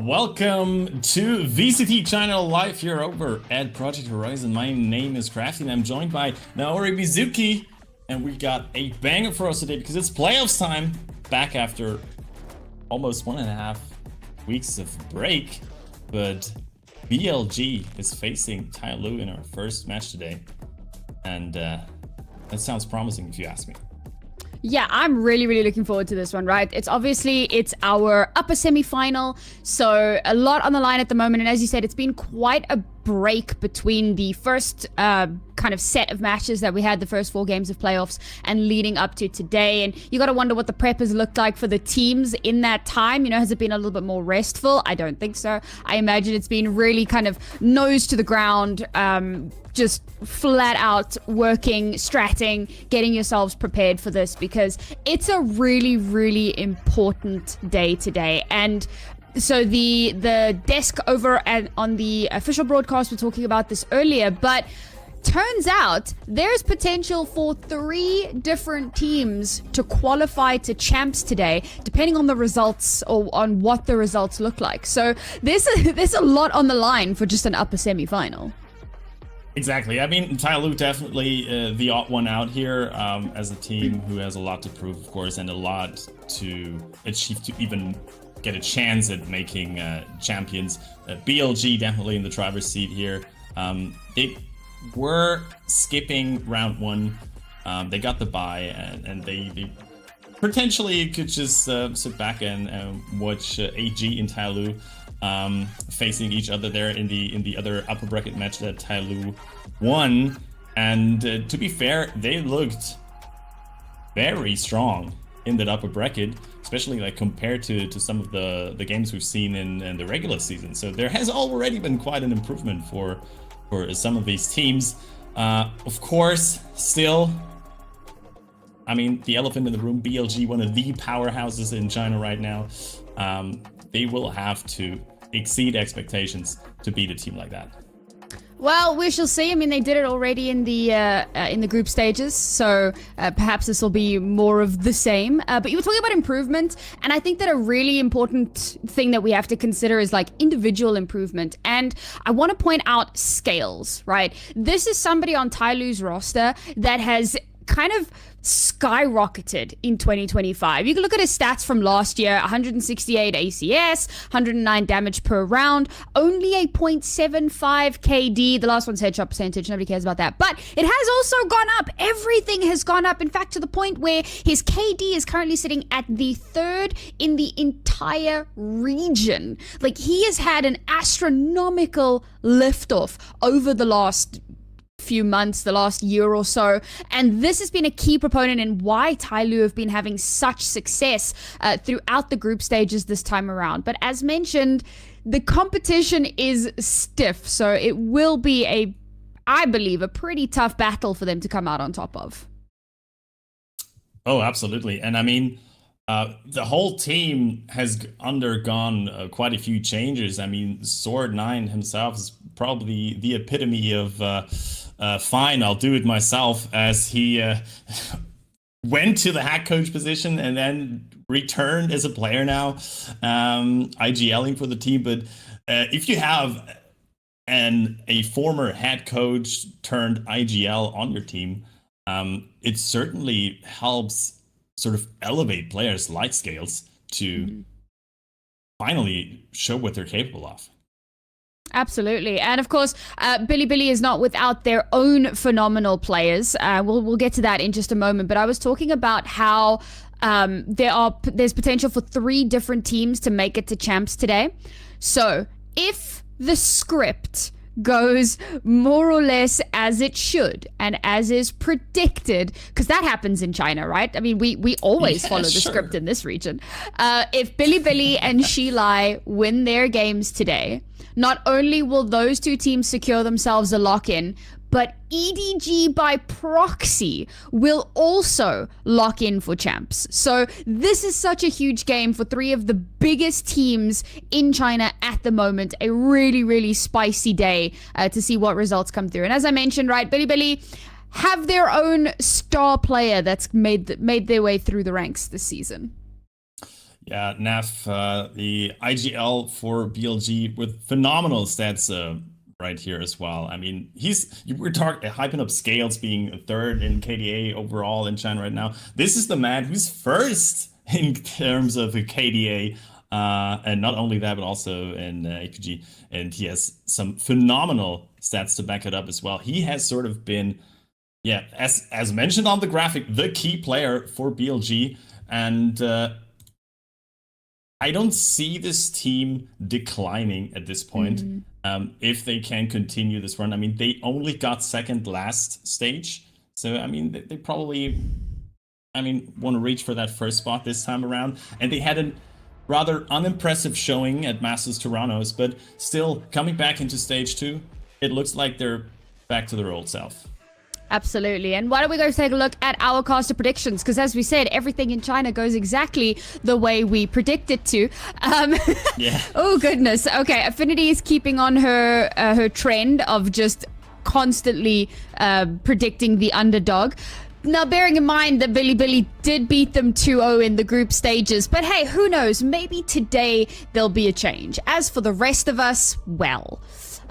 Welcome to VCT China Live here over at Project Horizon. My name is Crafty and I'm joined by Naori Mizuki. And we got a banger for us today because it's playoffs time. Back after almost 1.5 weeks of break. But BLG is facing TYL in our first match today. And that sounds promising if you ask me. Yeah, I'm really looking forward to this one, right? It's our upper semi-final, so a lot on the line at the moment. And as you said, it's been quite a break between the first kind of set of matches that we had, the first 4 games of playoffs, and leading up to today. And you got to wonder what the prep has looked like for the teams in that time. You know, has it been a little bit more restful? I don't think so. I imagine it's been really kind of nose to the ground, just flat out working, stratting, getting yourselves prepared for this, because it's a really important day today. And so the desk over on the official broadcast were talking about this earlier, but turns out there's potential for 3 different teams to qualify to champs today, depending on the results or on what the results look like. So there's a lot on the line for just an upper semi-final. Exactly. I mean, TYL definitely the odd one out here as a team who has a lot to prove, of course, and a lot to achieve to even get a chance at making champions. BLG definitely in the driver's seat here. They were skipping round 1. They got the bye, and they potentially could just sit back and watch AG and TYL facing each other there in the other upper bracket match that TYL won. And to be fair, they looked very strong in that upper bracket, especially like compared to some of the games we've seen in the regular season. So there has already been quite an improvement for some of these teams. Of course, still, I mean, the elephant in the room, BLG, one of the powerhouses in China right now. They will have to exceed expectations to beat a team like that. Well, we shall see. I mean, they did it already in the group stages, so perhaps this will be more of the same. But you were talking about improvement, and I think that a really important thing that we have to consider is like individual improvement. And I want to point out Scales, right? This is somebody on TYL's roster that has kind of skyrocketed in 2025. You can look at his stats from last year: 168 ACS, 109 damage per round, only a 0.75 KD. The last one's headshot percentage, nobody cares about that. But it has also gone up. Everything has gone up. In fact, to the point where his KD is currently sitting at the 3rd in the entire region. Like, he has had an astronomical liftoff over the last few months, the last year or so, and this has been a key proponent in why TYL have been having such success throughout the group stages this time around. But as mentioned, the competition is stiff, so it will be I believe, a pretty tough battle for them to come out on top of. Oh, absolutely. And I mean, the whole team has undergone quite a few changes. I mean, Sword9 himself is probably the epitome of fine, I'll do it myself, as he went to the hack coach position and then returned as a player now, IGLing for the team. But if you have a former head coach turned IGL on your team, it certainly helps sort of elevate players like Scales to finally show what they're capable of. Absolutely. And of course, Bilibili is not without their own phenomenal players. We'll get to that in just a moment. But I was talking about how there's potential for 3 different teams to make it to champs today. So if the script goes more or less as it should and as is predicted, because that happens in China, right? I mean, we always follow the script in this region. If Bilibili and Shilai win their games today, not only will those 2 teams secure themselves a lock-in, but EDG by proxy will also lock in for champs. So this is such a huge game for 3 of the biggest teams in China at the moment. A really spicy day to see what results come through. And as I mentioned, right, Bilibili have their own star player that's made their way through the ranks this season. Yeah, Naf, the IGL for BLG with phenomenal stats right here as well. I mean, we're hyping up Scales being third in KDA overall in China right now. This is the man who's first in terms of a KDA, and not only that, but also in APG, and he has some phenomenal stats to back it up as well. He has sort of been, yeah, as mentioned on the graphic, the key player for BLG, and I don't see this team declining at this point. If they can continue this run. I mean, they only got second last stage, so I mean, they probably, I mean, want to reach for that first spot this time around. And they had a rather unimpressive showing at Masters Toronto's, but still coming back into stage 2, it looks like they're back to their old self. Absolutely. And why don't we go take a look at our caster predictions? Because as we said, everything in China goes exactly the way we predict it to. Yeah. Oh, goodness. Okay, Affinity is keeping on her trend of just constantly predicting the underdog. Now, bearing in mind that Billy did beat them 2-0 in the group stages, but hey, who knows? Maybe today there'll be a change. As for the rest of us, well,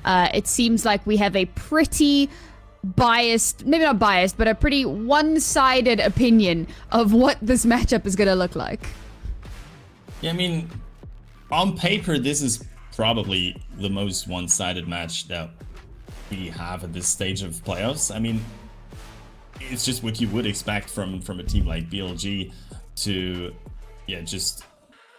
it seems like we have a pretty biased, maybe not biased, but a pretty one-sided opinion of what this matchup is going to look like. Yeah, I mean, on paper, this is probably the most one-sided match that we have at this stage of playoffs. I mean, it's just what you would expect from a team like BLG to, yeah, just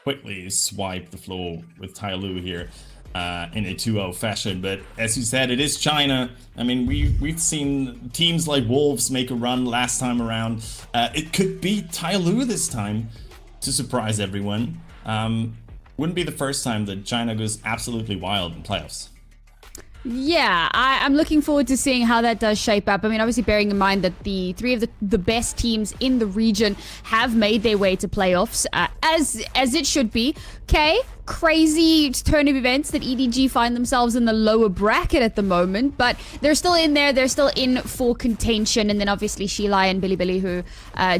quickly swipe the floor with TYL here. In a 2-0 fashion, but as you said, it is China. I mean, we've seen teams like Wolves make a run last time around. It could be TYL this time to surprise everyone. Wouldn't be the first time that China goes absolutely wild in playoffs. Yeah, I'm looking forward to seeing how that does shape up. I mean, obviously bearing in mind that the three of the best teams in the region have made their way to playoffs, as it should be. Okay, crazy turn of events that EDG find themselves in the lower bracket at the moment, but they're still in there. They're still in for contention. And then obviously Shilai and Billy, who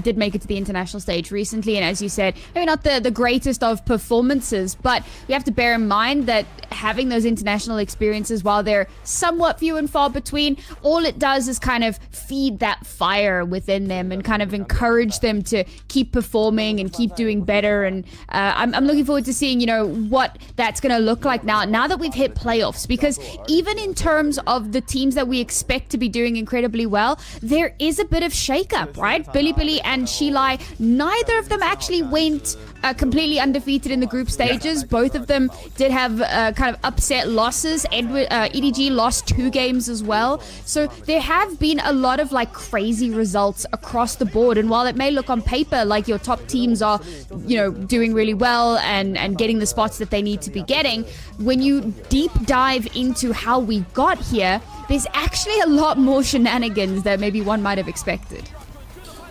did make it to the international stage recently. And as you said, maybe not the greatest of performances, but we have to bear in mind that having those international experiences, while they're somewhat few and far between, all it does is kind of feed that fire within them and kind of encourage them to keep performing and keep doing better. And I'm looking forward to seeing, you know, what that's going to look like now that we've hit playoffs, because even in terms of the teams that we expect to be doing incredibly well, there is a bit of shakeup, right? Billy and Shilai, neither of them actually went completely undefeated in the group stages. Both of them did have kind of upset losses. EDG lost 2 games as well. So there have been a lot of like crazy results across the board. And while it may look on paper like your top teams are, you know, doing really well and getting the spots that they need to be getting, when you deep dive into how we got here, there's actually a lot more shenanigans that maybe one might have expected.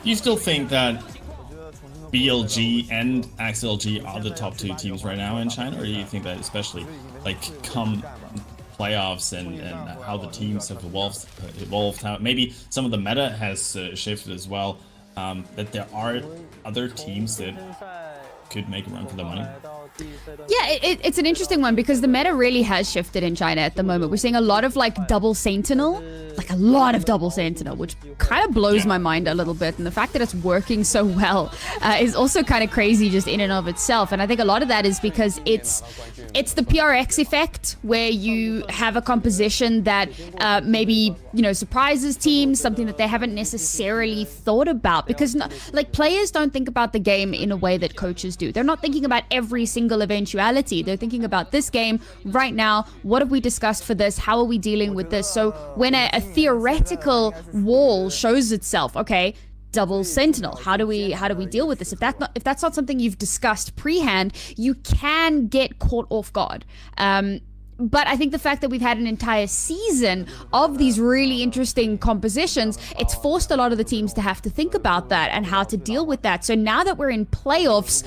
You still think that BLG and XLG are the top 2 teams right now in China, or do you think that especially like come playoffs and how the teams have evolved, how maybe some of the meta has shifted as well, that there are other teams that could make a run for the money? Yeah, it's an interesting one because the meta really has shifted in China at the moment. We're seeing a lot of like double sentinel, which kind of blows my mind a little bit. And the fact that it's working so well is also kind of crazy just in and of itself. And I think a lot of that is because it's the PRX effect, where you have a composition that maybe, you know, surprises teams, something that they haven't necessarily thought about. Because like players don't think about the game in a way that coaches do. They're not thinking about every single eventuality. They're thinking about this game right now. What have we discussed for this? How are we dealing with this? So when a theoretical wall shows itself, okay, double sentinel, how do we deal with this? If that's not something you've discussed pre-hand, you can get caught off guard. But I think the fact that we've had an entire season of these really interesting compositions, it's forced a lot of the teams to have to think about that and how to deal with that. So now that we're in playoffs,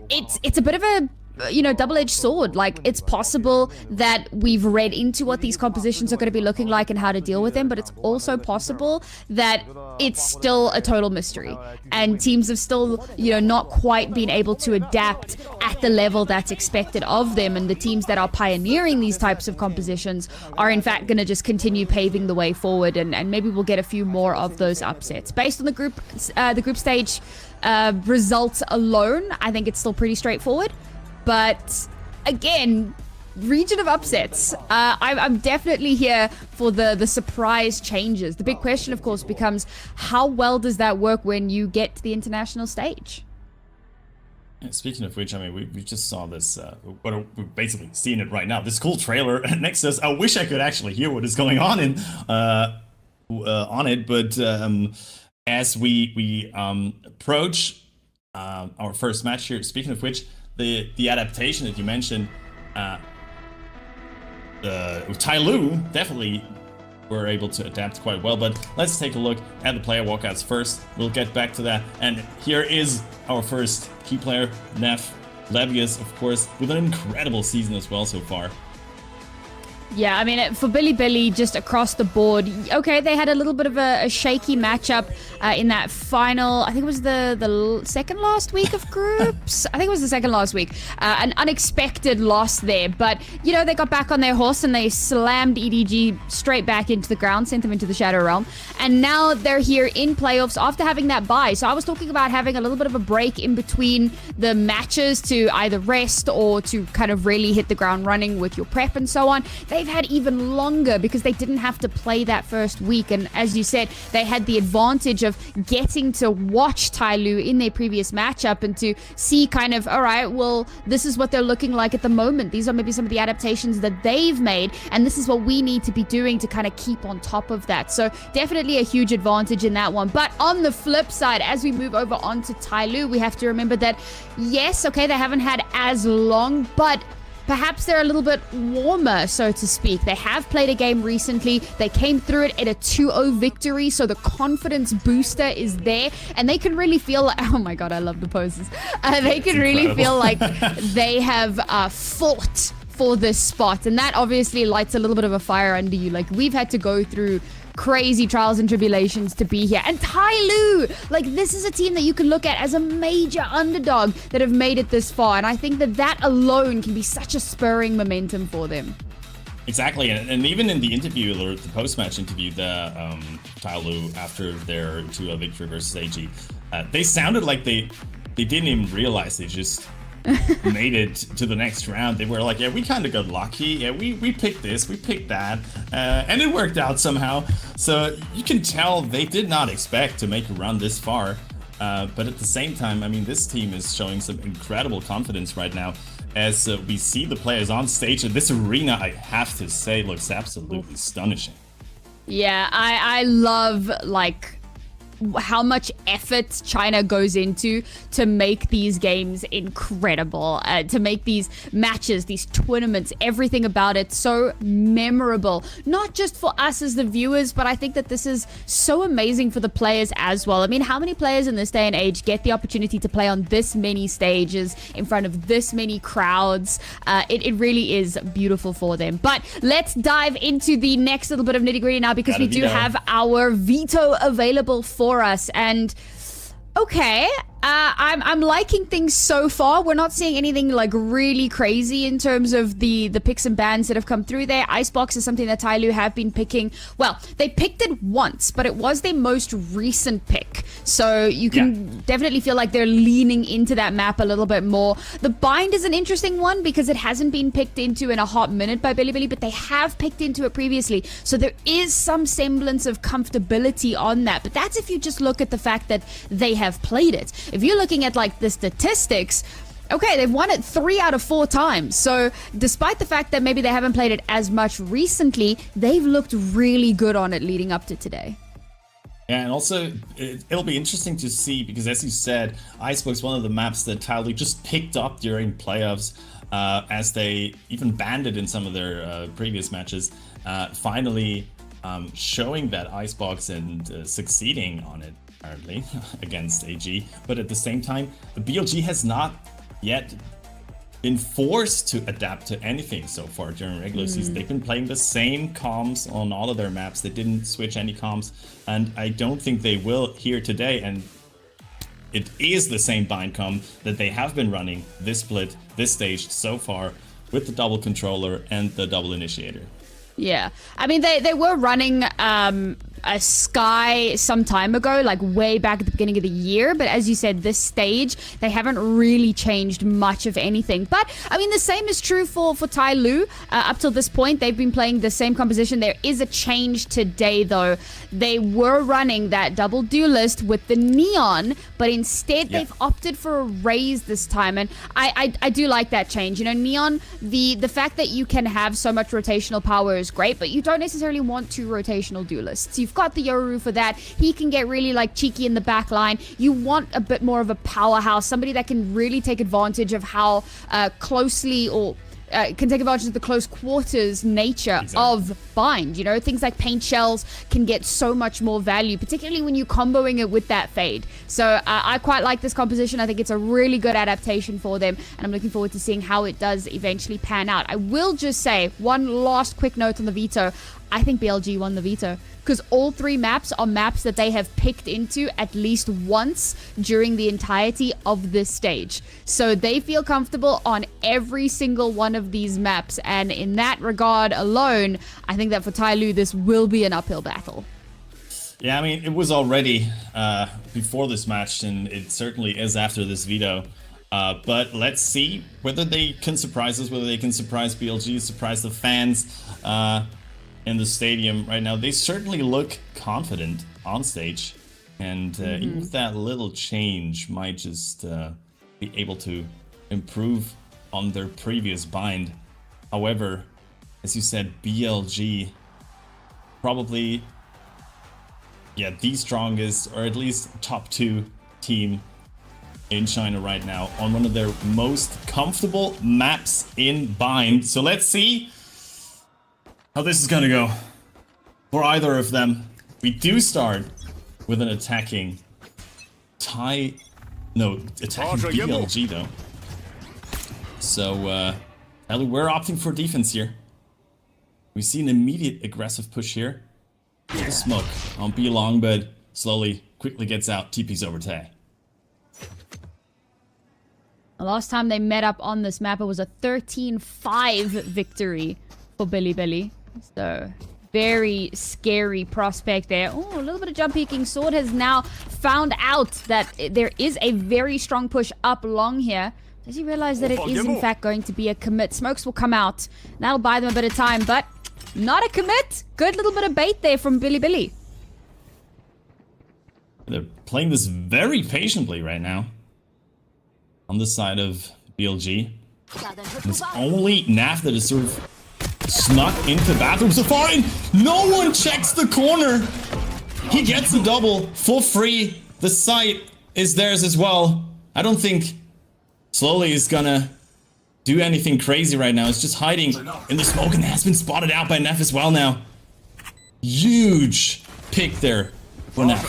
it's a bit of a double-edged sword. Like, it's possible that we've read into what these compositions are going to be looking like and how to deal with them, but it's also possible that it's still a total mystery and teams have still, not quite been able to adapt at the level that's expected of them, and the teams that are pioneering these types of compositions are in fact going to just continue paving the way forward, and maybe we'll get a few more of those upsets. Based on the group stage results alone, I think it's still pretty straightforward. But again, region of upsets. I'm definitely here for the surprise changes. The big question, of course, becomes how well does that work when you get to the international stage? Speaking of which, I mean, we just saw this, we've basically seeing it right now. This cool trailer next to us. I wish I could actually hear what is going on on it, but as we approach our first match here, speaking of which, the adaptation that you mentioned, TYL definitely were able to adapt quite well, but let's take a look at the player walkouts first. We'll get back to that, and here is our first key player, Neff Levius, of course, with an incredible season as well so far. Yeah, I mean, for Billy, just across the board, okay, they had a little bit of a shaky matchup in that final, I think it was the second last week of groups. I think it was the second last week. An unexpected loss there, but, they got back on their horse and they slammed EDG straight back into the ground, sent them into the Shadow Realm, and now they're here in playoffs after having that bye. So I was talking about having a little bit of a break in between the matches to either rest or to kind of really hit the ground running with your prep and so on. They've had even longer because they didn't have to play that first week, and as you said, they had the advantage of getting to watch TYL in their previous matchup and to see kind of, all right, well, this is what they're looking like at the moment. These are maybe some of the adaptations that they've made, and this is what we need to be doing to kind of keep on top of that. So definitely a huge advantage in that one. But on the flip side, as we move over onto TYL, we have to remember that, yes, okay, they haven't had as long, but perhaps they're a little bit warmer, so to speak. They have played a game recently. They came through it at a 2-0 victory, so the confidence booster is there, and they can really feel like, oh my god, I love the poses. They can really feel like they have fought for this spot, and that obviously lights a little bit of a fire under you. Like, we've had to go through crazy trials and tribulations to be here, and TYL, like, this is a team that you can look at as a major underdog that have made it this far, and I think that alone can be such a spurring momentum for them. Exactly, and even in the interview, or the post-match interview, the TYL after their 2-0 victory versus AG, they sounded like they didn't even realize they just made it to the next round. They were like, yeah, we kind of got lucky. Yeah, we picked this, we picked that, and it worked out somehow. So you can tell they did not expect to make a run this far. But at the same time, I mean, this team is showing some incredible confidence right now as we see the players on stage. And this arena, I have to say, looks absolutely astonishing. Yeah, I love, like, how much effort China goes into to make these games incredible, to make these matches, these tournaments, everything about it so memorable. Not just for us as the viewers, but I think that this is so amazing for the players as well. I mean, how many players in this day and age get the opportunity to play on this many stages in front of this many crowds? It really is beautiful for them. But let's dive into the next little bit of nitty-gritty now, because we do have our veto available for us, and okay, I'm liking things so far. We're not seeing anything like really crazy in terms of the picks and bans that have come through there. Icebox is something that TYL have been picking. Well, they picked it once, but it was their most recent pick. So you can definitely feel like they're leaning into that map a little bit more. The bind is an interesting one because it hasn't been picked into in a hot minute by Billy, but they have picked into it previously. So there is some semblance of comfortability on that. But that's if you just look at the fact that they have played it. If you're looking at like the statistics, okay, they've won it 3 out of 4 times. So despite the fact that maybe they haven't played it as much recently, they've looked really good on it leading up to today. Yeah, and also it'll be interesting to see, because as you said, Icebox, one of the maps that TYL just picked up during playoffs, as they even banned it in some of their previous matches, finally showing that Icebox and succeeding on it apparently against AG. But at the same time, the BLG has not yet been forced to adapt to anything so far during regular season. They've been playing the same comms on all of their maps. They didn't switch any comms, and I don't think they will here today. And it is the same bind comm that they have been running this split, this stage so far, with the double controller and the double initiator. Yeah, I mean, they were running a Sky some time ago, like way back at the beginning of the year, but as you said, this stage they haven't really changed much of anything. But I mean, the same is true for TYL. Up till this point, they've been playing the same composition. There is a change today, though. They were running that double duelist with the neon, but instead they've opted for a raise this time, and I do like that change. You know, neon, the fact that you can have so much rotational power is great, but you don't necessarily want two rotational duelists. You've got the Yoru for that. He can get really like cheeky in the back line. You want a bit more of a powerhouse, somebody that can really take advantage of how closely or can take advantage of the close quarters nature of bind. You know, things like paint shells can get so much more value, particularly when you're comboing it with that fade. So I quite like this composition. I think it's a really good adaptation for them, and I'm looking forward to seeing how it does eventually pan out. I will just say one last quick note on the veto. I think BLG won the veto, because all three maps are maps that they have picked into at least once during the entirety of this stage. So they feel comfortable on every single one of these maps, and in that regard alone, I think that for TYL this will be an uphill battle. Yeah, I mean, it was already before this match, and it certainly is after this veto. But let's see whether they can surprise us, whether they can surprise BLG, surprise the fans in the stadium right now. They certainly look confident on stage, and even with that little change, might just be able to improve on their previous bind. However, as you said, BLG probably, the strongest, or at least top 2 team in China right now on one of their most comfortable maps in bind. So let's see how this is gonna go for either of them. We do start with an attacking BLG though. So we're opting for defense here. We see an immediate aggressive push here. The smoke on B long, but slowly, quickly gets out. TP's over Tay. The last time they met up on this map, it was a 13-5 victory for Billy. So, very scary prospect there. Oh, a little bit of jump peeking. Sword has now found out that there is a very strong push up long here. Does he realize that it is in fact going to be a commit? Smokes will come out. That'll buy them a bit of time, but not a commit. Good little bit of bait there from Billy. They're playing this very patiently right now on the side of BLG. It's only Naf that is sort of snuck into bathroom safari. No one checks the corner. He gets the double for free. The site is theirs as well. I don't think Slowly is gonna do anything crazy right now. It's just hiding in the smoke and has been spotted out by Neff as well now. Huge pick there for Neff.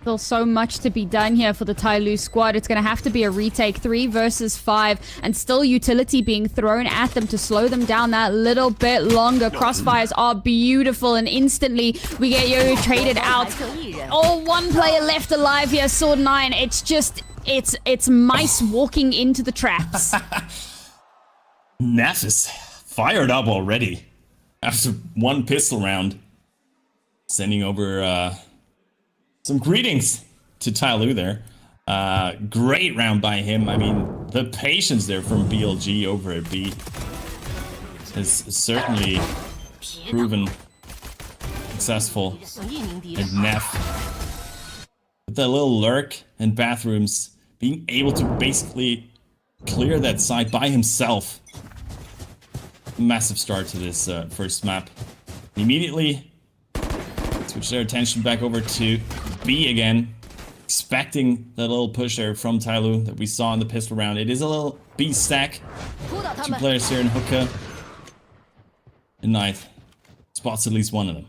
Still so much to be done here for the TYL squad. It's going to have to be a retake 3 versus 5, and still utility being thrown at them to slow them down that little bit longer. Crossfires are beautiful, and instantly we get Yo traded out. Oh, one player left alive here, Sword 9. It's just, it's mice walking into the traps. Neff is fired up already after one pistol round. Sending over some greetings to TYL there. Great round by him. I mean, the patience there from BLG over at B has certainly proven successful. And Neff, with that little lurk and bathrooms, being able to basically clear that side by himself. Massive start to this first map. Immediately switch their attention back over to B again, expecting that little push there from TYL that we saw in the pistol round. It is a little B stack. 2 players here in hookah. And Knight spots at least one of them.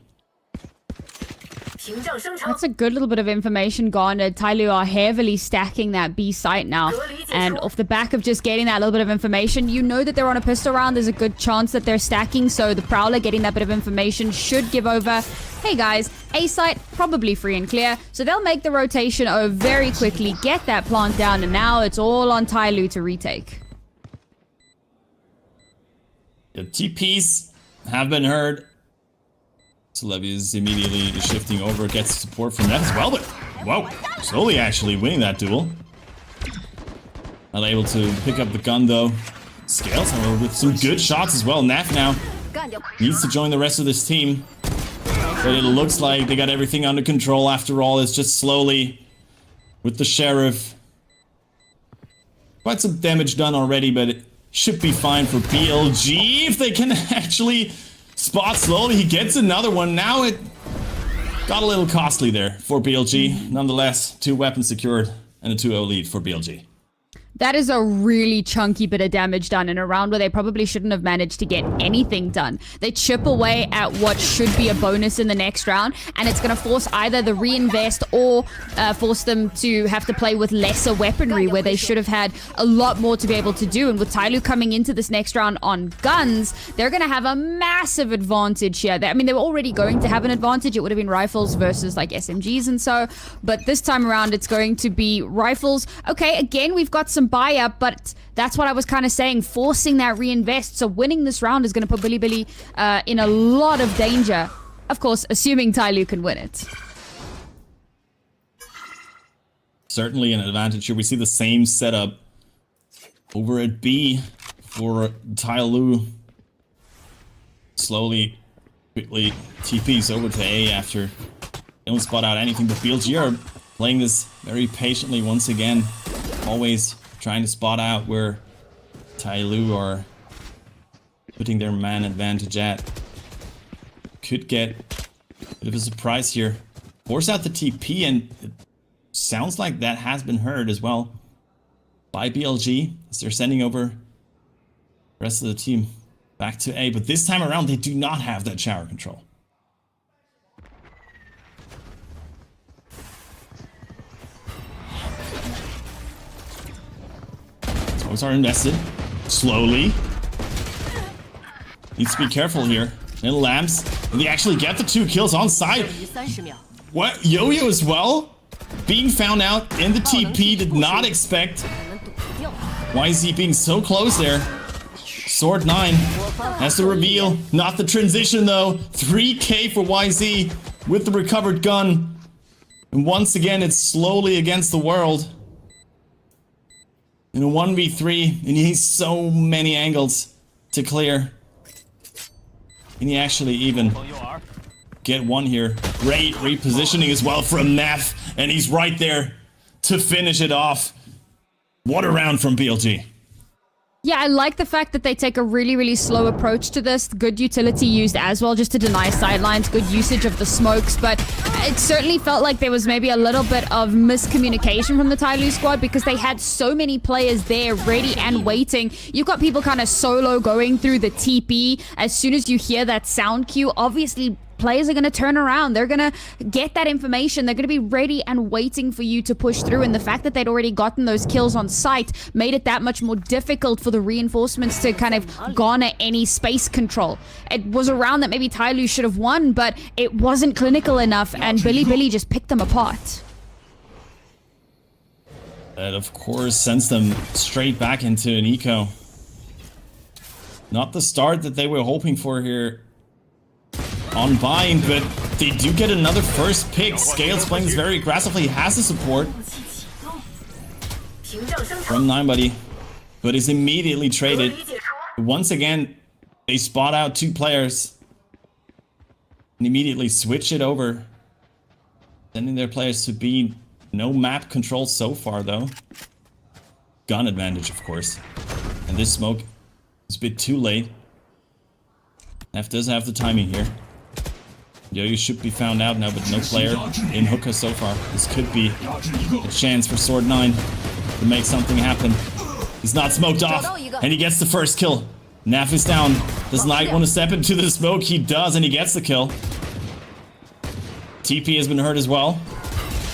That's a good little bit of information garnered. TYL are heavily stacking that B site now. And off the back of just getting that little bit of information, you know that they're on a pistol round. There's a good chance that they're stacking. So the Prowler getting that bit of information should give over, hey guys, A site probably free and clear. So they'll make the rotation over very quickly, get that plant down, and now it's all on TYL to retake. The TPs have been heard. So Levy is immediately shifting over, gets support from that as well, but whoa, slowly actually winning that duel. Not able to pick up the gun though. Scales, however, with some good shots as well. Naf now needs to join the rest of this team. But it looks like they got everything under control after all. It's just slowly with the Sheriff. Quite some damage done already, but it should be fine for BLG if they can actually spot slowly. He gets another one. Now it got a little costly there for BLG. Nonetheless, 2 weapons secured and a 2-0 lead for BLG. That is a really chunky bit of damage done in a round where they probably shouldn't have managed to get anything done. They chip away at what should be a bonus in the next round, and it's going to force either the reinvest or force them to have to play with lesser weaponry where they should have had a lot more to be able to do. And with TYL coming into this next round on guns, they're going to have a massive advantage here. I mean, they were already going to have an advantage. It would have been rifles versus like SMGs and so, but this time around it's going to be rifles. Okay, again, we've got some buy up, but that's what I was kind of saying, forcing that reinvest. So winning this round is going to put Billy in a lot of danger. Of course, assuming TYL can win it. Certainly an advantage here. We see the same setup over at B for TYL. Slowly, quickly TPs over to A after they don't spot out anything, but BLG are playing this very patiently once again. Always trying to spot out where TYL are putting their man advantage at. Could get a bit of a surprise here. Force out the TP, and it sounds like that has been heard as well by BLG as they're sending over the rest of the team back to A. But this time around, they do not have that shower control. Smokes are invested. Slowly. Needs to be careful here. Little lamps. And they actually get the 2 kills on site. What? Yo-Yo as well? Being found out in the TP. Did not expect YZ being so close there. Sword 9 has the reveal. Not the transition though. 3k for YZ with the recovered gun. And once again, it's slowly against the world. In a 1v3, and he needs so many angles to clear. Can he actually even get one here? Great repositioning as well from Nef, and he's right there to finish it off. What a round from BLG. Yeah, I like the fact that they take a really, really slow approach to this. Good utility used as well, just to deny sidelines. Good usage of the smokes, but it certainly felt like there was maybe a little bit of miscommunication from the TYL squad because they had so many players there ready and waiting. You've got people kind of solo going through the TP. As soon as you hear that sound cue, obviously players are going to turn around. They're going to get that information. They're going to be ready and waiting for you to push through. And the fact that they'd already gotten those kills on site made it that much more difficult for the reinforcements to kind of garner any space control. It was a round that maybe TYL should have won, but it wasn't clinical enough, and Billy just picked them apart. That, of course, sends them straight back into an eco. Not the start that they were hoping for here on Bind, but they do get another first pick. Scales playing this very aggressively, has the support from 9buddy, but is immediately traded. Once again, they spot out 2 players and immediately switch it over, sending their players to B. No map control so far, though. Gun advantage, of course. And this smoke is a bit too late. F does have the timing here. Yo-Yo should be found out now, but no player in hookah so far. This could be a chance for Sword 9 to make something happen. He's not smoked off, and he gets the first kill. Naf is down. Does Knight want to step into the smoke? He does, and he gets the kill. TP has been hurt as well.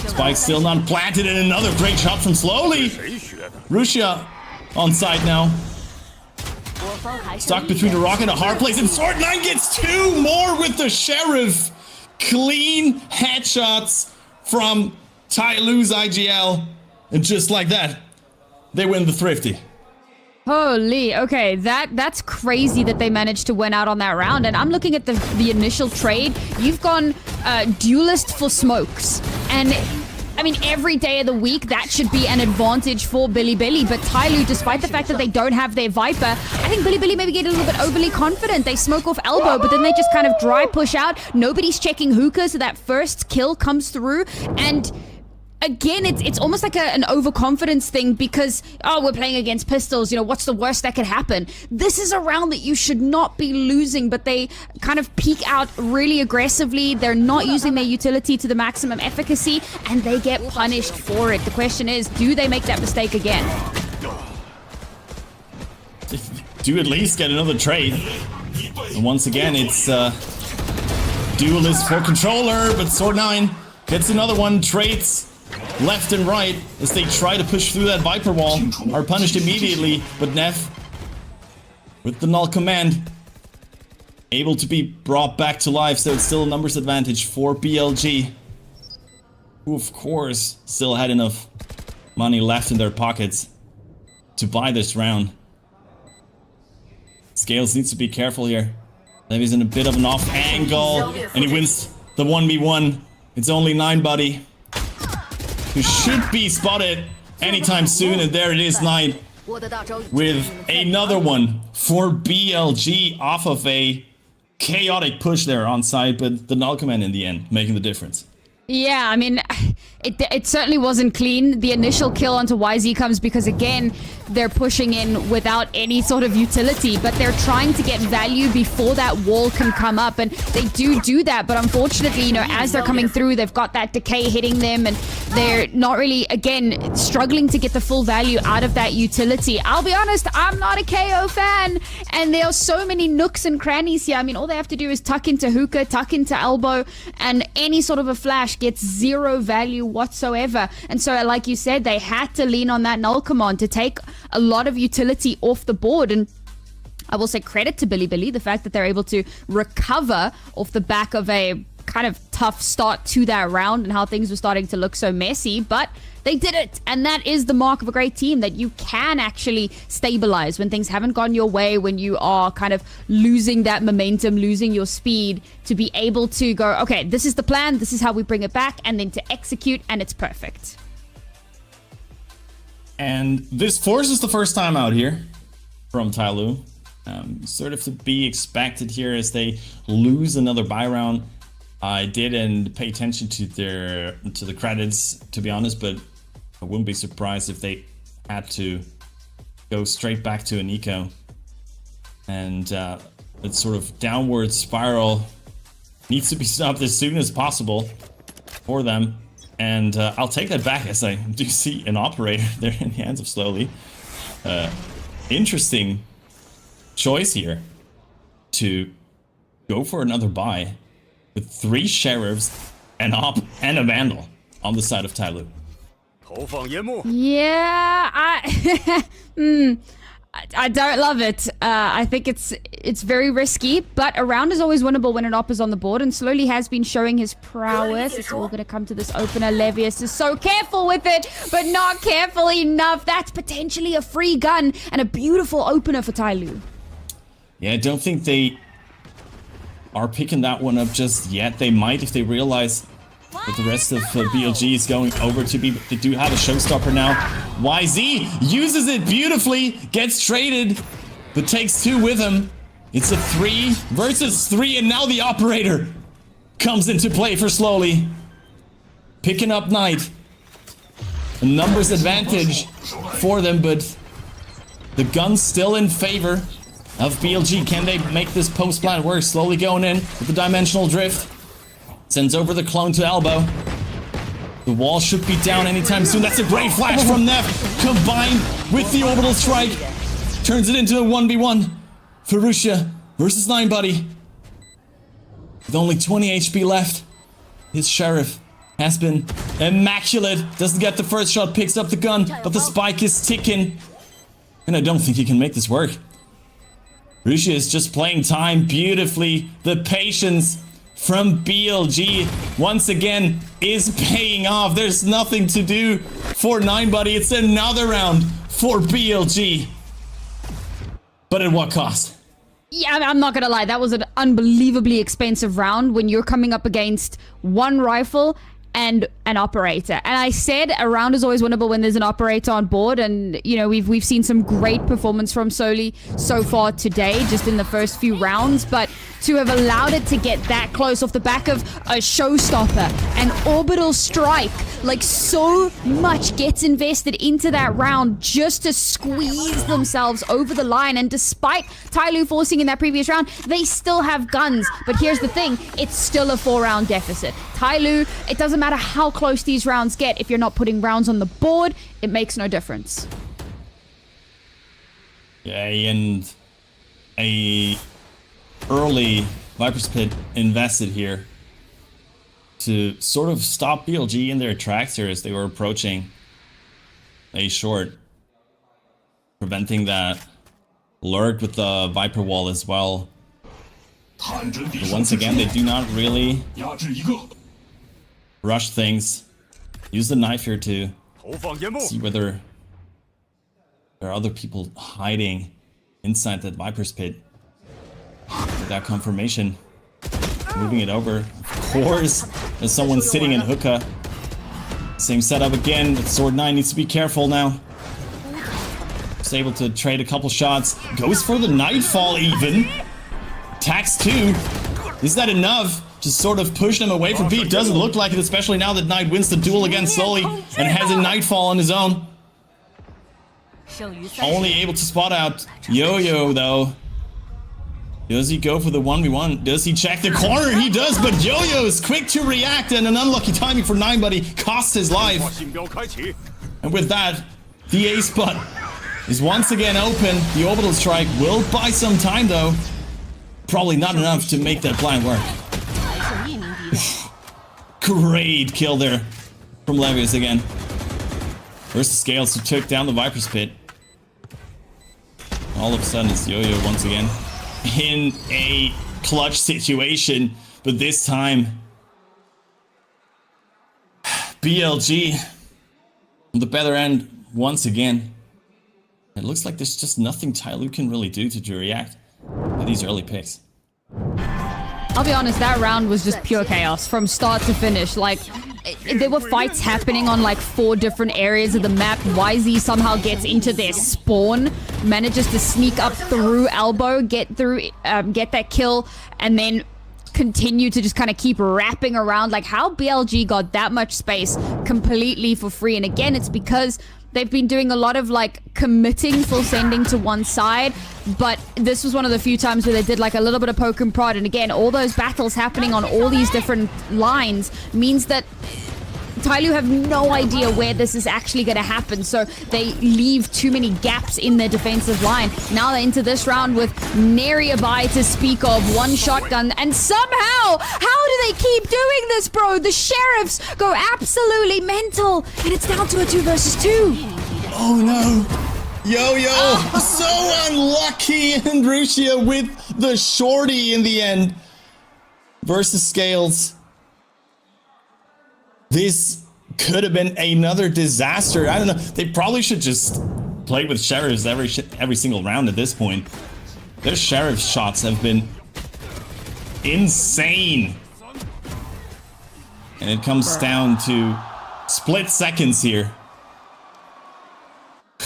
Spike still not planted, and another great shot from Slowly. Russia on side now. Stuck between the rock and a hard place, and Sword9 gets 2 more with the Sheriff. Clean headshots from TYL's IGL, and just like that, they win the Thrifty. Holy, okay, that's crazy that they managed to win out on that round. And I'm looking at the initial trade. You've gone duelist for smokes, and I mean, every day of the week, that should be an advantage for Bilibili. But TYL, despite the fact that they don't have their Viper, I think Bilibili maybe get a little bit overly confident. They smoke off elbow, but then they just kind of dry push out. Nobody's checking hookah, so that first kill comes through. And again, it's almost like an overconfidence thing because, oh, we're playing against pistols, you know, what's the worst that could happen? This is a round that you should not be losing, but they kind of peek out really aggressively. They're not using their utility to the maximum efficacy, and they get punished for it. The question is, do they make that mistake again? Do at least get another trade. And once again, it's duelist for controller, but Sword9 gets another one, trades left and right as they try to push through that Viper wall, are punished immediately, but Neff, with the null command, able to be brought back to life, so it's still a numbers advantage for BLG, who of course still had enough money left in their pockets to buy this round. Scales needs to be careful here. Levy's in a bit of an off angle, and he wins the 1v1. It's only 9buddy, who should be spotted anytime soon, and there it is, 9 with another one for BLG off of a chaotic push there on side, but the null command in the end making the difference. Yeah, I mean, it certainly wasn't clean. The initial kill onto YZ comes because, again, they're pushing in without any sort of utility, but they're trying to get value before that wall can come up, and they do that, but unfortunately, you know, as they're coming through, they've got that decay hitting them, and they're not really, again, struggling to get the full value out of that utility. I'll be honest, I'm not a KO fan, and there are so many nooks and crannies here. I mean, all they have to do is tuck into hookah, tuck into elbow, and any sort of a flash gets 0 value whatsoever. And so, like you said, they had to lean on that null command to take a lot of utility off the board. And I will say credit to Bilibili, the fact that they're able to recover off the back of a kind of tough start to that round and how things were starting to look so messy, but they did it. And that is the mark of a great team, that you can actually stabilize when things haven't gone your way, when you are kind of losing that momentum, losing your speed, to be able to go, okay, this is the plan, this is how we bring it back, and then to execute, and it's perfect. And this forces the first time out here from TYL. Sort of to be expected here as they lose another buy round. I didn't pay attention to the credits, to be honest, but I wouldn't be surprised if they had to go straight back to an eco. And that sort of downward spiral needs to be stopped as soon as possible for them. And I'll take that back as I do see an operator there in the hands of Slowly. Interesting choice here to go for another buy with 3 sheriffs, an op, and a vandal on the side of TYL. Yeah, I don't love it. I think it's very risky, but a round is always winnable when an op is on the board, and Slowly has been showing his prowess. It's all going to come to this opener. Levius is so careful with it, but not careful enough. That's potentially a free gun and a beautiful opener for TYL. Yeah, I don't think they are picking that one up just yet. They might if they realize that the rest of BLG is going over to be. They do have a showstopper now. YZ uses it beautifully, gets traded, but takes 2 with him. It's a 3 versus 3, and now the operator comes into play for Slowly. Picking up Knight. A numbers advantage for them, but the gun's still in favor of BLG. Can they make this post plan work? Slowly going in with the dimensional drift. Sends over the clone to elbow. The wall should be down anytime soon. That's a great flash from Neff, combined with the orbital strike. Turns it into a 1v1. Ferrucia versus 9buddy. With only 20 HP left. His sheriff has been immaculate. Doesn't get the first shot, picks up the gun, but the spike is ticking. And I don't think he can make this work. Russia is just playing time beautifully. The patience from BLG once again is paying off. There's nothing to do for 9buddy. It's another round for BLG. But at what cost? Yeah, I'm not gonna lie, that was an unbelievably expensive round when you're coming up against one rifle and an operator. And I said a round is always winnable when there's an operator on board, and you know, we've seen some great performance from Soli so far today, just in the first few rounds, but to have allowed it to get that close off the back of a showstopper, an orbital strike, like so much gets invested into that round just to squeeze themselves over the line. And despite TYL forcing in that previous round, they still have guns. But here's the thing, it's still a 4-round deficit. TYL, it doesn't matter how close these rounds get, if you're not putting rounds on the board, it makes no difference. Yeah, and a early Viper's Pit invested here to sort of stop BLG in their tracks here as they were approaching a short, preventing that lurk with the Viper wall as well. But once again, they do not really rush things. Use the knife here to see whether there are other people hiding inside that Viper's Pit. With that confirmation, moving it over. Of course, there's someone sitting in hookah. Same setup again, but Sword 9 needs to be careful now. Just able to trade a couple shots. Goes for the Nightfall even. Tax 2. Is that enough? Just sort of push him away from B. Doesn't look like it, especially now that Knight wins the duel against Sully and has a Nightfall on his own. Only able to spot out Yo-Yo though. Does he go for the 1v1? Does he check the corner? He does, but Yo-Yo is quick to react, and an unlucky timing for 9buddy costs his life. And with that, the A spot is once again open. The orbital strike will buy some time though. Probably not enough to make that plan work. Great kill there from Levius again. Versus Scales, who took down the Viper's Pit. All of a sudden it's Yo-Yo once again in a clutch situation, but this time BLG on the better end once again. It looks like there's just nothing TYL can really do to react to these early picks. I'll be honest, that round was just pure chaos from start to finish. Like, there were fights happening on like 4 different areas of the map. YZ somehow gets into their spawn, manages to sneak up through elbow, get that kill, and then continue to just kind of keep wrapping around. Like, how BLG got that much space completely for free. And again, it's because they've been doing a lot of like committing full sending to one side, but this was one of the few times where they did like a little bit of poke and prod. And again, all those battles happening on all these different lines means that TYL have no idea where this is actually going to happen, so they leave too many gaps in their defensive line. Now they're into this round with nary a buy to speak of, one shotgun, and somehow, how do they keep doing this, bro? The sheriffs go absolutely mental, and it's down to a 2 versus 2. Oh no. Yo-Yo, so unlucky, and Rusia with the shorty in the end versus Scales. This could have been another disaster. I don't know. They probably should just play with sheriffs every single round at this point. Their sheriff shots have been insane. And it comes down to split seconds here.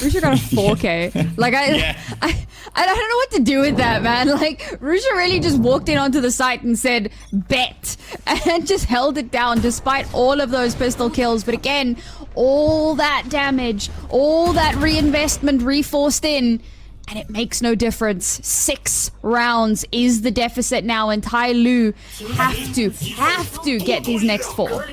Russia got a 4K. Like, I don't know what to do with that, man. Like, Russia really just walked in onto the site and said, bet, and just held it down despite all of those pistol kills. But again, all that damage, all that reinvestment reforced in, and it makes no difference. 6 rounds is the deficit now, and TYL have to get these next 4.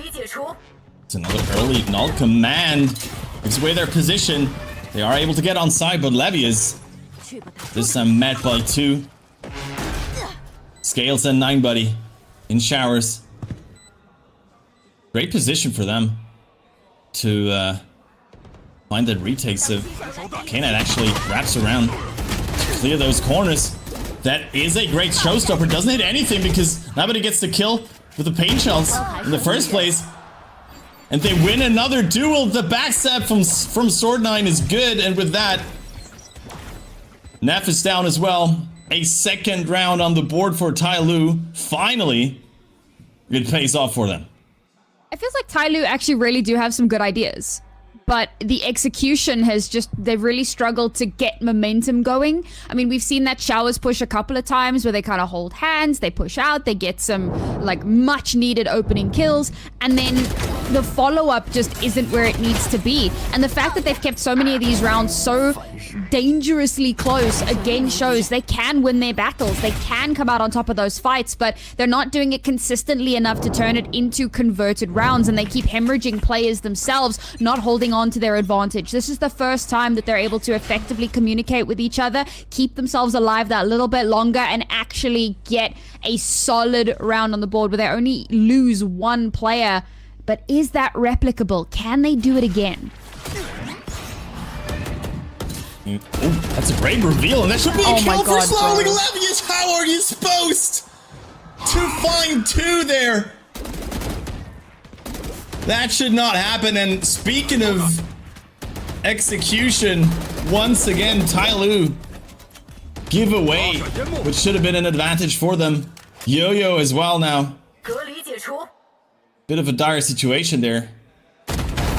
It's another early null command. It's away their position. They are able to get on side, but Levy is this time met by 2. Scales and 9buddy in showers. Great position for them to find that retake. So K9 actually wraps around to clear those corners. That is a great showstopper. Doesn't hit anything because nobody gets the kill with the pain shells in the first place. And they win another duel. The backstab from Sword9 is good. And with that, Neff is down as well. A second round on the board for TYL. Finally, it pays off for them. It feels like TYL actually really do have some good ideas. But the execution has just, they've really struggled to get momentum going. I mean, we've seen that Showers push a couple of times where they kind of hold hands, they push out, they get some like much needed opening kills, and then the follow-up just isn't where it needs to be. And the fact that they've kept so many of these rounds so dangerously close again shows they can win their battles, they can come out on top of those fights, but they're not doing it consistently enough to turn it into converted rounds, and they keep hemorrhaging players themselves, not holding on to their advantage. This is the first time that they're able to effectively communicate with each other, keep themselves alive that little bit longer, and actually get a solid round on the board where they only lose one player. But is that replicable? Can they do it again? Oh, that's a great reveal, and that should be a kill for Slowing bro. Levius. How are you supposed to find two there? That should not happen. And speaking of execution, once again, TYL give away, which should have been an advantage for them. Yo-Yo as well now. Bit of a dire situation there.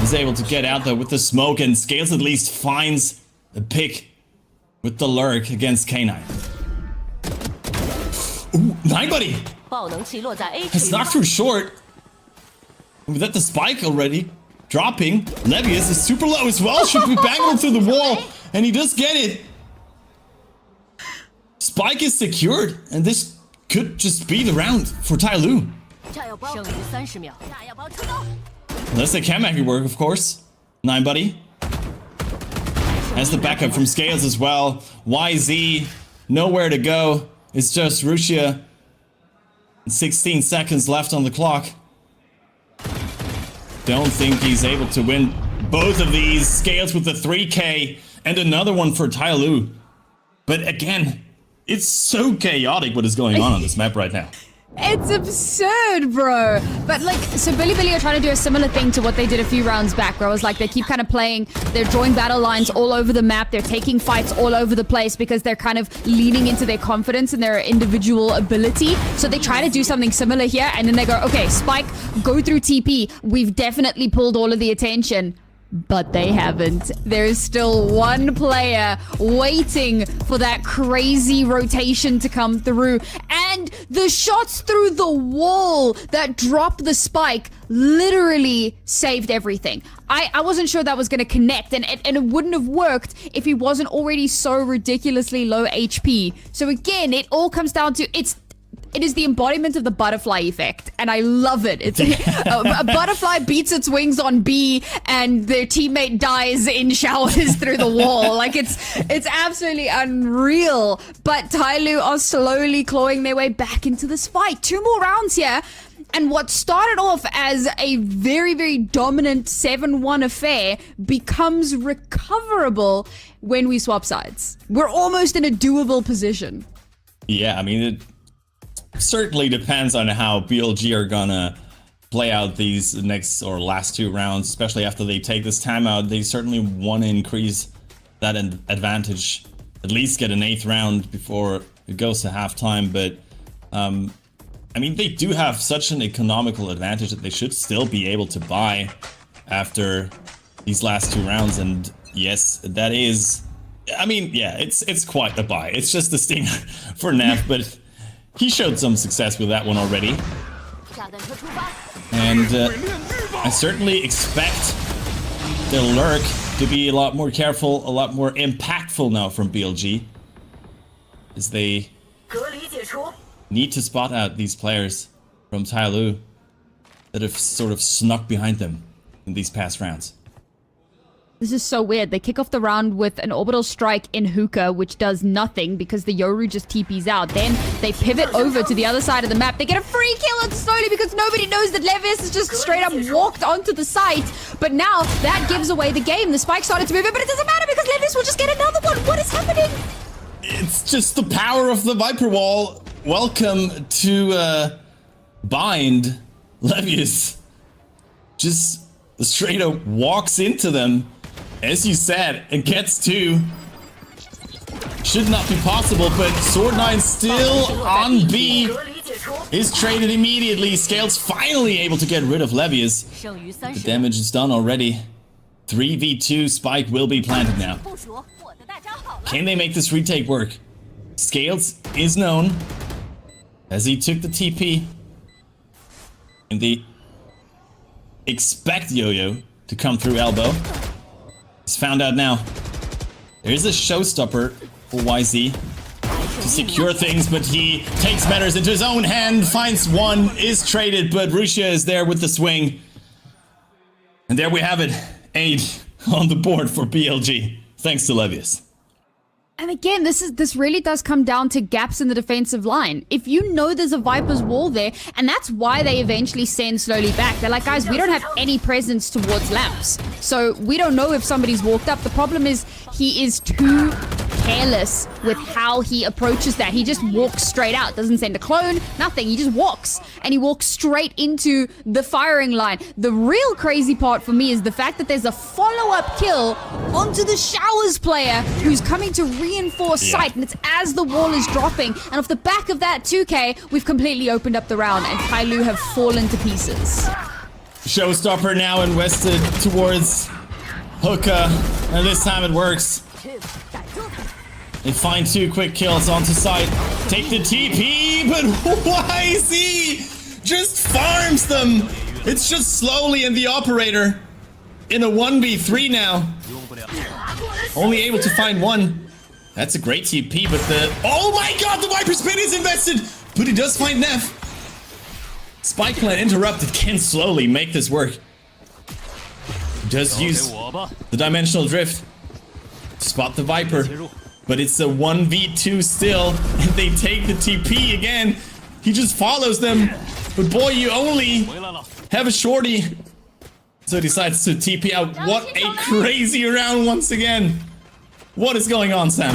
He's able to get out there with the smoke, and Scales at least finds a pick with the lurk against K9. Ooh, 9buddy has knocked through short. With that, the spike already dropping. Levius is super low as well. Should be banging through the wall, and he does get it. Spike is secured, and this could just be the round for TYL. Unless they can make it work, of course. 9buddy has the backup from Scales as well. YZ, nowhere to go. It's just Rusia. 16 seconds left on the clock. Don't think he's able to win both of these. Scales with the 3K and another one for TYL. But again, it's so chaotic what is going on this map right now. It's absurd, bro. But like, so Billy are trying to do a similar thing to what they did a few rounds back, where it was like they keep kind of playing, they're drawing battle lines all over the map, they're taking fights all over the place because they're kind of leaning into their confidence and their individual ability. So they try to do something similar here, and then they go, okay, Spike, go through TP. We've definitely pulled all of the attention. But they haven't. There's still one player waiting for that crazy rotation to come through. And the shots through the wall that dropped the spike literally saved everything. I wasn't sure that was going to connect, and it wouldn't have worked if he wasn't already so ridiculously low HP. So again, it all comes down to it is the embodiment of the butterfly effect, and I love it. It's a butterfly beats its wings on B, and their teammate dies in showers through the wall. Like, it's absolutely unreal. But TYL are slowly clawing their way back into this fight. 2 more rounds here. And what started off as a very, very dominant 7-1 affair becomes recoverable when we swap sides. We're almost in a doable position. Yeah, I mean, it certainly depends on how BLG are gonna play out these next or last 2 rounds, especially after they take this timeout. They certainly want to increase that advantage, at least get an 8th round before it goes to halftime. But I mean, they do have such an economical advantage that they should still be able to buy after these last 2 rounds. And yes, that is, I mean, yeah, it's quite a buy. It's just a sting for Neff, but he showed some success with that one already. And I certainly expect the lurk to be a lot more careful, a lot more impactful now from BLG, as they need to spot out these players from TYL that have sort of snuck behind them in these past rounds. This is so weird. They kick off the round with an orbital strike in hookah, which does nothing because the Yoru just TPs out. Then they pivot over to the other side of the map. They get a free kill on slowly because nobody knows that Levius has just straight up walked onto the site. But now that gives away the game. The spike started to move in, but it doesn't matter because Levius will just get another one. What is happening? It's just the power of the Viper Wall. Welcome to Bind. Levius just straight up walks into them, as you said, and gets two. Should not be possible, but Sword9 still on B. Is traded immediately. Scale's finally able to get rid of Levius. The damage is done already. 3v2 Spike will be planted now. Can they make this retake work? Scales is known as he took the TP. And they expect Yo-Yo to come through elbow. It's found out now. There's a showstopper for YZ to secure things, but he takes matters into his own hand, finds one, is traded, but Rusia is there with the swing. And there we have it. 8 on the board for BLG, thanks to Levius. And again, this really does come down to gaps in the defensive line. If you know there's a Viper's wall there, and that's why they eventually send slowly back. They're like, guys, we don't have any presence towards lamps. So we don't know if somebody's walked up. The problem is he is too careless with how he approaches that. He just walks straight out, doesn't send a clone, nothing. He just walks, and he walks straight into the firing line. The real crazy part for me is the fact that there's a follow-up kill onto the Showers player who's coming to reinforce site, and it's as the wall is dropping. And off the back of that 2K, we've completely opened up the round, and TYL have fallen to pieces. Showstopper now invested towards Hookah, and this time it works. They find 2 quick kills onto site. Take the TP, but YZ just farms them. It's just slowly in the operator in a 1v3 now. Only able to find one. That's a great TP, but oh my god, the Viper spin is invested, but he does find Neff. Spike Clan interrupted can slowly make this work. Does use the dimensional drift to spot the Viper. But it's a 1v2 still, and they take the TP again. He just follows them. But boy, you only have a shorty. So he decides to TP out. What a crazy round once again. What is going on, Sam?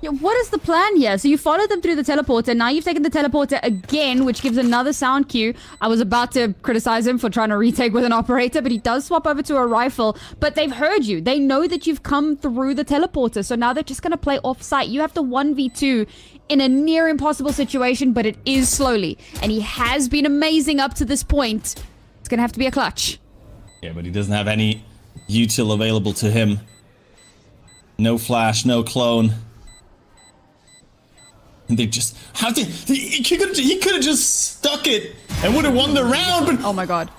Yeah, what is the plan here? So you followed them through the teleporter. Now you've taken the teleporter again, which gives another sound cue. I was about to criticize him for trying to retake with an operator, but he does swap over to a rifle. But they've heard you. They know that you've come through the teleporter. So now they're just going to play off-site. You have to 1v2 in a near impossible situation, but it is slowly. And he has been amazing up to this point. It's going to have to be a clutch. Yeah, but he doesn't have any util available to him. No flash, no clone. And they just he could have just stuck it and would have won the round, but oh my god.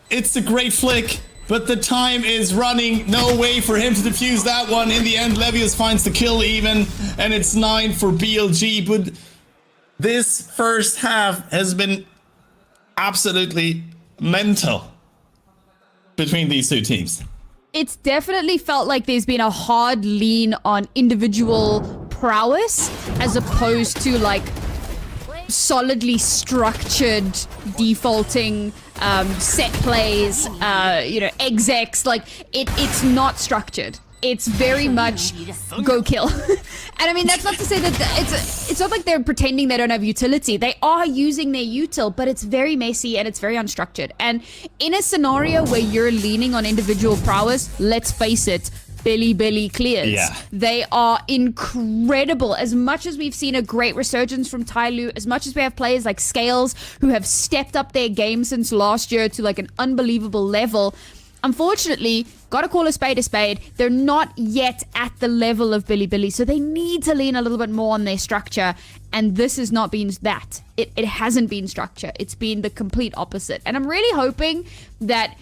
It's a great flick, but the time is running. No way for him to defuse that one. In the end, Levius finds the kill even, and it's 9 for BLG, but this first half has been absolutely mental between these two teams. It's definitely felt like there's been a hard lean on individual prowess as opposed to like solidly structured defaulting set plays, execs. Like it's not structured. It's very much go kill. And I mean, that's not to say that it's not like they're pretending they don't have utility. They are using their util, but it's very messy and it's very unstructured. And in a scenario where you're leaning on individual prowess, let's face it, Billy clears. Yeah. They are incredible. As much as we've seen a great resurgence from TYL, as much as we have players like Scales who have stepped up their game since last year to like an unbelievable level, unfortunately, gotta call a spade, they're not yet at the level of Billy, so they need to lean a little bit more on their structure, and this has not been that. It hasn't been structure. It's been the complete opposite. And I'm really hoping that,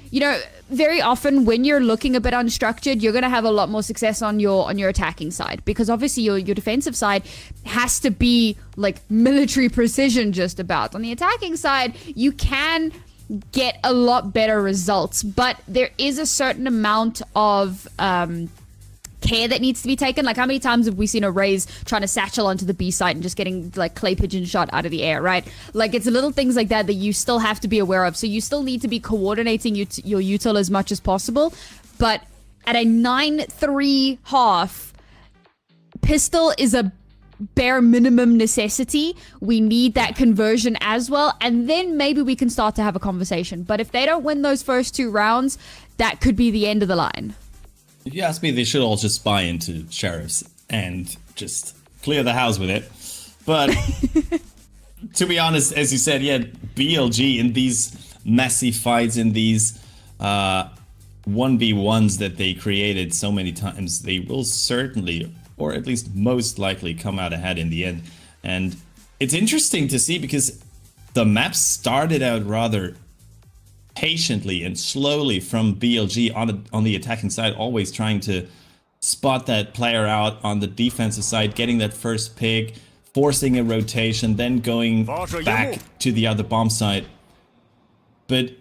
very often when you're looking a bit unstructured, you're gonna have a lot more success on your attacking side, because obviously your defensive side has to be like military precision just about. On the attacking side, you can get a lot better results. But there is a certain amount of care that needs to be taken. Like, how many times have we seen a Raze trying to satchel onto the B site and just getting like clay pigeon shot out of the air, right? Like, it's little things like that that you still have to be aware of. So you still need to be coordinating your util as much as possible. But at a 9-3 half, pistol is a bare minimum necessity. We need that conversion as well, and then maybe we can start to have a conversation. But if they don't win those first 2 rounds, that could be the end of the line. If you ask me, they should all just buy into sheriffs and just clear the house with it. But to be honest, as you said, yeah, BLG in these messy fights, in these 1v1s that they created so many times, they will certainly, or at least most likely, come out ahead in the end. And it's interesting to see because the map started out rather patiently and slowly from BLG on the attacking side, always trying to spot that player out on the defensive side, getting that first pick, forcing a rotation, then going back to the other bomb site. But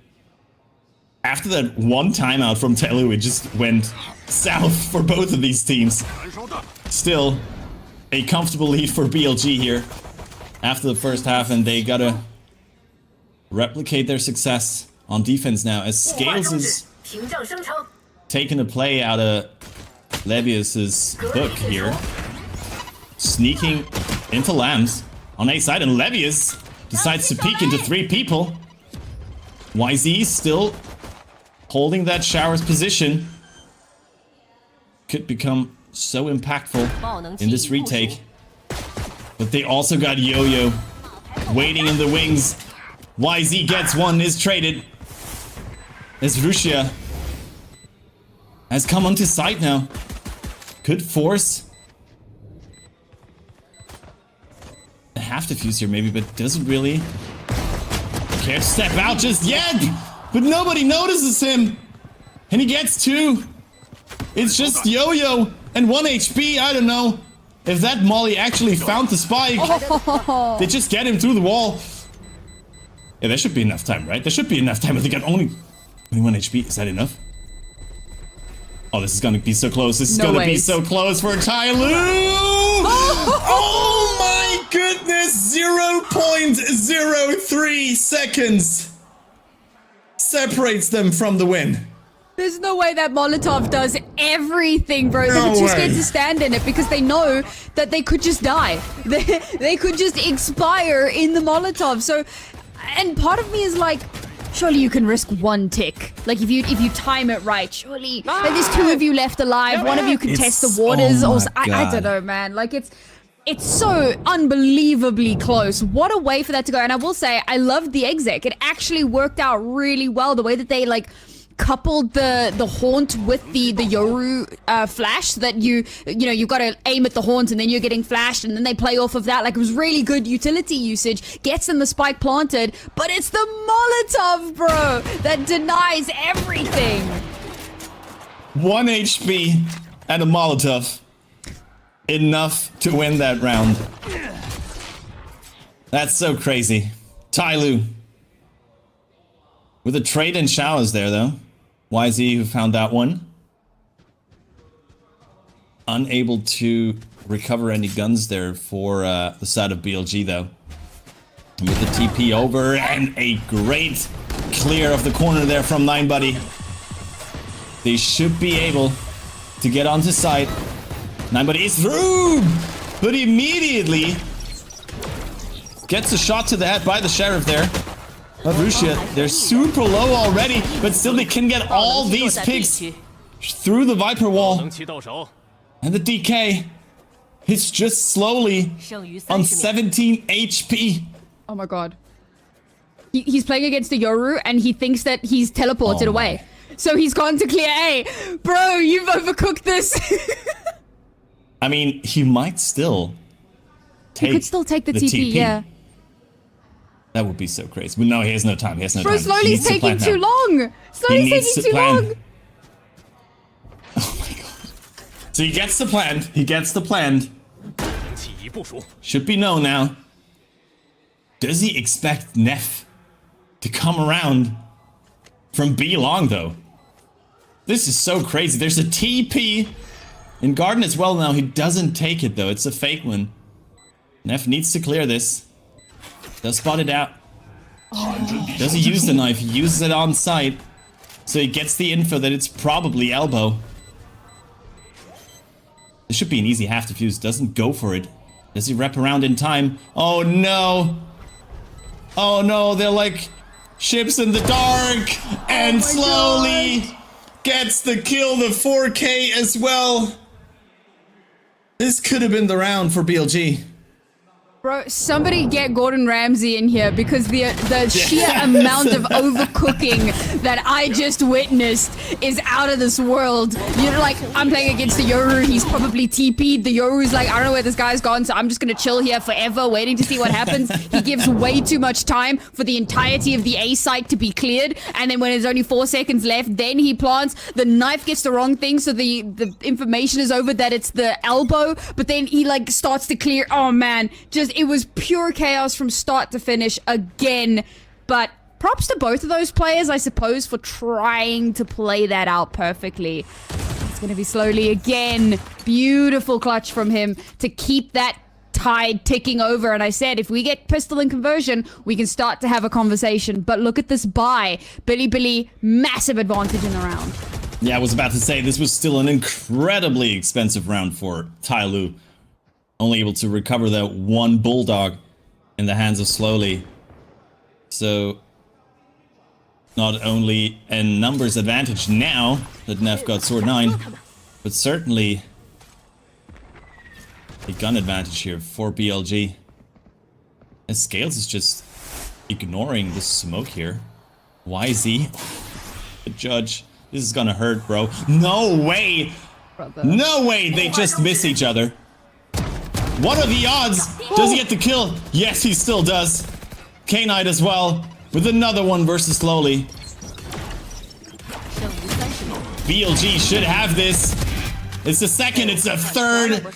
after that one timeout from TYL, it just went south for both of these teams. Still, a comfortable lead for BLG here after the first half, and they gotta replicate their success on defense now, as Scales is taking a play out of Levius's book here. Sneaking into Lambs on A side, and Levius decides to peek into 3 people. YZ still holding that Shower's position. Could become so impactful in this retake. But they also got Yo-Yo waiting in the wings. YZ gets one, is traded. As Rusia has come onto site now. Could force a half defuse here maybe, but doesn't really care to step out just yet. But nobody notices him. And he gets 2. It's just Yo-Yo and 1 HP. I don't know if that Molly actually found the spike. They just get him through the wall. Yeah, there should be enough time, right? There should be enough time, but they got only 1 HP. Is that enough? Oh, this is gonna be so close. This is gonna be so close for TYL. Oh my goodness! 0.03 seconds separates them from the win. There's no way that Molotov does everything, bro. They're too scared to stand in it because they know that they could just die. They could just expire in the Molotov. So, and part of me is like, surely you can risk 1 tick. Like if you time it right, surely. Like there's 2 of you left alive. One of you can test the waters. I don't know, man. Like it's so unbelievably close. What a way for that to go. And I will say, I loved the exec. It actually worked out really well. The way that they like coupled the haunt with the Yoru flash, that you know you've got to aim at the haunt and then you're getting flashed and then they play off of that. Like it was really good utility usage, gets them the spike planted, but it's the Molotov, bro, that denies everything. 1 HP and a Molotov, enough to win that round. That's so crazy. TYL with a trade in showers there though. YZ who found that one. Unable to recover any guns there for the side of BLG though. And with the TP over and a great clear of the corner there from 9buddy. They should be able to get onto site. 9buddy is through, but immediately gets a shot to the head by the sheriff there. But Rusia, they're super low already, but still they can get all these picks through the Viper wall. And the DK hits just slowly on 17 HP. Oh my god. He's playing against the Yoru and he thinks that he's teleported away. So he's gone to clear A. Bro, you've overcooked this. I mean, he might still take He could still take the TP, yeah. That would be so crazy. But no, he has no time. He has no time. Bro, Slowly's taking too long. Slowly's taking too long. Oh my god. So he gets the plan. He gets the plan. Should be known now. Does he expect Neff to come around from B long, though. This is so crazy. There's a TP in Garden as well now. He doesn't take it, though. It's a fake one. Neff needs to clear this. Does spot it out. Does he use the knife? He uses it on site. So he gets the info that it's probably elbow. This should be an easy half defuse. Doesn't go for it. Does he wrap around in time? Oh no! Oh no, they're like ships in the dark! And slowly gets the kill, the 4K as well. This could have been the round for BLG. Bro, somebody get Gordon Ramsay in here because the sheer amount of overcooking that I just witnessed is out of this world. You know, like, I'm playing against the Yoru, he's probably TP'd. The Yoru's like, I don't know where this guy's gone, so I'm just gonna chill here forever, waiting to see what happens. He gives way too much time for the entirety of the A site to be cleared, and then when there's only 4 seconds left, then he plants. The knife gets the wrong thing, so the information is over that it's the elbow, but then he, like, starts to clear. Oh man, just it was pure chaos from start to finish again. But props to both of those players, I suppose, for trying to play that out perfectly. It's going to be slowly again. Beautiful clutch from him to keep that tide ticking over. And I said, if we get pistol and conversion, we can start to have a conversation. But look at this buy. Billy, massive advantage in the round. Yeah, I was about to say, this was still an incredibly expensive round for TYL. Only able to recover that one bulldog in the hands of Slowly. So, not only a numbers advantage now that Neff got Sword 9, but certainly a gun advantage here for BLG. And Scales is just ignoring the smoke here. YZ, the judge, this is gonna hurt, bro. No way! No way they just miss each other. What are the odds? Does he get the kill? Yes, he still does. K-Knight as well, with another one versus Slowly. BLG should have this. It's the second, it's a third.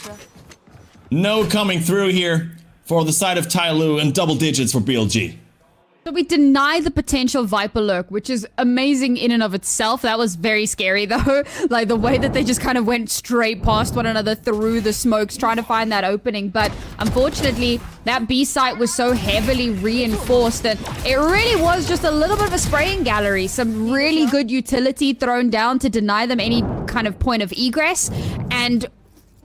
No coming through here for the side of TYL and double digits for BLG. So we deny the potential Viper lurk, which is amazing in and of itself. That was very scary though. Like the way that they just kind of went straight past one another through the smokes trying to find that opening. But unfortunately, that B site was so heavily reinforced that it really was just a little bit of a spraying gallery. Some really good utility thrown down to deny them any kind of point of egress. And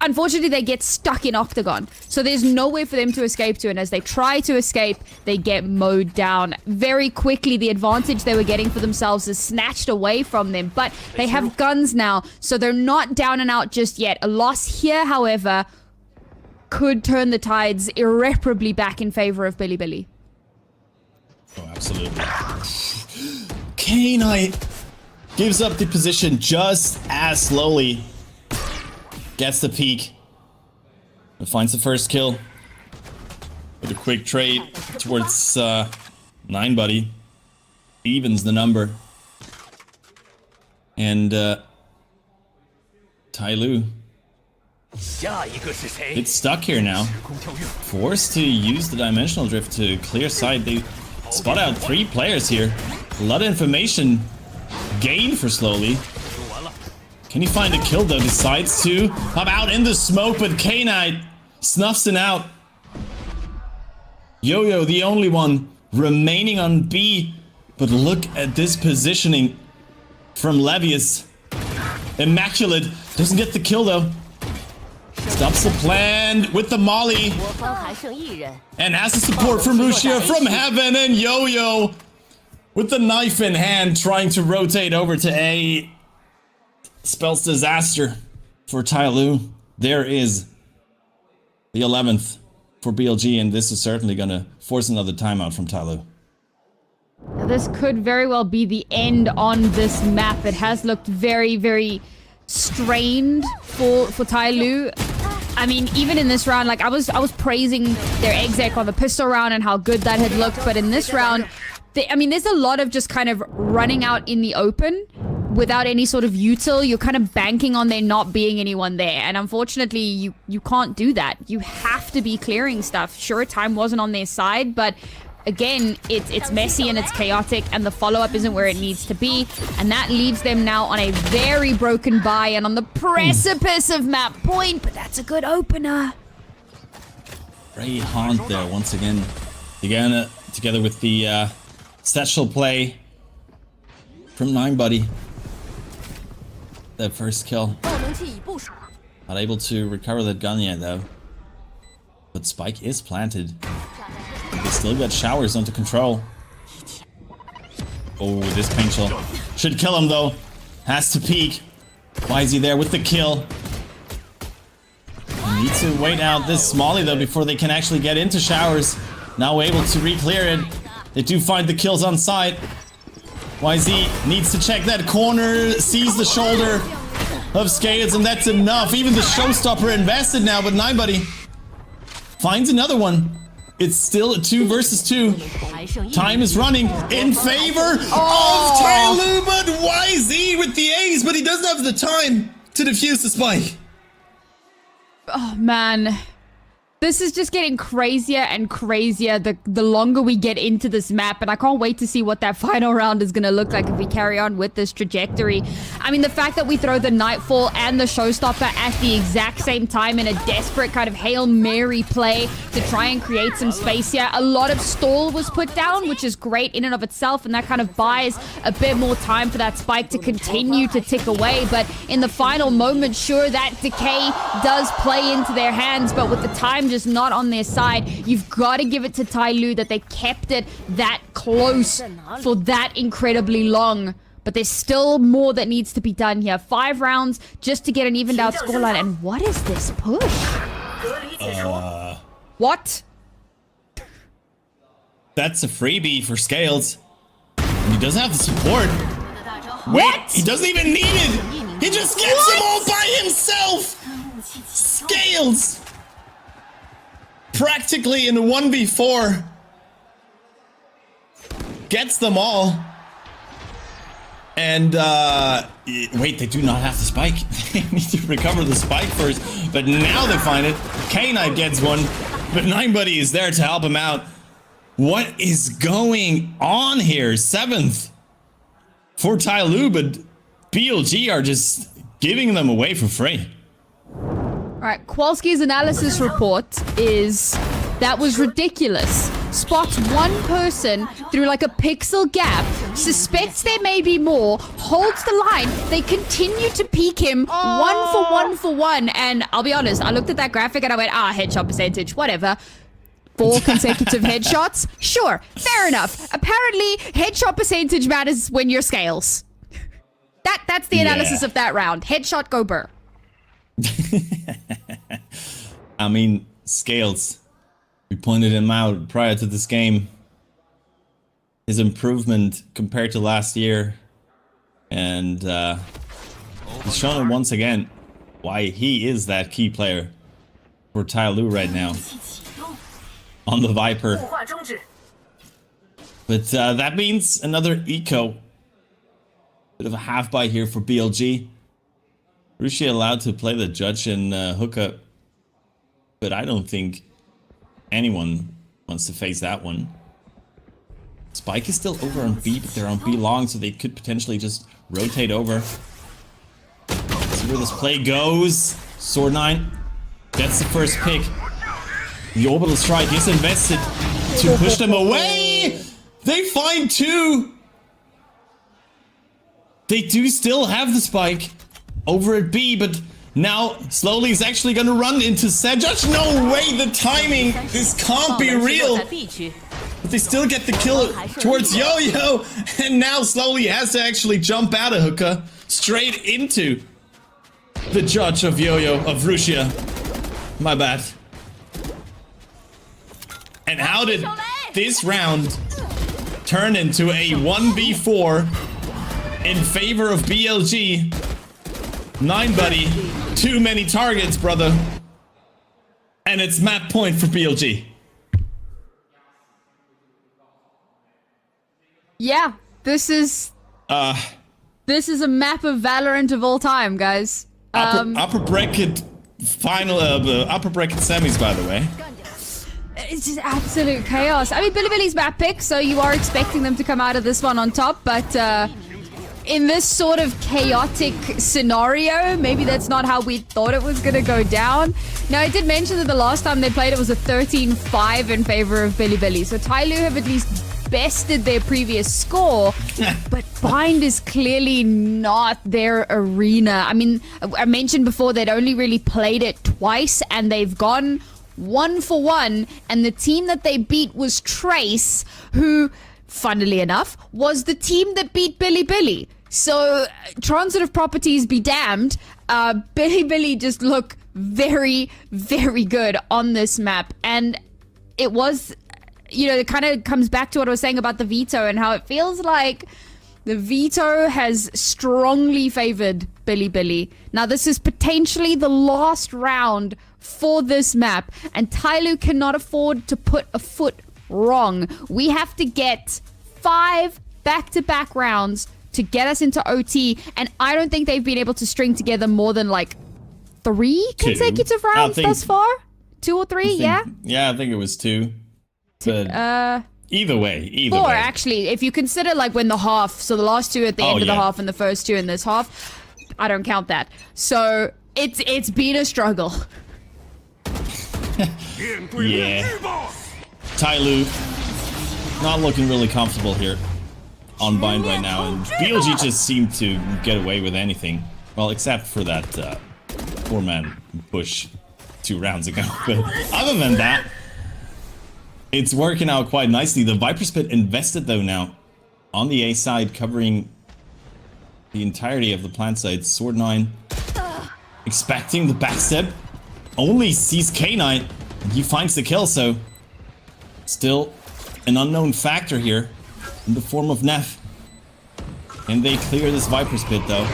unfortunately, they get stuck in Octagon. So there's nowhere for them to escape to. And as they try to escape, they get mowed down. Very quickly, the advantage they were getting for themselves is snatched away from them. But they have guns now, so they're not down and out just yet. A loss here, however, could turn the tides irreparably back in favor of Billy. Oh, absolutely. K-Knight gives up the position just as slowly. Gets the peek. And finds the first kill. With a quick trade towards 9 buddy. Evens the number. And TYL. It's stuck here now. Forced to use the dimensional drift to clear side. They spot out 3 players here. A lot of information gained for Slowly. Can he find a kill though? Decides to pop out in the smoke, but K-Knight snuffs it out. Yo-Yo, the only one remaining on B. But look at this positioning from Levius. Immaculate. Doesn't get the kill though. Stops the plan with the molly. And has the support from Lucia from heaven, and Yo-Yo with the knife in hand trying to rotate over to A. Spells disaster for TYL. There is the 11th for BLG, and this is certainly going to force another timeout from TYL. This could very well be the end on this map. It has looked very, very strained for TYL. I mean, even in this round, like I was praising their exec on the pistol round and how good that had looked, but in this round, I mean, there's a lot of just kind of running out in the open without any sort of util. You're kind of banking on there not being anyone there, and unfortunately you can't do that. You have to be clearing stuff. Sure, time wasn't on their side, but again, it's messy and it's chaotic, and the follow-up isn't where it needs to be, and that leaves them now on a very broken buy and on the precipice of map point, but that's a good opener. Great haunt there once again. Together with the satchel play from 9buddy. That first kill. Not able to recover that gun yet though. But Spike is planted. They still got showers under control. Oh, this paint shell should kill him though. Has to peek. Why is he there with the kill? Need to wait out this Smolly though before they can actually get into showers. Now able to re-clear it. They do find the kills on site. YZ needs to check that corner, sees the shoulder of Scales, and that's enough. Even the showstopper invested now, but 9buddy finds another one. It's still a 2 versus 2. Time is running in favor of TYL, but YZ with the ace, but he doesn't have the time to defuse the spike. Oh man, this is just getting crazier and crazier the longer we get into this map, and I can't wait to see what that final round is gonna look like if we carry on with this trajectory. I mean, the fact that we throw the Nightfall and the Showstopper at the exact same time in a desperate kind of Hail Mary play to try and create some space here. A lot of stall was put down, which is great in and of itself, and that kind of buys a bit more time for that spike to continue to tick away. But in the final moment, sure, that decay does play into their hands, but with the time just not on their side, you've got to give it to TYL that they kept it that close for that incredibly long. But there's still more that needs to be done here. 5 rounds just to get an evened out scoreline. And what is this push? What? That's a freebie for Scales. And he doesn't have the support. What? Wait, he doesn't even need it. He just gets them all by himself. Scales. Practically in a 1v4. Gets them all. And, wait, they do not have the spike. They need to recover the spike first. But now they find it. K-Knight gets one. But 9buddy is there to help him out. What is going on here? 7th for TYL, but BLG are just giving them away for free. Alright, Kowalski's analysis report is that was ridiculous. Spots one person through like a pixel gap, suspects there may be more, holds the line, they continue to peek him 1 for 1, and I'll be honest, I looked at that graphic and I went, headshot percentage, whatever. 4 consecutive headshots? Sure, fair enough. Apparently, headshot percentage matters when you're Scales. That's the analysis of that round. Headshot, go burr. I mean, Scales, we pointed him out prior to this game. His improvement compared to last year. And he's shown it once again why he is that key player for TYL right now. On the Viper. But that means another eco. Bit of a half buy here for BLG. Rushi allowed to play the judge and hookup. But I don't think anyone wants to face that one. Spike is still over on B, but they're on B long, so they could potentially just rotate over. See where this play goes. Sword9 gets the first pick. The orbital strike is invested to push them away. They find 2. They do still have the spike over at B, but now slowly is actually going to run into Sedjudge. No way, the timing. This can't be real. But they still get the kill towards Yo-Yo, and now slowly has to actually jump out of hookah straight into the judge of Yo-Yo, of Rusia. My bad. And how did this round turn into a 1v4 in favor of BLG? 9buddy, too many targets, brother. And it's map point for BLG. Yeah, this is a map of Valorant of all time, guys. Upper bracket final, upper bracket semis, by the way. It's just absolute chaos. I mean, Billy's map pick, so you are expecting them to come out of this one on top, but in this sort of chaotic scenario, maybe that's not how we thought it was going to go down. Now, I did mention that the last time they played, it was a 13-5 in favor of Billy. So TYL have at least bested their previous score, but Bind is clearly not their arena. I mean, I mentioned before they'd only really played it twice, and they've gone 1 for 1, and the team that they beat was Trace, who, funnily enough, was the team that beat Billy. So, transitive properties be damned, Billy just look very, very good on this map. And it was, you know, it kind of comes back to what I was saying about the Veto and how it feels like the Veto has strongly favored Billy. Now, this is potentially the last round for this map, and TYL cannot afford to put a foot wrong. We have to get 5 back-to-back rounds to get us into OT, and I don't think they've been able to string together more than like 3 consecutive rounds thus far. 2 or 3, yeah? Yeah, I think it was 2. But either way. 4, actually. If you consider like when the half, so the last 2 at the end of the half and the first 2 in this half, I don't count that. So it's been a struggle. Yeah. TYL not looking really comfortable here on Bind right now, and BLG just seemed to get away with anything. Well, except for that 4-man push 2 rounds ago. But other than that, it's working out quite nicely. The Viper's Pit invested though now on the A side, covering the entirety of the plant side. Sword9 expecting the backstep, only sees K9 and he finds the kill, so still an unknown factor here in the form of Neff. And they clear this Viper's Pit though.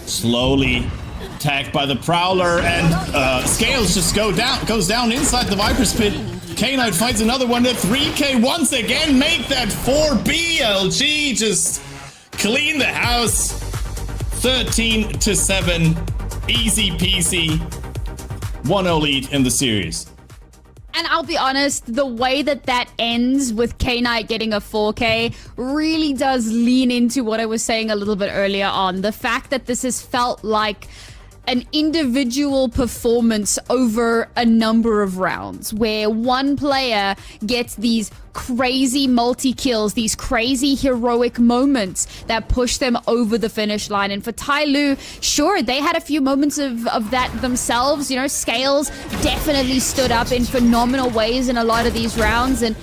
Slowly tagged by the Prowler, and Scales just goes down inside the Viper's Pit. K9 finds another one. The 3K once again make that 4. BLG just clean the house. 13-7, easy peasy. 1-0 lead in the series. And I'll be honest, the way that ends with K-Knight getting a 4K really does lean into what I was saying a little bit earlier on. The fact that this has felt like an individual performance over a number of rounds, where one player gets these crazy multi-kills, these crazy heroic moments that push them over the finish line. And for TYL, sure, they had a few moments of that themselves. You know, Scales definitely stood up in phenomenal ways in a lot of these rounds, and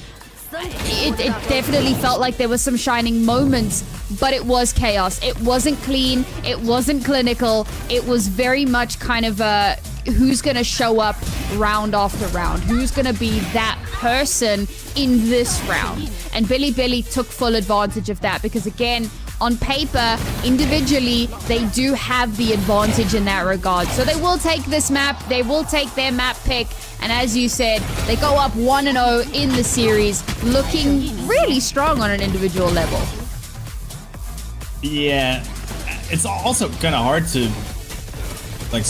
it definitely felt like there was some shining moments, but it was chaos. It wasn't clean. It wasn't clinical. It was very much kind of a who's going to show up round after round? Who's going to be that person in this round? And Billy took full advantage of that because, again, on paper, individually, they do have the advantage in that regard. So they will take this map. They will take their map pick. And as you said, they go up 1-0 in the series, looking really strong on an individual level. Yeah, it's also kind of hard to like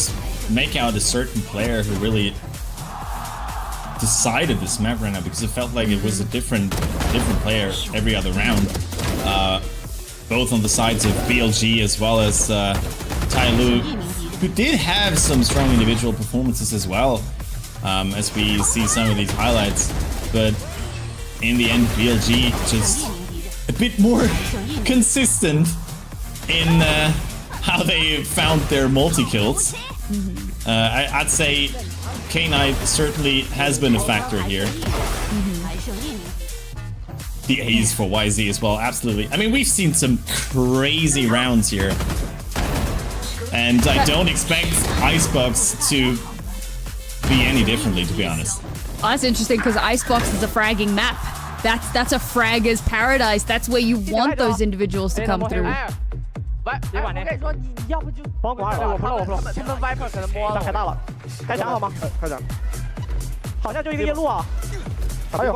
make out a certain player who really decided this map right now, because it felt like it was a different player every other round, both on the sides of BLG as well as TYL, who did have some strong individual performances as well, as we see some of these highlights, but in the end BLG just a bit more consistent in how they found their multi-kills. I'd say K9 certainly has been a factor here. The A's for YZ as well, absolutely. I mean, we've seen some crazy rounds here, and I don't expect Icebox to be any differently, to be honest. Oh, that's interesting, because Icebox is a fragging map. That's a fragger's paradise. That's where you want those individuals to come through. 我跟你说，你要不就帮我我不漏，他们 Viper 可能摸了，开大了，开墙好吗？开墙，好像就一个夜路啊。还有，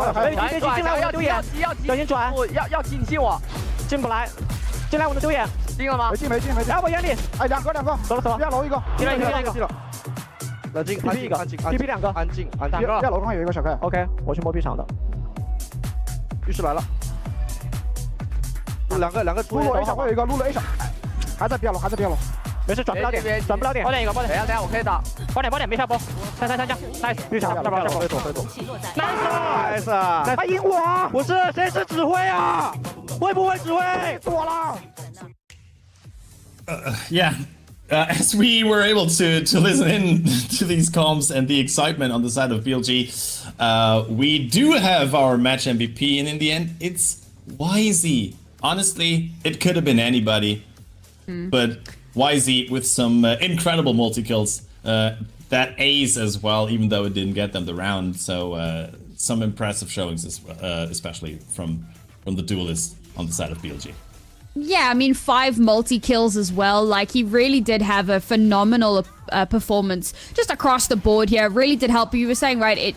进来我丢眼，小心转，要进，你信我，进不来，进来我能丢眼，进了吗？没进，来我眼里，哎，两个，走了，不要楼一个，进来一个，冷静，TP 一个，TP 两个，安静，两个。下楼刚有一个小开 ，OK， 我去摸 B 场的。浴室来了，两个，撸了 A 场，会有一个撸了 A 场，还在 B 楼，没事，转不了点，转不了点。包点一个，包点。等下我可以打。包点，没下包。3加，nice。浴场，下包，飞走。nice，他赢我，不是，谁是指挥啊？会不会指挥？躲了。Yeah. As we were able to listen in to these comms and the excitement on the side of BLG, we do have our match MVP, and in the end, it's YZ. Honestly, it could have been anybody, but YZ with some incredible multi-kills, that ace as well, even though it didn't get them the round. So some impressive showings, especially from the duelist on the side of BLG. Yeah, I mean, 5 multi-kills as well. Like, he really did have a phenomenal performance just across the board here. It really did help. You were saying, right,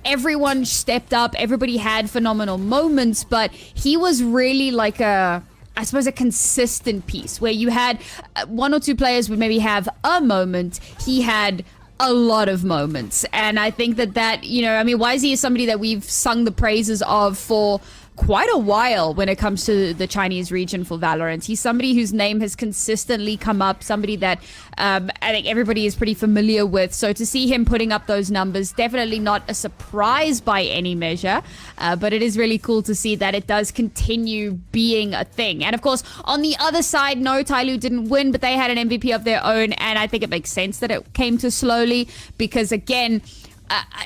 everyone stepped up. Everybody had phenomenal moments, but he was really like I suppose a consistent piece where you had 1 or 2 players would maybe have a moment. He had a lot of moments. And I think that, you know, I mean, YZ is somebody that we've sung the praises of for quite a while when it comes to the Chinese region for Valorant. He's somebody whose name has consistently come up, somebody that I think everybody is pretty familiar with. So to see him putting up those numbers, definitely not a surprise by any measure, but it is really cool to see that it does continue being a thing. And of course, on the other side, no, TYL didn't win, but they had an MVP of their own, and I think it makes sense that it came to slowly because, again,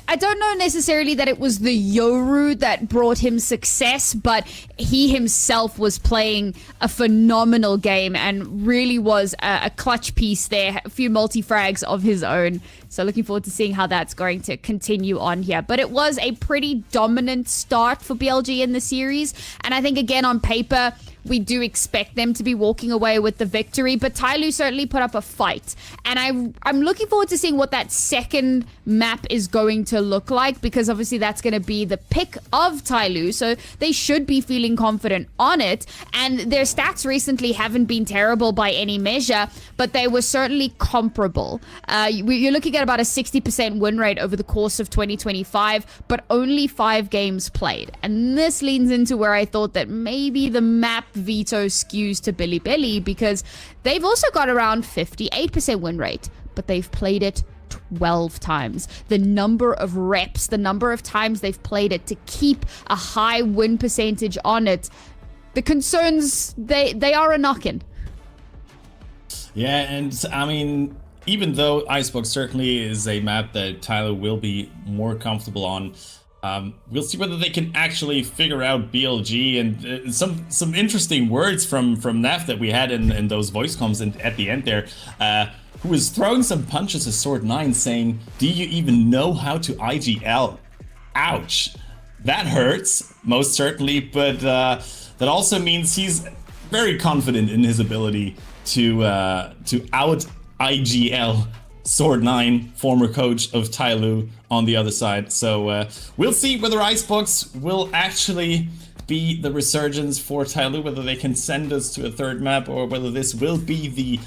I don't know necessarily that it was the Yoru that brought him success, but he himself was playing a phenomenal game and really was a clutch piece there. A few multi-frags of his own. So looking forward to seeing how that's going to continue on here. But it was a pretty dominant start for BLG in the series. And I think, again, on paper, we do expect them to be walking away with the victory, but TYL certainly put up a fight. And I'm looking forward to seeing what that second map is going to look like, because obviously that's going to be the pick of TYL, so they should be feeling confident on it. And their stats recently haven't been terrible by any measure, but they were certainly comparable. You're looking at about a 60% win rate over the course of 2025, but only 5 games played. And this leans into where I thought that maybe the map Veto skews to Bilibili, because they've also got around 58% win rate, but they've played it 12 times. The number of reps, the number of times they've played it to keep a high win percentage on it, the concerns, they are a knockin'. Yeah, and I mean, even though Icebox certainly is a map that TYL will be more comfortable on, we'll see whether they can actually figure out BLG, and some interesting words from Naf that we had in those voice comms at the end there, who was throwing some punches at Sword 9 saying, "Do you even know how to IGL?" Ouch. That hurts, most certainly, but that also means he's very confident in his ability to out IGL Sword 9, former coach of TYL, on the other side. So we'll see whether Icebox will actually be the resurgence for TYL, whether they can send us to a third map, or whether this will be the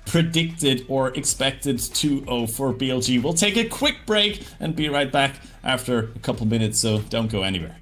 predicted or expected 2-0 for BLG. We'll take a quick break and be right back after a couple minutes, so don't go anywhere.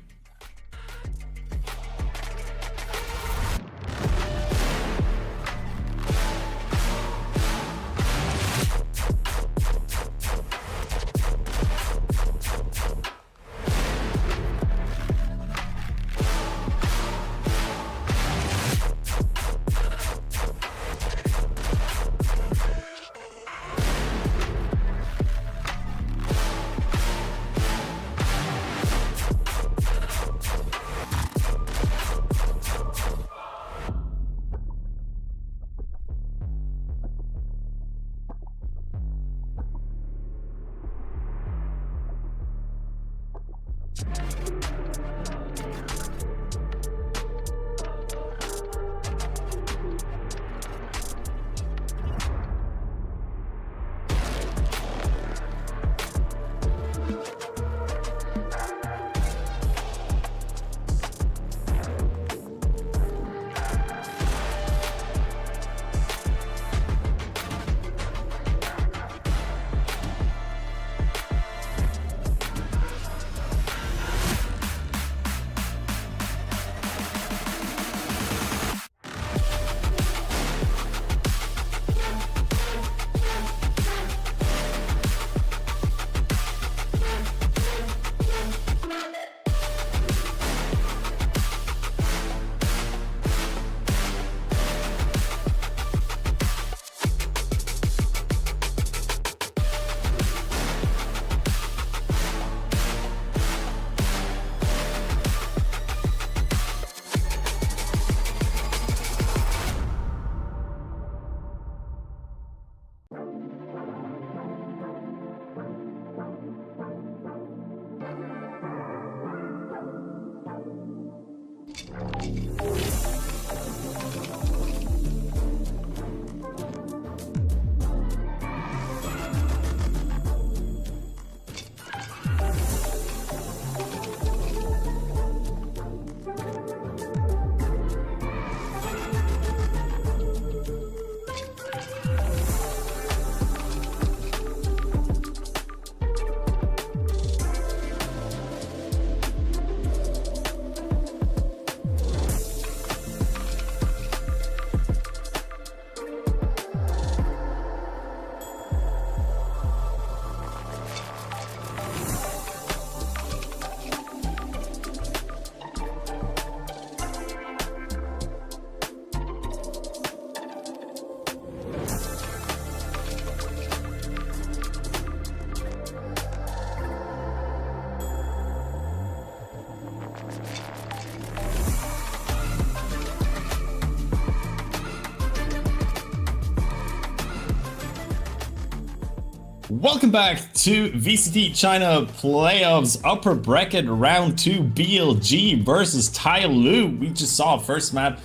Welcome back to VCT China Playoffs Upper Bracket Round 2 BLG versus TYL. We just saw first map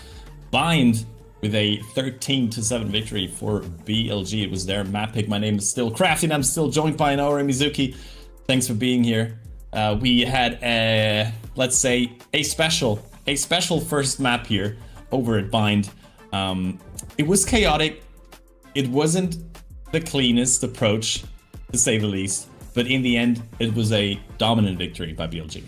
Bind with a 13-7 victory for BLG. It was their map pick. My name is still Crafty and I'm still joined by Naori Mizuki. Thanks for being here. We had a, let's say, a special first map here over at Bind. It was chaotic. It wasn't the cleanest approach, to say the least, but in the end, it was a dominant victory by BLG.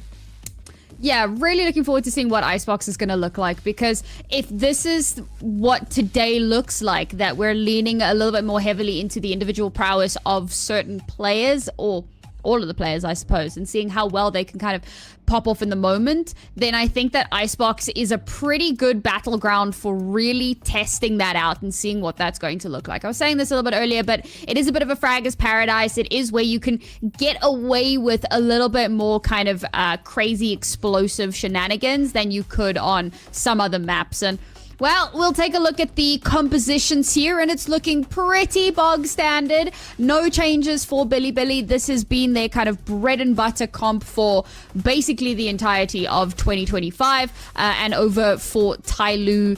Yeah, really looking forward to seeing what Icebox is going to look like, because if this is what today looks like, that we're leaning a little bit more heavily into the individual prowess of certain players, or all of the players, I suppose, and seeing how well they can kind of pop off in the moment, then I think that Icebox is a pretty good battleground for really testing that out and seeing what that's going to look like. I was saying this a little bit earlier, but it is a bit of a fragger's paradise. It is where you can get away with a little bit more kind of crazy explosive shenanigans than you could on some other maps. And well, we'll take a look at the compositions here, and it's looking pretty bog standard. No changes for Bilibili. This has been their kind of bread and butter comp for basically the entirety of 2025, and over for TYL.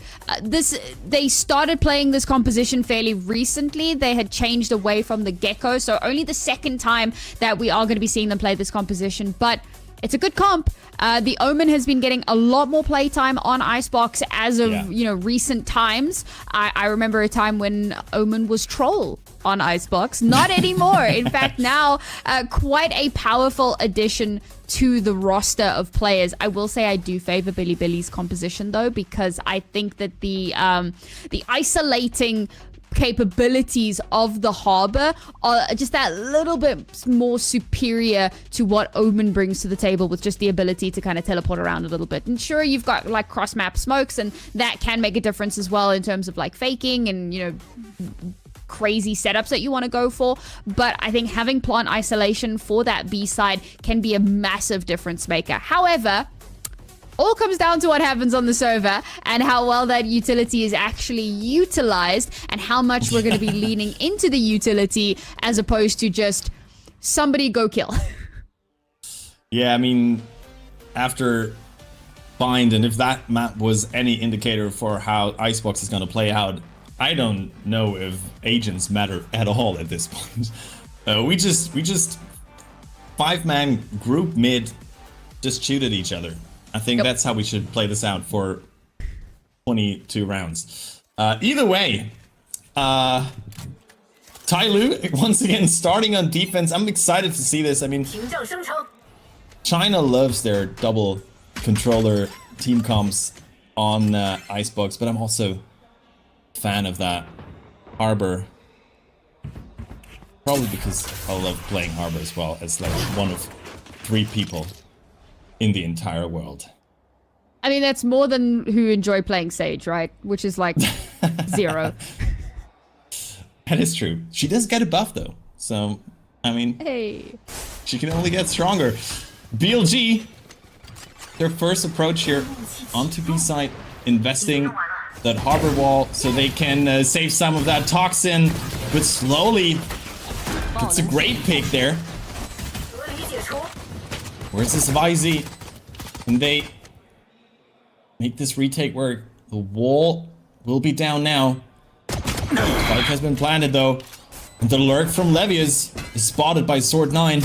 They started playing this composition fairly recently. They had changed away from the Gecko, so only the second time that we are going to be seeing them play this composition, but it's a good comp. The Omen has been getting a lot more playtime on Icebox as of recent times. I remember a time when Omen was troll on Icebox. Not anymore. In fact, now quite a powerful addition to the roster of players. I will say I do favor Bilibili's composition though, because I think that the isolating capabilities of the Harbor are just that little bit more superior to what Omen brings to the table, with just the ability to kind of teleport around a little bit. And sure, you've got like cross map smokes, and that can make a difference as well in terms of like faking and, you know, crazy setups that you want to go for. But I think having plant isolation for that B side can be a massive difference maker. However, all comes down to what happens on the server and how well that utility is actually utilized, and how much we're going to be leaning into the utility as opposed to just somebody go kill. Yeah, I mean, after Bind, and if that map was any indicator for how Icebox is going to play out, I don't know if agents matter at all at this point. We just 5-man group mid just shoot at each other. I think that's how we should play this out for 22 rounds. Either way, TYL once again starting on defense. I'm excited to see this. I mean, China loves their double controller team comps on Icebox, but I'm also a fan of that Harbor. Probably because I love playing Harbor as well, as like one of 3 people in the entire world. I mean, that's more than who enjoy playing Sage, right? Which is like 0. That is true. She does get a buff though, so I mean, hey, she can only get stronger. BLG, their first approach here onto B side, investing that Harbor wall so they can save some of that toxin, but slowly. It's a great pick there. Where's this Vizy? And they make this retake work. The wall will be down now. Spike has been planted though. And the lurk from Levius is spotted by Sword 9.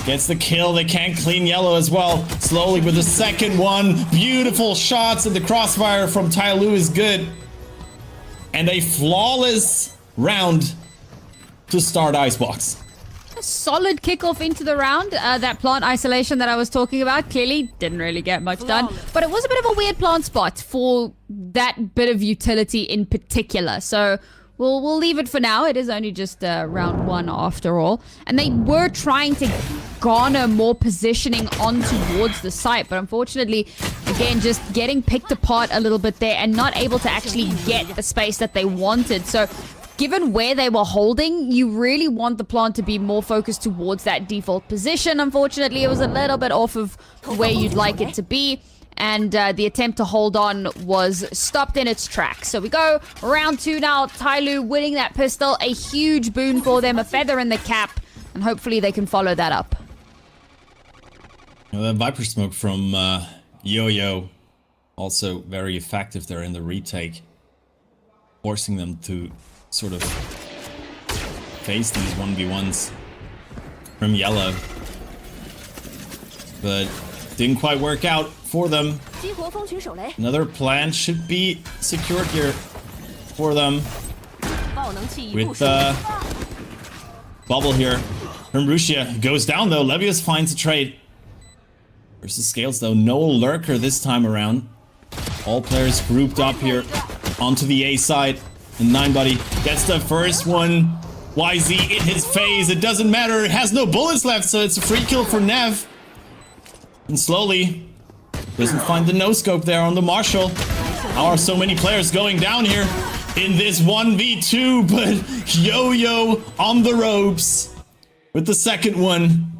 Gets the kill. They can't clean yellow as well. Slowly with the second one. Beautiful shots, and the crossfire from TYL is good. And a flawless round to start Icebox. Solid kickoff into the round. That plant isolation that I was talking about clearly didn't really get much done, but it was a bit of a weird plant spot for that bit of utility in particular. So we'll leave it for now. It is only just round 1 after all, and they were trying to garner more positioning on towards the site, but unfortunately, again, just getting picked apart a little bit there and not able to actually get the space that they wanted. So given where they were holding, you really want the plant to be more focused towards that default position. Unfortunately, it was a little bit off of where you'd like it to be, and the attempt to hold on was stopped in its tracks. So we go round 2 now. TYL winning that pistol, a huge boon for them, a feather in the cap. And hopefully they can follow that up. The Viper smoke from Yo-Yo, also very effective there in the retake, forcing them to sort of face these 1v1s from Yellow. But didn't quite work out for them. Another plan should be secured here for them with bubble here from Rusia. Goes down though. Levius finds a trade versus Scales though. No lurker this time around. All players grouped up here onto the A side, and Ninebody gets the first one. YZ in his face. It doesn't matter. It has no bullets left, so it's a free kill for Nev. And slowly doesn't find the no-scope there on the Marshall. How are so many players going down here in this 1v2? But Yo-Yo on the ropes with the second one.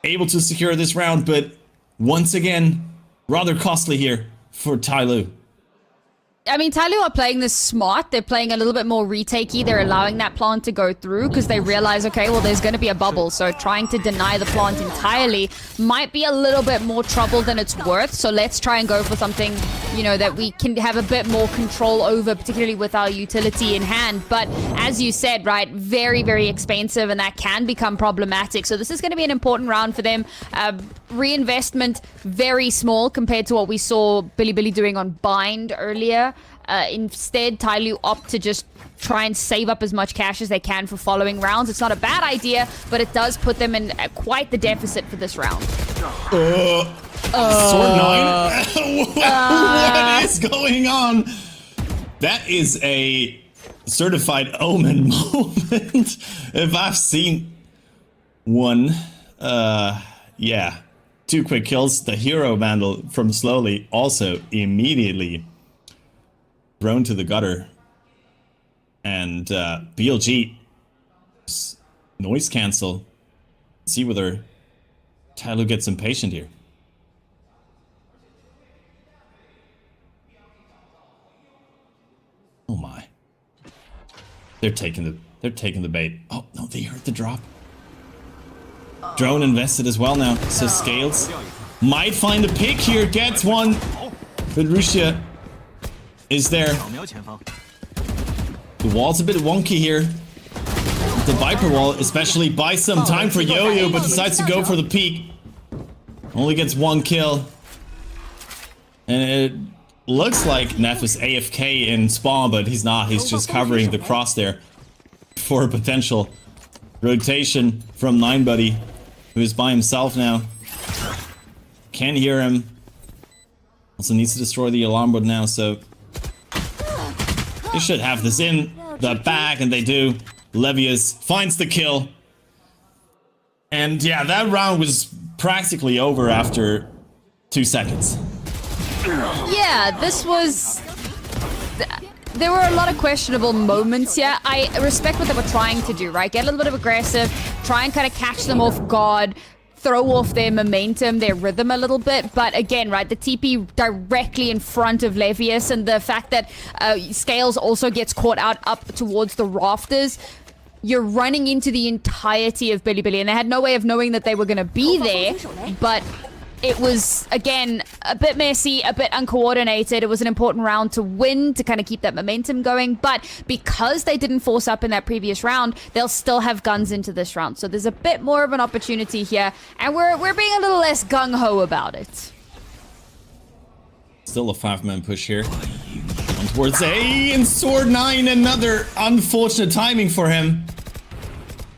Able to secure this round, but once again, rather costly here for TYL. I mean, TYL are playing this smart. They're playing a little bit more retakey. They're allowing that plant to go through because they realize, okay, well, there's going to be a bubble. So trying to deny the plant entirely might be a little bit more trouble than it's worth. So let's try and go for something, you know, that we can have a bit more control over, particularly with our utility in hand. But as you said, right, very, very expensive, and that can become problematic. So this is going to be an important round for them. Reinvestment, very small compared to what we saw Billy doing on Bind earlier. Instead, TYL opt to just try and save up as much cash as they can for following rounds. It's not a bad idea, but it does put them in quite the deficit for this round. Sword 9? What is going on? That is a certified omen moment. If I've seen one, yeah. 2 quick kills. The hero vandal from Slowly also immediately thrown to the gutter. And BLG noise cancel. See whether TYL gets impatient here. Oh my. They're taking the bait. Oh no, they heard the drop. Drone invested as well now, so Scales might find a pick here, gets one, but Rusia is there. The wall's a bit wonky here. The Viper wall especially buys some time for Yo-Yo, but decides to go for the peek. Only gets 1 kill. And it looks like Neff is AFK in spawn, but he's not. He's just covering the cross there for a potential rotation from Ninebody, who is by himself now. Can't hear him. Also needs to destroy the alarm board now, so they should have this in the bag, and they do. Levius finds the kill. And yeah, that round was practically over after 2 seconds. Yeah, this was... There were a lot of questionable moments here. I respect what they were trying to do, right? Get a little bit of aggressive, try and kind of catch them off guard, throw off their momentum, their rhythm a little bit. But again, right, the TP directly in front of Levius, and the fact that Scales also gets caught out up towards the rafters, you're running into the entirety of Billy, and they had no way of knowing that they were going to be there, but it was, again, a bit messy, a bit uncoordinated. It was an important round to win, to kind of keep that momentum going. But because they didn't force up in that previous round, they'll still have guns into this round. So there's a bit more of an opportunity here. And we're being a little less gung-ho about it. Still a 5-man push here. On towards A, and Sword 9, another unfortunate timing for him.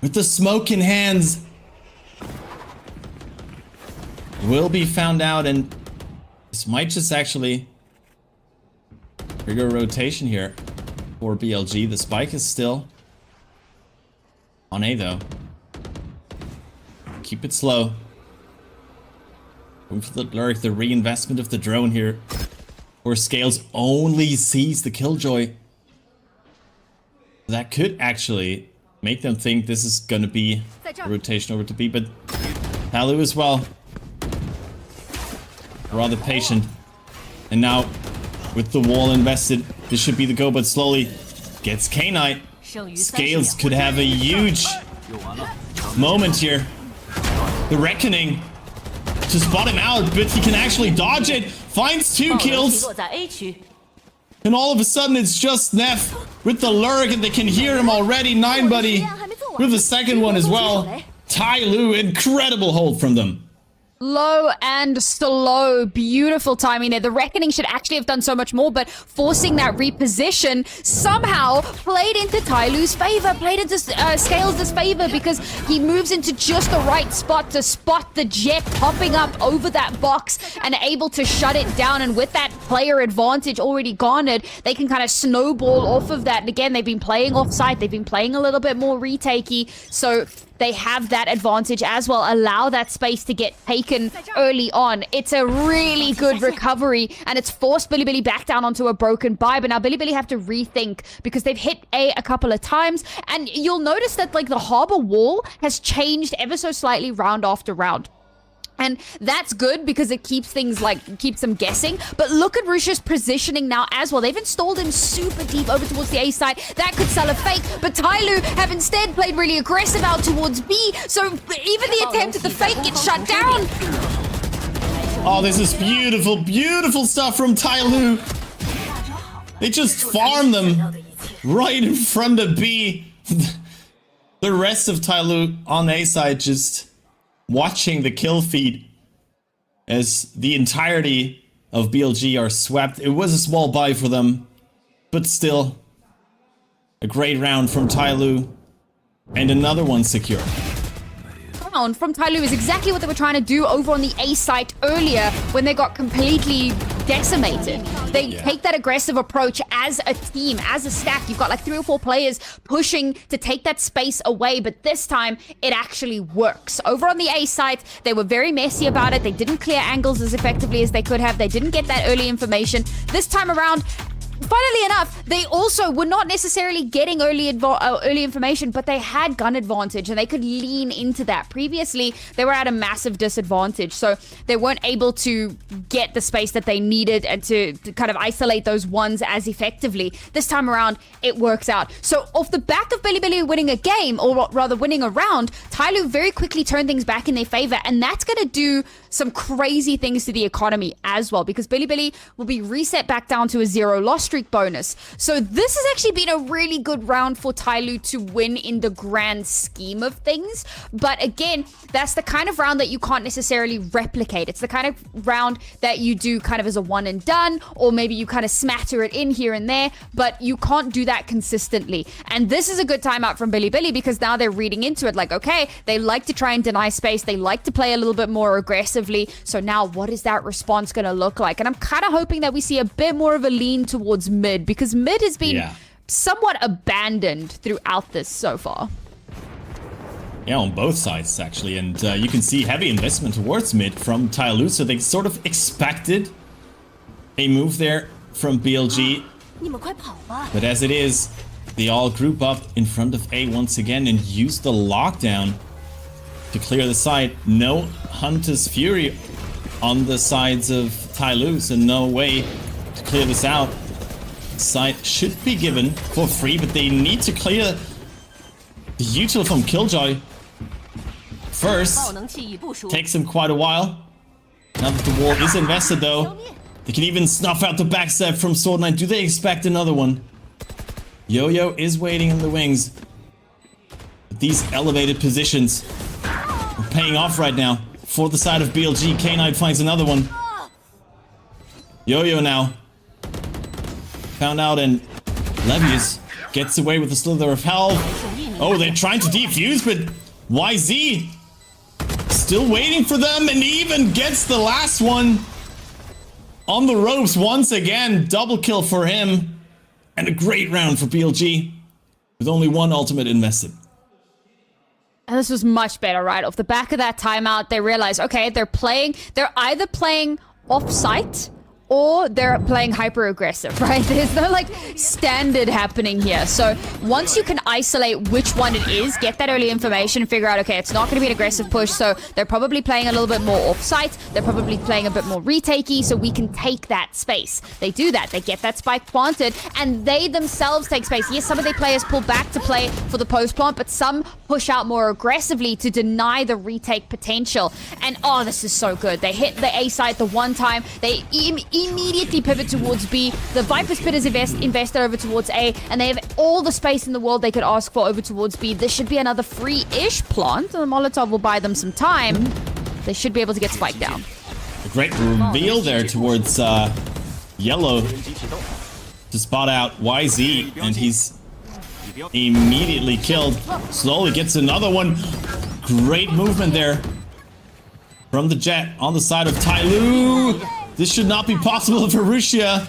With the smoke in hands. Will be found out, and this might just actually trigger a rotation here for BLG. The spike is still on A though. Keep it slow. Going for the lurk, the reinvestment of the drone here. Or Scales only sees the killjoy. That could actually make them think this is gonna be a rotation over to B, but Palu as well. Rather patient. And now, with the wall invested, this should be the go, but slowly gets K-Knight. Scales could have a huge moment here. The Reckoning to spot him out, but he can actually dodge it. Finds 2 kills. And all of a sudden, it's just Neff with the lurk, and they can hear him already. 9buddy with the second one as well. TYL, incredible hold from them. Low and slow. Beautiful timing there. The Reckoning should actually have done so much more, but forcing that reposition somehow played into TYL's favor, played into Scales' favor, because he moves into just the right spot to spot the jet popping up over that box and able to shut it down. And with that player advantage already garnered, they can kind of snowball off of that. And again, they've been playing off-site. They've been playing a little bit more retakey. So they have that advantage as well. Allow that space to get taken early on. It's a really good recovery, and it's forced Bilibili back down onto a broken buy. But now Bilibili have to rethink, because they've hit A couple of times, and you'll notice that like the harbor wall has changed ever so slightly round after round. And that's good because it keeps things keeps them guessing. But look at Rusha's positioning now as well. They've installed him super deep over towards the A side. That could sell a fake, but TYL have instead played really aggressive out towards B. So even the attempt at the fake gets shut down. Oh, this is beautiful, beautiful stuff from TYL. They just farm them right in front of B. The rest of TYL on A side just watching the kill feed as the entirety of BLG are swept. It was a small buy for them, but still a great round from TYL, and another one secure. Round from TYL is exactly what they were trying to do over on the A site earlier when they got completely decimated. They take that aggressive approach as a team, as a stack. You've got like 3 or 4 players pushing to take that space away, but this time it actually works. Over on the A site, they were very messy about it. They didn't clear angles as effectively as they could have. They didn't get that early information. This time around, funnily enough, they also were not necessarily getting early information, but they had gun advantage and they could lean into that. Previously, they were at a massive disadvantage, so they weren't able to get the space that they needed and to kind of isolate those ones as effectively. This time around, it works out. So off the back of Bilibili winning a game, or rather winning a round, TYL very quickly turned things back in their favor, and that's going to do some crazy things to the economy as well, because Bilibili will be reset back down to a 0 loss streak bonus. So this has actually been a really good round for TYL to win in the grand scheme of things. But again, that's the kind of round that you can't necessarily replicate. It's the kind of round that you do kind of as a one and done, or maybe you kind of smatter it in here and there, but you can't do that consistently. And this is a good timeout from Bilibili, because now they're reading into it like, okay, they like to try and deny space. They like to play a little bit more aggressively. So now what is that response going to look like? And I'm kind of hoping that we see a bit more of a lean towards mid, because mid has been somewhat abandoned throughout this so far. Yeah, on both sides actually, and you can see heavy investment towards mid from TYL, so they sort of expected a move there from BLG, but as it is, they all group up in front of A once again and use the lockdown to clear the site. No Hunter's Fury on the sides of TYL, so no way to clear this out. Site should be given for free, but they need to clear the util from Killjoy first. Takes them quite a while. Now that the wall is invested though, they can even snuff out the backstab from Sword9. Do they expect another one? Yo-Yo is waiting in the wings. But these elevated positions are paying off right now for the side of BLG. K9 finds another one. Yo-Yo now found out, and Levius gets away with a slither of health. Oh, they're trying to defuse, but YZ still waiting for them, and even gets the last one on the ropes once again. Double kill for him, and a great round for BLG with only one ultimate invested. And this was much better, right? Off the back of that timeout, they realized, okay, they're either playing off-site or they're playing hyper aggressive, right? There's no like standard happening here. So once you can isolate which one it is, get that early information, figure out, okay, it's not going to be an aggressive push, so they're probably playing a little bit more off-site, they're probably playing a bit more retakey, so we can take that space. They do that, they get that spike planted, and they themselves take space. Yes, some of their players pull back to play for the post-plant, but some push out more aggressively to deny the retake potential. And oh, this is so good. They hit the A site the one time, they immediately pivot towards B. The Viper's Pit is invested over towards A, and they have all the space in the world they could ask for over towards B. This should be another free-ish plant. The Molotov will buy them some time. They should be able to get spiked down. A great reveal there towards Yellow to spot out YZ, and he's immediately killed. Slowly gets another one. Great movement there from the Jet on the side of TYL. This should not be possible for Russia.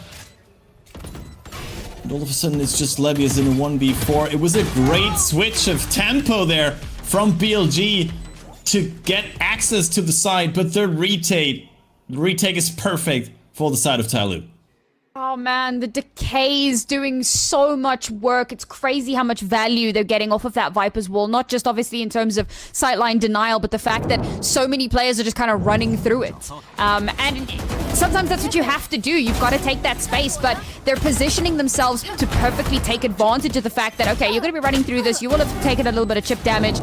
And all of a sudden, it's just Levius in a 1v4. It was a great switch of tempo there from BLG to get access to the side, but the retake is perfect for the side of TYL. Oh man, the Decay's doing so much work. It's crazy how much value they're getting off of that Viper's wall. Not just obviously in terms of sightline denial, but the fact that so many players are just kind of running through it. And sometimes that's what you have to do. You've got to take that space, but they're positioning themselves to perfectly take advantage of the fact that, okay, you're going to be running through this. You will have taken a little bit of chip damage.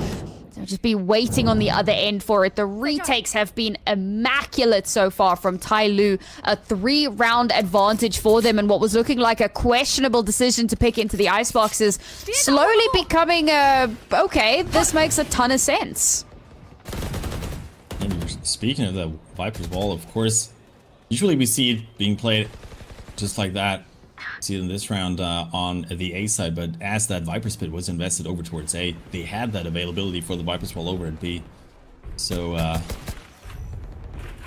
They'll just be waiting on the other end for it. The retakes have been immaculate so far from TYL. A 3-round advantage for them, and what was looking like a questionable decision to pick into the Icebox is slowly becoming okay, this makes a ton of sense. And speaking of the Viper's Wall, of course, usually we see it being played just like that. See it in this round on the A side, but as that Viper's Pit was invested over towards A, they had that availability for the Viper's Wall over at B. So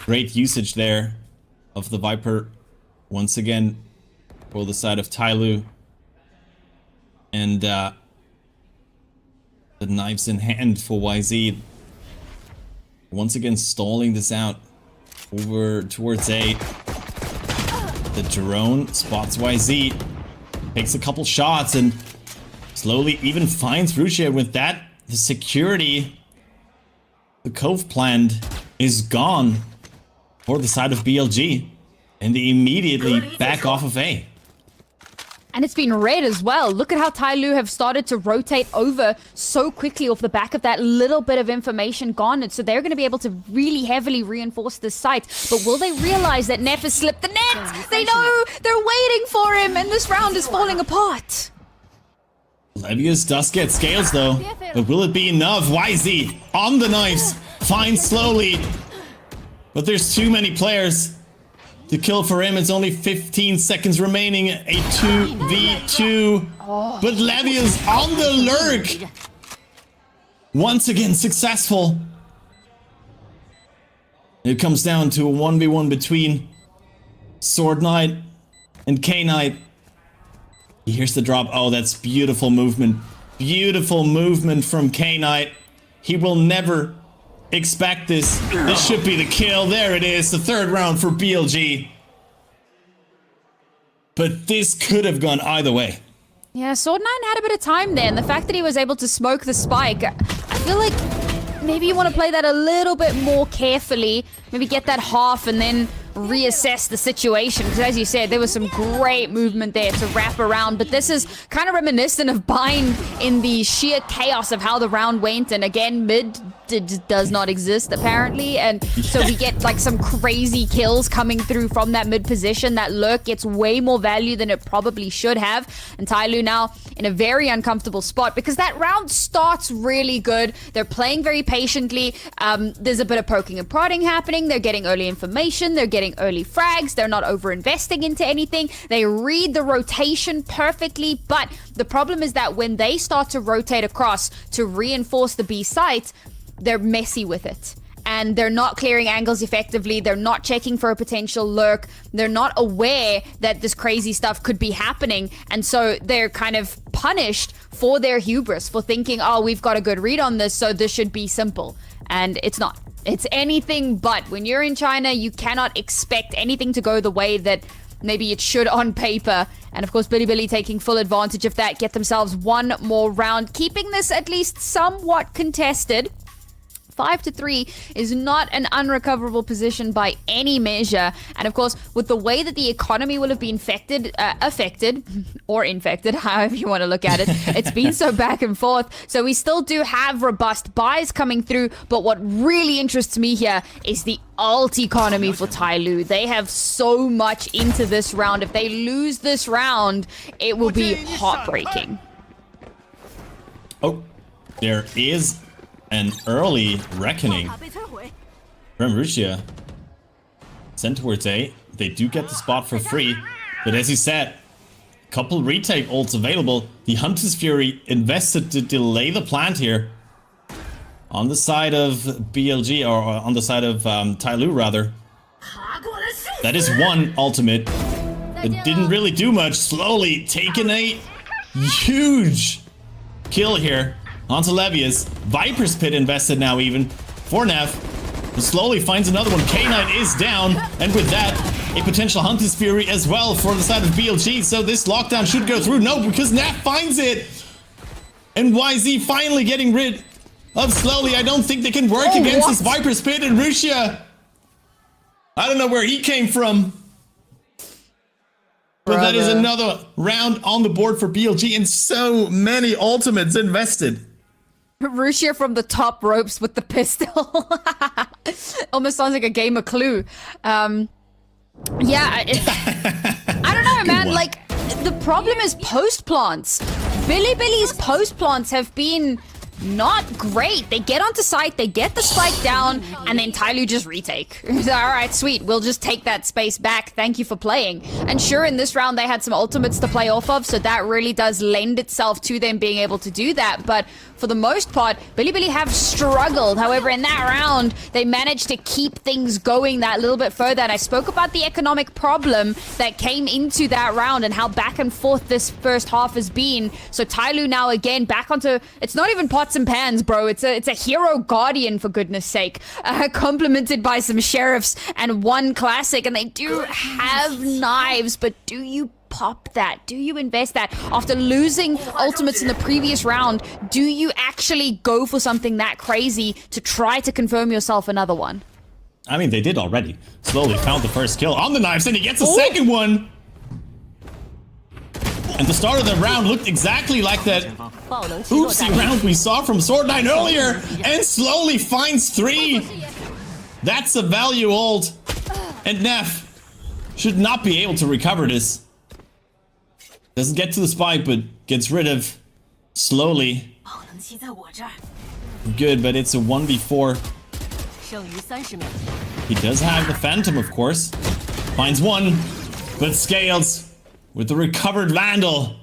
great usage there of the Viper once again for the side of TYL. And the knives in hand for YZ. Once again stalling this out over towards A. The drone spots YZ, takes a couple shots, and slowly even finds Russia. With that, the security, the Cove planned, is gone for the side of BLG, and they immediately back off of A. And it's been red as well. Look at how TYL have started to rotate over so quickly off the back of that little bit of information garnered. So they're going to be able to really heavily reinforce this site. But will they realize that Neff has slipped the net? They know they're waiting for him, and this round is falling apart. Levius does get scales though, but will it be enough? YZ on the knives, finds slowly, but there's too many players to kill for him. It's only 15 seconds remaining. A 2v2. But Levius on the lurk. Once again successful. It comes down to a 1v1 between Sword Knight and K Knight. Here's the drop. Oh, that's beautiful movement. Beautiful movement from K Knight. He will never expect this. This should be the kill. There it is. The 3rd round for BLG. But this could have gone either way. Yeah, Sword Knight had a bit of time there, and the fact that he was able to smoke the spike, I feel like maybe you want to play that a little bit more carefully. Maybe get that half and then reassess the situation, because as you said, there was some great movement there to wrap around, but this is kind of reminiscent of Bind in the sheer chaos of how the round went. And again, mid does not exist apparently, and so we get like some crazy kills coming through from that mid position. That lurk gets way more value than it probably should have, and TYL now in a very uncomfortable spot because that round starts really good. They're playing very patiently. There's a bit of poking and prodding happening. They're getting early information, they're getting early frags, they're not over investing into anything. They read the rotation perfectly, but the problem is that when they start to rotate across to reinforce the B site, they're messy with it. and they're not clearing angles effectively. They're not checking for a potential lurk. They're not aware that this crazy stuff could be happening. And so they're kind of punished for their hubris, for thinking, oh, we've got a good read on this, so this should be simple. And it's not. It's anything but. When you're in China, you cannot expect anything to go the way that maybe it should on paper. And of course, Bilibili taking full advantage of that, get themselves one more round, keeping this at least somewhat contested. 5-3 is not an unrecoverable position by any measure. And of course, with the way that the economy will have been affected, or infected, however you want to look at it, it's been so back and forth. So we still do have robust buys coming through. But what really interests me here is the alt economy for TYL. They have so much into this round. If they lose this round, it will be heartbreaking. Oh, there is an early reckoning from Russia. Sent towards A. They do get the spot for free, but as you said, a couple retake ults available. The Hunter's Fury invested to delay the plant here on the side of BLG, or on the side of TYL rather. That is one ultimate. It didn't really do much. Slowly taking a huge kill here onto Levius. Viper's Pit invested now even for Neff, who slowly finds another one. K9 is down, and with that, a potential Hunter's Fury as well for the side of BLG. So this lockdown should go through. No, because Neff finds it! And YZ finally getting rid of Slowly. I don't think they can work against this Viper's Pit and Russia. I don't know where he came from. But that is another round on the board for BLG, and so many ultimates invested. Russia from the top ropes with the pistol. Almost sounds like a game of Clue. Yeah, I don't know, man. Like, the problem is post plants. Bilibili's post plants have been not great. They get onto site, they get the spike down, and then TYL just retake. Alright, sweet. We'll just take that space back. Thank you for playing. And sure, in this round, they had some ultimates to play off of, so that really does lend itself to them being able to do that. But for the most part, Bilibili have struggled. However, in that round, they managed to keep things going that little bit further. And I spoke about the economic problem that came into that round and how back and forth this first half has been. So TYL now again back onto, it's not even pots and pans, bro. It's a hero guardian, for goodness sake. Complemented by some sheriffs and one classic. And they do have knives, but do you pop that? Do you invest that? After losing ultimates in the previous round, do you actually go for something that crazy to try to confirm yourself another one? I mean, they did already. Slowly found the first kill on the knives, and he gets a second one. And the start of the round looked exactly like that oopsie round we saw from Sword9 earlier, and slowly finds 3. That's a value ult. And Neff should not be able to recover this. Doesn't get to the spike, but gets rid of Slowly. Good, but it's a 1v4. He does have the Phantom, of course. Finds one, but scales with the recovered Vandal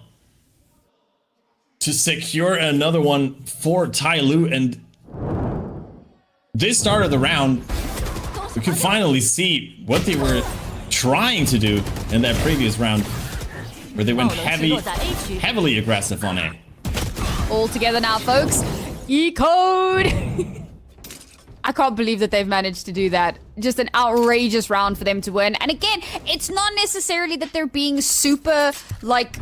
to secure another one for TYL. And this start of the round, we could finally see what they were trying to do in that previous round, where they went heavily aggressive on A. All together now, folks. E-code! I can't believe that they've managed to do that. Just an outrageous round for them to win. And again, it's not necessarily that they're being super, like,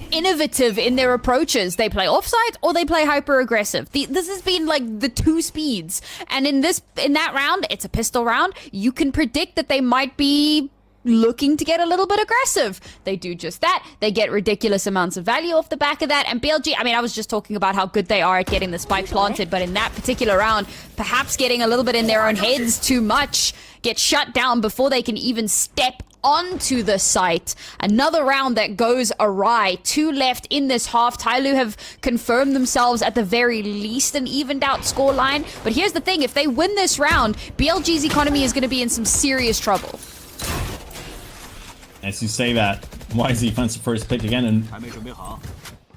innovative in their approaches. They play offside or they play hyper aggressive. This has been like the two speeds. And in that round, it's a pistol round. You can predict that they might be looking to get a little bit aggressive. They do just that. They get ridiculous amounts of value off the back of that. And BLG, I mean, I was just talking about how good they are at getting the spike planted, but in that particular round, perhaps getting a little bit in their own heads too much, get shut down before they can even step onto the site. Another round that goes awry. 2 left in this half. TYL have confirmed themselves at the very least an evened out scoreline. But here's the thing, if they win this round, BLG's economy is going to be in some serious trouble. As you say that, YZ finds the first pick again, and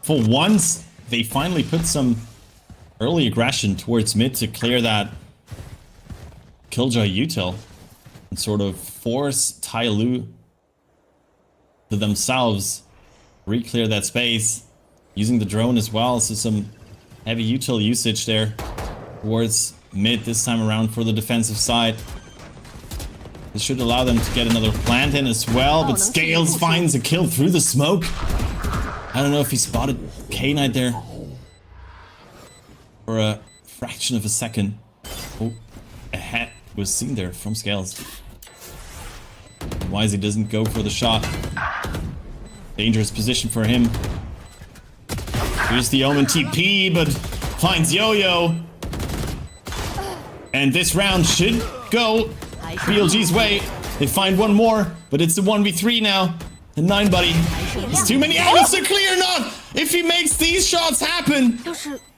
for once, they finally put some early aggression towards mid to clear that Killjoy util and sort of force TYL to themselves re-clear that space using the drone as well. So some heavy util usage there towards mid this time around for the defensive side. This should allow them to get another plant in as well, but Scales finds a kill through the smoke. I don't know if he spotted K-Knight there for a fraction of a second. Oh, a hat was seen there from Scales. Wisey doesn't go for the shot. Dangerous position for him. Here's the Omen TP, but finds Yo-Yo. And this round should go BLG's way. They find one more, but it's a 1v3 now. And 9 buddy. There's too many angles to clear not. If he makes these shots happen,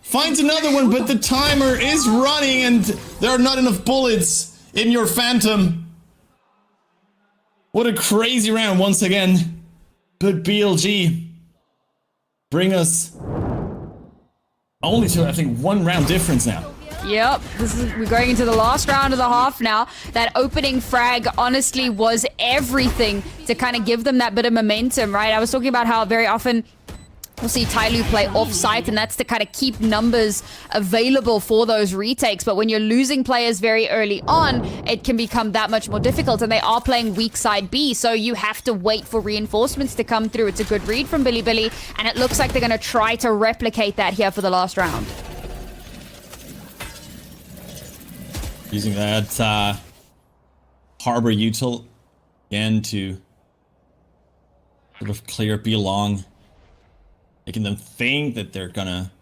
finds another one, but the timer is running and there are not enough bullets in your Phantom. What a crazy round once again. But BLG bring us only to, I think, 1 round difference now. Yep, we're going into the last round of the half now. That opening frag honestly was everything to kind of give them that bit of momentum, right? I was talking about how very often we'll see TYL play off-site, and that's to kind of keep numbers available for those retakes. But when you're losing players very early on, it can become that much more difficult, and they are playing weak side B, so you have to wait for reinforcements to come through. It's a good read from Billy, and it looks like they're going to try to replicate that here for the last round. Using that harbor util again to sort of clear B long, making them think that they're gonna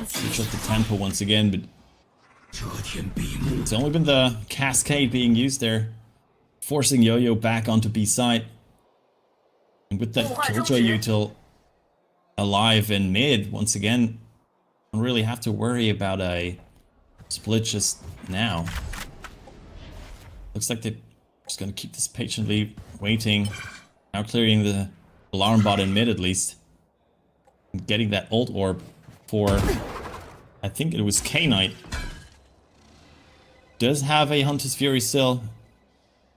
switch up the tempo once again, but it's only been the cascade being used there, forcing Yo-Yo back onto B side. And with that Killjoy util alive in mid, once again, don't really have to worry about a split just now. Looks like they're just gonna keep this patiently waiting. Now clearing the alarm bot in mid at least. And getting that ult orb for, I think it was K-Knight. Does have a Hunter's Fury still.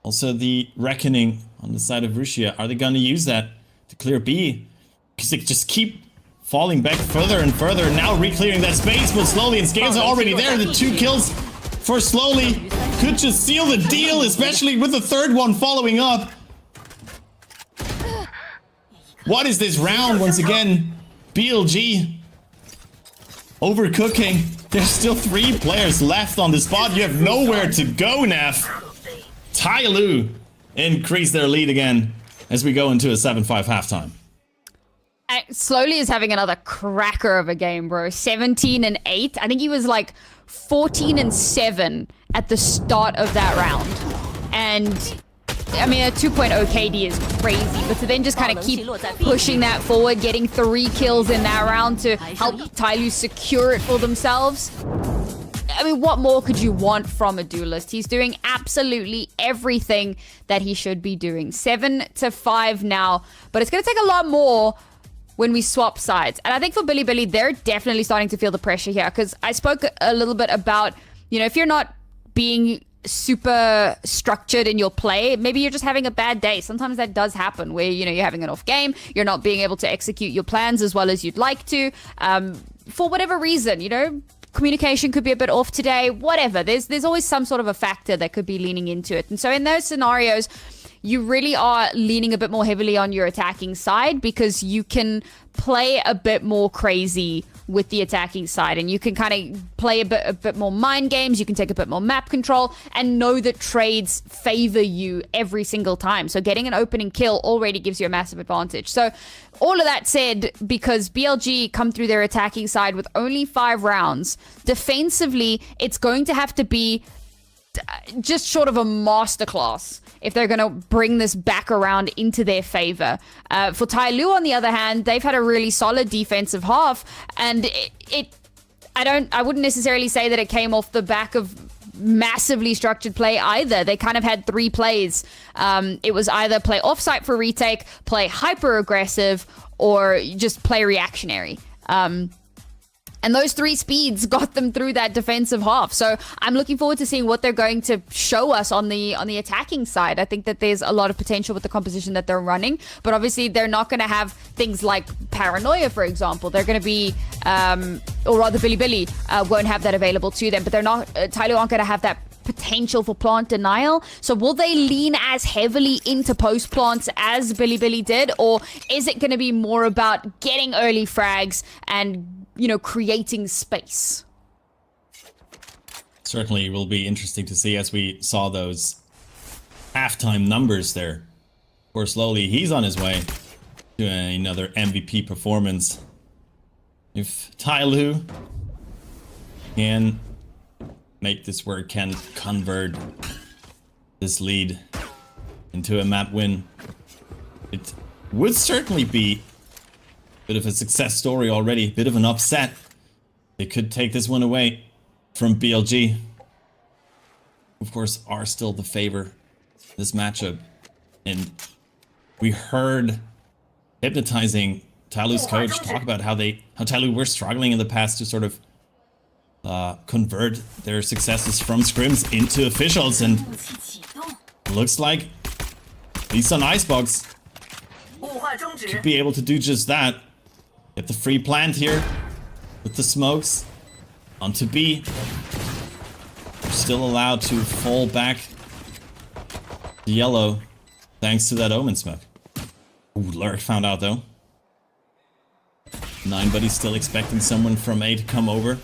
Also the Reckoning on the side of Rusia. Are they gonna use that to clear B? Because they just keep falling back further and further, now re-clearing that space, but slowly, and Scales are already there. The 2 kills for Slowly could just seal the deal, especially with the 3rd one following up. What is this round once again? BLG overcooking. There's still 3 players left on the spot. You have nowhere to go, Naf. TYL increase their lead again as we go into a 7-5 halftime. Slowly is having another cracker of a game, bro. 17-8. I think he was like 14-7 at the start of that round. And I mean, a 2.0 KD is crazy, but to then just kind of keep pushing that forward, getting 3 kills in that round to help TYL secure it for themselves. I mean, what more could you want from a duelist? He's doing absolutely everything that he should be doing. 7-5 now, but it's going to take a lot more when we swap sides. And I think for Billy, they're definitely starting to feel the pressure here, because I spoke a little bit about, you know, if you're not being super structured in your play, maybe you're just having a bad day. Sometimes that does happen where, you know, you're having an off game, you're not being able to execute your plans as well as you'd like to, for whatever reason, you know, communication could be a bit off today, whatever. There's always some sort of a factor that could be leaning into it. And so in those scenarios, you really are leaning a bit more heavily on your attacking side, because you can play a bit more crazy with the attacking side, and you can kind of play a bit more mind games. You can take a bit more map control and know that trades favor you every single time. So getting an opening kill already gives you a massive advantage. So all of that said, because BLG come through their attacking side with only 5 rounds, defensively, it's going to have to be just short of a masterclass if they're going to bring this back around into their favor. For TYL, on the other hand, they've had a really solid defensive half, and I wouldn't necessarily say that it came off the back of massively structured play either. They kind of had 3 plays. It was either play offsite for retake, play hyper aggressive, or just play reactionary. And those 3 speeds got them through that defensive half. So I'm looking forward to seeing what they're going to show us on the attacking side. I think that there's a lot of potential with the composition that they're running. But obviously, they're not going to have things like Paranoia, for example. They're going to be, or rather, Billy won't have that available to them. But they're not, TYL aren't going to have that potential for plant denial. So will they lean as heavily into post plants as Billy did, or is it going to be more about getting early frags and, you know, creating space? Certainly will be interesting to see, as we saw those halftime numbers there. Of course, slowly he's on his way to another MVP performance. If TYL can make this work, can convert this lead into a map win, it would certainly be a bit of a success story already, a bit of an upset. They could take this one away from BLG. Of course, are still the favor this matchup. And we heard Hypnotizing TYL's coach talk about how TYL were struggling in the past to sort of convert their successes from scrims into officials, and looks like at least on Icebox could be able to do just that. Get the free plant here with the smokes onto B. They're still allowed to fall back to yellow thanks to that Omen smoke. Ooh, Lurk found out though. 9buddy's still expecting someone from A to come over.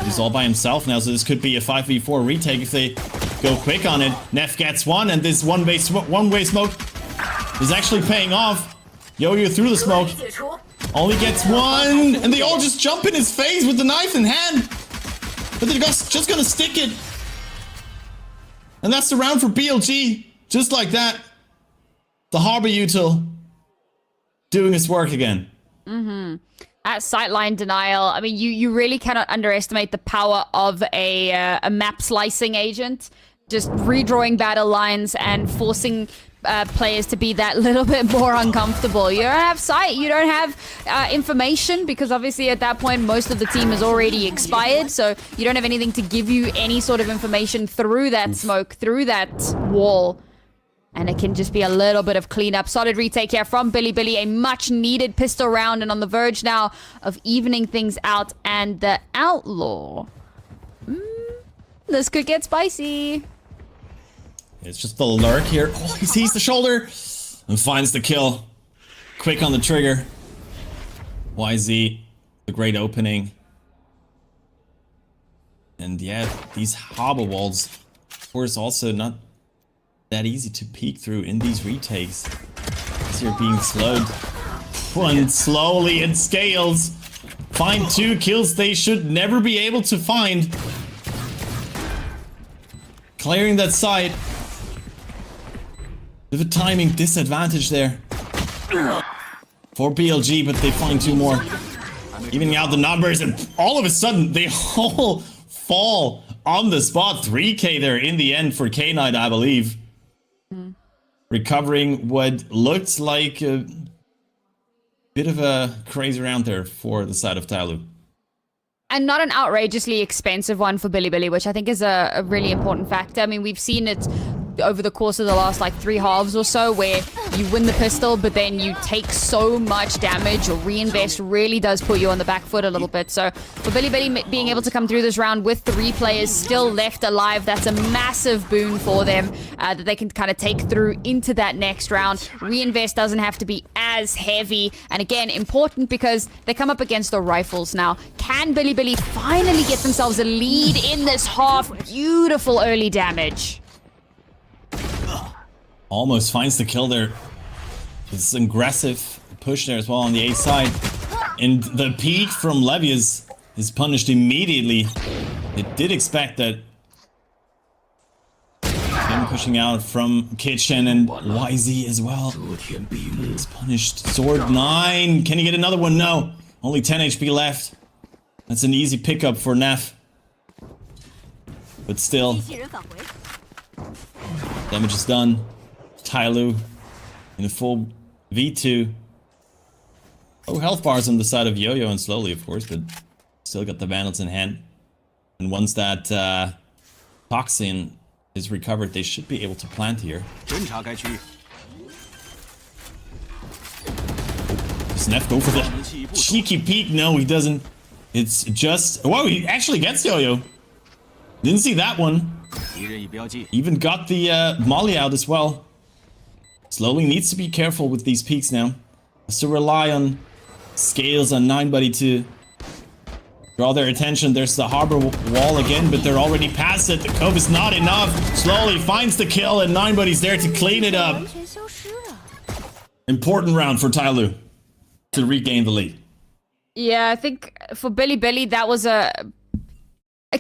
He's all by himself now, so this could be a 5v4 retake if they go quick on it. Neff gets one, and this one-way smoke is actually paying off. Yo-Yo through the smoke. Only gets one, and they all just jump in his face with the knife in hand. But they're just gonna stick it. And that's the round for BLG. Just like that. The Harbor Util doing his work again. At sightline denial, I mean, you really cannot underestimate the power of a map slicing agent. Just redrawing battle lines and forcing players to be that little bit more uncomfortable. You don't have sight, you don't have information, because obviously at that point most of the team has already expired, so you don't have anything to give you any sort of information through that smoke, through that wall. And it can just be a little bit of cleanup. Solid retake here from Billy. A much needed pistol round, and on the verge now of evening things out. And the Outlaw. This could get spicy. It's just the Lurk here. Oh, he sees the shoulder and finds the kill. Quick on the trigger. YZ, the great opening. And yeah, these harbor walls, of course, also not that easy to peek through in these retakes, as you're being slowed. And slowly it scales. Find 2 kills they should never be able to find. Clearing that side. With a timing disadvantage there for BLG, but they find 2 more. Evening out the numbers, and all of a sudden they all fall on the spot. 3k there in the end for K-Knight, I believe. Recovering what looked like a bit of a crazy round there for the side of TYL. And not an outrageously expensive one for Billy, which I think is a really important factor. I mean, we've seen it over the course of the last like 3 halves or so, where you win the pistol but then you take so much damage, or reinvest really does put you on the back foot a little bit. So for Billy being able to come through this round with 3 players still left alive, that's a massive boon for them, that they can kind of take through into that next round. Reinvest doesn't have to be as heavy, and again, important because they come up against the rifles now. Can Billy finally get themselves a lead in this half? Beautiful early damage. Almost finds the kill there. This aggressive push there as well on the A side. And the peek from Levius is punished immediately. They did expect that. Him pushing out from Kitchen, and YZ as well. He's punished. Sword 9. Can he get another one? No. Only 10 HP left. That's an easy pickup for Neff. But still. Damage is done. TYL in a full V2. Oh, health bars on the side of Yo-Yo and Slowly, of course, but Still got the Vandals in hand. And once that toxin is recovered, they should be able to plant here. Does Neff go for the cheeky peek? No, he doesn't. It's just... Whoa, he actually gets Yo-Yo. Didn't see that one. Even got the Molly out as well. Slowly needs to be careful with these peaks now. Has to rely on Scales and 9buddy to draw their attention. There's the harbor wall again, but they're already past it. The cove is not enough. Slowly finds the kill, and 9buddy's there to clean it up. Important round for TYL to regain the lead. Yeah, I think for Billy, that was a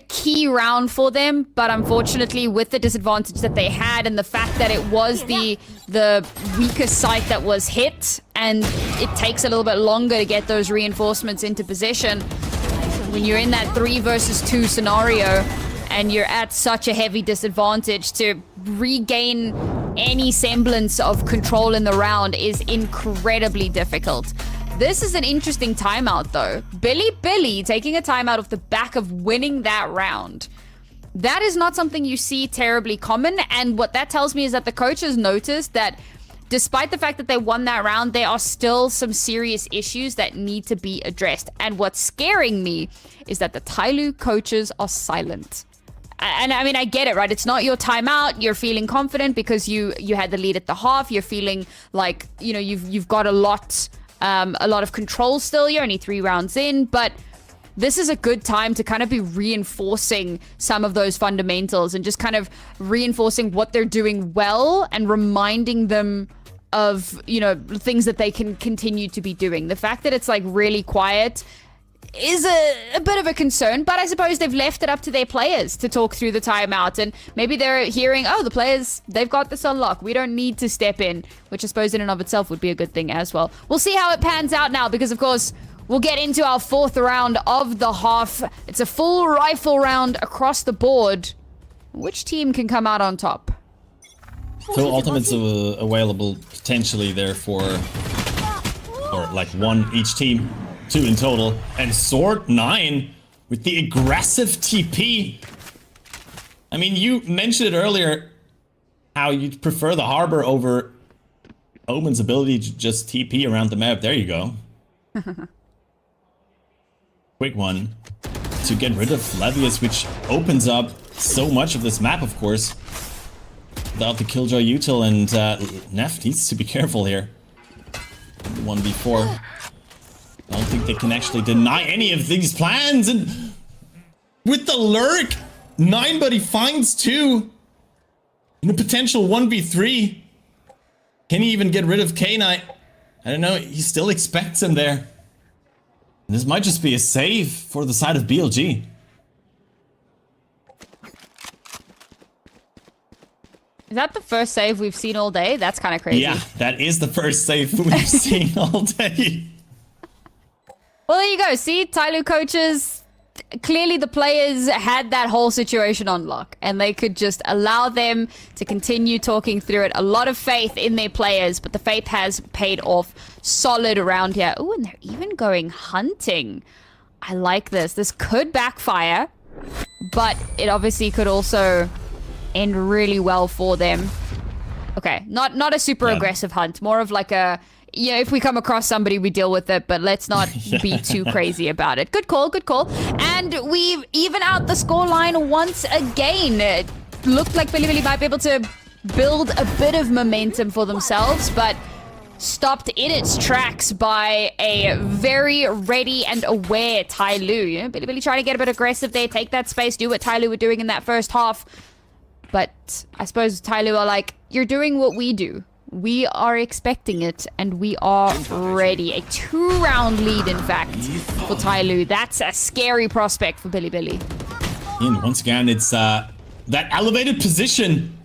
key round for them, but unfortunately with the disadvantage that they had and the fact that it was the weakest site that was hit, and it takes a little bit longer to get those reinforcements into position. When you're in that 3 versus 2 scenario and you're at such a heavy disadvantage, to regain any semblance of control in the round is incredibly difficult. This is an interesting timeout, though. Billy taking a timeout off the back of winning that round. That is not something you see terribly common, and what that tells me is that the coaches noticed that despite the fact that they won that round, there are still some serious issues that need to be addressed. And what's scaring me is that the TYL coaches are silent. And I mean, I get it, right? It's not your timeout. You're feeling confident because you had the lead at the half. You're feeling like, you know, you've got a lot of control still. You're only 3 rounds in, but this is a good time to kind of be reinforcing some of those fundamentals and just kind of reinforcing what they're doing well and reminding them of, you know, things that they can continue to be doing. The fact that it's like really quiet is a bit of a concern, but I suppose they've left it up to their players to talk through the timeout, and maybe they're hearing, oh, the players, they've got this on lock. We don't need to step in, which I suppose in and of itself would be a good thing as well. We'll see how it pans out now, because of course, we'll get into our 4th round of the half. It's a full rifle round across the board. Which team can come out on top? So ultimates available potentially there for, or like 1 each team. 2 in total, and Sword 9 with the aggressive TP. I mean, you mentioned it earlier how you'd prefer the harbor over Omen's ability to just TP around the map. There you go. Quick one to get rid of Levius, which opens up so much of this map, of course. Without the Killjoy util, and Neff needs to be careful here. 1v4. I don't think they can actually deny any of these plans, and with the lurk, 9buddy finds 2 in a potential 1v3. Can he even get rid of K9? I don't know, he still expects him there. This might just be a save for the side of BLG. Is that the first save we've seen all day? That's kind of crazy. Yeah, that is the first save we've seen all day. Well, there you go. See, TYL coaches, clearly the players had that whole situation on lock, and they could just allow them to continue talking through it. A lot of faith in their players, but the faith has paid off solid around here. Oh, and they're even going hunting. I like this. This could backfire, but it obviously could also end really well for them. Okay, not a super aggressive hunt, more of like a... Yeah, if we come across somebody, we deal with it, but let's not be too crazy about it. Good call, good call. And we've even out the scoreline once again. It looked like Billy might be able to build a bit of momentum for themselves, but stopped in its tracks by a very ready and aware TYL. You know, Billy trying to get a bit aggressive there, take that space, do what TYL were doing in that first half. But I suppose TYL are like, you're doing what we do. We are expecting it, and we are ready. A 2-round lead, in fact, for TYL. That's a scary prospect for Billy. And once again, it's that elevated position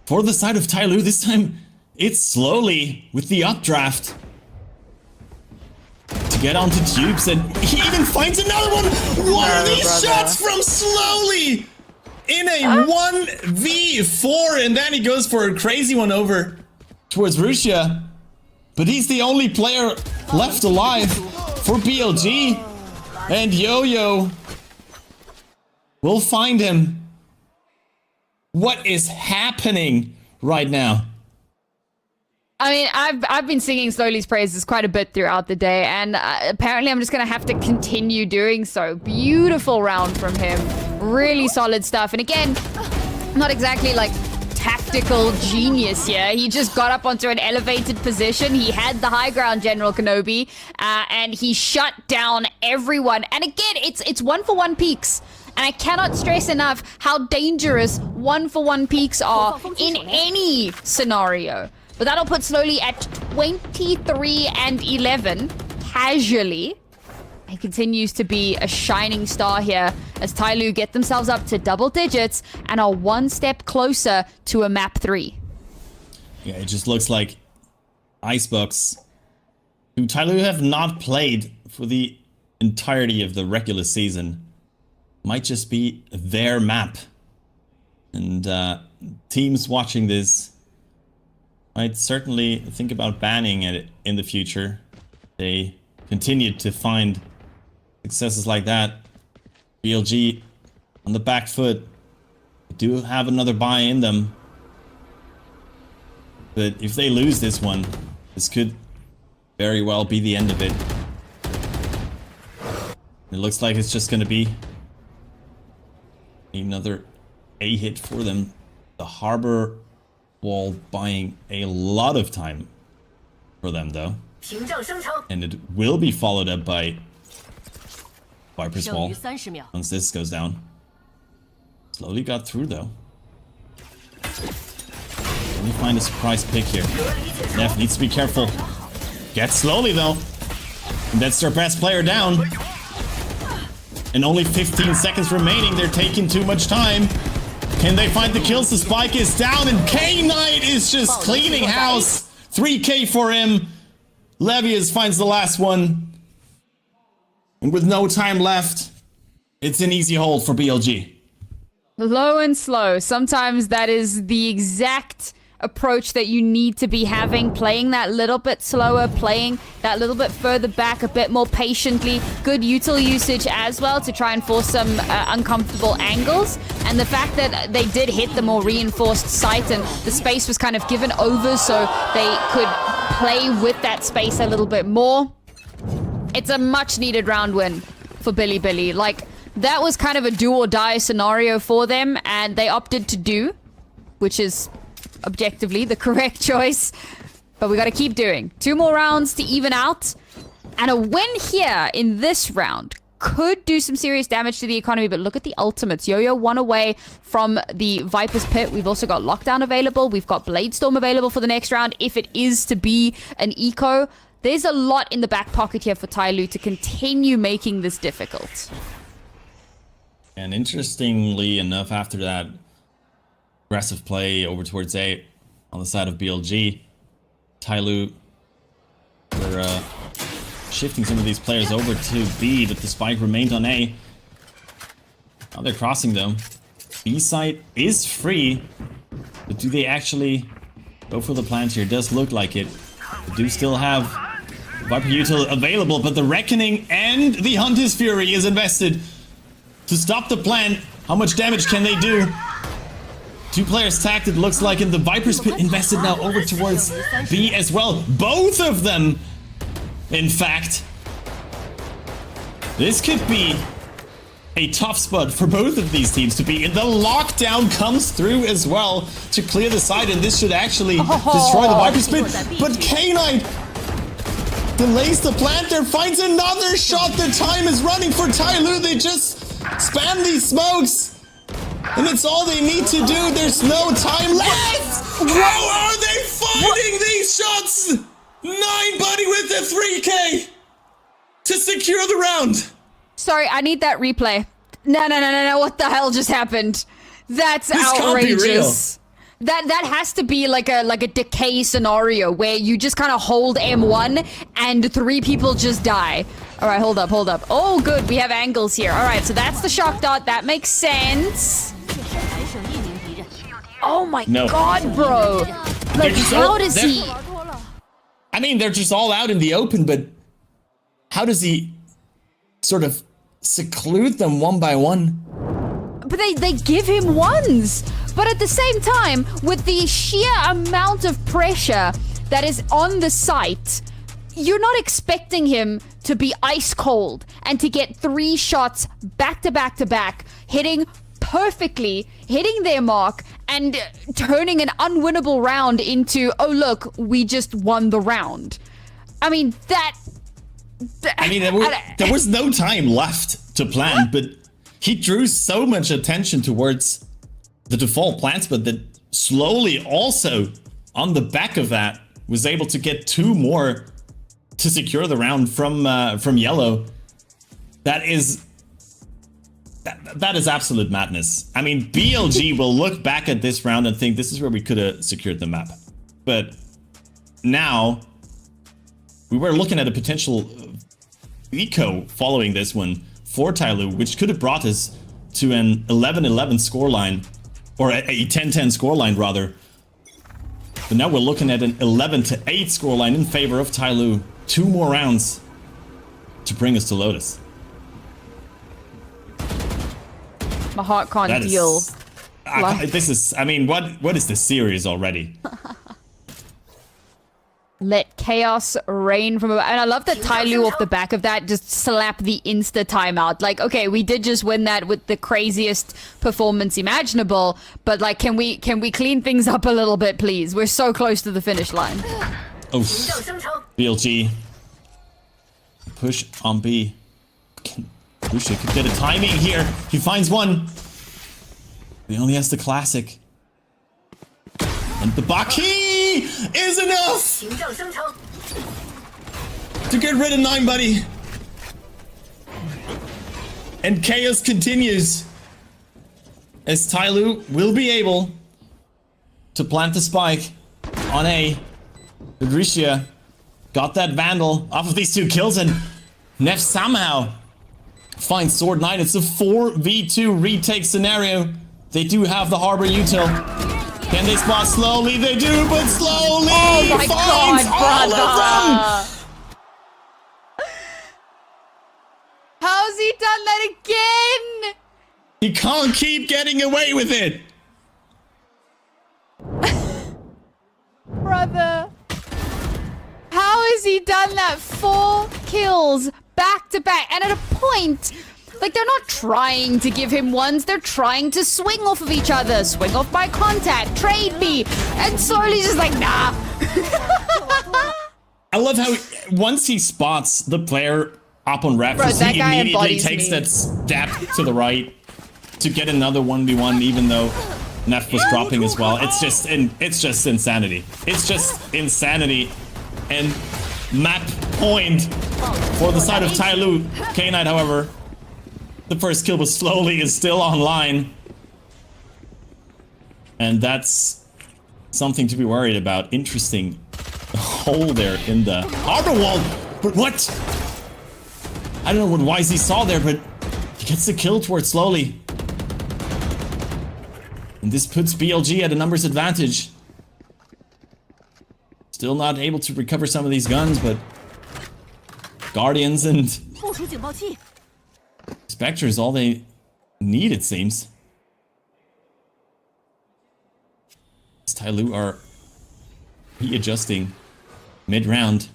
for the side of TYL. This time, it's slowly with the updraft to get onto tubes, and he even finds another one. What are these shots from Slowly? In a 1v4, and then he goes for a crazy one over towards Russia. But he's the only player left alive for BLG. And Yo-Yo will find him. What is happening right now? I mean, I've been singing Slowly's praises quite a bit throughout the day, and apparently I'm just going to have to continue doing so. Beautiful round from him. Really solid stuff. And again, not exactly like tactical genius here. He just got up onto an elevated position. He had the high ground, General Kenobi, and he shut down everyone. And again, it's 1-for-1 peaks. And I cannot stress enough how dangerous 1-for-1 peaks are in any scenario. But that'll put Slowly at 23-11 casually. He continues to be a shining star here as TYL get themselves up to double digits and are one step closer to a map 3. Yeah, it just looks like Icebox, who TYL have not played for the entirety of the regular season, might just be their map. And teams watching this might certainly think about banning it in the future. They continue to find successes like that. BLG on the back foot. They do have another buy in them. But if they lose this one, this could very well be the end of it. It looks like it's just going to be another A hit for them. The Harbor Wall buying a lot of time for them though. And it will be followed up by Viper's Wall once this goes down. Slowly got through though. Let me find a surprise pick here. Neff needs to be careful. Get Slowly though. And that's their best player down. And only 15 seconds remaining. They're taking too much time. Can they find the kills? The spike is down and K-Knight is just cleaning house. 3K for him. Levius finds the last one. And with no time left, it's an easy hold for BLG. Low and slow. Sometimes that is the exact approach that you need to be having. Playing that little bit slower, playing that little bit further back, a bit more patiently. Good util usage as well to try and force some uncomfortable angles. And the fact that they did hit the more reinforced site and the space was kind of given over so they could play with that space a little bit more. It's a much needed round win for Billy. Like, that was kind of a do or die scenario for them and they opted to do, which is objectively the correct choice. But we got to keep doing 2 more rounds to even out, and a win here in this round could do some serious damage to the economy. But look at the ultimates. Yo-Yo 1 away from the Viper's Pit. We've also got Lockdown available. We've got Bladestorm available for the next round if it is to be an eco. There's a lot in the back pocket here for TYL to continue making this difficult. And interestingly enough, after that aggressive play over towards A on the side of BLG, TYL were shifting some of these players over to B, but the spike remained on A. Now they're crossing them. B site is free, but do they actually go for the plant here? It does look like it. They do still have Viper Util available, but the Reckoning and the Hunter's Fury is invested to stop the plant. How much damage can they do? 2 players tagged, it looks like, in the Viper's Pit invested now over towards B as well. Both of them, in fact. This could be a tough spot for both of these teams to be in. The lockdown comes through as well to clear the side, and this should actually destroy the Viper's Pit. But K-Knight delays the plant there, finds another shot. The time is running for TYL. They just spam these smokes. And it's all they need to do. There's no time left. How are they finding these shots? 9buddy with the 3K to secure the round. Sorry, I need that replay. No. What the hell just happened? That's outrageous. That has to be like a decay scenario where you just kind of hold M1 and 3 people just die. All right, hold up. Oh, good. We have angles here. All right, so that's the shock dot. That makes sense. Oh my god, bro. Like, how does he... I mean, they're just all out in the open, but how does he sort of seclude them one by one. But they give him ones. But at the same time, with the sheer amount of pressure that is on the site, you're not expecting him to be ice cold and to get 3 shots back to back to back, hitting perfectly, hitting their mark, and turning an unwinnable round into, oh look, we just won the round. I mean, there was no time left to plan, but he drew so much attention towards the default plans, but that slowly also, on the back of that, was able to get 2 more to secure the round from yellow. That is absolute madness. I mean, BLG will look back at this round and think this is where we could have secured the map. But now we were looking at a potential eco following this one for TYL, which could have brought us to an 11-11 scoreline, or a 10-10 scoreline rather. But now we're looking at an 11-8 scoreline in favor of TYL. 2 more rounds to bring us to Lotus. My heart can't deal. This is, I mean, what is this series already? Let chaos reign from above. And I love that TYL off the back of that just slap the insta timeout. Like, okay, we did just win that with the craziest performance imaginable, but like, can we clean things up a little bit, please? We're so close to the finish line. Oh, BLG. Push on B. Lucia could get a timing here. He finds one. He only has the classic. And the Baki is enough to get rid of 9 buddy. And chaos continues as TYL will be able to plant the spike on A. Lucia got that Vandal off of these 2 kills, and Neff somehow finds Sword Knight. It's a 4v2 retake scenario. They do have the Harbor util. Can they spot slowly? They do, but slowly! Oh my god, brother! How's he done that again? He can't keep getting away with it! Brother. How has he done that? 4 kills back to back. And at a point, like, they're not trying to give him ones. They're trying to swing off of each other. Swing off by contact. Trade me. And slowly just like, nah. I love how once he spots the player up on Raptors, he immediately takes that step to the right to get another 1v1, even though Neff was dropping as well. It's just insanity. It's just insanity. And map point for the side of TYL. K-Knight, however, the first kill was slowly is still online. And that's something to be worried about. Interesting hole there in the harbor wall. But what? I don't know what YZ saw there, but he gets the kill towards slowly. And this puts BLG at a numbers advantage. Still not able to recover some of these guns, but Guardians and Spectre is all they need, it seems. TYL are readjusting mid-round,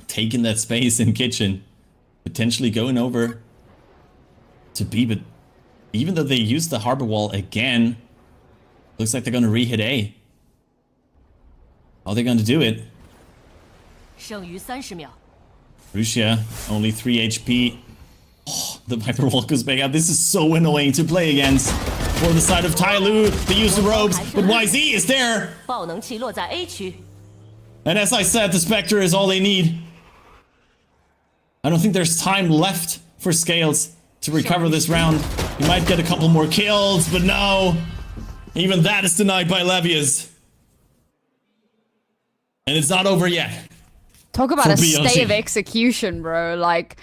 taking that space in kitchen, potentially going over to B, but even though they use the harbor wall again, looks like they're going to re-hit A. How are they going to do it? Lucia, only 3 HP. Oh, the Viper wall goes back out. This is so annoying to play against. For the side of TYL, they use the ropes, but YZ is there. And as I said, the Spectre is all they need. I don't think there's time left for Scales to recover this round. He might get a couple more kills, but no. Even that is denied by Levias. And it's not over yet. Talk about a stay of execution, bro. Like,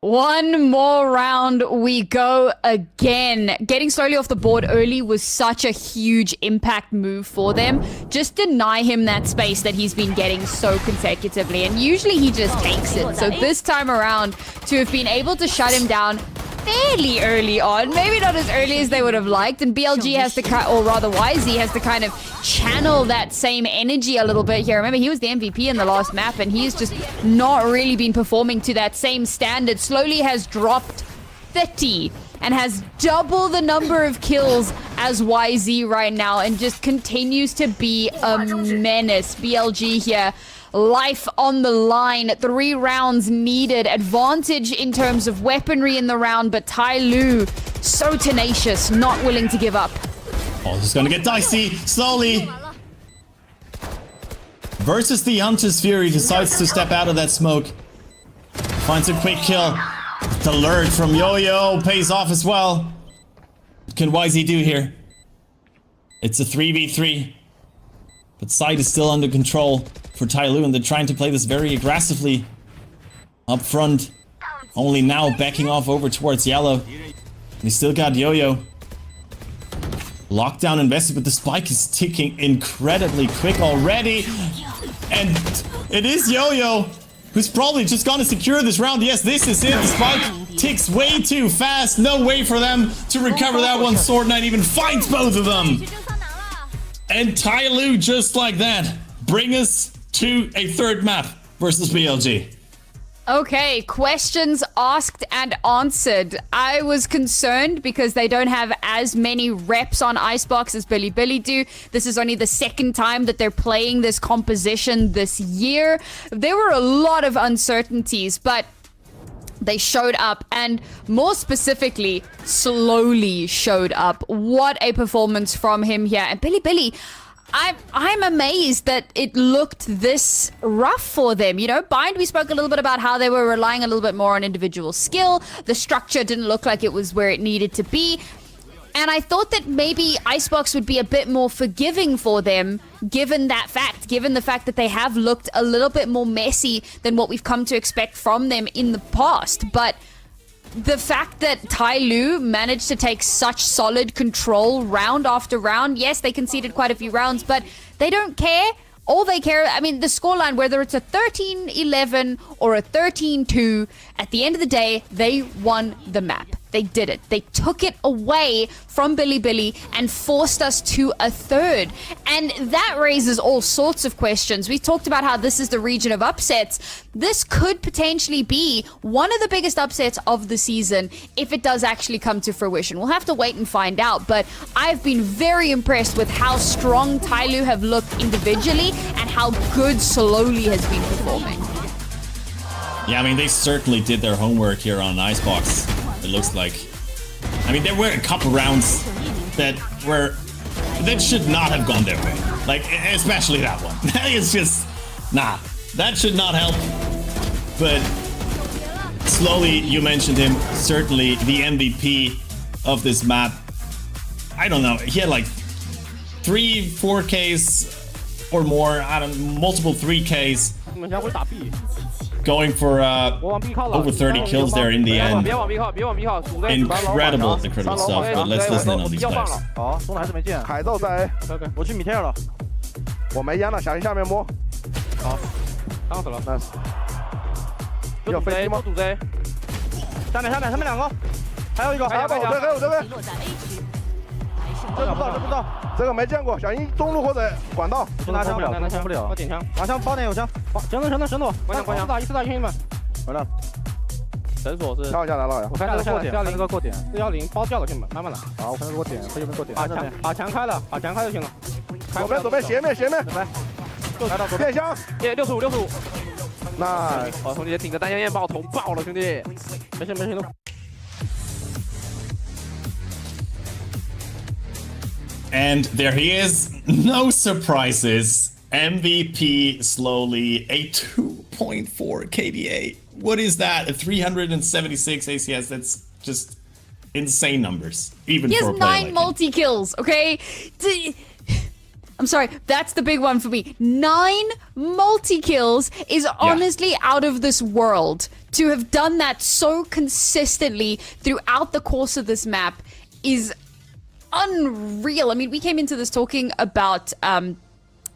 One more round we go again. Getting slowly off the board early was such a huge impact move for them. Just deny him that space that he's been getting so consecutively, and usually he just takes it. So this time around, to have been able to shut him down fairly early on, maybe not as early as they would have liked, and BLG has to or rather YZ has to kind of channel that same energy a little bit here. Remember, he was the MVP in the last map, and he's just not really been performing to that same standard. Slowly has dropped 30 and has double the number of kills as YZ right now, and just continues to be a menace. BLG here, life on the line, 3 rounds needed, advantage in terms of weaponry in the round, but TYL so tenacious, not willing to give up. Oh, this is gonna get dicey, slowly. Versus the Hunter's Fury, decides to step out of that smoke. Finds a quick kill. The alert from Yo-Yo pays off as well. What can YZ do here? It's a 3v3. But side is still under control for TYL, and they're trying to play this very aggressively up front. Only now backing off over towards yellow. We still got Yo-Yo. Lockdown invested, but the spike is ticking incredibly quick already. And it is Yo-Yo who's probably just gonna secure this round. Yes, this is it. The spike ticks way too fast. No way for them to recover that one. Sword Knight even finds both of them. And TYL, just like that, bring us to a third map versus BLG. Okay, questions asked and answered. I was concerned because they don't have as many reps on Icebox as Billy do. This is only the second time that they're playing this composition this year. There were a lot of uncertainties, but they showed up, and more specifically, slowly showed up. What a performance from him here. And Billy, I'm amazed that it looked this rough for them. You know, Bind, we spoke a little bit about how they were relying a little bit more on individual skill. The structure didn't look like it was where it needed to be. And I thought that maybe Icebox would be a bit more forgiving for them, given the fact that they have looked a little bit more messy than what we've come to expect from them in the past. But the fact that TYL managed to take such solid control round after round, yes, they conceded quite a few rounds, but they don't care. All they care, I mean, the scoreline, whether it's a 13-11 or a 13-2, at the end of the day, they won the map. They did it. They took it away from Billy and forced us to a third. And that raises all sorts of questions. We talked about how this is the region of upsets. This could potentially be one of the biggest upsets of the season if it does actually come to fruition. We'll have to wait and find out, but I've been very impressed with how strong TYL have looked individually and how good Slowly has been performing. Yeah, I mean, they certainly did their homework here on Icebox. It looks like. I mean, there were a couple rounds that should not have gone their way. Like, especially that one. It's just, nah, that should not help. But Slowly, you mentioned him, certainly the MVP of this map. I don't know, he had like 3-4Ks or more, I don't know, multiple 3Ks. Going for over 30 kills there in the end. Incredible stuff, but let's listen in on these players. 好，中的还是没见。海斗在 A， 我去米贴了。我没烟了，小心下面摸。好，刚死了。nice。有飞机吗？堵 Z。下面他们两个，还有一个，还有这边。这不知道，这个没见过，小心中路或者管道。拿枪不了，拿枪不了。我点枪，拿枪包点有枪。行动，关枪。4打1兄弟们，回来了。绳索是跳下来了，我看这个过点，410个过点，410包掉了，兄弟们，慢慢来。好，我看这个过点，可以没过点。把墙开了，把墙开就行了。左边，斜面，来，变箱，65。那好，兄弟挺个单枪焰爆，捅爆了，兄弟。没事都。And there he is, no surprises. MVP Slowly, a 2.4 KDA. What is that? A 376 ACS? That's just insane numbers, even for a player like him. He has 9 multi-kills, okay? I'm sorry, that's the big one for me. 9 multi-kills is honestly out of this world. To have done that so consistently throughout the course of this map is unreal. I mean, we came into this talking about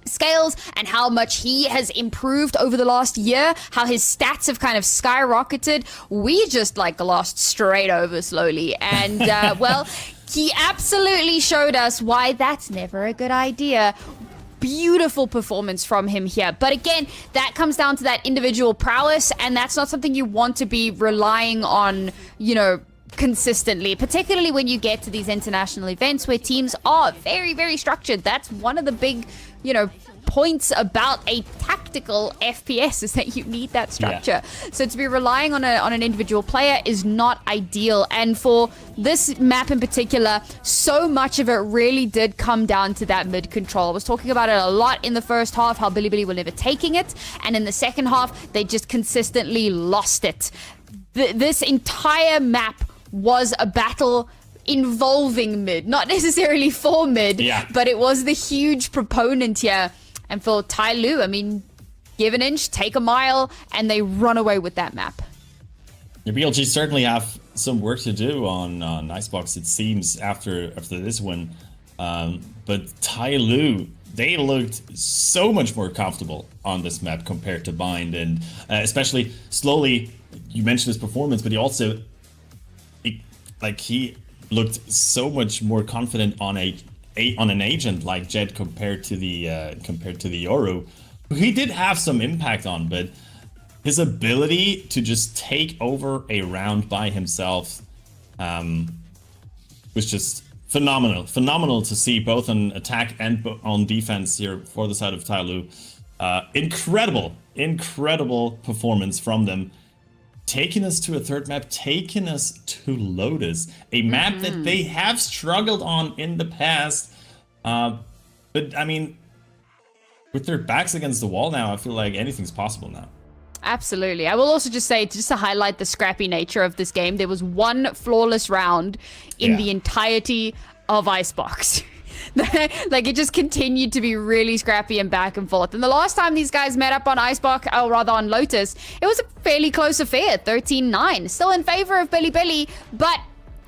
Scales and how much he has improved over the last year, how his stats have kind of skyrocketed. We just like glossed straight over slowly. And well, he absolutely showed us why that's never a good idea. Beautiful performance from him here. But again, that comes down to that individual prowess, and that's not something you want to be relying on, you know, consistently, particularly when you get to these international events where teams are very, very structured. That's one of the big, you know, points about a tactical FPS is that you need that structure. So to be relying on an individual player is not ideal. And for this map in particular, so much of it really did come down to that mid control. I was talking about it a lot in the first half, how Bilibili were never taking it. And in the second half, they just consistently lost it. This entire map was a battle involving mid, not necessarily for mid, but it was the huge proponent here. And for TYL, I mean, give an inch, take a mile, and they run away with that map. The BLG certainly have some work to do on Icebox, it seems, after this one. But TYL, they looked so much more comfortable on this map compared to Bind, and especially slowly. You mentioned his performance, but he also, he looked so much more confident on an agent like Jet compared to the Yoru, who he did have some impact on, but his ability to just take over a round by himself was just phenomenal. Phenomenal to see, both on attack and on defense here for the side of TYL. Incredible performance from them. Taking us to a third map, taking us to Lotus, a map that they have struggled on in the past. But I mean, with their backs against the wall now, I feel like anything's possible now. Absolutely. I will also just say, just to highlight the scrappy nature of this game, there was one flawless round in the entirety of Icebox. Like, it just continued to be really scrappy and back and forth. And the last time these guys met up on Icebox, or rather on Lotus, it was a fairly close affair, 13-9. Still in favor of Bilibili, but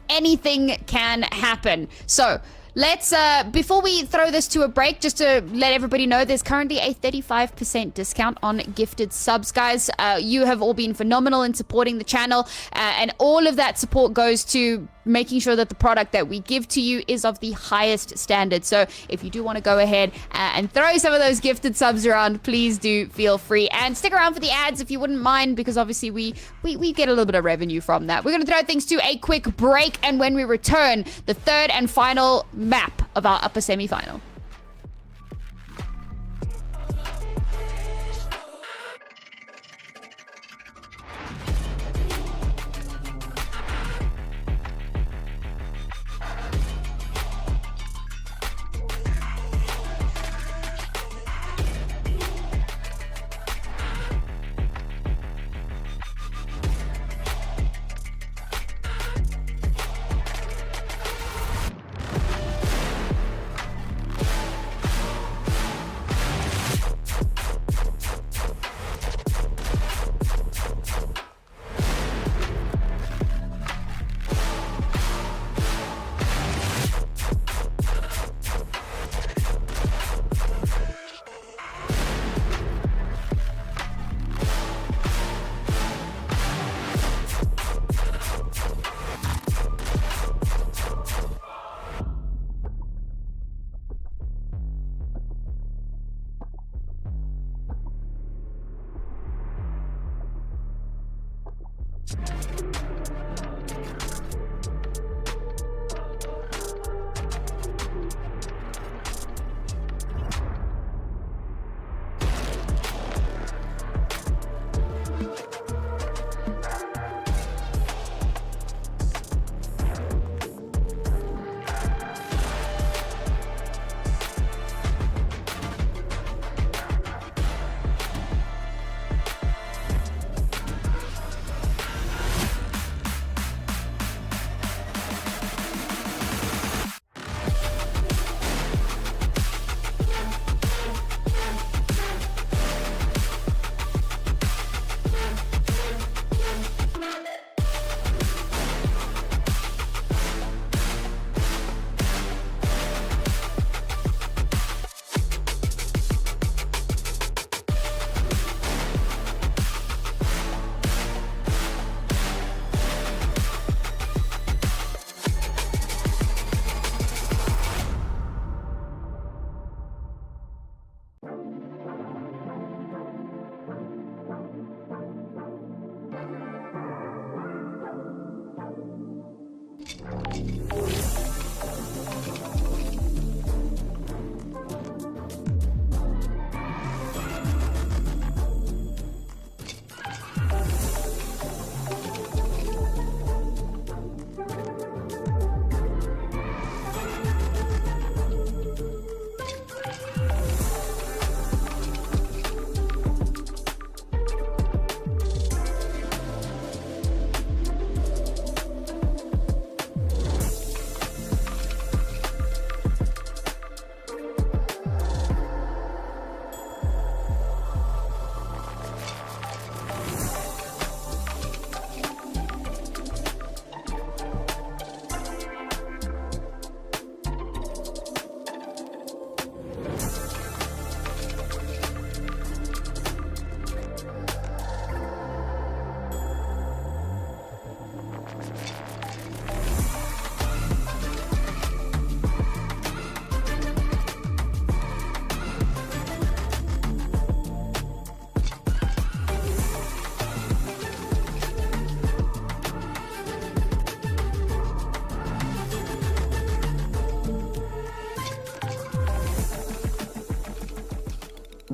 anything can happen. So let's, before we throw this to a break, just to let everybody know, there's currently a 35% discount on gifted subs, guys. You have all been phenomenal in supporting the channel, and all of that support goes to making sure that the product that we give to you is of the highest standard. So if you do want to go ahead and throw some of those gifted subs around, please do feel free, and stick around for the ads if you wouldn't mind, because obviously we get a little bit of revenue from that. We're going to throw things to a quick break, and when we return, the third and final map of our upper semi-final.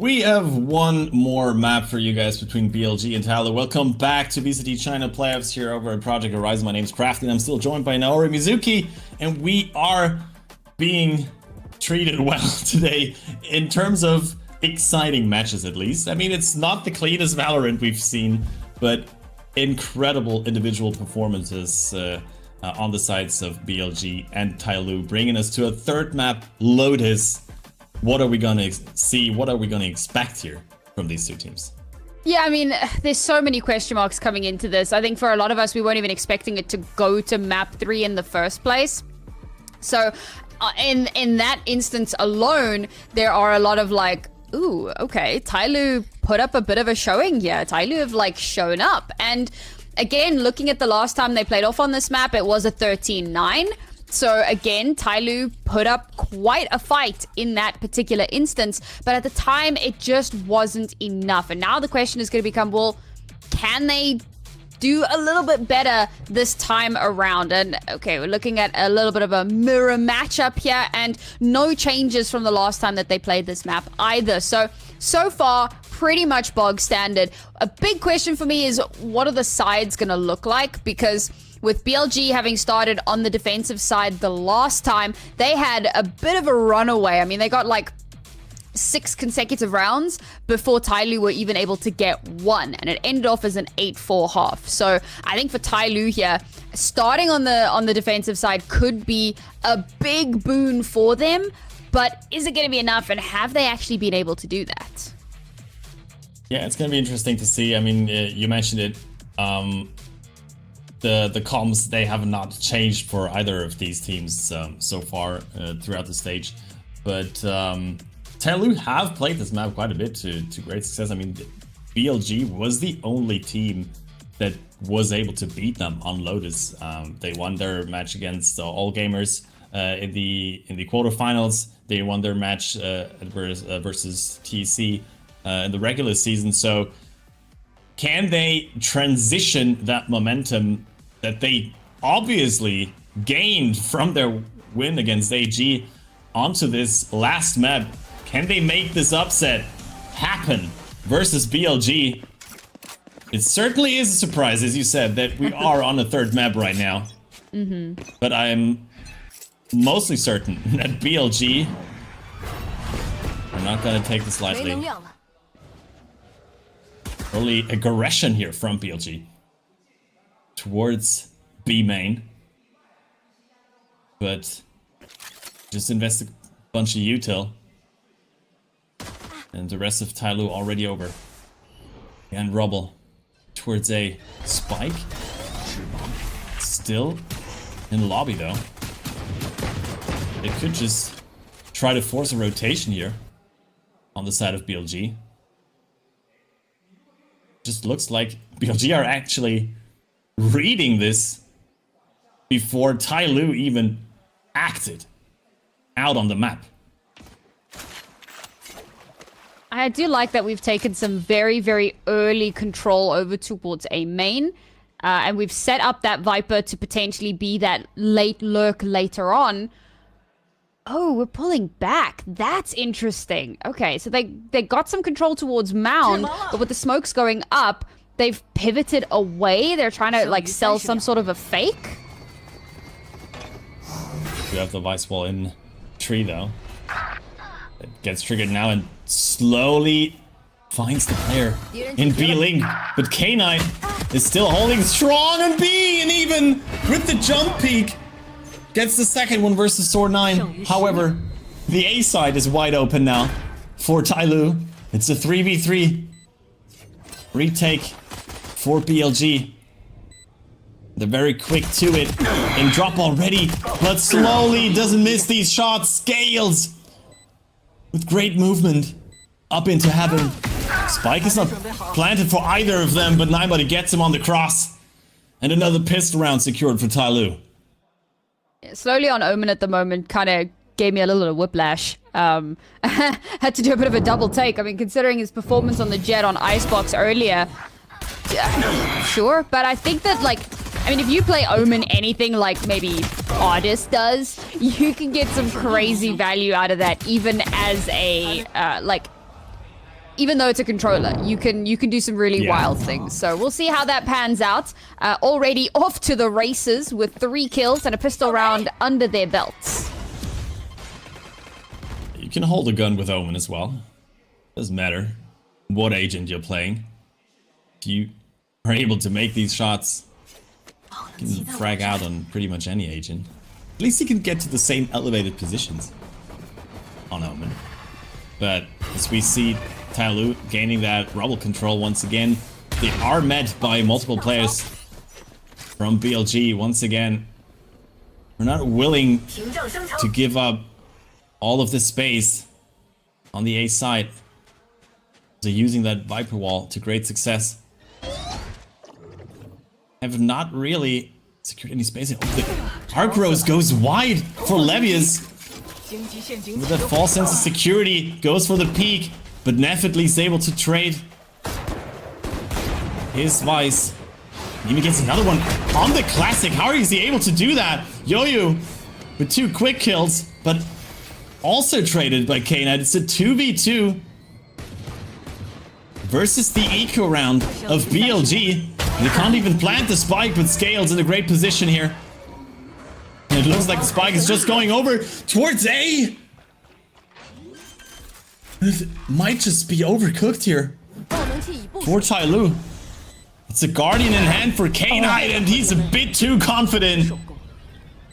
We have one more map for you guys between BLG and TYL. Welcome back to VCT China playoffs here over at Project Horizon. My name's Crafty and I'm still joined by Naori Mizuki, and we are being treated well today in terms of exciting matches, at least. I mean, it's not the cleanest Valorant we've seen, but incredible individual performances on the sides of BLG and TYL, bringing us to a third map, Lotus. What are we gonna see? What are we gonna expect here from these two teams? Yeah, I mean, there's so many question marks coming into this. I think for a lot of us, we weren't even expecting it to go to map 3 in the first place. So in that instance alone, there are a lot of like, ooh, okay, TYL put up a bit of a showing here. TYL have like shown up. And again, looking at the last time they played off on this map, it was a 13-9. So again, TYL put up quite a fight in that particular instance, but at the time it just wasn't enough. And now the question is going to become, well, can they do a little bit better this time around? And okay, we're looking at a little bit of a mirror matchup here, and no changes from the last time that they played this map either. So far, pretty much bog standard. A big question for me is, what are the sides going to look like? Because with BLG having started on the defensive side the last time, they had a bit of a runaway. I mean, they got like 6 consecutive rounds before TYL were even able to get one, and it ended off as an 8-4 half. So I think for TYL here, starting on the defensive side could be a big boon for them, but is it going to be enough, and have they actually been able to do that? Yeah, it's going to be interesting to see. I mean, you mentioned it. The comms, they have not changed for either of these teams so far throughout the stage. But TYL have played this map quite a bit to great success. I mean, BLG was the only team that was able to beat them on Lotus. They won their match against All Gamers in the quarterfinals. They won their match versus TC in the regular season. So can they transition that momentum that they obviously gained from their win against AG onto this last map? Can they make this upset happen versus BLG? It certainly is a surprise, as you said, that we are on a third map right now. But I'm mostly certain that BLG are not going to take this lightly. Early aggression here from BLG towards B main, but just invest a bunch of util, and the rest of TYL already over. And Rubble towards a spike, still in the lobby though. They could just try to force a rotation here on the side of BLG. Just looks like BLG are actually reading this before TYL even acted out on the map. I do like that we've taken some very, very early control over towards a main. And we've set up that Viper to potentially be that late lurk later on. Oh, we're pulling back. That's interesting. Okay, so they got some control towards Mound, but with the smokes going up, they've pivoted away. They're trying to like sell some sort of a fake. We have the Vice Wall in tree though. It gets triggered now and slowly finds the player in B-Link. But K9 is still holding strong in B, and even with the jump peak, gets the second one versus Sword 9. However, the A side is wide open now for TYL. It's a 3v3 retake for BLG. They're very quick to it in drop already, but slowly doesn't miss these shots. Scales with great movement up into heaven. Spike is not planted for either of them, but Nobody gets him on the cross. And another pistol round secured for TYL. Slowly on Omen at the moment kind of gave me a little bit of whiplash. Had to do a bit of a double take. I mean, considering his performance on the Jet on Icebox earlier, sure. But I think that, like, I mean, if you play Omen anything like maybe Artist does, you can get some crazy value out of that, even as a, like, even though it's a controller, you can do some really wild things. So we'll see how that pans out. Already off to the races with 3 kills and a pistol round under their belts. You can hold a gun with Omen as well. Doesn't matter what agent you're playing. If you are able to make these shots, you can frag out on pretty much any agent. At least you can get to the same elevated positions on Omen. But as we see TYL gaining that rubble control once again, they are met by multiple players from BLG once again. We're not willing to give up all of this space on the A side. They're using that Viper wall to great success. Have not really secured any space. Oh, the Arc Rose goes wide for Levius. With that false sense of security, goes for the peak, but Neff at least able to trade his Vice. Even gets another one on the Classic. How is he able to do that? Yo-Yo with 2 quick kills, but also traded by K-Knight. It's a 2v2 versus the eco round of BLG. They can't even plant the spike, but Scales in a great position here. And it looks like the spike is just going over towards A. It might just be overcooked here for TYL. It's a Guardian in hand for K-Knight, and he's a bit too confident.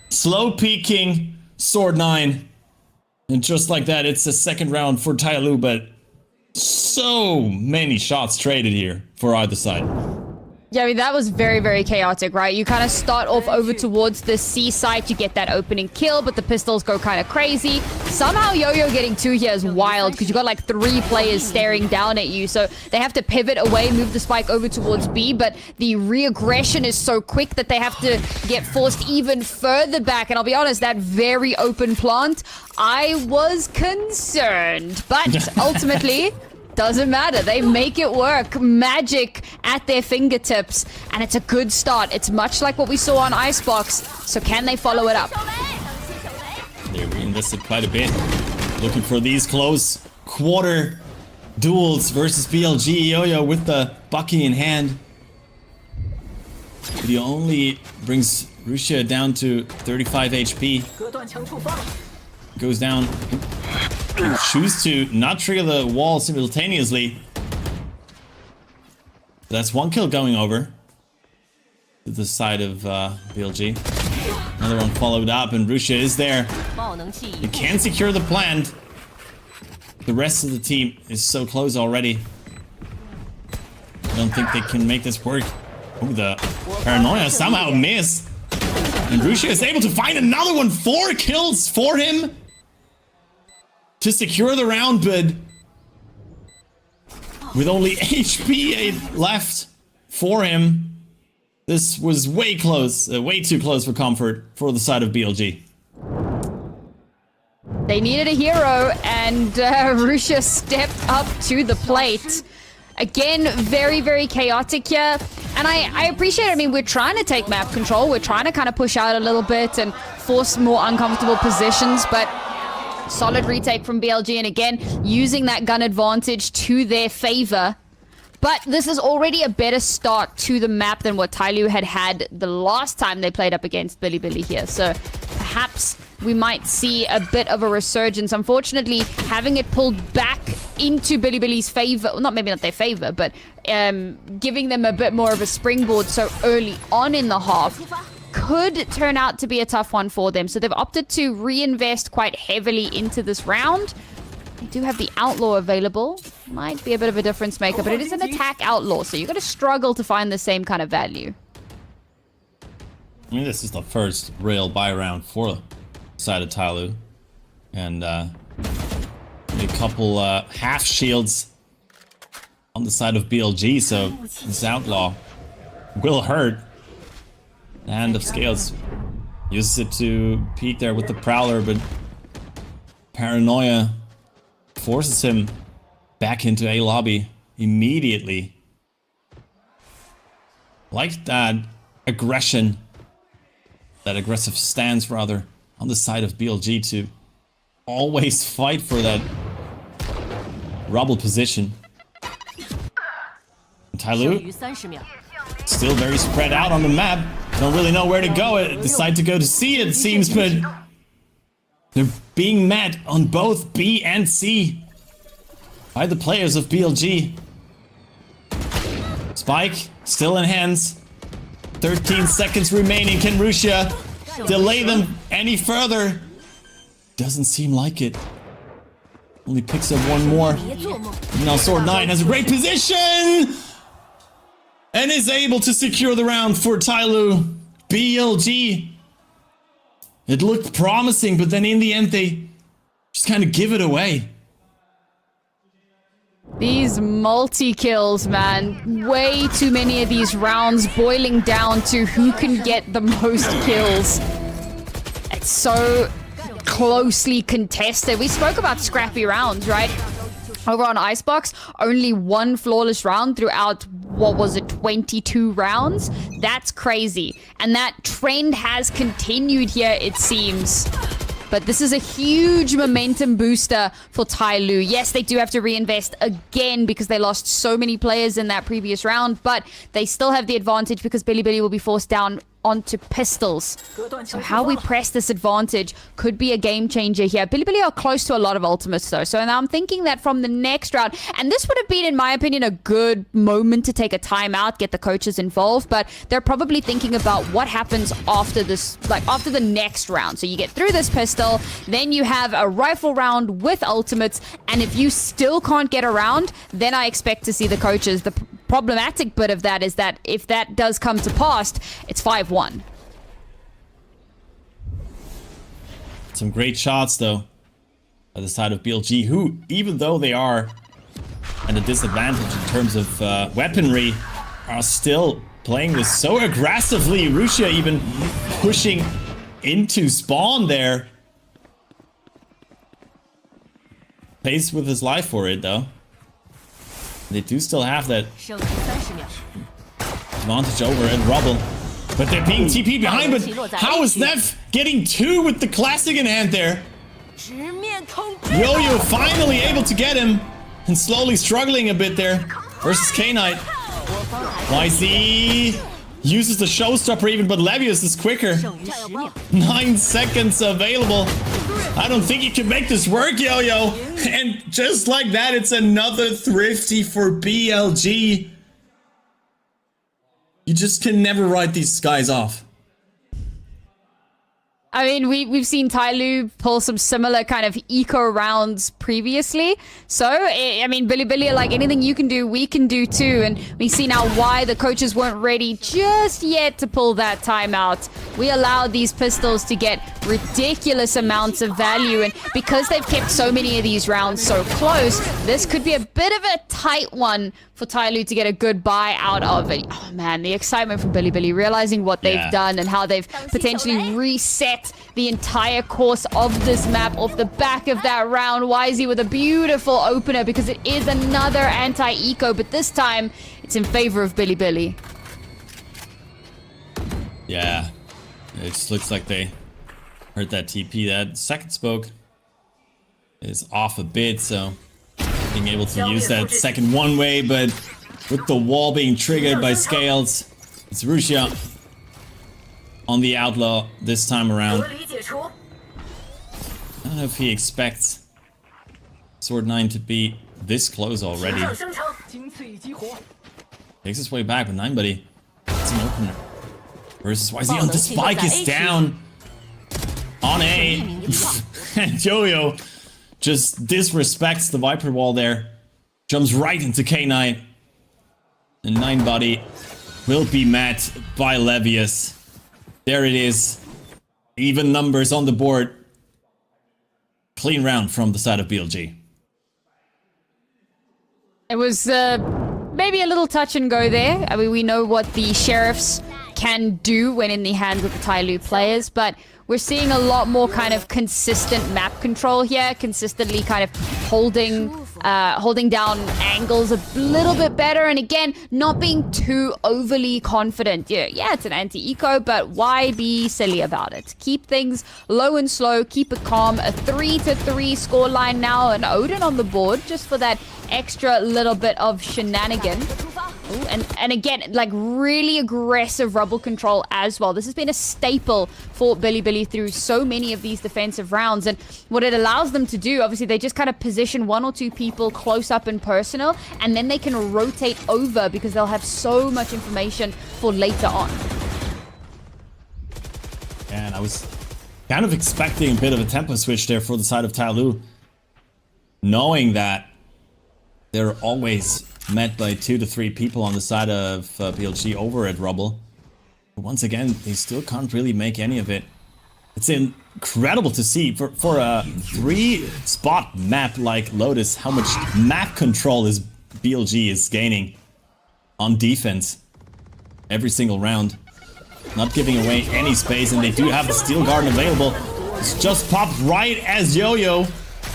Slow peeking Sword 9. And just like that, it's a second round for TYL, but so many shots traded here for either side. Yeah, I mean, that was very, very chaotic, right? You kind of start off over towards the C site, you get that opening kill, but the pistols go kind of crazy. Somehow Yo-Yo getting 2 here is wild, because you got like 3 players staring down at you, so they have to pivot away, move the spike over towards B, but the re-aggression is so quick that they have to get forced even further back, and I'll be honest, that very open plant, I was concerned, but ultimately... doesn't matter. They make it work. Magic at their fingertips. And it's a good start. It's much like what we saw on Icebox. So can they follow it up? They reinvested quite a bit. Looking for these close quarter duels versus BLG. Yo-Yo with the Bucky in hand. But he only brings Russia down to 35 HP. Goes down. Choose to not trigger the wall simultaneously. That's 1 kill going over to the side of BLG. Another one followed up, and Russia is there. You can secure the plant. The rest of the team is so close already. I don't think they can make this work. Oh, the Paranoia somehow missed. And Russia is able to find another one. 4 kills for him to secure the round, but with only HP 8 left for him, this was way close, way too close for comfort for the side of BLG. They needed a hero, and Russia stepped up to the plate. Again, very, very chaotic here. And I appreciate it. I mean, we're trying to take map control. We're trying to kind of push out a little bit and force more uncomfortable positions, but solid retake from BLG, and again, using that gun advantage to their favor. But this is already a better start to the map than what TYL had the last time they played up against Bilibili here. So perhaps we might see a bit of a resurgence. Unfortunately, having it pulled back into Bilibili's favor, well, maybe not their favor, but giving them a bit more of a springboard so early on in the half could turn out to be a tough one for them. So they've opted to reinvest quite heavily into this round. They do have the Outlaw available. Might be a bit of a difference maker, but it is an attack Outlaw, so you're going to struggle to find the same kind of value. I mean, this is the first real buy round for the side of TYL. And a couple half shields on the side of BLG, so this Outlaw will hurt. The hand of Scales uses it to peek there with the Prowler, but Paranoia forces him back into A lobby immediately. Like that aggression, that aggressive stance rather, on the side of BLG to always fight for that rubble position. TYL still very spread out on the map. Don't really know where to go. Decide to go to C, it seems, but they're being met on both B and C by the players of BLG. Spike still in hands. 13 seconds remaining. Can Russia delay them any further? Doesn't seem like it. Only picks up one more. Now Sword9 has a great position and is able to secure the round for TYL. BLG. It looked promising, but then in the end they just kind of give it away. These multi-kills, man. Way too many of these rounds boiling down to who can get the most kills. It's so closely contested. We spoke about scrappy rounds, right? Over on Icebox, only one flawless round throughout, what was it, 22 rounds? That's crazy. And that trend has continued here, it seems. But this is a huge momentum booster for TYL. Yes, they do have to reinvest again because they lost so many players in that previous round, but they still have the advantage because Bilibili will be forced down onto pistols. So how we press this advantage could be a game changer here. Bilibili are close to a lot of ultimates though, so now I'm thinking that from the next round, and this would have been, in my opinion, a good moment to take a timeout, get the coaches involved, but they're probably thinking about what happens after this, like after the next round. So you get through this pistol, then you have a rifle round with ultimates, and if you still can't get around, then I expect to see the coaches. The problematic bit of that is that if that does come to pass, it's 5-1. Some great shots though by the side of BLG, who, even though they are at a disadvantage in terms of weaponry, are still playing this so aggressively. Russia even pushing into spawn there. Pays with his life for it though. They do still have that advantage over at Rubble. But they're being TP behind, but how is Neff getting two with the classic in hand there? Yo-Yo finally able to get him and slowly struggling a bit there versus K-Knight. YZ uses the showstopper even, but Levius is quicker. 9 seconds available. I don't think you can make this work, Yo-Yo. And just like that, it's another thrifty for BLG. You just can never write these guys off. I mean, we've seen TYL pull some similar kind of eco rounds previously. So, I mean, Bilibili are like, anything you can do, we can do too. And we see now why the coaches weren't ready just yet to pull that timeout. We allowed these pistols to get ridiculous amounts of value. And because they've kept so many of these rounds so close, this could be a bit of a tight one for TYL to get a good buy out of it. Oh man, the excitement from Bilibili, realizing what they've done and how they've potentially reset the entire course of this map off the back of that round. YZ with a beautiful opener because it is another anti-eco, but this time it's in favor of Bilibili. Yeah, it just looks like they heard that TP. That second smoke is off a bit, so being able to use that second one way, but with the wall being triggered by Scales, it's Russia on the Outlaw this time around. I don't know if he expects Sword9 to be this close already. Takes his way back with 9, buddy. It's an opener. Versus YZ on the spike is down on A. And Yo-Yo just disrespects the Viper wall there. Jumps right into K9. And 9 body will be met by Levius. There it is. Even numbers on the board. Clean round from the side of BLG. It was maybe a little touch and go there. I mean, we know what the Sheriffs can do when in the hands of the TYL players, but we're seeing a lot more kind of consistent map control here, consistently kind of holding down angles a little bit better, and again, not being too overly confident. Yeah, it's an anti-eco, but why be silly about it? Keep things low and slow, keep it calm. A 3-3 scoreline now, and Odin on the board just for that extra little bit of shenanigan. Ooh, and again, like really aggressive rubble control as well. This has been a staple for Bilibili through so many of these defensive rounds. And what it allows them to do, obviously, they just kind of position 1 or 2 people close up and personal, and then they can rotate over because they'll have so much information for later on. And I was kind of expecting a bit of a tempo switch there for the side of TYL, knowing that they're always met by 2 to 3 people on the side of BLG over at Rubble. But once again, they still can't really make any of it. It's incredible to see for a 3-spot map like Lotus how much map control is BLG is gaining on defense every single round. Not giving away any space, and they do have the Steel Garden available. It's just popped right as Yo-Yo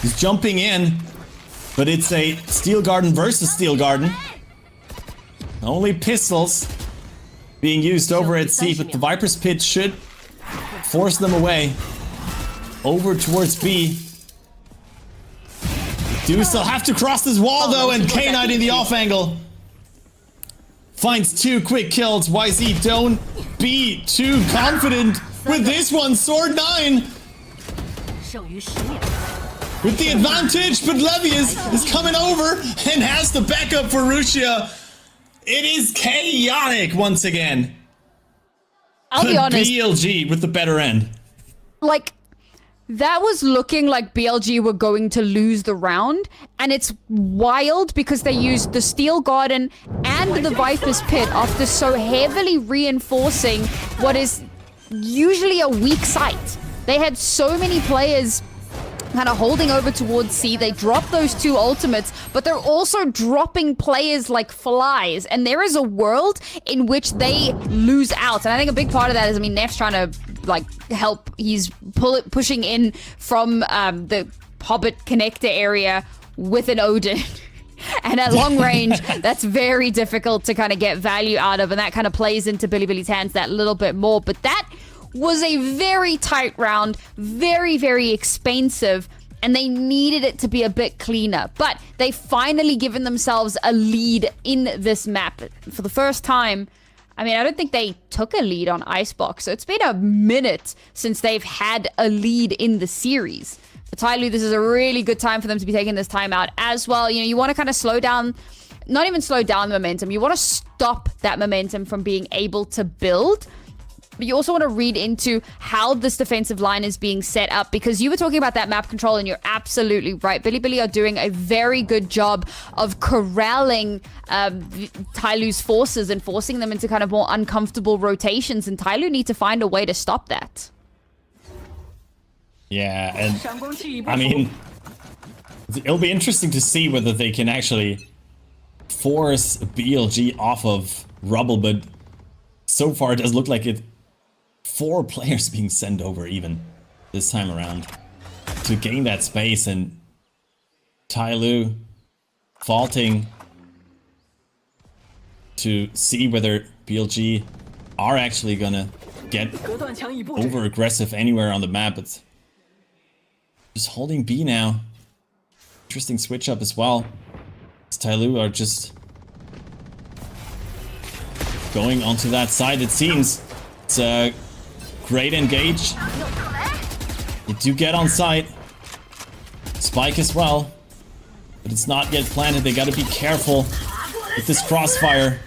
is jumping in. But it's a Steel Garden versus Steel Garden. Only pistols being used over at C, but the Viper's Pit should force them away. Over towards B. Do still have to cross this wall though, and K9 in the off angle. Finds 2 quick kills. YZ, don't be too confident with this one. Sword 9. With the advantage, but Levius is coming over and has the backup for Rusia. It is chaotic once again. I'll be honest. BLG with the better end. Like, that was looking like BLG were going to lose the round, and it's wild because they used the Steel Garden and the Viper's Pit after so heavily reinforcing what is usually a weak site. They had so many players kind of holding over towards C. They drop those 2 ultimates, but they're also dropping players like flies. And there is a world in which they lose out. And I think a big part of that is, I mean, Neff's trying to like help. He's pushing in from the Hobbit connector area with an Odin. And at long range, that's very difficult to kind of get value out of. And that kind of plays into Bilibili's hands that little bit more. But that was a very tight round, very, very expensive, and they needed it to be a bit cleaner. But they've finally given themselves a lead in this map for the first time. I mean, I don't think they took a lead on Icebox, so it's been a minute since they've had a lead in the series. For TYL, this is a really good time for them to be taking this time out as well. You know, you want to kind of slow down, not even slow down the momentum, you want to stop that momentum from being able to build. But you also want to read into how this defensive line is being set up, because you were talking about that map control, and you're absolutely right. Bilibili are doing a very good job of corralling TYL's forces and forcing them into kind of more uncomfortable rotations, and TYL need to find a way to stop that. Yeah, and I mean, it'll be interesting to see whether they can actually force BLG off of Rubble, but so far it does look like it. 4 players being sent over even this time around to gain that space, and TYL faulting to see whether BLG are actually gonna get over aggressive anywhere on the map. It's just holding B now. Interesting switch up as well. TYL are just going onto that side, it seems. It's a great engage. You do get on site. Spike as well. But it's not yet planted. They gotta be careful with this crossfire.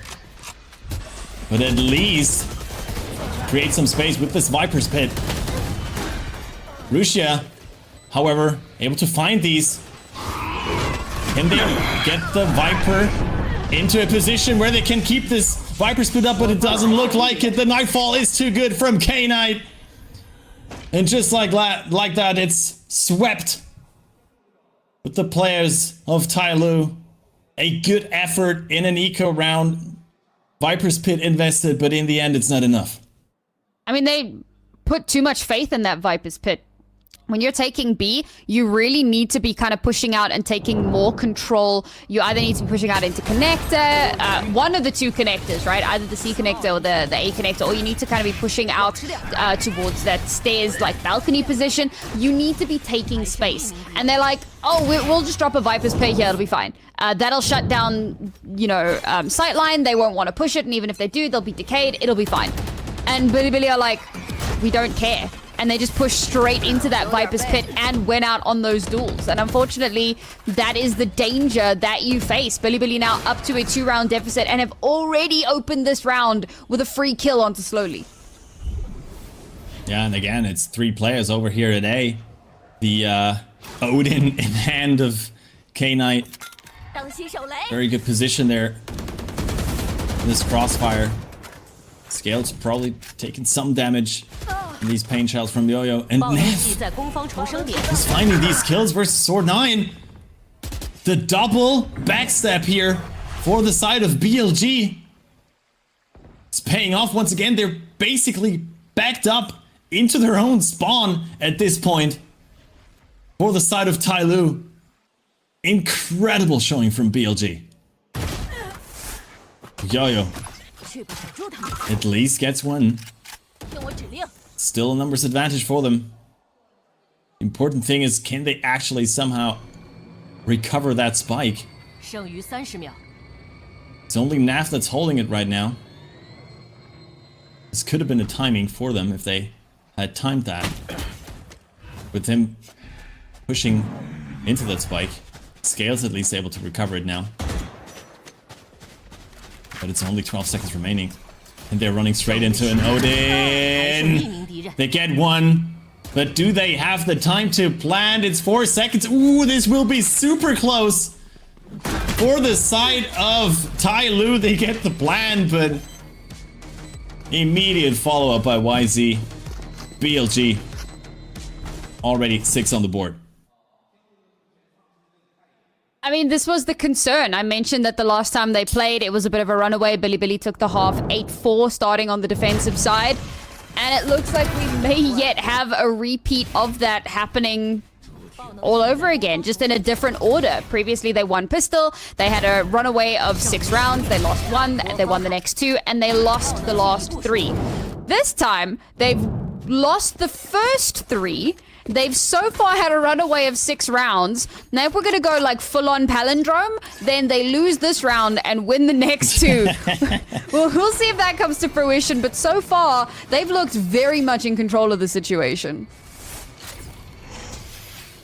But at least create some space with this Viper's Pit. Rusia, however, able to find these. Can they get the Viper into a position where they can keep this Viper Pit up? But it doesn't look like it. The Nightfall is too good from K9. And just like that, it's swept with the players of TYL. A good effort in an eco round. Viper's Pit invested, but in the end, it's not enough. I mean, they put too much faith in that Viper's Pit. when you're taking B, you really need to be kind of pushing out and taking more control. You either need to be pushing out into connector, one of the two connectors, right? Either the C connector or the A connector, or you need to kind of be pushing out towards that stairs, like balcony position. You need to be taking space. And they're like, oh, we'll just drop a Viper's Pit here, it'll be fine. That'll shut down, you know, sightline. They won't want to push it, and even if they do, they'll be decayed. It'll be fine. And Bilibili are like, we don't care. And they just pushed straight into that Viper's Pit and went out on those duels. And unfortunately, that is the danger that you face. Bilibili now up to a 2-round deficit and have already opened this round with a free kill onto Slowly. Yeah, and again, it's 3 players over here at A. The Odin in hand of K-Knight. Very good position there. This crossfire. Scale's probably taking some damage. These pain shells from Yo-Yo, and Neff is finding these kills versus Sword9. The double backstab here for the side of BLG. It's paying off once again. They're basically backed up into their own spawn at this point for the side of TYL. Incredible showing from BLG. Yo-Yo at least gets one. Still a numbers advantage for them. Important thing is, can they actually somehow recover that spike? It's only Naf that's holding it right now. This could have been a timing for them if they had timed that. With him pushing into that spike, Scale's at least able to recover it now. But it's only 12 seconds remaining. And they're running straight into an Odin. They get one. But do they have the time to plant? It's 4 seconds. Ooh, this will be super close. For the side of TYL, they get the plan, but immediate follow-up by YZ. BLG. Already 6 on the board. I mean, this was the concern. I mentioned that the last time they played, it was a bit of a runaway. Bilibili took the half 8-4, starting on the defensive side. And it looks like we may yet have a repeat of that happening all over again, just in a different order. Previously, they won pistol. They had a runaway of 6 rounds. They lost 1. They won the next 2. And they lost the last 3. This time, they've lost the first 3. They've so far had a runaway of 6 rounds. Now, if we're going to go like full-on palindrome, then they lose this round and win the next 2. Well, we'll see if that comes to fruition. But so far, they've looked very much in control of the situation.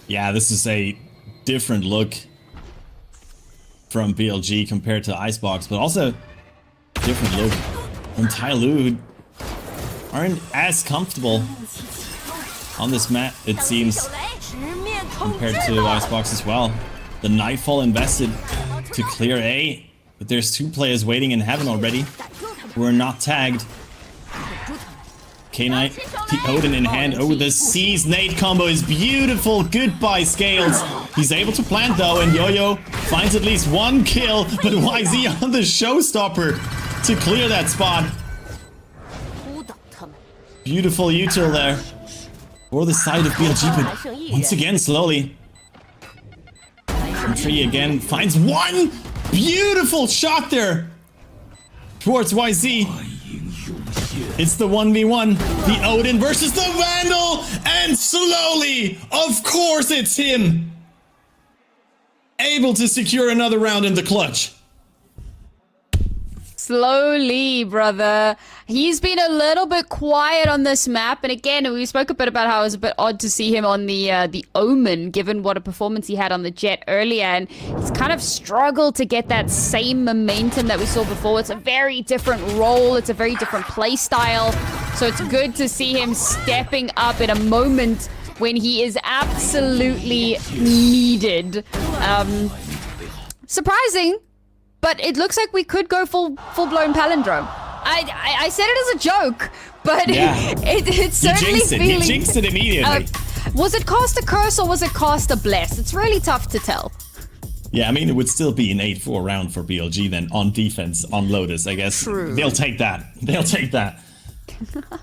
Yeah, this is a different look from BLG compared to Icebox, but also different look from TYL, who aren't as comfortable on this map, it seems, compared to Icebox as well. The Nightfall invested to clear A, but there's 2 players waiting in heaven already who are not tagged. K-Knight, the Odin in hand. Oh, the C's nade combo is beautiful. Goodbye, Scales. He's able to plant though, and Yo-Yo finds at least 1 kill, but YZ on the showstopper to clear that spot. Beautiful util there. For the side of BLG, but once again, slowly. Tree again finds 1 beautiful shot there towards YZ. It's the 1v1, the Odin versus the Vandal, and slowly, of course it's him, able to secure another round in the clutch. Slowly, brother. He's been a little bit quiet on this map, and again, we spoke a bit about how it was a bit odd to see him on the Omen, given what a performance he had on the Jet earlier, and he's kind of struggled to get that same momentum that we saw before. It's a very different role, it's a very different play style, so it's good to see him stepping up in a moment when he is absolutely needed. Surprising, but it looks like we could go full-blown palindrome. I said it as a joke, but yeah. It's certainly feeling... You jinxed it immediately. Was it cast a curse or was it cast a bless? It's really tough to tell. Yeah, I mean, it would still be an 8-4 round for BLG then on defense on Lotus, I guess. True. They'll take that. They'll take that.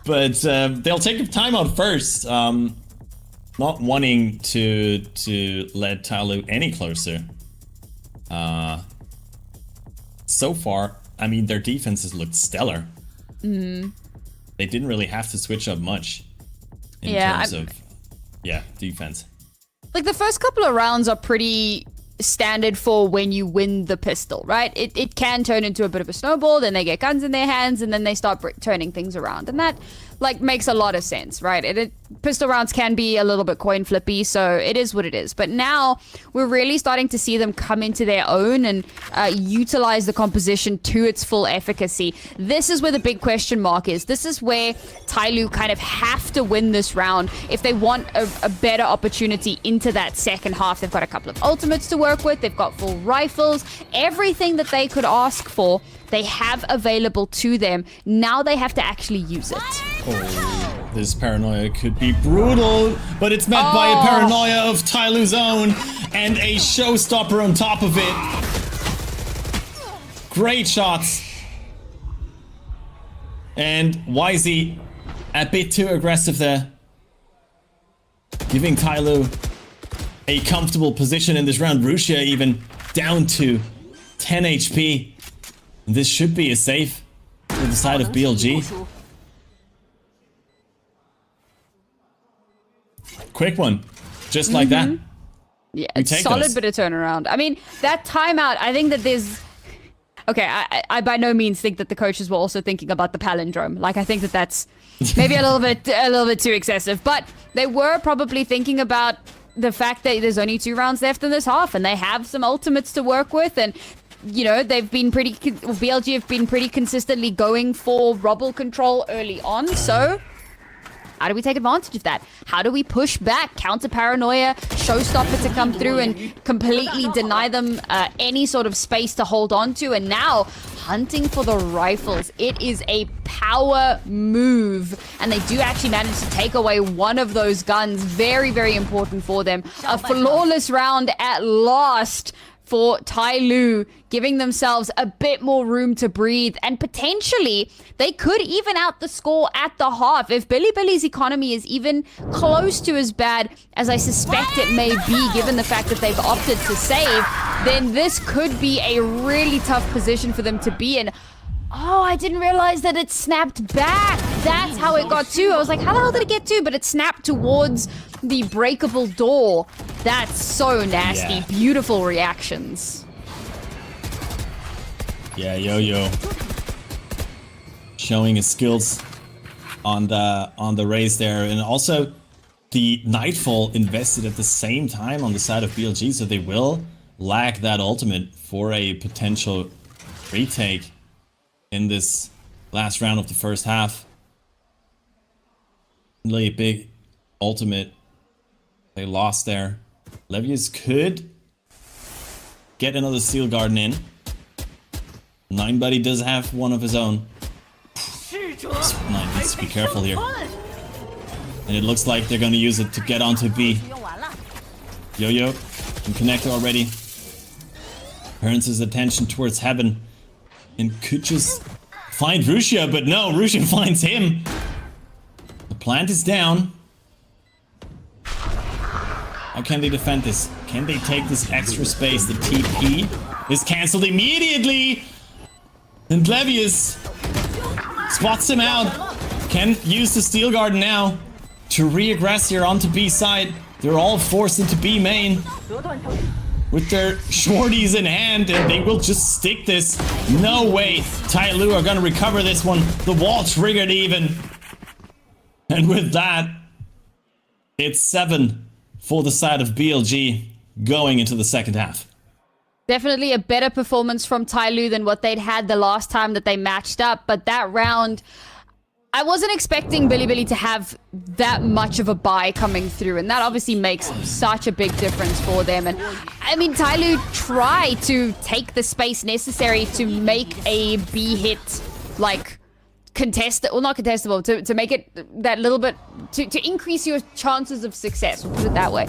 But they'll take a timeout first. not wanting to let TYL any closer. So far, I mean, their defenses looked stellar. They didn't really have to switch up much in terms of defense. Like the first couple of rounds are pretty standard for when you win the pistol, right? It can turn into a bit of a snowball, then they get guns in their hands, and then they start turning things around. And that, like, makes a lot of sense, right? Pistol rounds can be a little bit coin flippy, so it is what it is. But now we're really starting to see them come into their own and utilize the composition to its full efficacy. This is where the big question mark is. This is where TYL kind of have to win this round if they want a better opportunity into that second half. They've got a couple of ultimates to work with. They've got full rifles. Everything that they could ask for, they have available to them. Now they have to actually use it. Oh, this paranoia could be brutal, but it's met by a paranoia of TYL's own and a showstopper on top of it. Great shots. And YZ a bit too aggressive there, giving TYL a comfortable position in this round. Rusia even down to 10 HP. This should be a safe for the side of BLG. Quick one, just like that. Yeah, it's solid bit of turnaround. I mean, that timeout, I think that there's... Okay, I by no means think that the coaches were also thinking about the palindrome. Like, I think that that's maybe a little bit too excessive. But they were probably thinking about the fact that there's only 2 rounds left in this half, and they have some ultimates to work with, and you know, they've been BLG have been pretty consistently going for rubble control early on, so how do we take advantage of that? How do we push back, counter paranoia, showstopper to come through and completely deny them any sort of space to hold on to? And now, hunting for the rifles. It is a power move. And they do actually manage to take away one of those guns. Very, very important for them. A flawless round at last for TYL, giving themselves a bit more room to breathe, and potentially they could even out the score at the half. If Billy's economy is even close to as bad as I suspect it may be, given the fact that they've opted to save, then this could be a really tough position for them to be in. Oh, I didn't realize that it snapped back. That's how it got to. I was like, how the hell did it get to? But it snapped towards the breakable door. That's so nasty. Yeah. Beautiful reactions. Yeah, Yo-Yo showing his skills on the raise there, and also the Nightfall invested at the same time on the side of BLG, so they will lack that ultimate for a potential retake in this last round of the first half. Really big ultimate they lost there. Levius could get another Steel Garden in. Ninebuddy does have one of his own. Nine needs to be careful here. And it looks like they're going to use it to get onto B. Yo-Yo can connect already. Turns his attention towards Heaven. And could just find Rusia, but no, Rusia finds him. The plant is down. How can they defend this? Can they take this extra space? The TP is cancelled immediately. And Levius spots him out. Can use the Steel Garden now to re-aggress here onto B side. They're all forced into B main with their shorties in hand, and they will just stick this. No way TYL are gonna recover this one. The wall triggered even. And with that, it's 7 for the side of BLG going into the second half. Definitely a better performance from TYL than what they'd had the last time that they matched up, but that round, I wasn't expecting Billy to have that much of a buy coming through, and that obviously makes such a big difference for them. And I mean, TYL tried to take the space necessary to make a B hit, like, contested, well, not contestable, to make it that little bit, to increase your chances of success, we'll put it that way.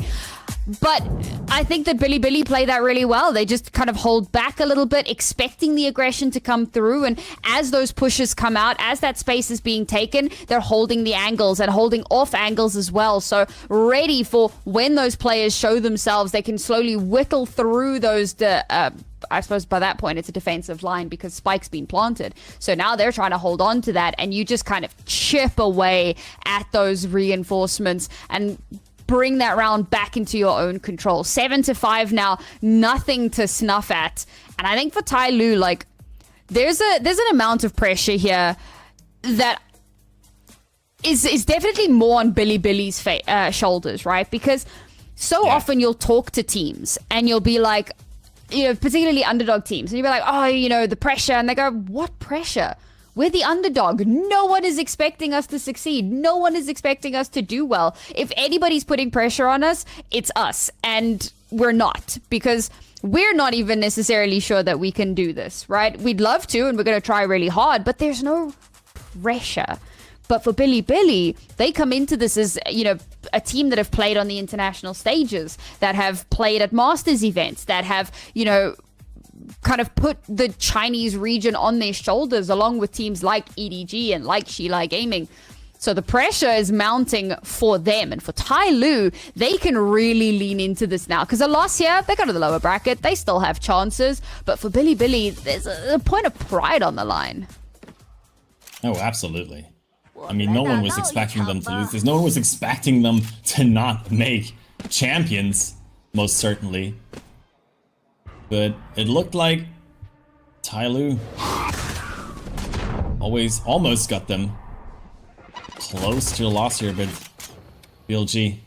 But I think that Billy play that really well. They just kind of hold back a little bit, expecting the aggression to come through. And as those pushes come out, as that space is being taken, they're holding the angles and holding off angles as well. So ready for when those players show themselves, they can slowly whittle through those, I suppose by that point it's a defensive line because Spike's been planted. So now they're trying to hold on to that, and you just kind of chip away at those reinforcements and bring that round back into your own control. 7-5 now, nothing to snuff at. And I think for TYL, like, there's an amount of pressure here that is definitely more on Billy's shoulders, right? Because so often you'll talk to teams and you'll be like, you know, particularly underdog teams, and you'll be like, oh, you know, the pressure, and they go, what pressure? We're the underdog. No one is expecting us to succeed. No one is expecting us to do well. If anybody's putting pressure on us, it's us. And we're not, because we're not even necessarily sure that we can do this, right? We'd love to, and we're going to try really hard, but there's no pressure. But for Billy, they come into this as, you know, a team that have played on the international stages, that have played at Masters events, that have, you know, kind of put the Chinese region on their shoulders, along with teams like EDG and like Shilai Gaming. So the pressure is mounting for them. And for TYL, they can really lean into this now. Because a loss here, they go to the lower bracket. They still have chances. But for Billy, there's a point of pride on the line. Oh, absolutely. I mean, no one was expecting them to lose this. No one was expecting them to not make champions, most certainly. But it looked like TYL almost got them close to a loss here, but BLG,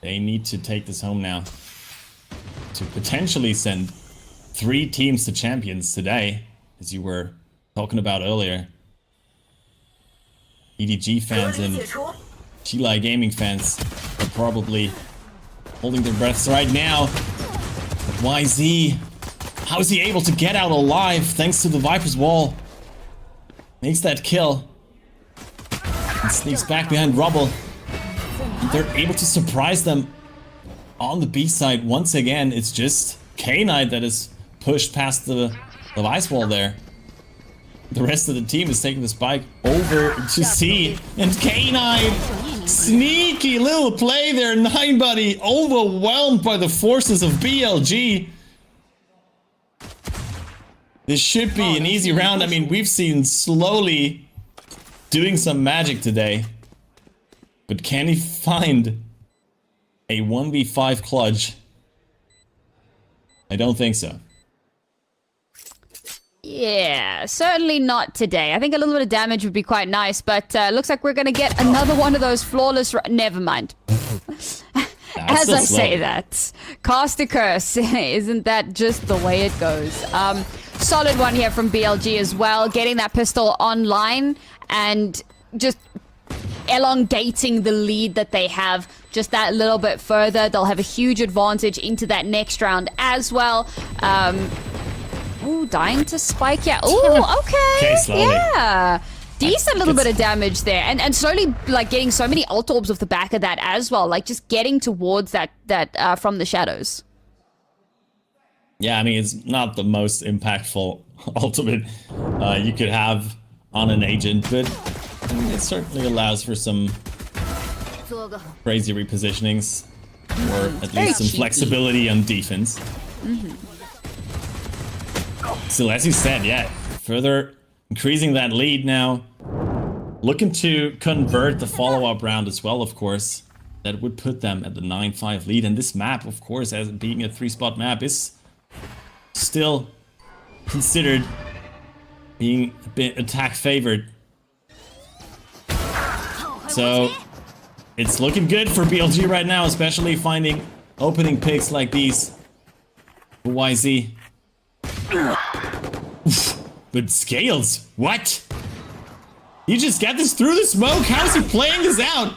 they need to take this home now to potentially send 3 teams to champions today, as you were talking about earlier. EDG fans and Shilai Gaming fans are probably holding their breaths right now. But YZ, how is he able to get out alive thanks to the Viper's wall? Makes that kill. And sneaks back behind rubble. And they're able to surprise them on the B side once again. It's just K-Knight that is pushed past the ice wall there. The rest of the team is taking the spike over to C, and K9, sneaky little play there, 9buddy, overwhelmed by the forces of BLG. This should be an easy round. I mean, we've seen slowly doing some magic today, but can he find a 1v5 clutch? I don't think so. Yeah, certainly not today. I think a little bit of damage would be quite nice, but looks like we're going to get another one of those flawless... Never mind. As I say that, cast a curse. Isn't that just the way it goes? Solid one here from BLG as well, getting that pistol online and just elongating the lead that they have just that little bit further. They'll have a huge advantage into that next round as well. Ooh, dying to spike, yeah. Ooh, okay, yeah. Decent little bit of damage there. And slowly, like, getting so many ult orbs off the back of that as well. Like, just getting towards that from the shadows. Yeah, I mean, it's not the most impactful ultimate you could have on an agent, but I mean, it certainly allows for some crazy repositionings, or at least some flexibility on defense. So as you said, yeah, further increasing that lead now. Looking to convert the follow-up round as well, of course. That would put them at the 9-5 lead. And this map, of course, as being a 3-spot map, is still considered being a bit attack favored. So it's looking good for BLG right now, especially finding opening picks like these for YZ. But Scales, what? You just got this through the smoke? How is he playing this out?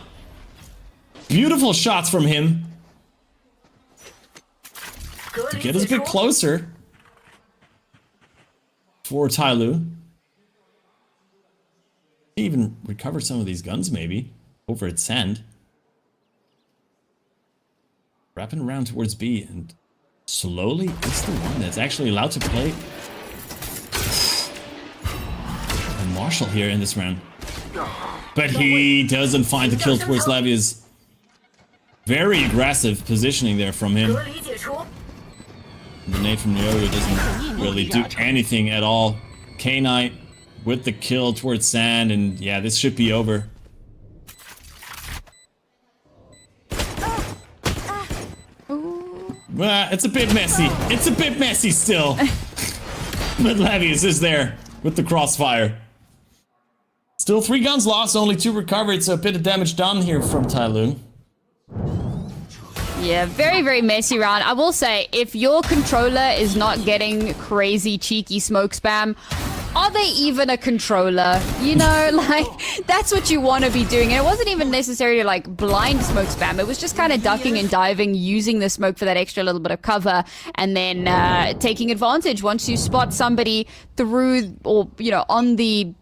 Beautiful shots from him to get us a bit closer for TYL. Even recover some of these guns maybe over at Sand. wrapping around towards B, and slowly it's the one that's actually allowed to play. And Marshall here in this round. But he doesn't find the kill towards Levius. Very aggressive positioning there from him. The nade from Yoda doesn't really do anything at all. K-Knight with the kill towards Sand, and yeah, this should be over. It's a bit messy. It's a bit messy still. But Levius is there with the crossfire. Still 3 guns lost, only 2 recovered, so a bit of damage done here from TYL. Yeah, very, very messy round. I will say, if your controller is not getting crazy, cheeky smoke spam, are they even a controller? You know, like, that's what you want to be doing. And it wasn't even necessarily, like, blind smoke spam. It was just kind of ducking and diving, using the smoke for that extra little bit of cover, and then taking advantage once you spot somebody through, or, you know, on the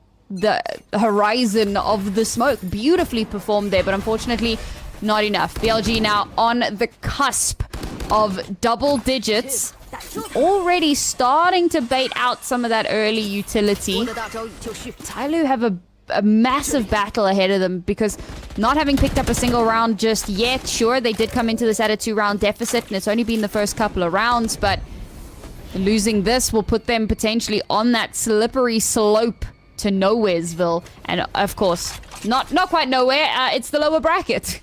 horizon of the smoke. Beautifully performed there, but unfortunately not enough. BLG now on the cusp of double digits, already starting to bait out some of that early utility. TYL have a massive battle ahead of them, because not having picked up a single round just yet, sure, they did come into this at a 2-round deficit, and it's only been the first couple of rounds, but losing this will put them potentially on that slippery slope to Nowheresville, and of course, not quite nowhere. It's the lower bracket.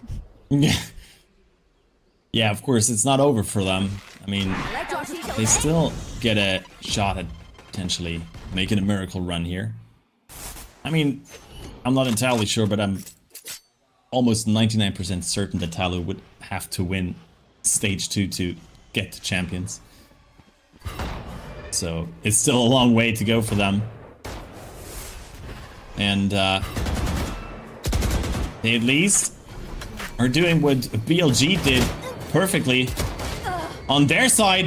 Yeah, of course, it's not over for them. I mean, they still get a shot at potentially making a miracle run here. I mean, I'm not entirely sure, but I'm almost 99% certain that TYL would have to win stage 2 to get to champions. So it's still a long way to go for them. And they at least are doing what BLG did perfectly on their side,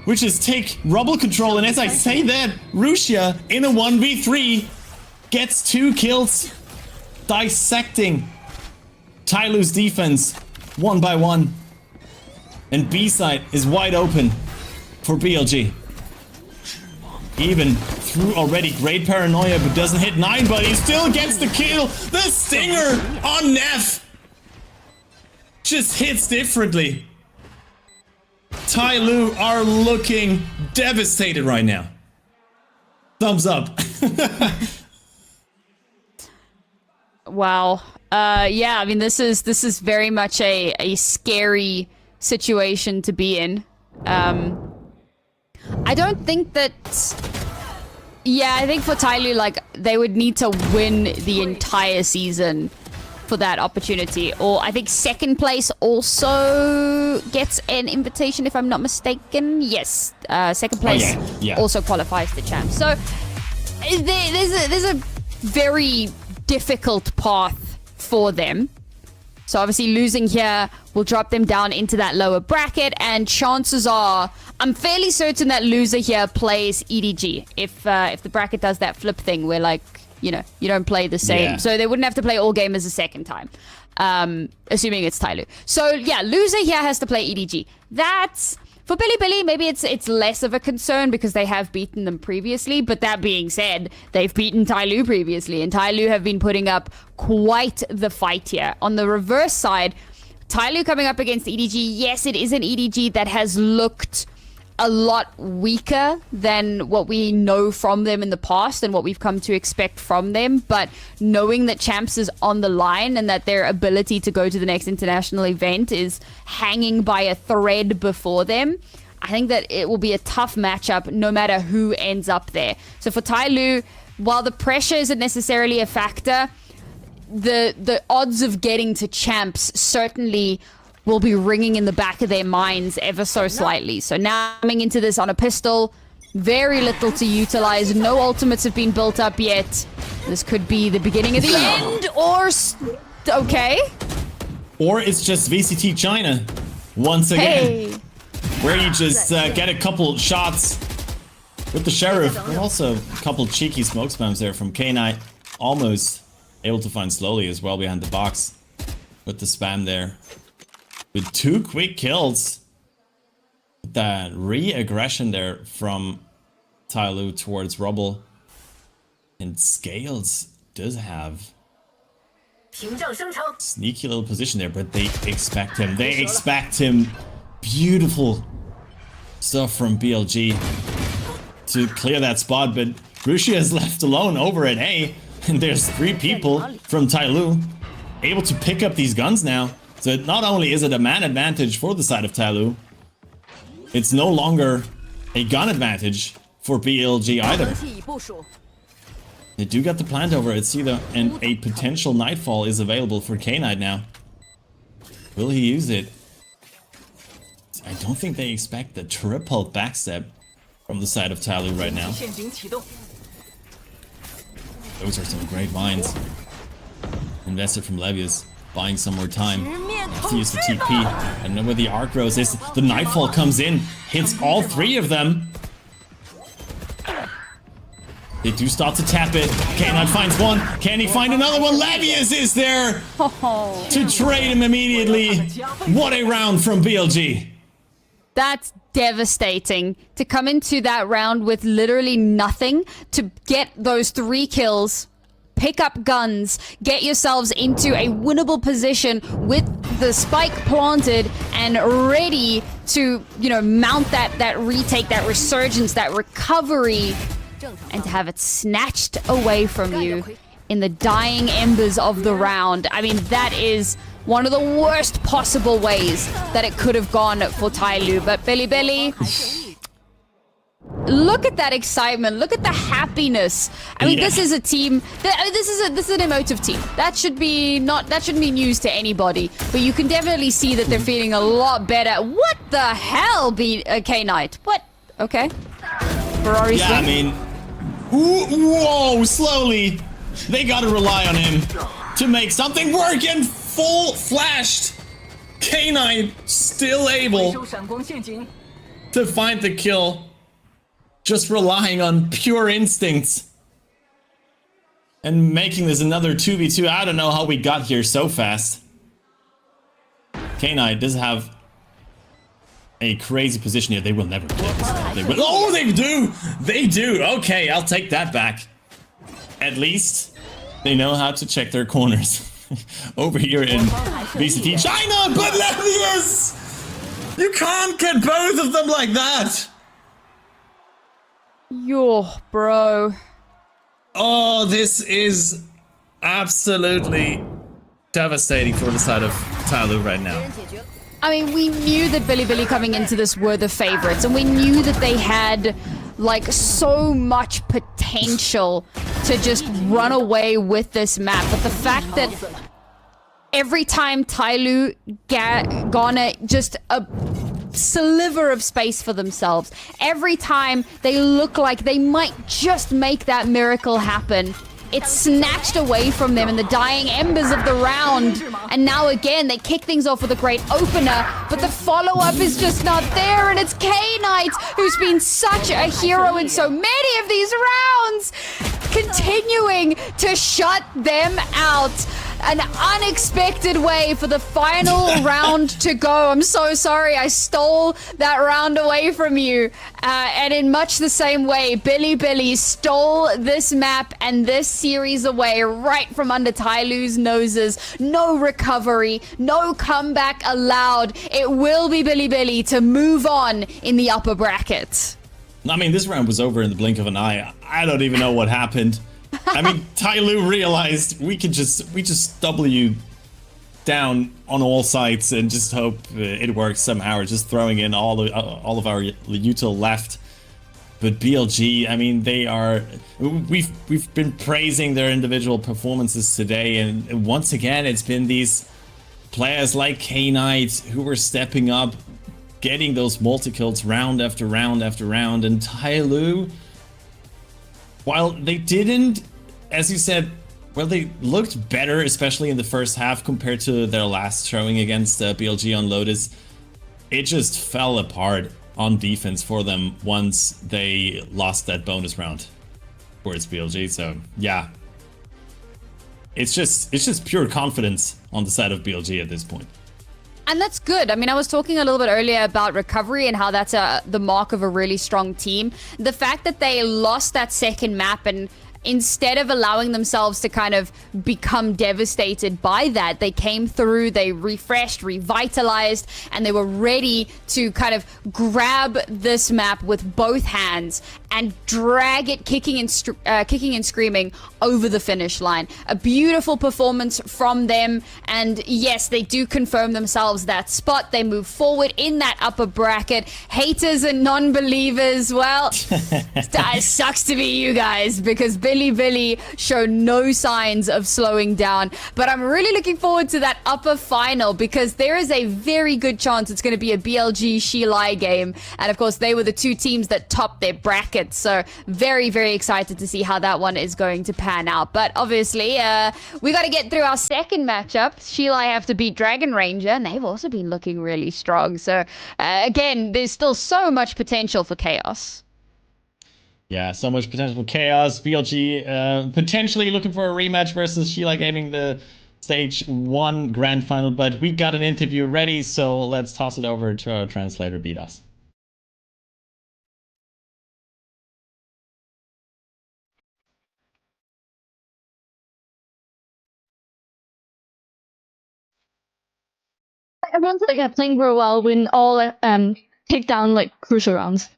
which is take rubble control. And as I say that, Rusia in a 1v3 gets 2 kills, dissecting TYL's defense 1 by 1. And B side is wide open for BLG. Even through already great paranoia, but doesn't hit 9, but he still gets the kill. The stinger on Neff just hits differently. TYL are looking devastated right now. Thumbs up. Wow. Yeah, I mean, this is very much a scary situation to be in. I don't think that... Yeah, I think for TYL, like, they would need to win the entire season for that opportunity. Or I think second place also gets an invitation, if I'm not mistaken. Yes, second place also qualifies to champ. So there's a very difficult path for them. So obviously losing here will drop them down into that lower bracket, and chances are, I'm fairly certain that loser here plays EDG. If the bracket does that flip thing where, like, you know, you don't play the same. Yeah. So they wouldn't have to play all gamers a second time, assuming it's TYL. So yeah, loser here has to play EDG. That's... For Billy, maybe it's less of a concern because they have beaten them previously. But that being said, they've beaten TYL previously, and TYL have been putting up quite the fight here. On the reverse side, TYL coming up against EDG. Yes, it is an EDG that has looked a lot weaker than what we know from them in the past and what we've come to expect from them. But knowing that Champs is on the line and that their ability to go to the next international event is hanging by a thread before them, I think that it will be a tough matchup no matter who ends up there. So for TYL, while the pressure isn't necessarily a factor, the odds of getting to Champs certainly will be ringing in the back of their minds ever so slightly. So now coming into this on a pistol, very little to utilize. No ultimates have been built up yet. This could be the beginning of the end, or... okay. Or it's just VCT China once again. Hey. Where you just get a couple shots with the Sheriff. And also a couple cheeky smoke spams there from K-Knight. Almost able to find slowly as well behind the box with the spam there. with 2 quick kills. That re-aggression there from TYL towards Rubble. And Scales does have sneaky little position there, but they expect him. They expect him. Beautiful stuff from BLG to clear that spot, but Rushi is left alone over at A, and there's 3 people from TYL able to pick up these guns now. So not only is it a man advantage for the side of TYL, it's no longer a gun advantage for BLG either. They do get the plant over at C though, and a potential nightfall is available for K-Knight now. Will he use it? I don't think they expect the triple backstep from the side of TYL right now. Those are some great mines. Invested from Levius, buying some more time. Have to use the TP. I don't know where the arc rose is. The nightfall comes in, hits all 3 of them. They do start to tap it. K-Knight finds one. Can he find another one? Levius is there to trade him immediately. What a round from BLG. That's devastating to come into that round with literally nothing, to get those 3 kills, pick up guns, get yourselves into a winnable position with the spike planted and ready to, you know, mount that retake, that resurgence, that recovery, and to have it snatched away from you in the dying embers of the round. I mean, that is one of the worst possible ways that it could have gone for TYL. But Billy, look at that excitement. Look at the happiness. I mean, this is a team. This is an emotive team. That shouldn't be news to anybody. But you can definitely see that they're feeling a lot better. What the hell, K-Knight? What? Okay. Ferrari's I mean, whoa, slowly. They gotta rely on him to make something work, and full flashed. K-Knight still able to find the kill. Just relying on pure instincts. And making this another 2v2. I don't know how we got here so fast. K-Knight does have a crazy position here. They will never kill this. They will. Oh, they do! They do! Okay, I'll take that back. At least they know how to check their corners. Over here in VCT China, but Levius! You can't get both of them like that! Yo, bro. Oh, this is absolutely devastating for the side of TYL right now. I mean, we knew that Billy coming into this were the favorites, and we knew that they had like so much potential to just run away with this map. But the fact that every time TYL garner just a sliver of space for themselves, every time they look like they might just make that miracle happen, it's snatched away from them in the dying embers of the round. And now again, they kick things off with a great opener, but the follow-up is just not there, and it's K-Knight, who's been such a hero in so many of these rounds, continuing to shut them out. An unexpected way for the final round to go. I'm so sorry I stole that round away from you. And in much the same way, Billy stole this map and this series away right from under TYL's noses. No recovery, no comeback allowed. It will be Billy to move on in the upper bracket. I mean, this round was over in the blink of an eye. I don't even know what happened. I mean, TYL realized we just W down on all sides and just hope it works somehow. We're just throwing in all of our util left. But BLG, I mean, they are. We've been praising their individual performances today, and once again, it's been these players like K-Knight who were stepping up, getting those multi-kills round after round after round, and TYL, while they didn't, as you said, well, they looked better, especially in the first half compared to their last showing against BLG on Lotus. It just fell apart on defense for them once they lost that bonus round towards BLG. So yeah, it's just pure confidence on the side of BLG at this point. And that's good. I mean, I was talking a little bit earlier about recovery and how that's the mark of a really strong team. The fact that they lost that second map and instead of allowing themselves to kind of become devastated by that, they came through, they refreshed, revitalized, and they were ready to kind of grab this map with both hands and drag it kicking and screaming over the finish line. A beautiful performance from them, and yes, they do confirm themselves that spot. They move forward in that upper bracket. Haters and non-believers, well, it sucks to be you guys, because Billy show no signs of slowing down. But I'm really looking forward to that upper final, because there is a very good chance it's going to be a BLG Shilai game. And of course, they were the two teams that topped their bracket. So very, very excited to see how that one is going to pan out. But obviously, we got to get through our second matchup. Shilai have to beat Dragon Ranger, and they've also been looking really strong. So again, there's still so much potential for chaos. Yeah, so much potential for chaos. BLG potentially looking for a rematch versus Shilai Gaming, the Stage 1 Grand Final. But we got an interview ready, so let's toss it over to our translator, Beat Us. Everyone's like playing very well when all take down like crucial rounds.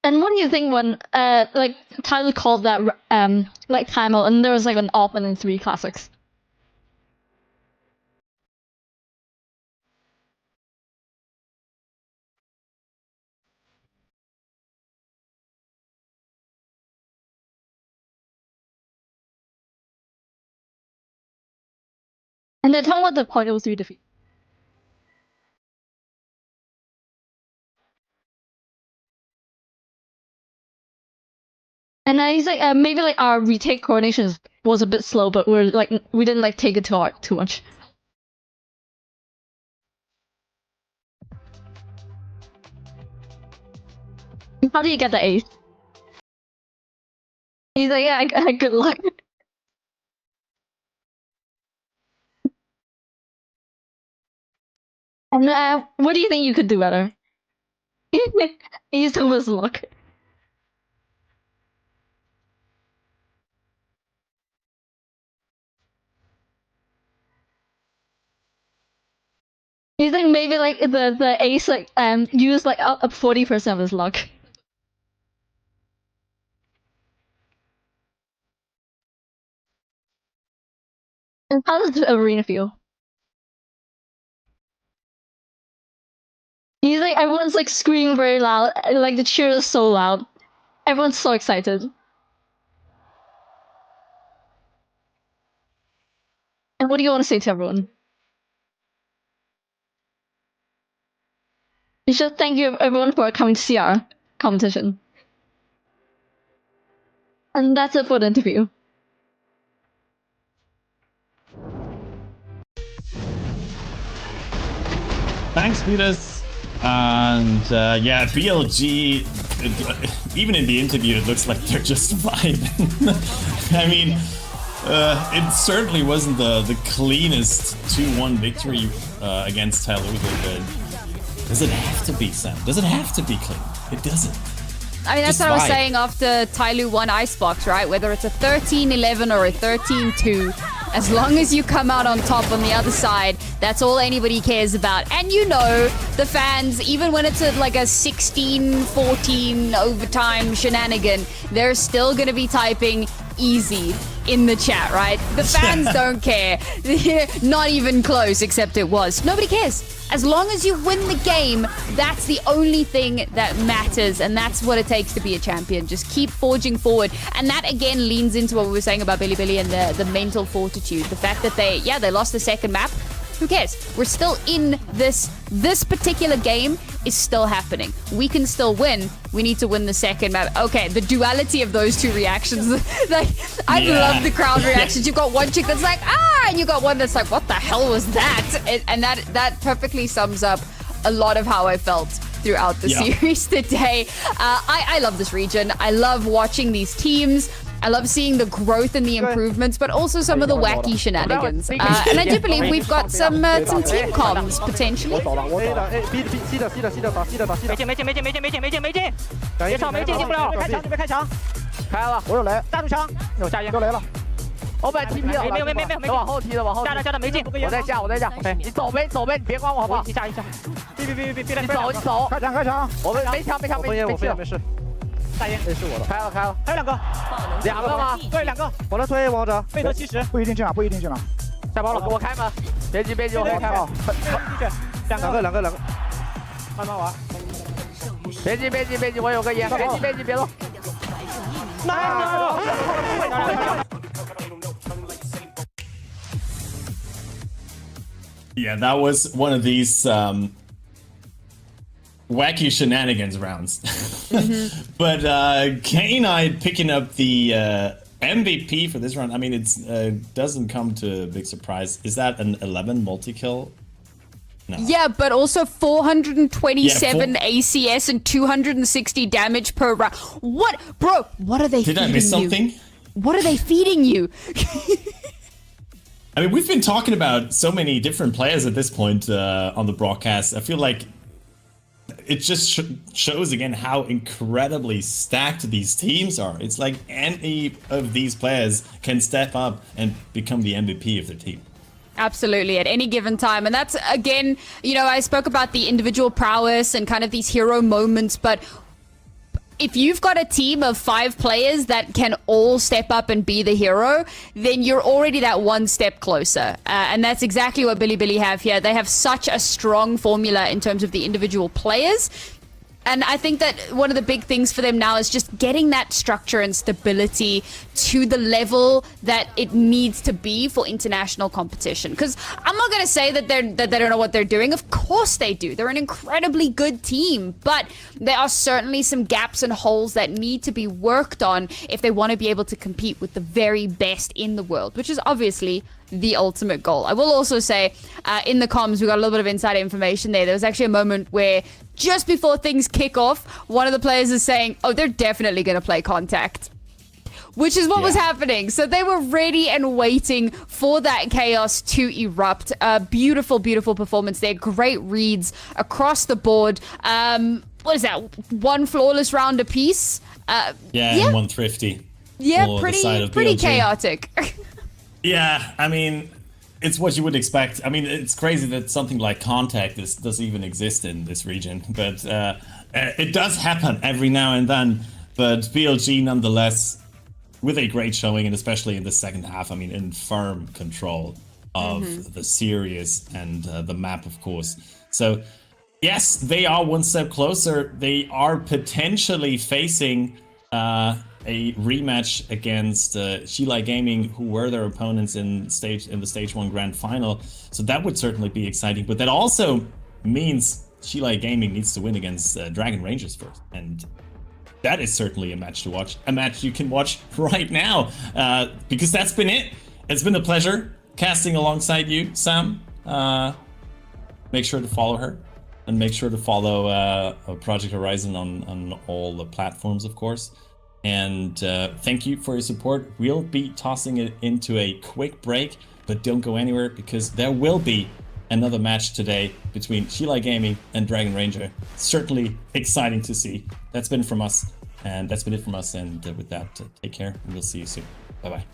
And what do you think when like Tyler called that like timeout and there was like an open in 3 classics? And then tell me what the point of 3 defeat. And he's like, maybe like our retake coordination was a bit slow, but we didn't like take it too much. How do you get the ace? He's like, yeah, good luck. And what do you think you could do better? He's almost luck. You think maybe like the ace like use like up 40% of his luck. And how does the arena feel? You think everyone's like screaming very loud, like the cheer is so loud. Everyone's so excited. And what do you want to say to everyone? You should thank you everyone for coming to see our competition. And that's it for the interview. Thanks, Peters. And yeah, BLG, even in the interview, it looks like they're just vibing. I mean, it certainly wasn't the cleanest 2-1 victory against TYL. Does it have to be, Sam? Does it have to be clean? It doesn't. I mean, that's Just what I was vibe. saying after TYL won Icebox, right? Whether it's a 13-11 or a 13-2, as long as you come out on top on the other side, that's all anybody cares about. And you know, the fans, even when it's like a 16-14 overtime shenanigan, they're still going to be typing easy in the chat, right? The fans don't care. Not even close, except it was. Nobody cares. As long as you win the game, that's the only thing that matters, and that's what it takes to be a champion. Just keep forging forward. And that, again, leans into what we were saying about Billy and the mental fortitude. The fact that they lost the second map. Who cares? We're still in this particular game is still happening. We can still win. We need to win the second map. Okay, the duality of those two reactions. Like, I love the crowd reactions. You've got one chick that's like, ah, and you got one that's like, what the hell was that? And that perfectly sums up a lot of how I felt throughout the series today. I love this region. I love watching these teams. I love seeing the growth and the improvements, but also some of the wacky shenanigans. And I do believe we've got some team comms potentially. 别上没进进不了，开墙准备开墙，开了，我有雷，炸住墙，有下烟，有雷了。我本 TP 了，没往后踢的，往后加的没进，我在下，OK， 你走呗，你别管我好不好？你下一下，别，你走，开墙，我们没枪，没事。大烟，这是我的，开了，还有两个吗？对，两个，我来推王者，贝德70，不一定进了，下包了，给我开门，别急，我可以开了，两个，慢慢玩。 别急，我有个烟，别急，别动。Yeah, that was one of these wacky shenanigans rounds. But K9 picking up the MVP for this round. I mean, it doesn't come to a big surprise. Is that an 11 multi-kill? No. Yeah, but also 427 ACS and 260 damage per round. What? Bro, what are they feeding you? Did I miss something? What are they feeding you? I mean, we've been talking about so many different players at this point on the broadcast. I feel like it just shows again how incredibly stacked these teams are. It's like any of these players can step up and become the MVP of their team. Absolutely, at any given time. And that's, again, you know, I spoke about the individual prowess and kind of these hero moments, but if you've got a team of 5 players that can all step up and be the hero, then you're already that one step closer. And that's exactly what Billy have here. They have such a strong formula in terms of the individual players. And I think that one of the big things for them now is just getting that structure and stability to the level that it needs to be for international competition. Because I'm not going to say that they don't know what they're doing. Of course they do. They're an incredibly good team. But there are certainly some gaps and holes that need to be worked on if they want to be able to compete with the very best in the world, which is obviously the ultimate goal. I will also say, in the comms, we got a little bit of insider information there. There was actually a moment where just before things kick off, one of the players is saying, oh, they're definitely going to play contact, which is what was happening. So they were ready and waiting for that chaos to erupt. Beautiful, beautiful performance there. Great reads across the board. What is that? One flawless round apiece? And one thrifty. Yeah, pretty chaotic. Yeah, I mean, it's what you would expect. I mean, it's crazy that something like contact does even exist in this region, but it does happen every now and then. But BLG, nonetheless, with a great showing, and especially in the second half, I mean, in firm control of the series and the map, of course. So, yes, they are one step closer. They are potentially facing a rematch against Shilai Gaming, who were their opponents in the Stage 1 Grand Final. So that would certainly be exciting. But that also means Shilai Gaming needs to win against Dragon Rangers first. And that is certainly a match to watch. A match you can watch right now. Because that's been it. It's been a pleasure casting alongside you, Sam. Make sure to follow her. And make sure to follow Project Horizon on all the platforms, of course. And thank you for your support. We'll be tossing it into a quick break, but don't go anywhere because there will be another match today between Shilai Gaming and Dragon Ranger. Certainly exciting to see. That's been from us, and that's been it from us. And with that, take care, and we'll see you soon. Bye-bye.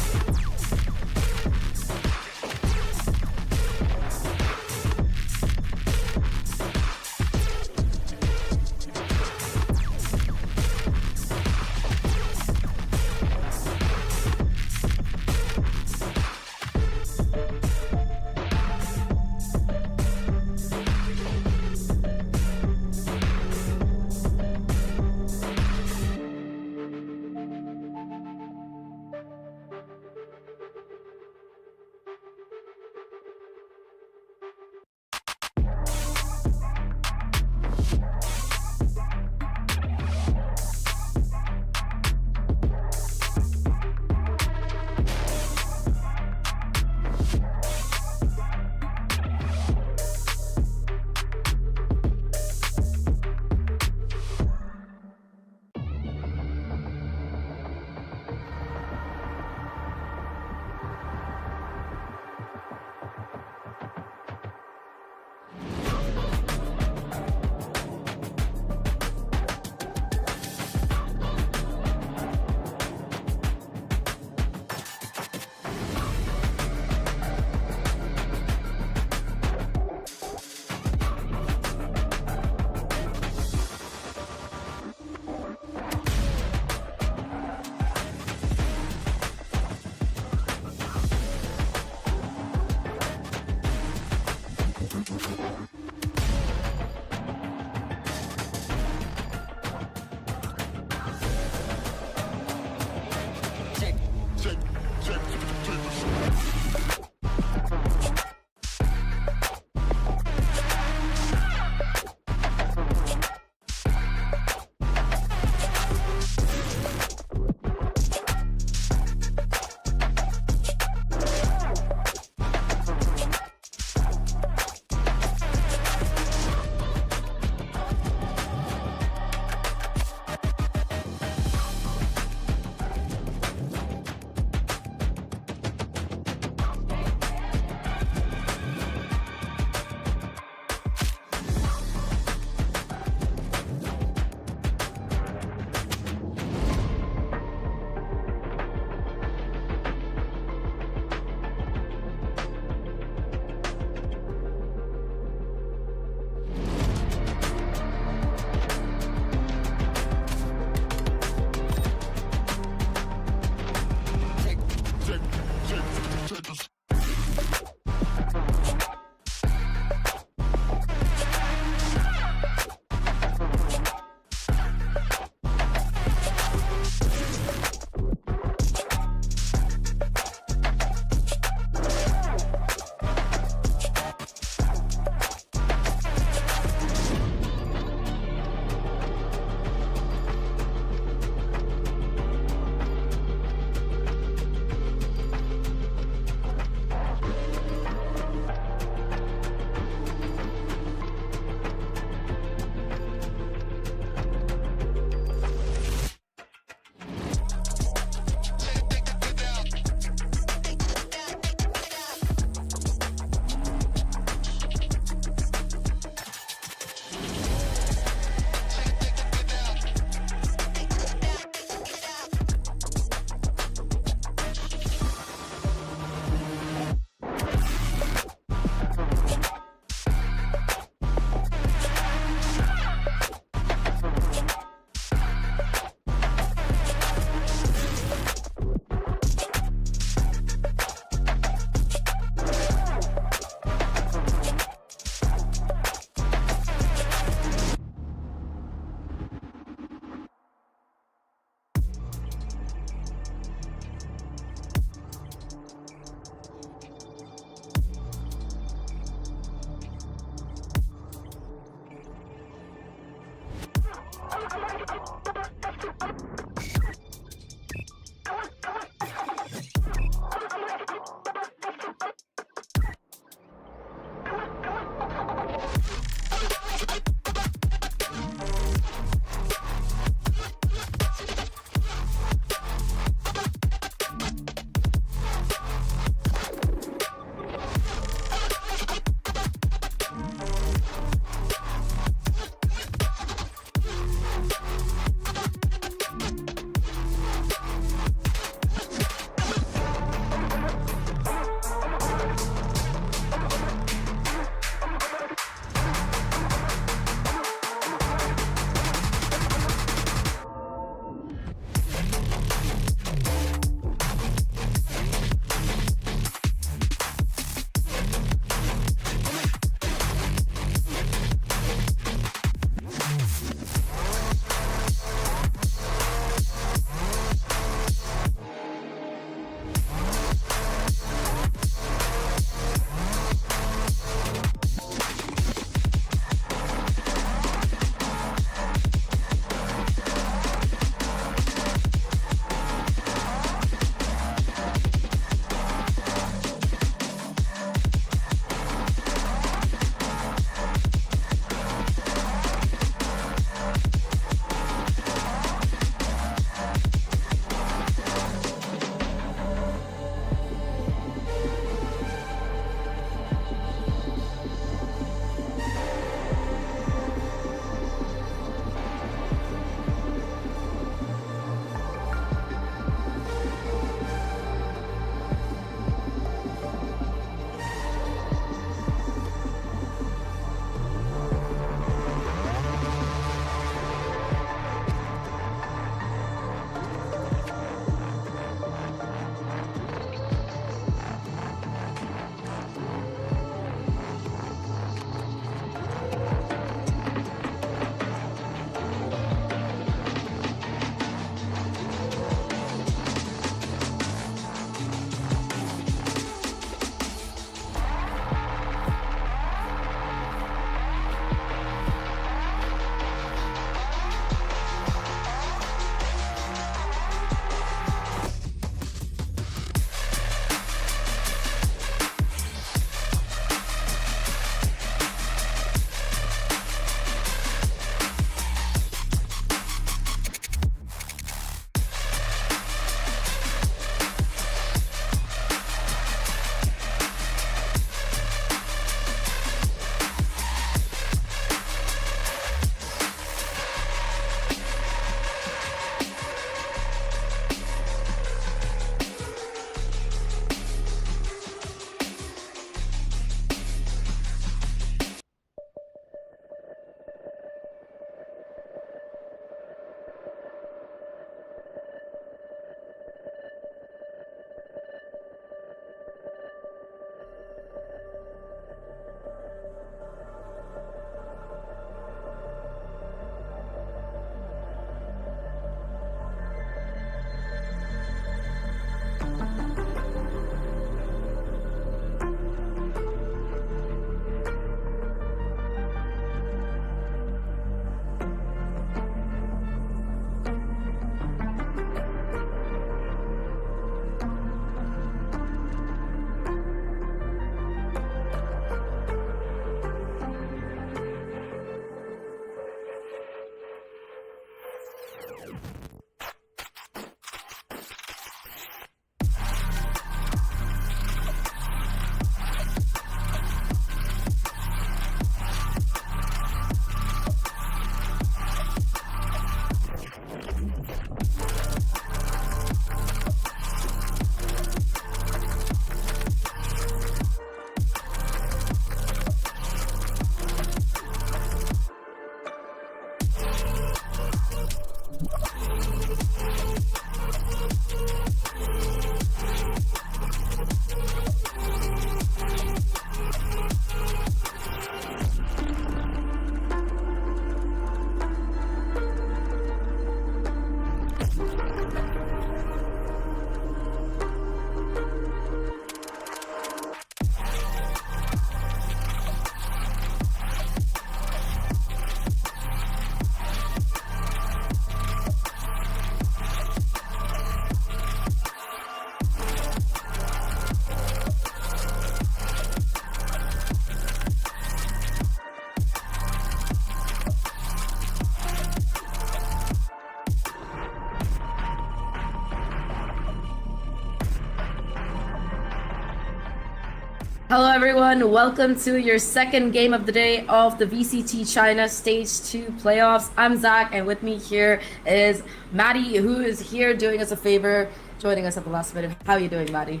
Hello everyone, welcome to your second game of the day of the VCT China Stage 2 playoffs. I'm Zach, and with me here is Maddie, who is here doing us a favor, joining us at the last minute. How are you doing, Maddie?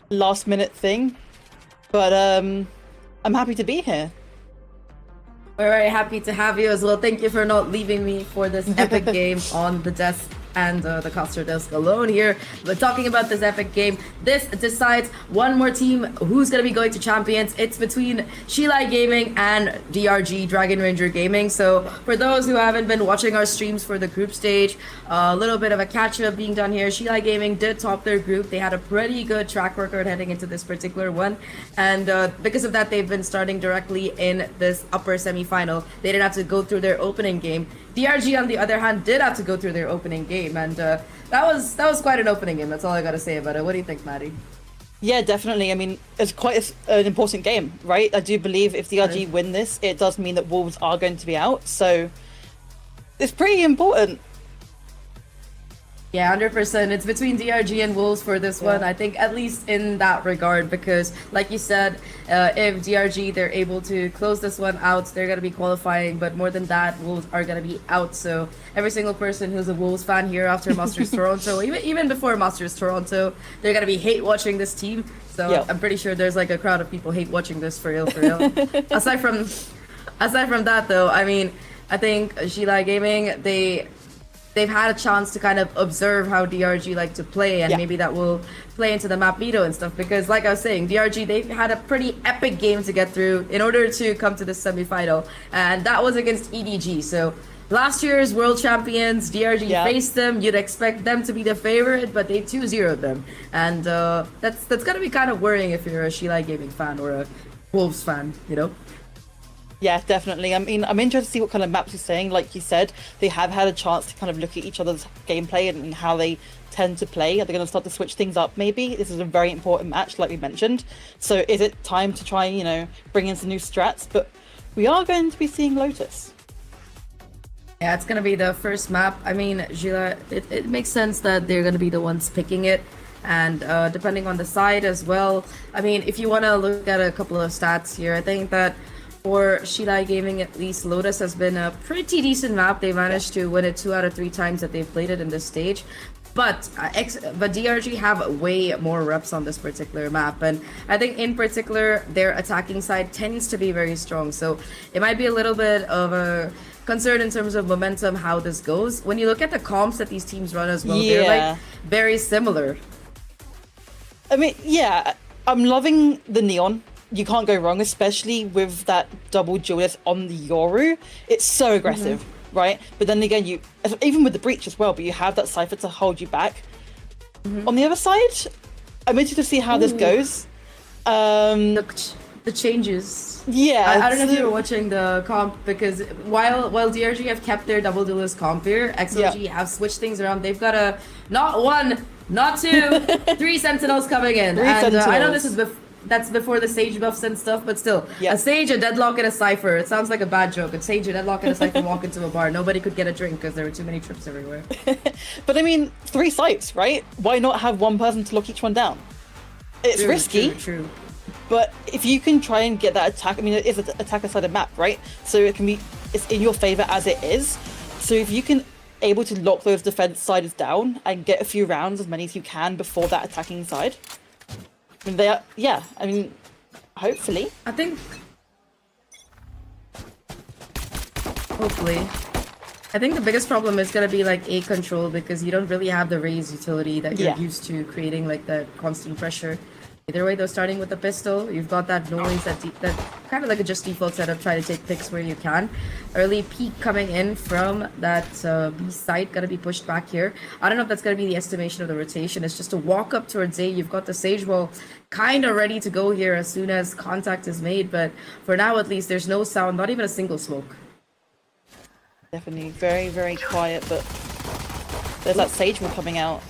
Last minute thing, but I'm happy to be here. We're very happy to have you as well. Thank you for not leaving me for this epic game on the desk and the Costream desk alone here. But talking about this epic game, this decides one more team who's going to be going to champions. It's between Shilai Gaming and DRG, Dragon Ranger Gaming. So for those who haven't been watching our streams for the group stage, a little bit of a catch-up being done here. Shilai Gaming did top their group. They had a pretty good track record heading into this particular one. And because of that, they've been starting directly in this upper semi-final. They didn't have to go through their opening game. DRG, on the other hand, did have to go through their opening game, and that was quite an opening game. That's all I gotta say about it. What do you think, Maddie? Yeah, definitely. I mean, it's quite an important game, right? I do believe if DRG win this, it does mean that Wolves are going to be out, so it's pretty important. Yeah, 100%. It's between DRG and Wolves for this one. I think at least in that regard, because like you said, if DRG, they're able to close this one out, they're going to be qualifying. But more than that, Wolves are going to be out. So every single person who's a Wolves fan here after Masters Toronto, even before Masters Toronto, they're going to be hate watching this team. So I'm pretty sure there's like a crowd of people hate watching this for real, for real. Aside from that though, I mean, I think Shilai Gaming, they've had a chance to kind of observe how DRG like to play, and maybe that will play into the map veto and stuff, because like I was saying, DRG, they've had a pretty epic game to get through in order to come to the semi-final, and that was against EDG. So last year's world champions, DRG faced them. You'd expect them to be the favorite, but they 2-0'd them, and that's gotta be kind of worrying if you're a Shilai Gaming fan or a Wolves fan, you know? Yeah, definitely. I mean, I'm interested to see what kind of maps you're saying. Like you said, they have had a chance to kind of look at each other's gameplay and how they tend to play. Are they going to start to switch things up maybe? This is a very important match, like we mentioned. So is it time to try, you know, bring in some new strats? But we are going to be seeing Lotus. Yeah, it's going to be the first map. I mean, Gila, it makes sense that they're going to be the ones picking it. And depending on the side as well. I mean, if you want to look at a couple of stats here, I think that for Shilai Gaming, at least, Lotus has been a pretty decent map. They managed to win it 2 out of 3 times that they've played it in this stage. But DRG have way more reps on this particular map, and I think in particular their attacking side tends to be very strong. So it might be a little bit of a concern in terms of momentum how this goes. When you look at the comps that these teams run as well, they're like very similar. I mean, yeah, I'm loving the neon. You can't go wrong, especially with that double duelist on the Yoru. It's so aggressive, right? But then again, you even with the breach as well, but you have that Cypher to hold you back. On the other side, I'm interested to see how this goes. The changes. Yeah. I don't know if you were watching the comp, because while DRG have kept their double duelist comp here, XLG have switched things around. They've got a not 1, not 2, 3 sentinels coming in. I know this is that's before the Sage buffs and stuff, but still, a Sage, a Deadlock, and a Cypher. It sounds like a bad joke. A Sage, a Deadlock, and a Cypher walk into a bar. Nobody could get a drink because there were too many trips everywhere. But I mean, 3 sites, right? Why not have one person to lock each one down? It's risky. True. But if you can try and get that attack, I mean, it is an attacker-sided map, right? So it's in your favor as it is. So if you can able to lock those defense sides down and get a few rounds, as many as you can, before that attacking side, I mean, I mean, hopefully. I think... Hopefully. I think the biggest problem is going to be like A control, because you don't really have the raise utility that you're used to creating, like that constant pressure. Either way though, starting with the pistol, you've got that noise that kind of like a just default setup, try to take picks where you can. Early peek coming in from that B site, gonna be pushed back here. I don't know if that's gonna be the estimation of the rotation. It's just a walk up towards A. You've got the Sage wall kind of ready to go here as soon as contact is made, but for now at least there's no sound, not even a single smoke. Definitely very, very quiet, but there's that Sage wall coming out.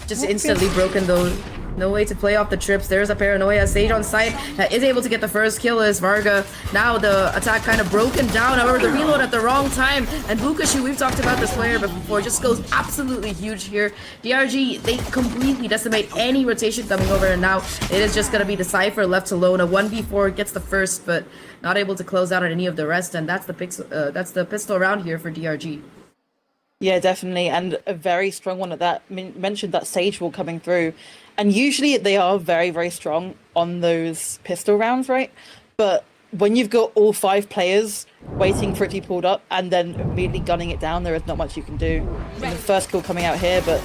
Just instantly broken though. No way to play off the trips. There's a paranoia. Sage on site is able to get the first kill as Varga. Now the attack kind of broken down. However, the reload at the wrong time. And Bukashu, we've talked about this player before, just goes absolutely huge here. DRG, they completely decimate any rotation coming over. And now it is just going to be the Cypher left alone. A 1v4 gets the first, but not able to close out on any of the rest. And that's the pistol round here for DRG. Yeah, definitely, and a very strong one at that. Mentioned that Sage wall coming through, and usually they are very, very strong on those pistol rounds, right? But when you've got all 5 players waiting for it to be pulled up and then immediately gunning it down, there is not much you can do. And the first kill coming out here, but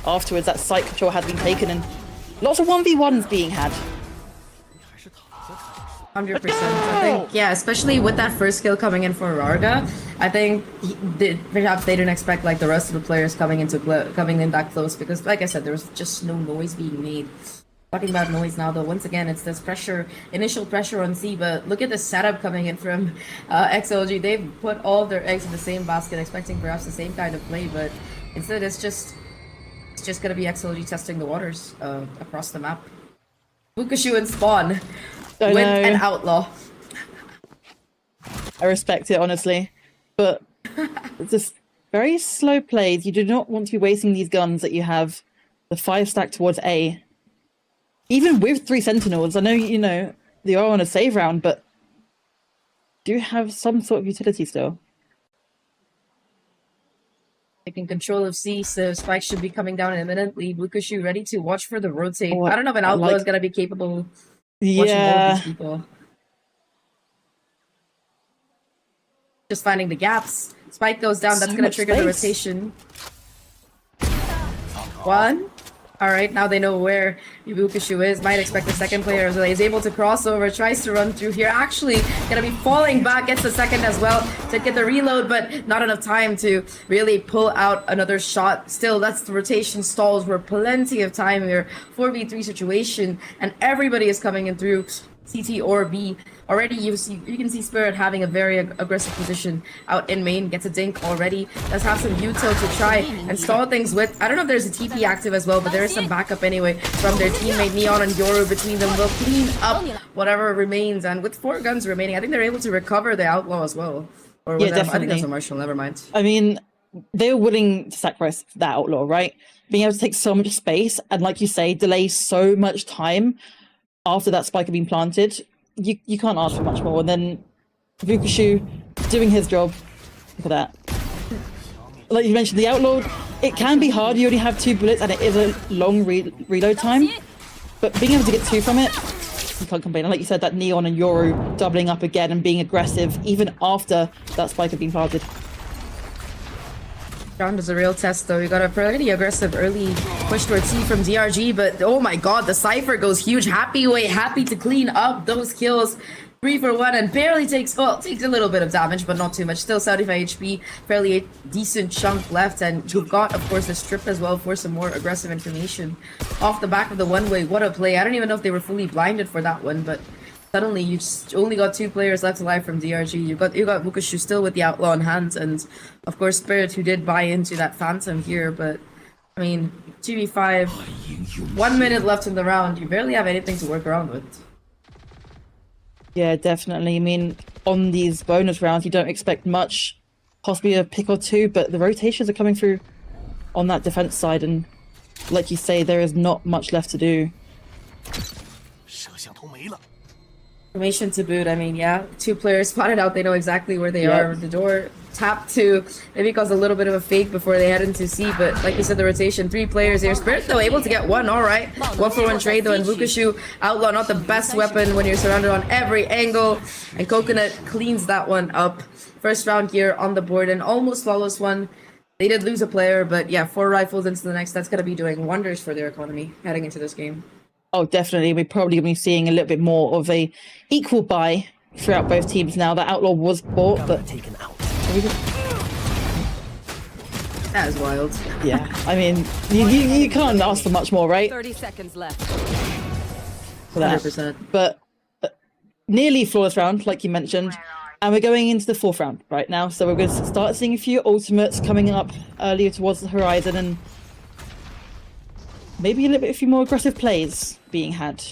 afterwards that site control had been taken and lots of 1v1s being had. 100%. I think, yeah, especially with that first kill coming in for Rarga, I think perhaps they didn't expect like the rest of the players coming in that close, because like I said, there was just no noise being made. Talking about noise now though, once again, it's this pressure, initial pressure on C, but look at the setup coming in from XLG. They've put all of their eggs in the same basket, expecting perhaps the same kind of play, but instead it's just gonna be XLG testing the waters across the map. Bukashu and Spawn. With an outlaw. I respect it, honestly. But it's just very slow plays. You do not want to be wasting these guns that you have. The 5 stack towards A. Even with 3 Sentinels, I know, you know, they are on a save round, but do have some sort of utility still. Taking control of C, so Spike should be coming down imminently. Bukashu ready to watch for the rotate. Oh, I don't know if an outlaw is going to be capable. Yeah. People. Just finding the gaps. Spike goes down. That's going to trigger the rotation. 1. All right, now they know where Bukashu is. Might expect the second player as well. He's able to cross over, tries to run through here. Actually, going to be falling back. Gets the second as well to get the reload, but not enough time to really pull out another shot. Still, that's the rotation stalls. We're plenty of time here. 4v3 situation, and everybody is coming in through CT or B. Already you can see Spirit having a very aggressive position out in main. Gets a dink already. Does have some util to try and stall things with. I don't know if there's a TP active as well, but there is some backup anyway from their teammate Neon and Yoru between them. They'll clean up whatever remains, and with 4 guns remaining, I think they're able to recover the outlaw as well. Or yeah, definitely. I think that's a Marshall, never mind. I mean, they were willing to sacrifice that outlaw, right? Being able to take so much space and, like you say, delay so much time after that spike had been planted. You can't ask for much more. And then Bukashu doing his job. Look at that. Like you mentioned, the outlaw, it can be hard. You only have 2 bullets and it is a long reload time. But being able to get 2 from it, you can't complain. And like you said, that Neon and Yoru doubling up again and being aggressive even after that spike had been planted. Round is a real test though. You got a pretty aggressive early push towards C from DRG, but oh my god, the Cypher goes huge. Happy to clean up those kills. 3 for 1 and barely takes a little bit of damage, but not too much. Still 75 HP, fairly a decent chunk left, and you've got, of course, the strip as well for some more aggressive information. Off the back of the one-way, what a play. I don't even know if they were fully blinded for that one, but suddenly you just only got 2 players left alive from DRG. You got Bukashu still with the outlaw in hand, and of course Spirit, who did buy into that Phantom here, but I mean 2v5, 1 minute left in the round, you barely have anything to work around with. Yeah, definitely. I mean, on these bonus rounds, you don't expect much, possibly a pick or 2, but the rotations are coming through on that defense side, and like you say, there is not much left to do. Information to boot. I mean, yeah, 2 players spotted out. They know exactly where they are. The door tapped to maybe cause a little bit of a fake before they head into C, but like you said, the rotation, 3 players here. Spirit though able to get 1. All right, 1 for 1 trade though, and Bukashu outlaw not the best weapon when you're surrounded on every angle, and Coconut cleans that one up. First round here on the board and almost flawless one. They did lose a player, but yeah, 4 rifles into the next. That's gonna be doing wonders for their economy heading into this game. Oh, definitely. We're probably going to be seeing a little bit more of a equal buy throughout both teams now. The outlaw was bought, but that is wild. Yeah, I mean, you can't ask for much more, right? 30 seconds left. 100%. But nearly flawless round, like you mentioned. And we're going into the 4th round right now. So we're going to start seeing a few ultimates coming up earlier towards the horizon. And maybe a little bit a few more aggressive plays being had.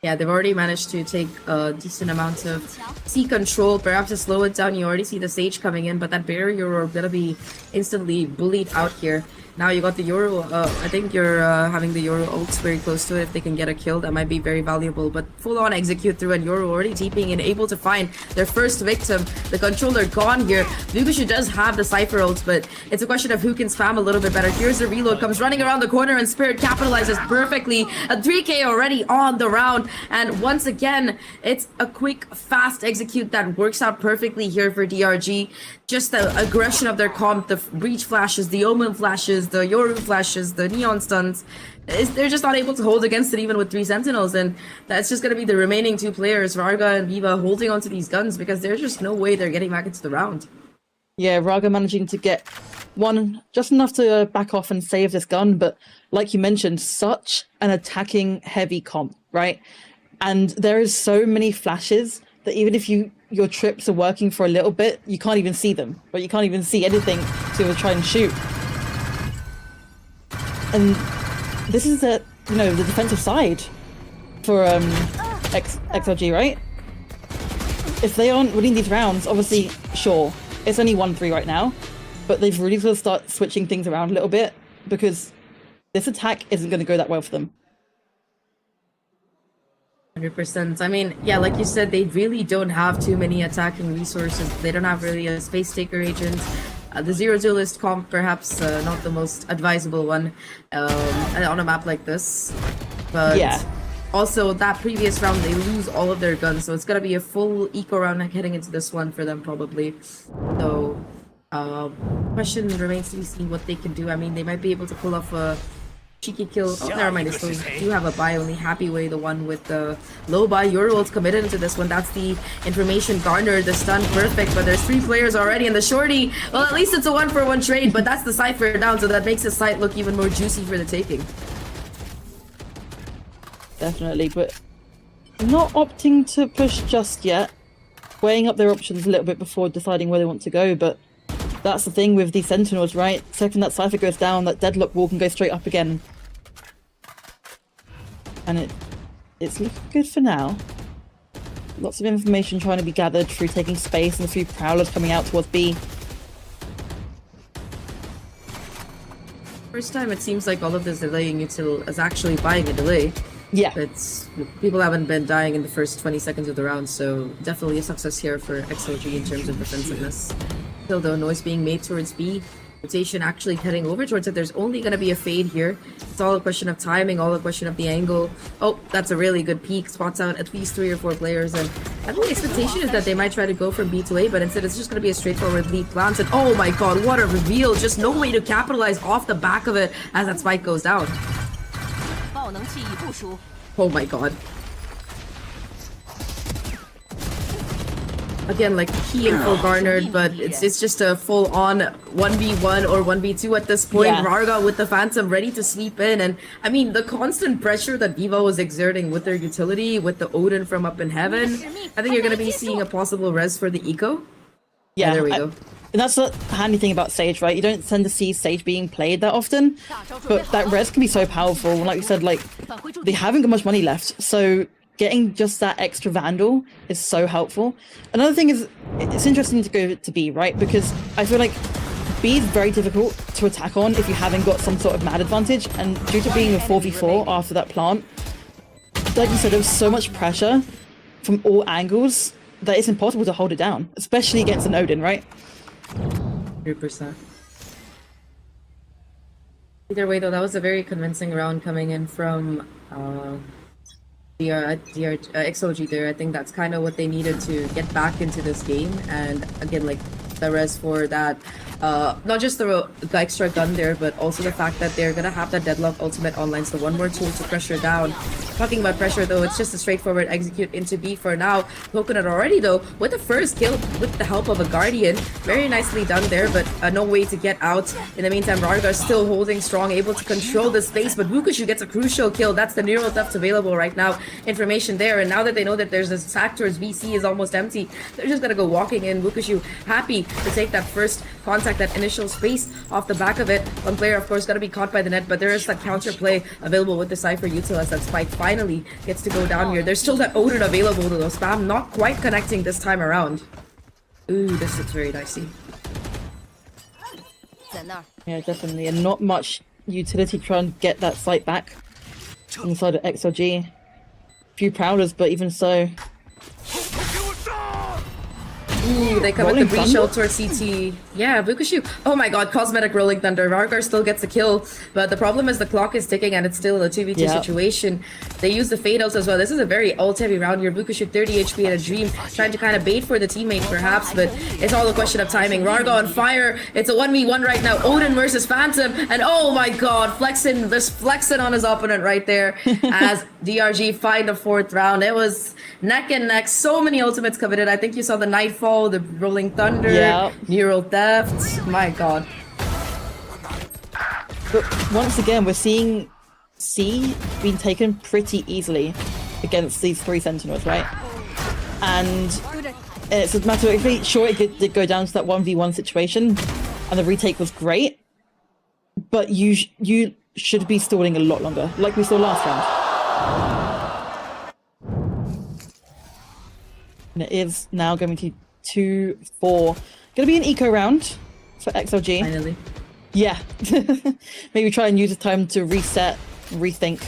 Yeah, they've already managed to take a decent amount of C control, perhaps to slow it down. You already see the Sage coming in, but that barrier are gonna be instantly bullied out here. Now you got the Euro, I think you're having the Euro ults very close to it. If they can get a kill, that might be very valuable. But full on execute through, and Euro already TPing and able to find their first victim. The controller gone here. Vukushu does have the Cypher ult, but it's a question of who can spam a little bit better. Here's the reload, comes running around the corner, and Spirit capitalizes perfectly. A 3K already on the round, and once again, it's a quick, fast execute that works out perfectly here for DRG. Just the aggression of their comp, the breach flashes, the omen flashes, the Yoru flashes, the neon stuns. They're just not able to hold against it even with 3 sentinels, and that's just going to be the remaining 2 players, Varga and Viva, holding onto these guns because there's just no way they're getting back into the round. Yeah, Raga managing to get one just enough to back off and save this gun, but like you mentioned, such an attacking heavy comp, right? And there is so many flashes that even if your trips are working for a little bit, you can't even see them, right? You can't even see anything to try and shoot. And this is the defensive side for XLG, right? If they aren't winning these rounds, obviously, sure, it's only 1-3 right now, but they've really got to start switching things around a little bit because this attack isn't going to go that well for them. 100%. I mean, yeah, like you said, they really don't have too many attacking resources. They don't have really a space taker agent. The zero duelist comp, perhaps not the most advisable one on a map like this. But yeah. Also, that previous round, they lose all of their guns. So it's going to be a full eco round heading into this one for them, probably. So, question remains to be seen what they can do. I mean, they might be able to pull off a cheeky kill. Oh, never mind. They still do have a buy. Only Happy Way, the one with the low buy. Euroworld's committed into this one. That's the information garnered. The stun perfect, but there's 3 players already in the shorty. Well, at least it's a 1-for-1 trade, but that's the Cypher down, so that makes the site look even more juicy for the taking. Definitely, but not opting to push just yet. Weighing up their options a little bit before deciding where they want to go, but that's the thing with these Sentinels, right? Second that Cypher goes down, that deadlock wall can go straight up again. And it's looking good for now. Lots of information trying to be gathered through taking space and a few prowlers coming out towards B. First time it seems like all of this delaying util is actually buying a delay. Yeah. People haven't been dying in the first 20 seconds of the round, so definitely a success here for XLG in terms of defensiveness. Still though, noise being made towards B. Rotation actually heading over towards it. There's only going to be a fade here. It's all a question of timing, all a question of the angle. Oh, that's a really good peek. Spots out at least 3 or 4 players. And I think the expectation is that they might try to go from B to A, but instead it's just going to be a straightforward lead plants. And oh my god, what a reveal. Just no way to capitalize off the back of it as that spike goes down. Oh my god. Again, like key info garnered, but it's just a full-on 1v1 or 1v2 at this point. Yeah. Rarga with the Phantom ready to sweep in, and I mean the constant pressure that Viva was exerting with their utility, with the Odin from up in heaven. I think you're gonna be seeing a possible res for the eco. Yeah, there we go. And that's the handy thing about Sage, right? You don't tend to see Sage being played that often, but that res can be so powerful. And like you said, like they haven't got much money left, so getting just that extra Vandal is so helpful. Another thing is, it's interesting to go to B, right? Because I feel like B is very difficult to attack on if you haven't got some sort of mad advantage, and due to being a 4v4 after that plant, like you said, there was so much pressure from all angles that it's impossible to hold it down, especially against an Odin, right? 100%. Either way, though, that was a very convincing round coming in from XLG there. I think that's kind of what they needed to get back into this game. And again, like the res for that, not just the extra gun there, but also the fact that they're gonna have that deadlock ultimate online, so one more tool to pressure down. Talking about pressure though, it's just a straightforward execute into B for now. Coconut already though with the first kill with the help of a Guardian. Very nicely done there, but no way to get out. In the meantime, Rarga still holding strong, able to control the space, but Vukushu gets a crucial kill. That's the neural theft available right now. Information there, and now that they know that there's this attack towards VC is almost empty, they're just gonna go walking in. Vukushu happy to take that first contact, that initial space off the back of it. One player, of course, going to be caught by the net, but there is that counter play available with the Cypher util as that spike finally gets to go down here. There's still that Odin available to the spam, not quite connecting this time around. Ooh, this looks very dicey. Yeah, definitely. And not much utility to try and get that site back inside of XLG. Few prowlers, but even so. Ooh, they come Rolling with the breach Thunder? ult towards CT. Yeah, Vukushu. Oh my god, cosmetic Rolling Thunder. Vargar still gets the kill, but the problem is the clock is ticking and it's still a 2v2 situation. They use the fade outs as well. This is a very ult heavy round here. Vukushu 30 HP and a dream, trying to kind of bait for the teammate perhaps, but it's all a question of timing. Vargar on fire. It's a 1v1 right now. Odin versus Phantom, and oh my god, flexing, just flexing on his opponent right there as DRG find the 4th round. It was neck and neck. So many ultimates committed. I think you saw the Nightfall, the Rolling Thunder, Neural Theft. My god. But once again, we're seeing C being taken pretty easily against these 3 Sentinels, right? And it's a matter of, sure, it did go down to that 1v1 situation, and the retake was great, but you should be stalling a lot longer, like we saw last round. And it is now going to 2-4. Going to be an eco round for XLG. Finally. Yeah. Maybe try and use the time to reset, rethink.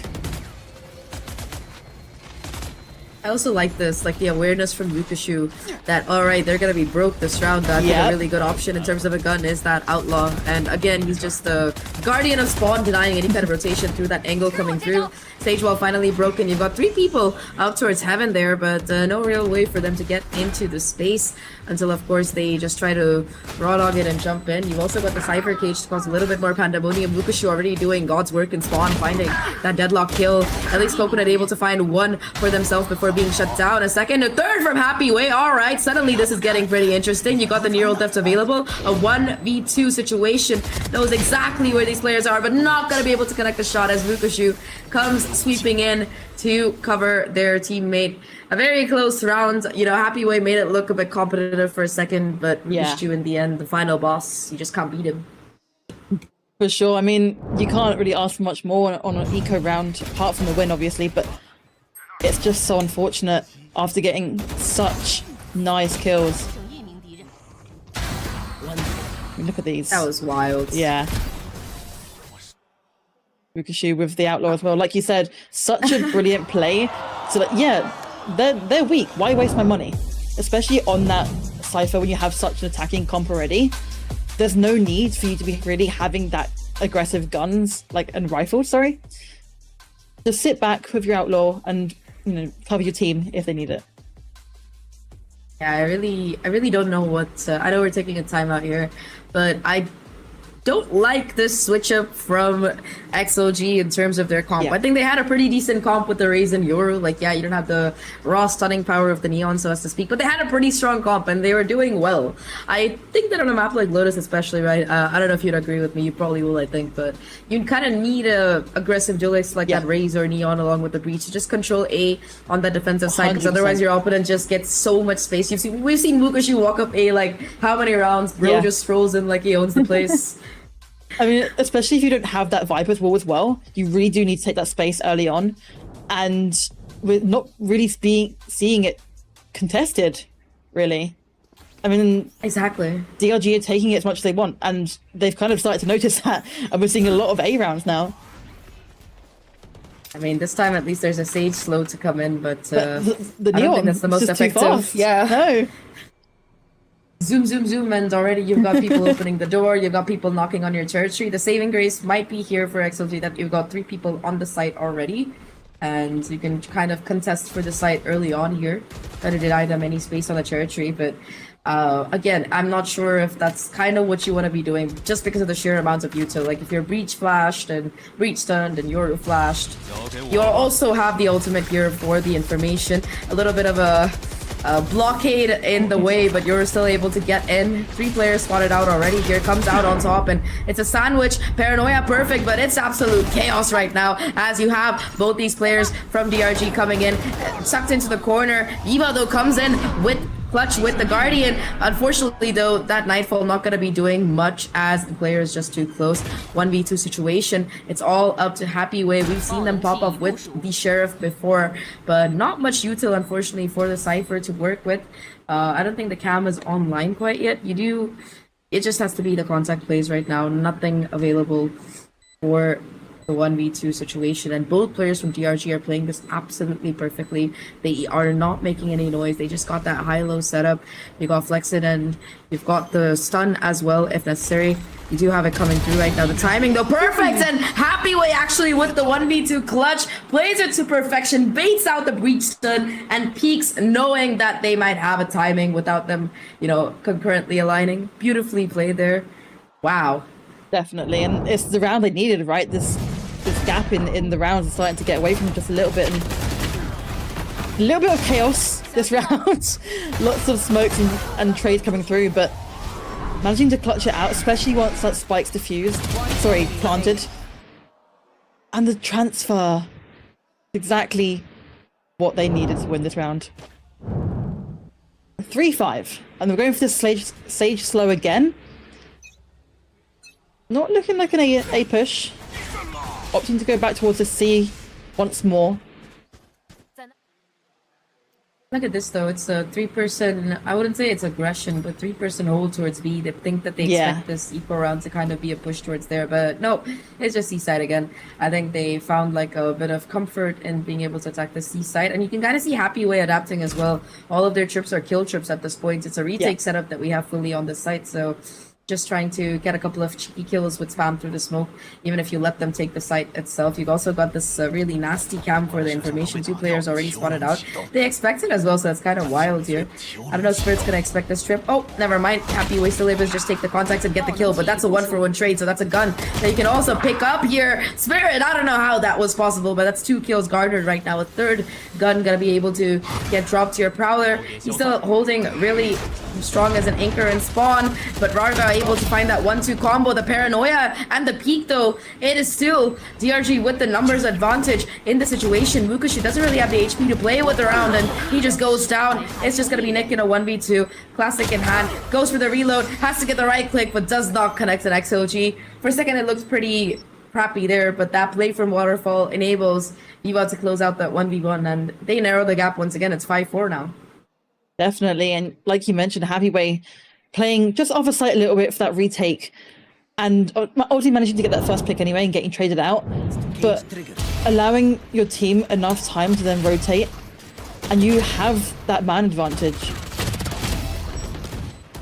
I also like this, like the awareness from Vukushu that, alright, they're gonna be broke this round. I think a really good option in terms of a gun is that Outlaw. And again, he's just the guardian of spawn, denying any kind of rotation through that angle coming through. Stage wall finally broken. You've got 3 people out towards heaven there, but no real way for them to get into the space until, of course, they just try to raw dog it and jump in. You've also got the Cypher cage to cause a little bit more pandemonium. Vukushu already doing God's work in spawn, finding that deadlock kill. At least Coconut able to find 1 for themselves before being shut down. A second, a third from Happy Way. Alright, suddenly this is getting pretty interesting. You got the Neural Theft available. A 1v2 situation. Knows exactly where these players are, but not gonna be able to connect the shot as Vukushu comes sweeping in to cover their teammate. A very close round. You know, Happy Way made it look a bit competitive for a second, but Vukushu in the end, the final boss, you just can't beat him. For sure. I mean, you can't really ask for much more on an eco round, apart from the win, obviously, but it's just so unfortunate after getting such nice kills. I mean, look at these. That was wild. Yeah. Vukushu with the Outlaw as well. Like you said, such a brilliant play. So that, yeah, they're weak. Why waste my money? Especially on that Cypher when you have such an attacking comp already. There's no need for you to be really having that aggressive guns, like, and rifles, sorry. Just sit back with your Outlaw and, you know, cover your team if they need it. Yeah, I really don't know what... I know we're taking a timeout here, but I don't like this switch up from XLG in terms of their comp. I think they had a pretty decent comp with the Raze and Yoru. Like, yeah, you don't have the raw stunning power of the Neon, so as to speak, but they had a pretty strong comp and they were doing well. I think that on a map like Lotus especially, right, I don't know if you'd agree with me, you probably will, I think, but you kind of need a aggressive duelist like that Raze or Neon along with the Breach to just control A on that defensive side, because otherwise your opponent just gets so much space. We've seen Vukushu walk up A like how many rounds, bro just strolls in like he owns the place. I mean, especially if you don't have that Viper's wall as well, you really do need to take that space early on, and we're not really seeing it contested, really. I mean, exactly. DRG are taking it as much as they want, and they've kind of started to notice that, and we're seeing a lot of A rounds now. I mean, this time at least there's a Sage slow to come in, but the I Neon, don't think that's the most effective. Yeah, no. Zoom, zoom, zoom, and already you've got people opening the door, you've got people knocking on your territory. The saving grace might be here for XLG that you've got 3 people on the site already, and you can kind of contest for the site early on here, try to deny them any space on the territory, but again, I'm not sure if that's kind of what you want to be doing, just because of the sheer amount of util. Like, if you're Breach flashed and Breach stunned and Yoru flashed, you also have the ultimate here for the information. A little bit of a blockade in the way, but you're still able to get in. 3 players spotted out already. Here comes out on top, and it's a sandwich. Paranoia perfect, but it's absolute chaos right now as you have both these players from DRG coming in, sucked into the corner. Eva though comes in with clutch with the Guardian. Unfortunately, though, that Nightfall not going to be doing much as the player is just too close. 1v2 situation. It's all up to Happy Way. We've seen them pop off with the Sheriff before, but not much util, unfortunately, for the Cypher to work with. I don't think the cam is online quite yet. It just has to be the contact plays right now. Nothing available for the 1v2 situation, and both players from DRG are playing this absolutely perfectly. They are not making any noise. They just got that high-low setup. You got Flexit and you've got the stun as well if necessary. You do have it coming through right now. The timing though, perfect, and Happy Way actually with the 1v2 clutch plays it to perfection, baits out the breach stun and peeks knowing that they might have a timing without them, you know, concurrently aligning. Beautifully played there. Wow. Definitely, and it's the round they needed, right? This gap in the rounds is starting to get away from just a little bit, and a little bit of chaos this round. Lots of smokes and trades coming through, but managing to clutch it out, especially once that spike's diffused. Sorry, planted. And the transfer, exactly what they needed to win this round. 3-5, and we're going for this stage slow again. Not looking like an A push. Opting to go back towards the C once more. Look at this though, it's a 3-person, I wouldn't say it's aggression, but 3-person hold towards B. They think that they expect this equal round to kind of be a push towards there, but no, it's just C side again. I think they found like a bit of comfort in being able to attack the C side, and you can kind of see Happy Way adapting as well. All of their trips are kill trips at this point. It's a retake setup that we have fully on the site, so just trying to get a couple of cheeky kills with spam through the smoke, even if you let them take the site itself. You've also got this really nasty cam for the information. 2 players already spotted out. They expect it as well, so that's kind of wild here. I don't know if Spirit's gonna expect this trip. Oh, never mind. Happy Way still able to just take the contacts and get the kill, but that's a 1-for-1 trade, so that's a gun that you can also pick up here. Spirit, I don't know how that was possible, but that's 2 kills garnered right now. A 3rd gun gonna be able to get dropped to your Prowler. He's still holding really strong as an anchor and spawn, but Rarga able to find that 1-2 combo. The paranoia and the peak though, it is still DRG with the numbers advantage in the situation. Mukushi doesn't really have the HP to play with around, and he just goes down. It's just gonna be Nick in a 1v2. Classic in hand, goes for the reload, has to get the right click, but does not connect an XLG. For a second it looks pretty crappy there, but that play from Waterfall enables Viva to close out that 1v1, and they narrow the gap once again. It's 5-4 now. Definitely, and like you mentioned, Happy Way playing just off a site a little bit for that retake, and ultimately managing to get that first pick anyway and getting traded out, but allowing your team enough time to then rotate, and you have that man advantage.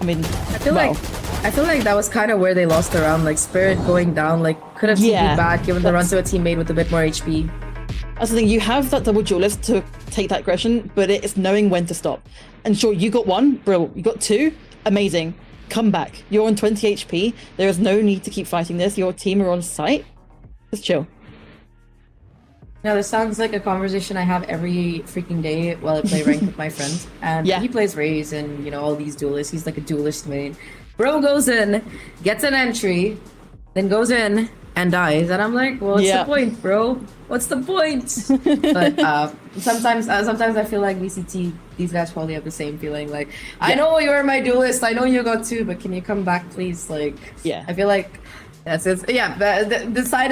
I mean, I feel like that was kind of where they lost the round. Like Spirit going down, like could have seen back, given the run to a teammate with a bit more HP. That's the thing, you have that double duelist to take that aggression, but it's knowing when to stop. And sure, you got 1, bro, you got 2, amazing. Come back. You're on 20 HP. There is no need to keep fighting this. Your team are on site. Just chill. Now, this sounds like a conversation I have every freaking day while I play ranked with my friend. And he plays Raze and, you know, all these duelists. He's like a duelist main. Bro goes in, gets an entry, then goes in and dies. And I'm like, well, what's the point, bro? What's the point? But sometimes I feel like VCT, these guys probably have the same feeling. Like, I know you're my duelist. I know you got 2, but can you come back, please? Like, I feel like that's it. Yeah, the side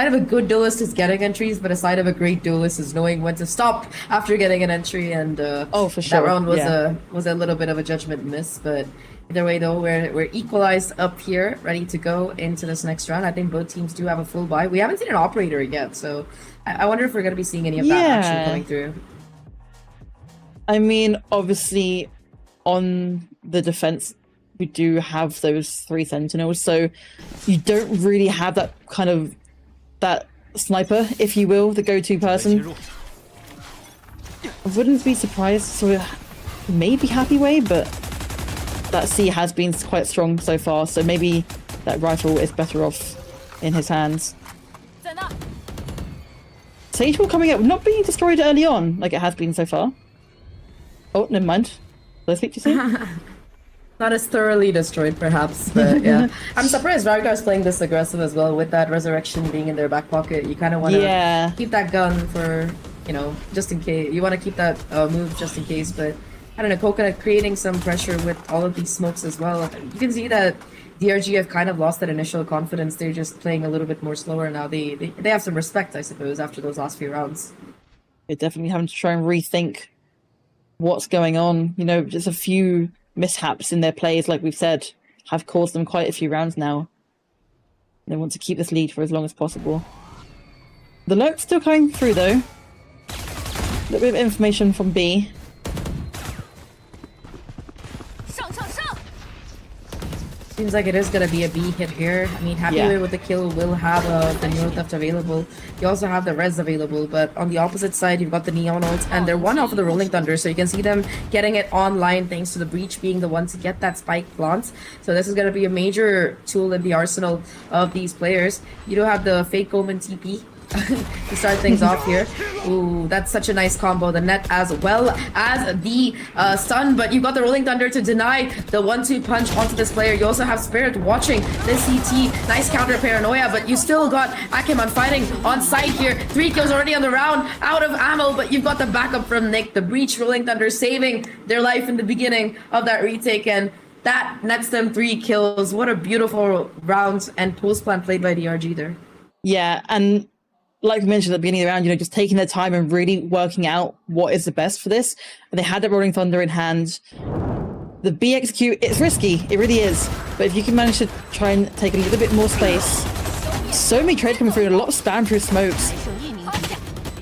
of a good duelist is getting entries, but a side of a great duelist is knowing when to stop after getting an entry. And for sure, that round was a little bit of a judgment miss, but. Either way, though, we're equalized up here, ready to go into this next round. I think both teams do have a full buy. We haven't seen an operator yet, so I wonder if we're going to be seeing any of that action coming through. I mean, obviously, on the defense, we do have those 3 sentinels, so you don't really have that kind of that sniper, if you will, the go-to person. I wouldn't be surprised, so maybe Happy Way, but that C has been quite strong so far, so maybe that rifle is better off in his hands. Sage Ball coming up, not being destroyed early on, like it has been so far. Oh, never mind. Did I speak too soon? Not as thoroughly destroyed, perhaps, but yeah. I'm surprised Vargar is playing this aggressive as well, with that resurrection being in their back pocket. You kind of want to keep that gun for, you know, just in case. You want to keep that move just in case, but I don't know, Coconut creating some pressure with all of these smokes as well. You can see that DRG have kind of lost that initial confidence. They're just playing a little bit more slower now. They have some respect, I suppose, after those last few rounds. They're definitely having to try and rethink what's going on. You know, just a few mishaps in their plays, like we've said, have caused them quite a few rounds now. They want to keep this lead for as long as possible. The lurk's still coming through, though. A little bit of information from B. Seems like it is gonna be a B hit here. I mean, Happyway with the kill will have the Neo Theft available. You also have the Res available, but on the opposite side, you've got the Neon ult, and they're one off of the Rolling Thunder, so you can see them getting it online thanks to the Breach being the one to get that spike plant. So this is gonna be a major tool in the arsenal of these players. You do have the fake Omen TP to start things off here. Ooh, that's such a nice combo. The net as well as the stun, but you got the Rolling Thunder to deny the 1-2 punch onto this player. You also have Spirit watching this CT. Nice counter Paranoia, but you still got Akeman fighting on site here. 3 kills already on the round, out of ammo, but you've got the backup from Nick. The Breach Rolling Thunder saving their life in the beginning of that retake, and that nets them 3 kills. What a beautiful round and post-plan played by DRG there. Yeah, and like we mentioned at the beginning of the round, you know, just taking their time and really working out what is the best for this. And they had the Rolling Thunder in hand. The B execute, it's risky, it really is. But if you can manage to try and take a little bit more space, so many trades coming through, and a lot of spam through smokes.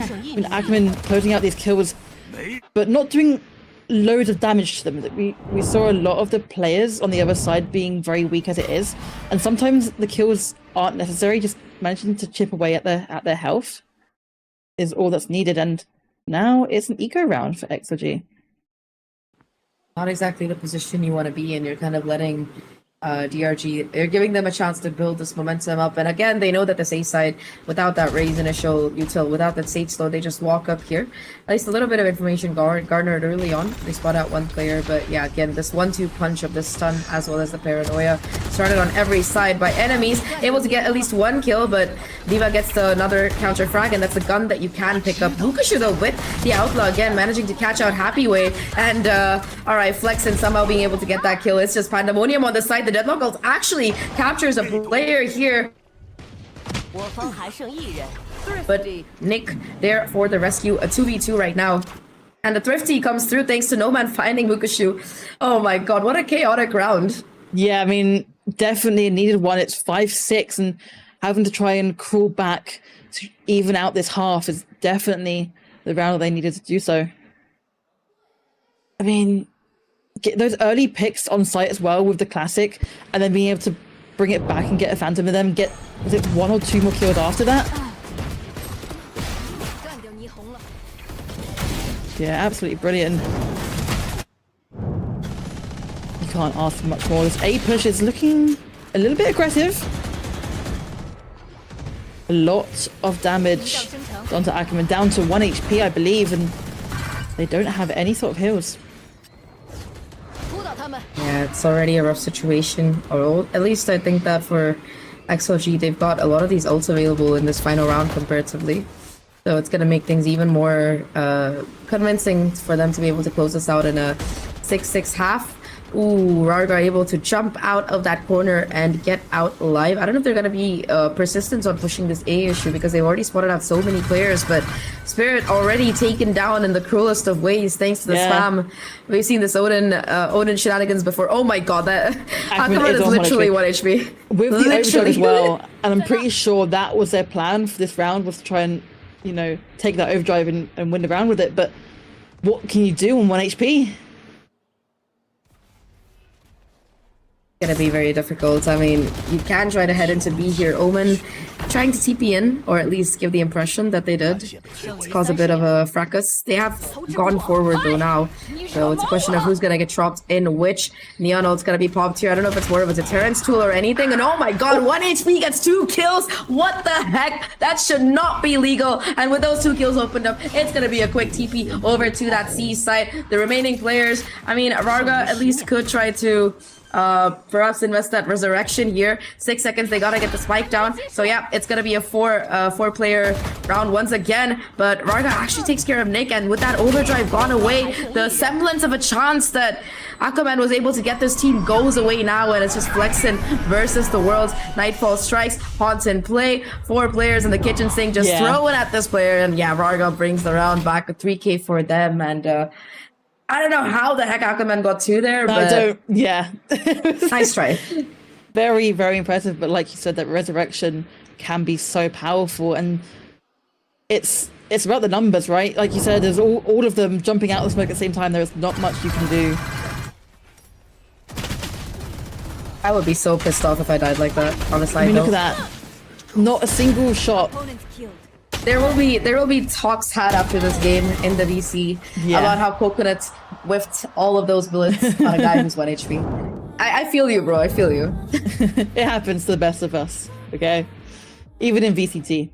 I mean, Ackerman closing out these kills, but not doing loads of damage to them. We saw a lot of the players on the other side being very weak as it is, and sometimes the kills aren't necessary. Just managing to chip away at their health is all that's needed. And now it's an eco round for XLG. Not exactly the position you want to be in. You're kind of letting DRG, they're giving them a chance to build this momentum up. And again, they know that the safe side, without that raise initial util, without that safe slow, they just walk up here. At least a little bit of information garnered early on. They spot out one player, but yeah, again, this 1-2 punch of the stun as well as the Paranoia started on every side by enemies. Able to get at least 1 kill, but Diva gets another counter frag, and that's a gun that you can pick up. Lukashu though with the Outlaw again, managing to catch out Happyway, and alright, Flex and somehow being able to get that kill. It's just pandemonium on the side. The Deadlock ult actually captures a player here. But Nick there for the rescue, a 2v2 right now. And the Thrifty comes through thanks to No Man finding Mukashu. Oh my god, what a chaotic round. Yeah, I mean, definitely a needed one. It's 5-6, and having to try and crawl back to even out this half is definitely the round that they needed to do so. I mean, get those early picks on site as well with the classic, and then being able to bring it back and get a Phantom of them, get, was it 1 or 2 more kills after that? Yeah, absolutely brilliant. You can't ask for much more. This A push is looking a little bit aggressive. A lot of damage done to Ackerman, down to 1 HP, I believe, and they don't have any sort of heals. Yeah, it's already a rough situation, or at least I think that for XLG, they've got a lot of these ults available in this final round comparatively. So it's going to make things even more convincing for them to be able to close this out in a 6-6 half. Ooh, Rarga able to jump out of that corner and get out alive. I don't know if they're going to be persistent on pushing this A issue, because they've already spotted out so many players, but Spirit already taken down in the cruelest of ways thanks to the spam. We've seen this Odin shenanigans before. Oh my god, that Akama is literally 1 HP. With the overdrive as well, and I'm pretty sure that was their plan for this round, was to try and, you know, take that overdrive and win the round with it. But what can you do on 1 HP? Gonna be very difficult. I mean, you can try to head into B here. Omen trying to TP in, or at least give the impression that they did. It's caused a bit of a fracas. They have gone forward though now, so it's a question of who's gonna get dropped in which. Neon ult's gonna be popped here. I don't know if it's more of a deterrence tool or anything. And oh my god, 1 HP gets 2 kills. What the heck? That should not be legal. And with those 2 kills opened up, it's gonna be a quick TP over to that C site. The remaining players, I mean, Rarga at least could try to perhaps invest that resurrection here. 6 seconds, they gotta get the spike down. So yeah, it's gonna be a four-player round once again. But Varga actually takes care of Nick, and with that overdrive gone away, the semblance of a chance that Aquaman was able to get this team goes away now, and it's just Flexen versus the world. Nightfall strikes, Haunts in play, 4 players in the kitchen sink just throwing at this player, and yeah, Varga brings the round back with 3k for them, and I don't know how the heck Aquaman got 2 there, but nice try. Very, very impressive, but like you said, that resurrection can be so powerful, and it's about the numbers, right? Like you said, there's all of them jumping out of the smoke at the same time. There's not much you can do. I would be so pissed off if I died like that, honestly. I mean, look at that. Not a single shot. There will be talks had after this game in the VC about how Coconut whiffed all of those bullets on a guy who's 1 HP. I feel you, bro. I feel you. It happens to the best of us, okay? Even in VCT.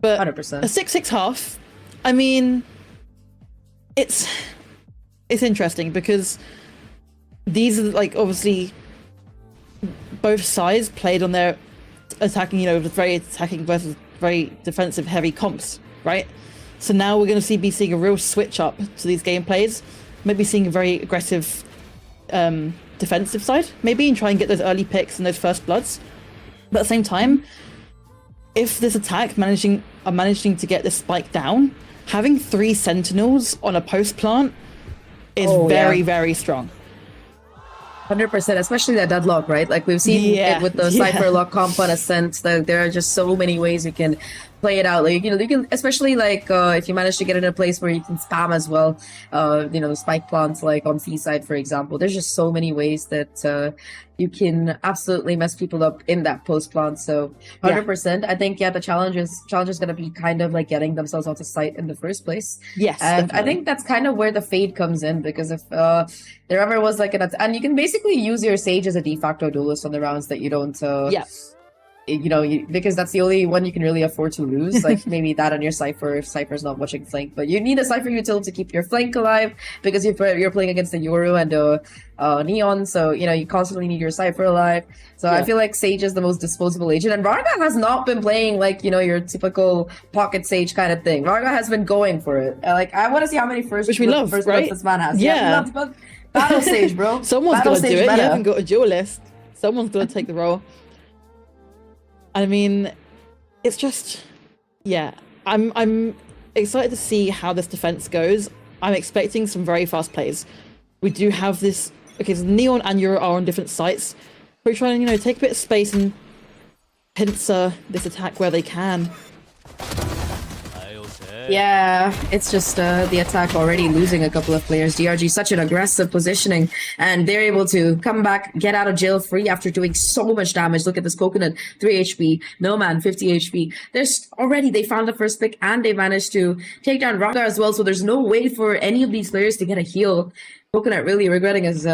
But 100%. A 6-6 half, I mean, it's interesting because these are like obviously both sides played on their attacking, you know, the very attacking versus very defensive heavy comps, right? So now we're going to be seeing a real switch up to these gameplays, maybe seeing a very aggressive defensive side, maybe, and try and get those early picks and those first bloods. But at the same time, if this attack managing to get this spike down, having 3 sentinels on a post plant is very strong. 100%, especially that deadlock, right? Like we've seen it with the Cypher lock comp on Ascent. There are just so many ways you can play it out. Like, you know, you can, especially like if you manage to get in a place where you can spam as well. You know, the spike plants like on C side, for example. There's just so many ways that you can absolutely mess people up in that post plant. So 100%. I think the challenge is going to be kind of like getting themselves out of sight in the first place. Yes, and definitely. I think that's kind of where the fade comes in, because if there ever was like and you can basically use your Sage as a de facto duelist on the rounds that you don't you know, because that's the only one you can really afford to lose. Like maybe that on your Cypher if Cypher's not watching flank, but you need a Cypher util to keep your flank alive because you're playing against the Yoru and Neon, so you know you constantly need your Cypher alive. So I feel like Sage is the most disposable agent, and Varga has not been playing like, you know, your typical pocket Sage kind of thing. Varga has been going for it. Like I want to see how many first bloods this man has. Yeah. Battle Sage, bro. Someone's got to do it. You haven't got a duelist. Someone's got to take the role. I mean, it's just, I'm excited to see how this defense goes. I'm expecting some very fast plays. We do have this, so Neon and Euro are on different sites. We're trying to, you know, take a bit of space and pincer this attack where they can. Yeah, it's just the attack already losing a couple of players. DRG such an aggressive positioning, and they're able to come back, get out of jail free after doing so much damage. Look at this Coconut, 3 HP, No Man, 50 HP. They found the first pick, and they managed to take down Varga as well, so there's no way for any of these players to get a heal. Coconut really regretting his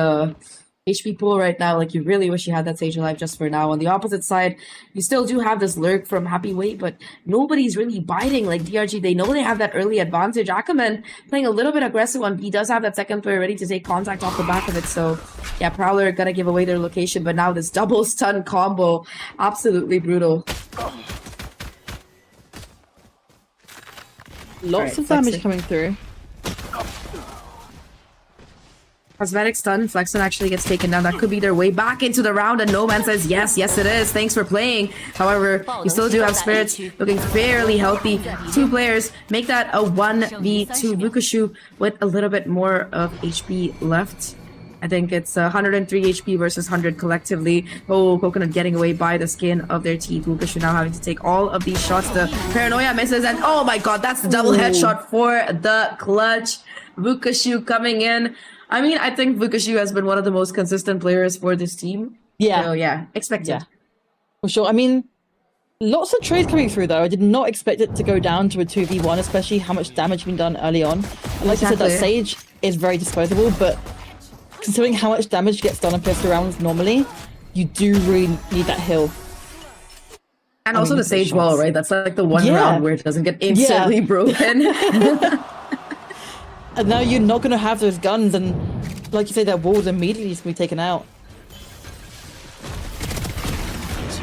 HP pool right now. Like, you really wish you had that Sage alive just for now. On the opposite side, you still do have this lurk from Happy Weight, but nobody's really biting. Like DRG, they know they have that early advantage. Ackerman playing a little bit aggressive on B, does have that second player ready to take contact off the back of it. So yeah, Prowler gonna give away their location, but now this double stun combo, absolutely brutal. Lots of damage coming through. Cosmetic stun, Flexen actually gets taken down. That could be their way back into the round, and No Man says, yes, it is. Thanks for playing. However, you still do have Spirits looking fairly healthy. 2 players make that a 1v2. Vukushu with a little bit more of HP left. I think it's 103 HP versus 100 collectively. Oh, Coconut getting away by the skin of their teeth. Vukushu now having to take all of these shots. The Paranoia misses, and oh my god, that's the double headshot for the clutch. Vukushu coming in. I mean, I think Vukushu has been one of the most consistent players for this team. Yeah. So yeah, expected. Yeah. For sure. I mean, lots of trades coming through though. I did not expect it to go down to a 2v1, especially how much damage been done early on. And like you said, that Sage is very disposable, but considering how much damage gets done in pistol rounds normally, you do really need that hill. And also the Sage wall, right? That's like the one round where it doesn't get instantly broken. And now you're not going to have those guns, and like you say, that wall's immediately going to be taken out.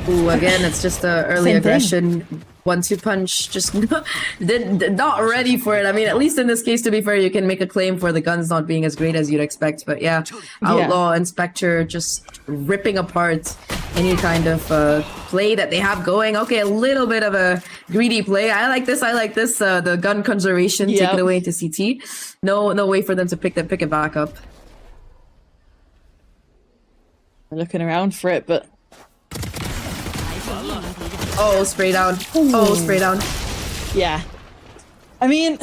Ooh, again, it's just early aggression. 1-2 punch, just not ready for it. I mean, at least in this case, to be fair, you can make a claim for the guns not being as great as you'd expect. But yeah, Outlaw and Spectre just ripping apart any kind of play that they have going. Okay, a little bit of a greedy play. I like this. The gun conservation taken away into CT. No way for them to pick it back up. They're looking around for it, but oh, spray down. Oh, spray down. Yeah. I mean,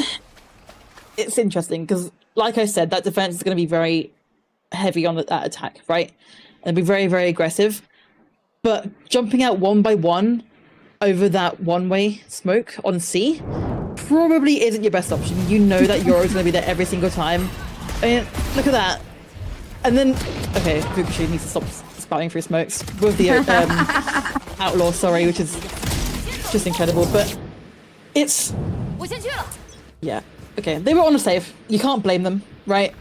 it's interesting because, like I said, that defense is going to be very heavy on that attack, right? And be very, very aggressive. But jumping out one by one over that one-way smoke on C probably isn't your best option. You know that Yoro's going to be there every single time. I mean, look at that. And then, okay, Fukushi needs to stop spouting through smokes with the Outlaw, sorry, which is just incredible. But it's, yeah, okay, they were on a save. You can't blame them, right?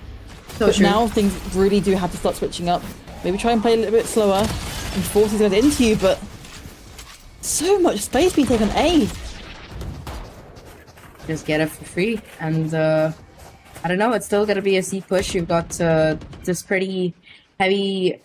So but true. now things really do have to start switching up. Maybe try and play a little bit slower and force these guys into you, but so much space being taken A. Just get it for free, and I don't know, it's still gonna be a C push. You've got this pretty heavy,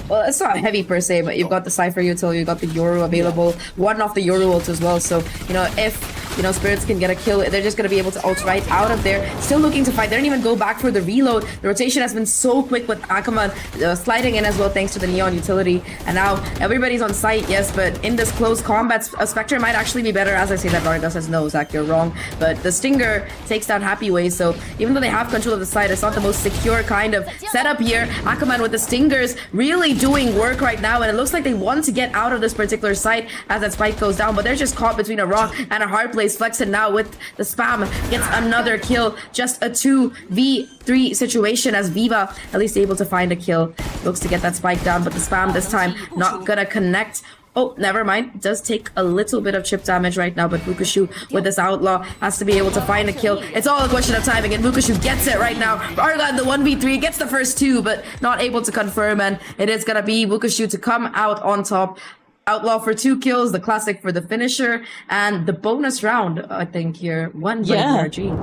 well, it's not heavy per se, but you've got the Cypher util, you've got the Yoru available, one off the Yoru ult as well. So, you know, if, you know, Spirits can get a kill, they're just going to be able to ult right out of there. Still looking to fight. They don't even go back for the reload. The rotation has been so quick with Akaman sliding in as well, thanks to the Neon utility. And now everybody's on site, yes, but in this close combat, Spectre might actually be better. As I say that, Vargas says, no, Zach, you're wrong. But the Stinger takes down Happy Way, so even though they have control of the site, it's not the most secure kind of setup here. Akaman with the Stingers really doing work right now, and it looks like they want to get out of this particular site as that spike goes down, but they're just caught between a rock and a hard place. Flexen now with the spam gets another kill. Just a 2v3 situation as Viva at least able to find a kill. Looks to get that spike down, but the spam this time not gonna connect. Oh, never mind. Does take a little bit of chip damage right now, but Vukushu with this Outlaw has to be able to find a kill. It's all a question of timing, and Vukushu gets it right now. Argon, the 1v3, gets the first two, but not able to confirm, and it is gonna be Vukushu to come out on top. Outlaw for 2 kills, the classic for the finisher, and the bonus round, I think, here. One by DRG.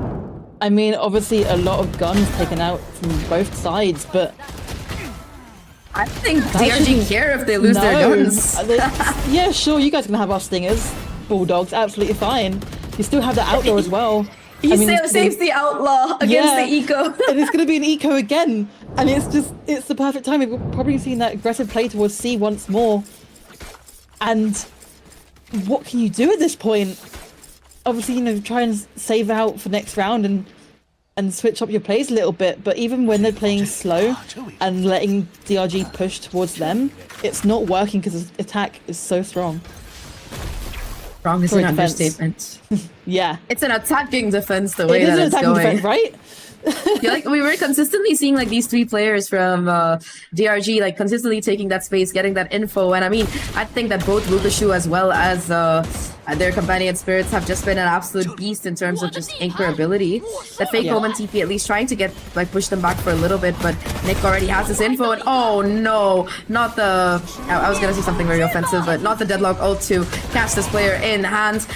I mean, obviously a lot of guns taken out from both sides, but I think DRG care if they lose their guns. Yeah, sure, you guys can have our Stingers. Bulldogs, absolutely fine. You still have the Outlaw as well. He saves the Outlaw against the Eco. And it's going to be an Eco again. And it's the perfect time. We've probably seen that aggressive play towards C once more. And what can you do at this point? Obviously, you know, try and save out for next round and switch up your plays a little bit. But even when they're playing slow and letting DRG push towards them, it's not working because the attack is so strong. Strong is an understatement. Yeah. It's an attacking defense the way that it's going. Defense, right? Yeah, like we were consistently seeing like these 3 players from DRG like consistently taking that space, getting that info, and I mean I think that both Vukushu as well as their companion Spirits have just been an absolute beast in terms of just anchor ability. That fake home and TP at least trying to get like push them back for a little bit, but Nick already has this info, and oh no, not the I was gonna say something very offensive, but not the deadlock ult to catch this player in hand.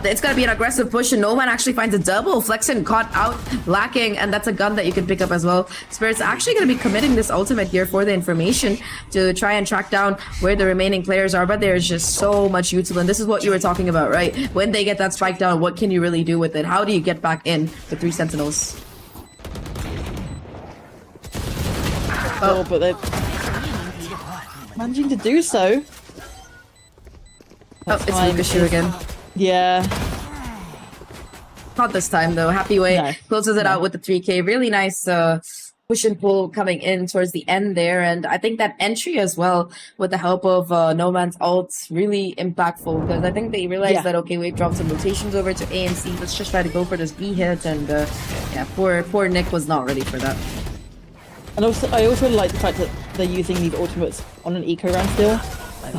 It's gonna be an aggressive push, and no one actually finds a double. Flexen caught out lacking, and that's a gun that you can pick up as well. Spirit's actually going to be committing this ultimate here for the information to try and track down where the remaining players are, but there's just so much util, and this is what you were talking about, right? When they get that spike down, what can you really do with it? How do you get back in with 3 sentinels? Oh, but they're managing to do so. It's Vukushu again. Yeah. Not this time though. Happy Way closes it out with the 3k. Really nice push and pull coming in towards the end there, and I think that entry as well with the help of No Man's ult really impactful, because I think they realized that okay, we've dropped some rotations over to A and C. Let's just try to go for this B hit, and yeah, poor Nick was not ready for that. And also, I also like the fact that they're using these ultimates on an eco round still,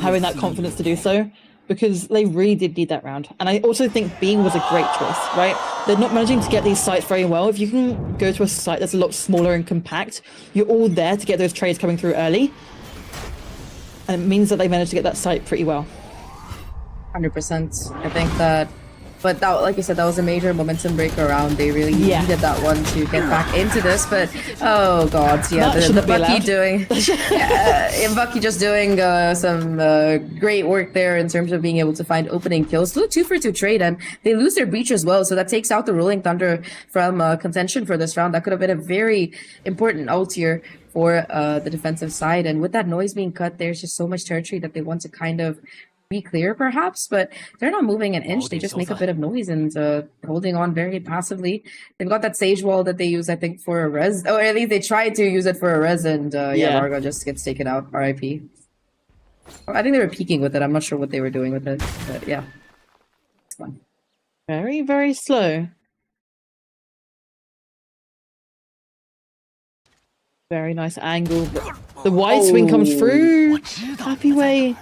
having that confidence to do so, because they really did need that round. And I also think Beam was a great choice, right? They're not managing to get these sites very well. If you can go to a site that's a lot smaller and compact, you're all there to get those trades coming through early. And it means that they managed to get that site pretty well. 100%. I think that, but that, like you said, that was a major momentum breaker round. They really needed that one to get back into this. But oh god, yeah, the Bucky doing, Bucky just doing some great work there in terms of being able to find opening kills. Still a 2-for-2 trade, and they lose their breach as well. So that takes out the Rolling Thunder from contention for this round. That could have been a very important ult here for the defensive side. And with that noise being cut, there's just so much territory that they want to kind of be clear perhaps, but they're not moving an inch. They just make a bit of noise and holding on very passively. They've got that Sage wall that they use, I think, for a res, or at least they tried to use it for a res, and Largo just gets taken out. RIP. I think they were peeking with it. I'm not sure what they were doing with it, but yeah. It's fun. Very, very slow. Very nice angle. The wide swing comes through. Happy way.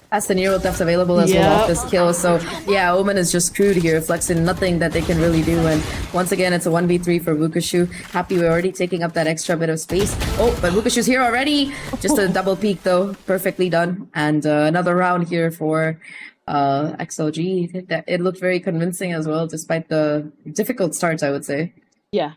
That's the neural theft available as well off this kill. So yeah, Omen is just screwed here, flexing nothing that they can really do. And once again, it's a 1v3 for Wukashu. Happy we're already taking up that extra bit of space. Oh, but Wukashu's here already. Just a double peek though, perfectly done. And another round here for XLG. It looked very convincing as well, despite the difficult starts, I would say. Yeah.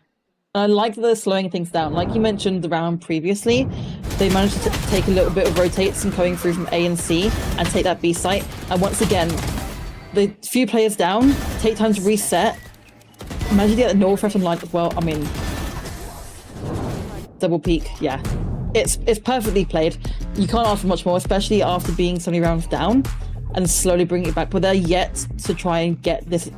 I like that they're slowing things down. Like you mentioned the round previously, they managed to take a little bit of rotates and going through from A and C and take that B site. And once again, the few players down, take time to reset. Imagine you get the Northwest online as well. I mean, double peak, yeah. It's perfectly played. You can't ask for much more, especially after being so many rounds down and slowly bringing it back. But they're yet to try and get this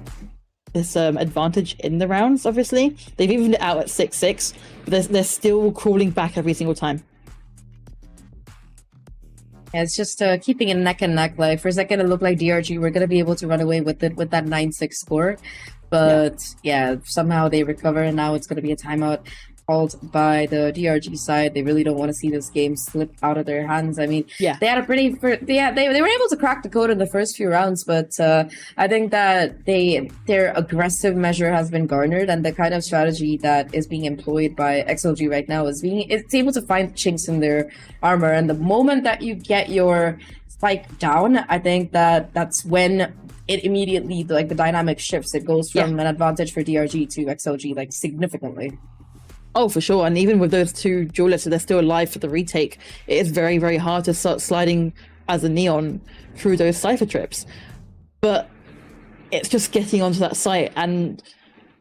advantage in the rounds, obviously. They've evened it out at 6-6, but they're still crawling back every single time. Yeah, it's just keeping it neck and neck. Like for a second, it looked like DRG were going to be able to run away with it with that 9-6 score. But yeah, somehow they recover, and now it's going to be a timeout called by the DRG side. They really don't want to see this game slip out of their hands. I mean, they had a pretty, they were able to crack the code in the first few rounds, but I think that their aggressive measure has been garnered, and the kind of strategy that is being employed by XLG right now is it's able to find chinks in their armor. And the moment that you get your spike down, I think that's when it immediately, like, the dynamic shifts. It goes from an advantage for DRG to XLG, like, significantly. Oh, for sure. And even with those two duelists, they're still alive for the retake. It is very, very hard to start sliding as a Neon through those Cypher trips. But it's just getting onto that site. And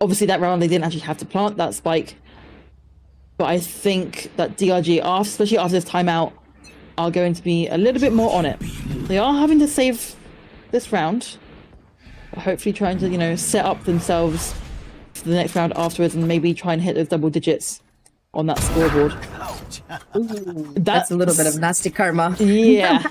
obviously that round, they didn't actually have to plant that spike. But I think that DRG, especially after this timeout, are going to be a little bit more on it. They are having to save this round, but hopefully trying to, you know, set up themselves for the next round afterwards and maybe try and hit those double digits on that scoreboard. Ooh, that's a little bit of nasty karma. Yeah.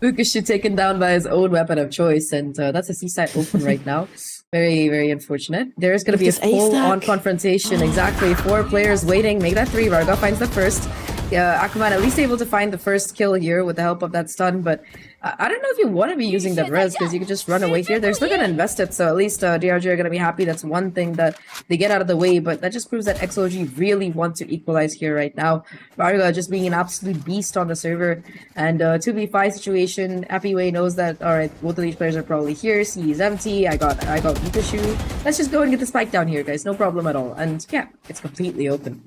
Wukashu taken down by his own weapon of choice, and that's a seaside open right now. Very, very unfortunate. There's going to be a full-on confrontation. Exactly. 4 players waiting. Make that 3. Varga finds the first. Akuman at least able to find the first kill here with the help of that stun, but I don't know if you want to be using that res, because you can just run away here. They're still going to invest it, so at least DRG are going to be happy. That's one thing that they get out of the way, but that just proves that XLG really want to equalize here right now. Varga just being an absolute beast on the server, and 2v5 situation. Happy Way knows that, alright, both of these players are probably here. C is empty. I got Wukashu. Let's just go and get the spike down here, guys. No problem at all. And yeah, it's completely open.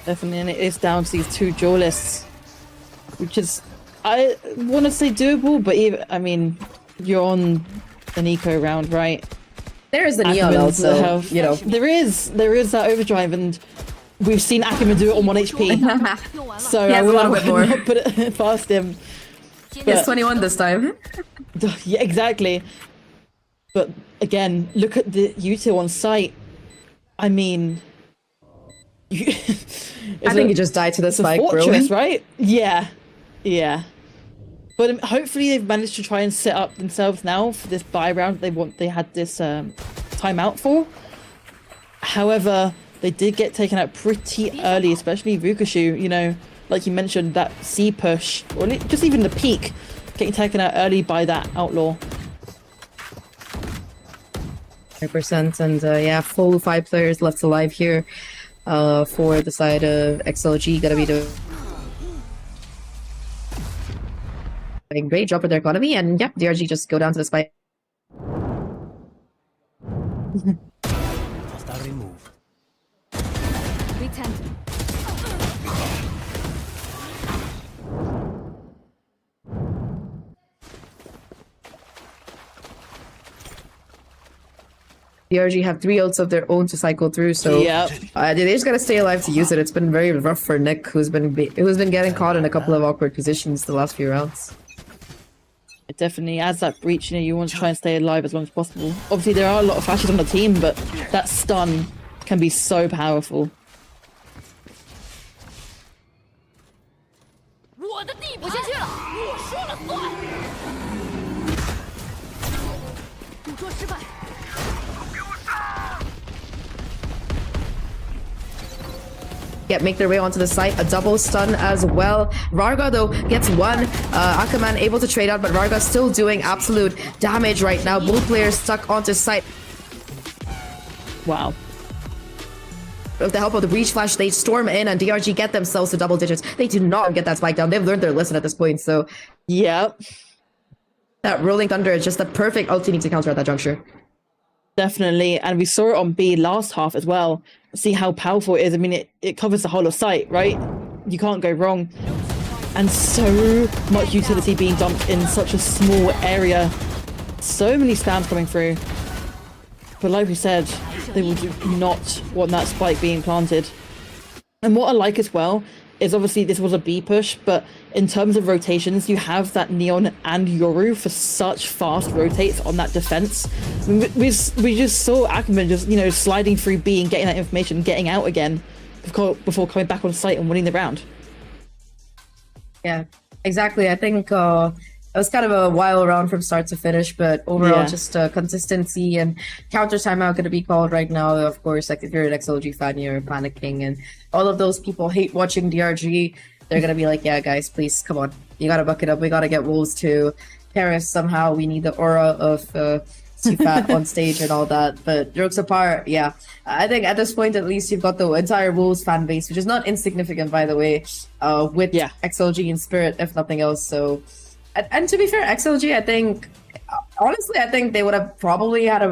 Definitely, and it is down to these two duelists, which is, I want to say doable, but even, I mean, you're on an eco round, right? There is the Neon also, you know. There is that overdrive, and we've seen Ackerman do it on 1 HP. So I will not put it past him. It's 21 this time. Yeah, exactly. But again, look at the util on site. I mean, I think you just died to the spike, fortress, bro. Right? Yeah. But hopefully they've managed to try and set up themselves now for this buy round they had this timeout for. However, they did get taken out pretty early, especially Wukashu, you know, like you mentioned, that C push, or just even the peak, getting taken out early by that outlaw. 100%, and yeah, full 5 players left alive here. for the side of XLG. Gonna be doing great job for their economy, and yeah, DRG just go down to the spike. DRG have 3 ults of their own to cycle through, so they just gotta stay alive to use it. It's been very rough for Nick, who's been getting caught in a couple of awkward positions the last few rounds. It definitely adds that breach. You want to try and stay alive as long as possible. Obviously, there are a lot of flashes on the team, but that stun can be so powerful. Make their way onto the site. A double stun as well. Varga though gets one. Akaman able to trade out, but Varga still doing absolute damage right now. Both players stuck onto site. Wow. With the help of the breach flash, they storm in and DRG get themselves to double digits. They do not get that spike down. They've learned their lesson at this point, so yep. That rolling thunder is just the perfect ult you need to counter at that juncture. Definitely, and we saw it on B last half as well. See how powerful it is. I mean, it covers the whole of site, right? You can't go wrong. And so much utility being dumped in such a small area. So many spams coming through. But like we said, they will do not want that spike being planted. And what I like as well is obviously this was a B push, but in terms of rotations, you have that Neon and Yoru for such fast rotates on that defense. We just saw Ackerman just, you know, sliding through B and getting that information, getting out again before coming back on site and winning the round. Yeah, exactly. I think it was kind of a wild round from start to finish, but overall just consistency and counter timeout going to be called right now. Of course, like if you're an XLG fan, you're panicking, and all of those people hate watching DRG. They're going to be like, yeah, guys, please, come on. You got to buck it up. We got to get Wolves to Paris somehow. We need the aura of CFAT on stage and all that. But jokes apart, yeah. I think at this point, at least, you've got the entire Wolves fan base, which is not insignificant, by the way, with XLG in spirit, if nothing else. So, and to be fair, XLG, I think, honestly, I think they would have probably had a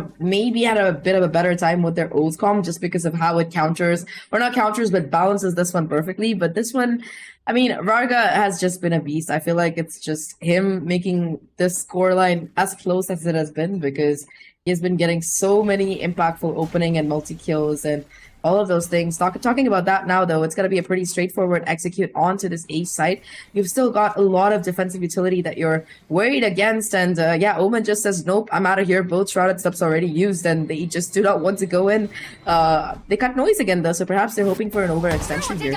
bit of a better time with their old comp just because of how it counters, or not counters, but balances this one perfectly. But this one, I mean, Varga has just been a beast. I feel like it's just him making this scoreline as close as it has been because he has been getting so many impactful opening and multi-kills and all of those things. Talking about that now, though, it's going to be a pretty straightforward execute onto this A site. You've still got a lot of defensive utility that you're worried against. And yeah, Omen just says, nope, I'm out of here. Both shrouded steps already used, and they just do not want to go in. They cut noise again, though, so perhaps they're hoping for an overextension here.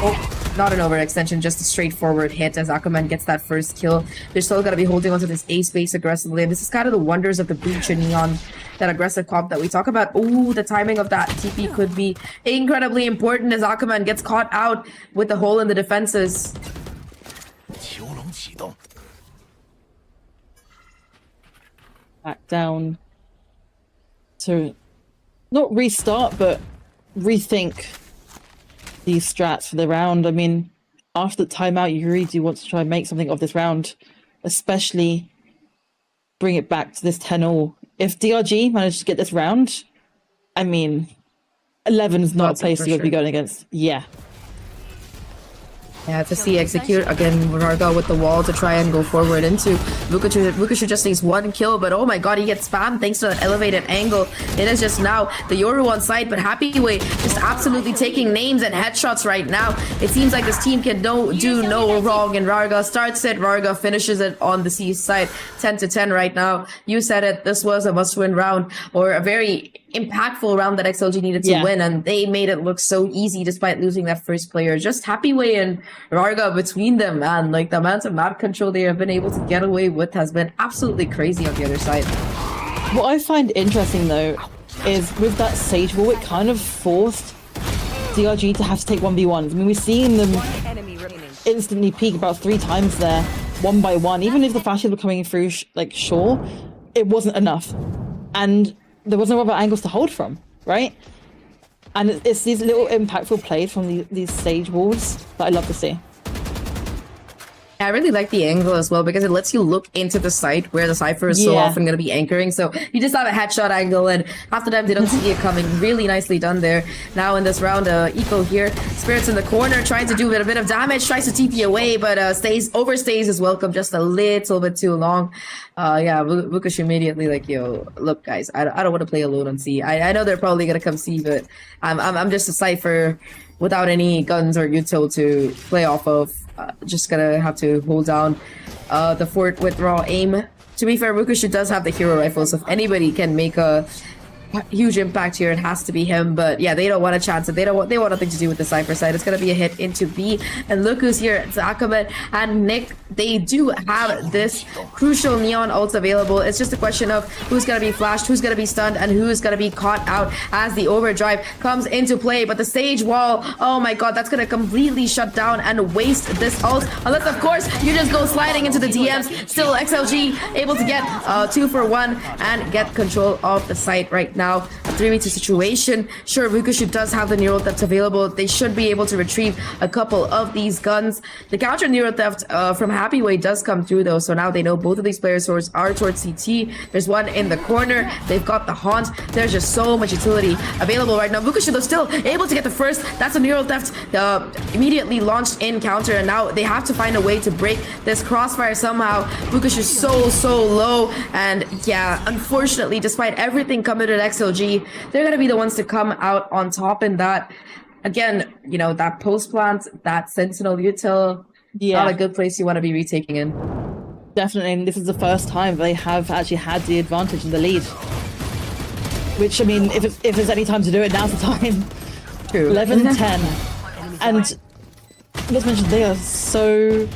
Oh, not an overextension, just a straightforward hit as Aquaman gets that first kill. They're still going to be holding onto this A space aggressively, and this is kind of the wonders of the Breach and Neon, that aggressive comp that we talk about. Oh, the timing of that TP could be incredibly important as Aquaman gets caught out with the hole in the defenses. Back down to not restart, but rethink these strats for the round. I mean, after the timeout, you really do want to try and make something of this round, especially bring it back to this 10-all. If DRG manages to get this round, I mean, 11 is not a place you would be going against. Yeah. Yeah, to see execute again, Varga with the wall to try and go forward into Vukachu just needs one kill, but oh my god, he gets spammed thanks to that elevated angle. It is just now the Yoru on site, but Happyway just absolutely taking names and headshots right now. It seems like this team can do no wrong, and Varga starts it, Varga finishes it on the C side, 10-10 right now. You said it, this was a must-win round, or a very impactful round that XLG needed to win, and they made it look so easy despite losing that first player. Just Happyway and Varga between them, man. Like, the amount of map control they have been able to get away with has been absolutely crazy on the other side. What I find interesting, though, is with that Sage wall, it kind of forced DRG to have to take 1v1s. I mean, we've seen them instantly peak about 3 times there, 1 by 1. Even if the flashes were coming through, like, sure, it wasn't enough. And there wasn't no other angles to hold from. right? And it's these little impactful plays from these stage walls that I love to see. I really like the angle as well because it lets you look into the site where the Cypher is so often going to be anchoring. So you just have a headshot angle and half the time they don't see it coming. Really nicely done there. Now in this round, Eco here, Spirits in the corner, trying to do a bit of damage, tries to TP away, but overstays his welcome just a little bit too long. Yeah, Vukush immediately like, yo, look guys, I don't want to play alone on C. I know they're probably going to come C, but I'm just a Cypher without any guns or util to play off of. Just gonna have to hold down the fort with raw aim. To be fair, Vukush does have the hero rifle, so if anybody can make a huge impact here, it has to be him. But yeah, they don't want a chance. They want nothing to do with the Cypher side. It's gonna be a hit into B. And look who's here. It's Akamet and Nick. They do have this crucial neon ult available. It's just a question of who's gonna be flashed, who's gonna be stunned, and who's gonna be caught out as the overdrive comes into play. But the stage wall, oh my god, that's gonna completely shut down and waste this ult. Unless of course you just go sliding into the DMs. Still XLG able to get 2 for 1 and get control of the site right now. A 3v2 situation. Sure, Vukush does have the neural theft available. They should be able to retrieve a couple of these guns. The counter neural theft from Happyway does come through though, so now they know both of these players are towards CT. There's one in the corner. They've got the haunt. There's just so much utility available right now. Vukush though still able to get the first. That's a neural theft immediately launched in counter, and now they have to find a way to break this crossfire somehow. Vukush is so low, and yeah, unfortunately, despite everything coming to XLG, they're gonna be the ones to come out on top in that. Again, you know, that post plant, that sentinel util, not a good place you want to be retaking in. Definitely, and this is the first time they have actually had the advantage in the lead. Which, I mean, if there's any time to do it, now's the time. True. 11-10. And let's mention, they are so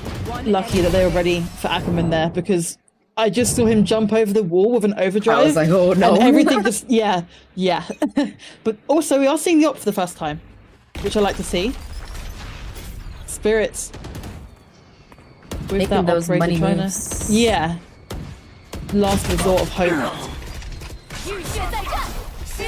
lucky that they were ready for Ackerman there, because I just saw him jump over the wall with an overdrive. I was like, oh no. And everything just, yeah. But also, we are seeing the op for the first time, which I like to see. Spirits. With Making that those money trying moves. to, yeah. Last resort of hope.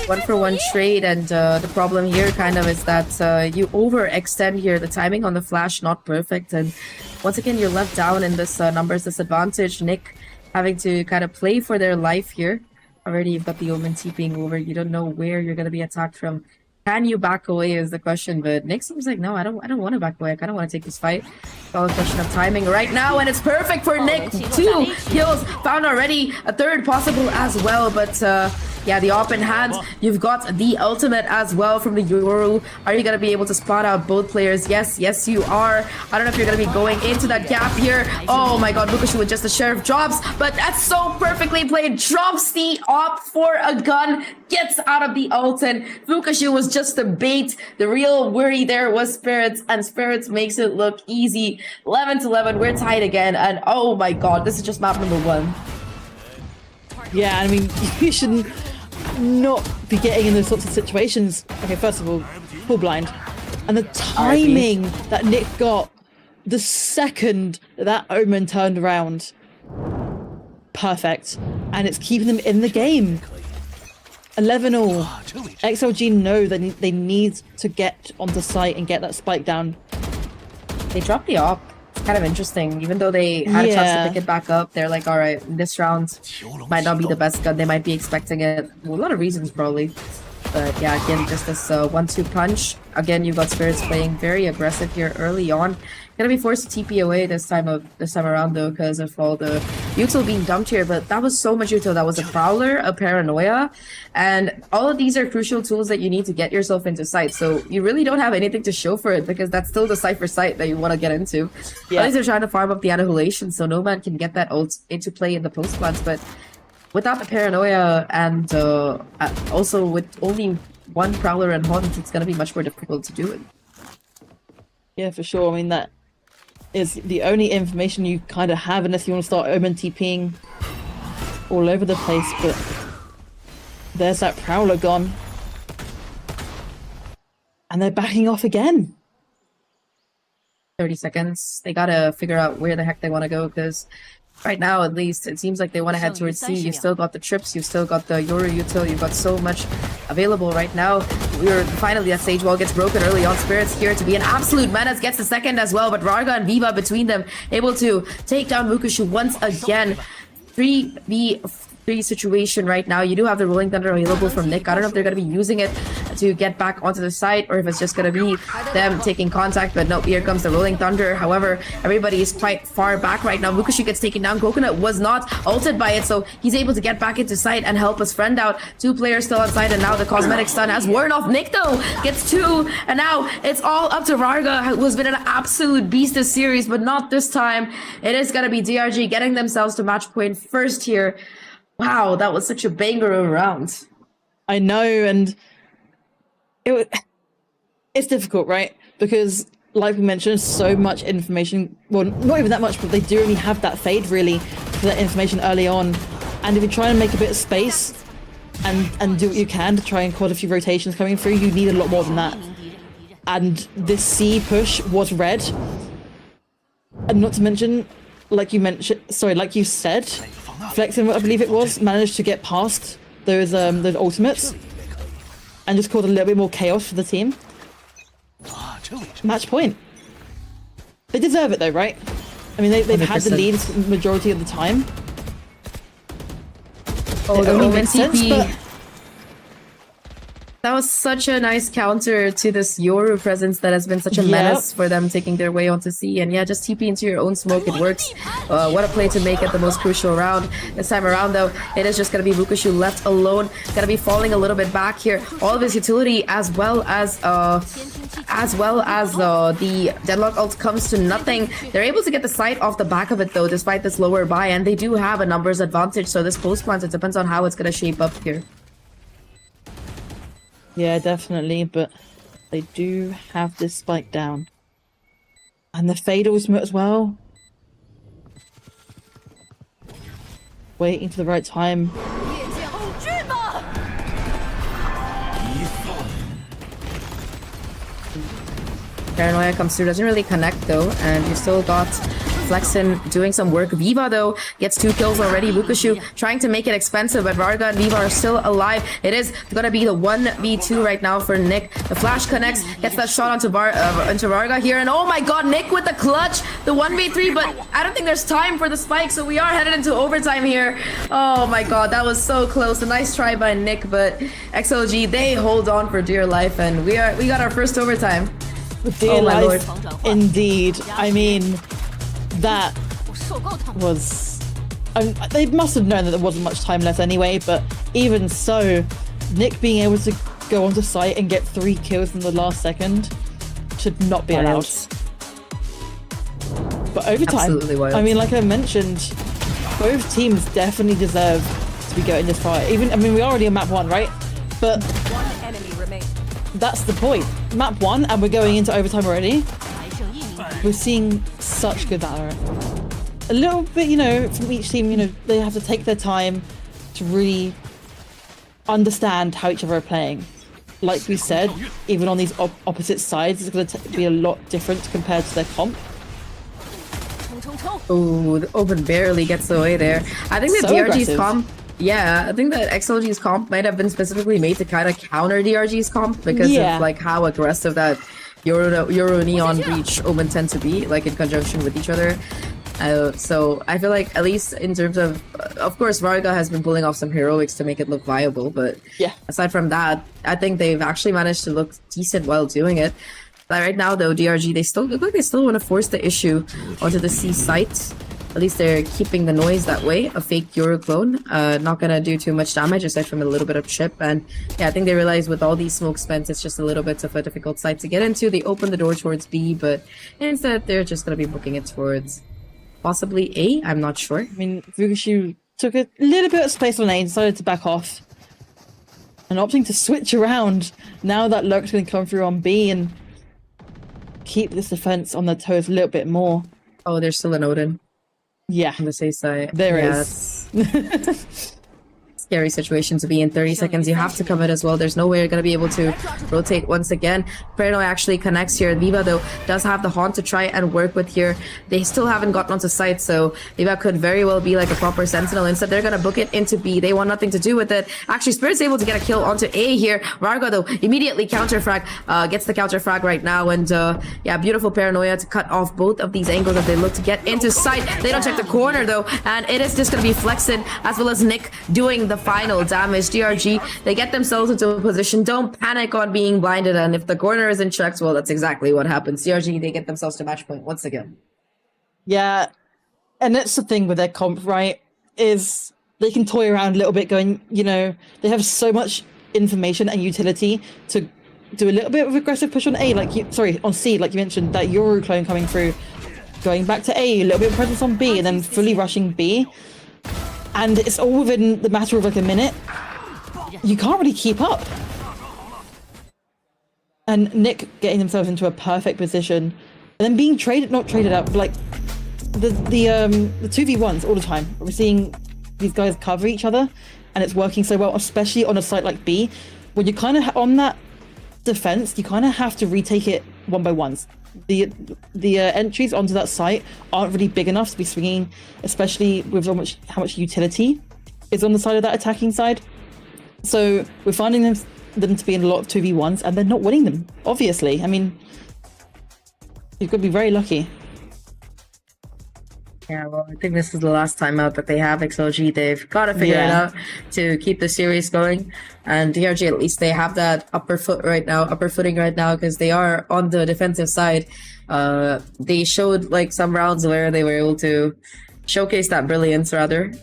1 for 1 trade, and the problem here kind of is that you overextend here. The timing on the flash not perfect, and once again you're left down in this numbers disadvantage. Nick having to kind of play for their life here. Already you've got the Omen TPing over. You don't know where you're going to be attacked from. Can you back away is the question, but Nick seems like, no, I don't want to back away. I kind of want to take this fight. It's all a question of timing right now, and it's perfect for Nick. 2 kills found already, a third possible as well, but yeah, the op in hand. You've got the ultimate as well from the Yoru. Are you going to be able to spot out both players? Yes, you are. I don't know if you're going to be going into that gap here. Oh my god, Vukush with just the sheriff drops, but that's so perfectly played. Drops the op for a gun, gets out of the ult, and Vukush was just a bait. The real worry there was Spirits, and Spirits makes it look easy. 11-11, we're tied again, and oh my god, this is just map number 1. Yeah, I mean, you shouldn't not be getting in those sorts of situations. Okay, first of all, full blind. And the timing that Nick got the second that Omen turned around. Perfect. And it's keeping them in the game. 11-all. XLG know that they need to get onto site and get that spike down. They dropped the op. It's kind of interesting. Even though they had a chance to pick it back up, they're like, all right, this round might not be the best gun. They might be expecting it. Well, a lot of reasons, probably. But yeah, again, just this 1-2 punch. Again, you've got Spirits playing very aggressive here early on. Gonna be forced to TP away this time around though, because of all the util being dumped here. But that was so much util. That was a Prowler, a Paranoia, and all of these are crucial tools that you need to get yourself into sight. So you really don't have anything to show for it, because that's still the Cypher site that you want to get into. At least they're trying to farm up the Annihilation, so no man can get that ult into play in the post plants. But without the Paranoia, and also with only one Prowler and Haunt, it's gonna be much more difficult to do it. Yeah, for sure. I mean, that is the only information you kind of have, unless you want to start Omen TPing all over the place. But there's that Prowler gone. And they're backing off again. 30 seconds. They gotta figure out where the heck they want to go, because Right now, at least, it seems like they want to head towards C. You've still got the trips, you've still got the Yoru util, you've got so much available right now. We're finally, that stage wall gets broken early on. Spirits here to be an absolute menace, gets the second as well, but Varga and Viva between them able to take down Mukushu once again. 3v3 situation right now. You do have the Rolling Thunder available from Nick. I don't know if they're going to be using it to get back onto the site or if it's just going to be them taking contact, but no, here comes the Rolling Thunder. However, everybody is quite far back right now. Mukushu gets taken down. Coconut was not ulted by it, so he's able to get back into site and help his friend out. 2 players still on site, and now the Cosmetic Stun has worn off. Nick, though, gets 2, and now it's all up to Varga, who's been an absolute beast this series, but not this time. It is going to be DRG getting themselves to match point first here. Wow, that was such a banger of a round. I know, and it's difficult, right? Because, like we mentioned, so much information. Well, not even that much, but they do only have that fade, really, for that information early on. And if you try and make a bit of space and do what you can to try and quad a few rotations coming through, you need a lot more than that. And this C push was red. And not to mention, like you said, Flexing, I believe it was, managed to get past those ultimates and just caused a little bit more chaos for the team. Match point. They deserve it though, right? I mean, they've 100%. Had the lead majority of the time. Oh, it only makes sense, but... That was such a nice counter to this Yoru presence that has been such a menace for them taking their way onto C. And yeah, just TP into your own smoke, it works. What a play to make at the most crucial round. This time around, though, it is just going to be Mukushu left alone. Going to be falling a little bit back here. All of his utility as well as the Deadlock ult comes to nothing. They're able to get the sight off the back of it, though, despite this lower buy. And they do have a numbers advantage, so this post plant, it depends on how it's going to shape up here. Yeah, definitely, but they do have this spike down. And the fade ultimate as well. Waiting for the right time. Paranoia comes through, doesn't really connect though, and you still got Flexin doing some work. Viva though gets 2 kills already. Mukushu trying to make it expensive, but Varga and Viva are still alive. It is gonna be the 1v2 right now for Nick. The flash connects, gets that shot onto Varga here, and oh my god, Nick with the clutch, the 1v3, but I don't think there's time for the spike, so we are headed into overtime here. Oh my god, that was so close. A nice try by Nick, but XLG, they hold on for dear life, and we got our first overtime. Dear life, indeed. I mean, that was... they must have known that there wasn't much time left anyway, but even so, Nick being able to go onto site and get 3 kills in the last second should not be allowed. But overtime, absolutely wild. I mean, like I mentioned, both teams definitely deserve to be going this far. Even, I mean, we're already on map 1, right? But that's the point. Map 1, and we're going into overtime already. We're seeing such good VALORANT. A little bit, you know, from each team, you know, they have to take their time to really understand how each other are playing. Like we said, even on these opposite sides, it's going to be a lot different compared to their comp. Oh, the open barely gets away there. I think that So DRG's aggressive. comp... Yeah, I think that XLG's comp might have been specifically made to kind of counter DRG's comp because of like how aggressive that Euro Neon Breach Omen tend to be, like in conjunction with each other. So I feel like at least in terms of course, Varga has been pulling off some heroics to make it look viable, but aside from that, I think they've actually managed to look decent while doing it. But right now, though, DRG, they still look like they still want to force the issue onto the C site. At least they're keeping the noise that way. A fake Euro clone. Not gonna do too much damage aside from a little bit of chip. And yeah, I think they realize with all these smoke spent, it's just a little bit of a difficult site to get into. They open the door towards B, but instead they're just gonna be booking it towards possibly A. I'm not sure. I mean, Vugashu took a little bit of space on A and decided to back off. And opting to switch around now that Lurk's going to come through on B and keep this defense on their toes a little bit more. Oh, there's still an Odin. Yeah. On the safe side. There is. scary situation to be in. 30 seconds, you have to commit as well. There's no way you're going to be able to rotate once again. Paranoia actually connects here. Viva, though, does have the haunt to try and work with here. They still haven't gotten onto site, so Viva could very well be like a proper sentinel. Instead, they're going to book it into B. They want nothing to do with it. Actually, Spirit's able to get a kill onto A here. Vargo, though, immediately counter-frag, gets the counter-frag right now. And yeah, beautiful Paranoia to cut off both of these angles as they look to get into sight. They don't check the corner, though, and it is just going to be Flexin as well as Nick doing the final damage. DRG, they get themselves into a position. Don't panic on being blinded, and if the corner isn't checked, well, that's exactly what happens. DRG, they get themselves to match point once again. Yeah, and that's the thing with their comp, right, is they can toy around a little bit going, you know, they have so much information and utility to do a little bit of aggressive push on A, like you, sorry, on C, like you mentioned, that Yoru clone coming through, going back to A, a little bit of presence on B, and then fully rushing B. And it's all within the matter of like a minute. You can't really keep up. And Nick getting themselves into a perfect position, and then being traded, not traded out, but like the 2v1s all the time. We're seeing these guys cover each other, and it's working so well, especially on a site like B, when you're kind of on that defense, you kind of have to retake it one by ones. The entries onto that site aren't really big enough to be swinging, especially with how much utility is on the side of that attacking side. So we're finding them to be in a lot of 2v1s, and they're not winning them, obviously. I mean, you've got to be very lucky. Yeah, well, I think this is the last time out that they have XLG. They've got to figure it out to keep the series going. And DRG, at least they have that upper footing right now, because they are on the defensive side. They showed like some rounds where they were able to showcase that brilliance, rather.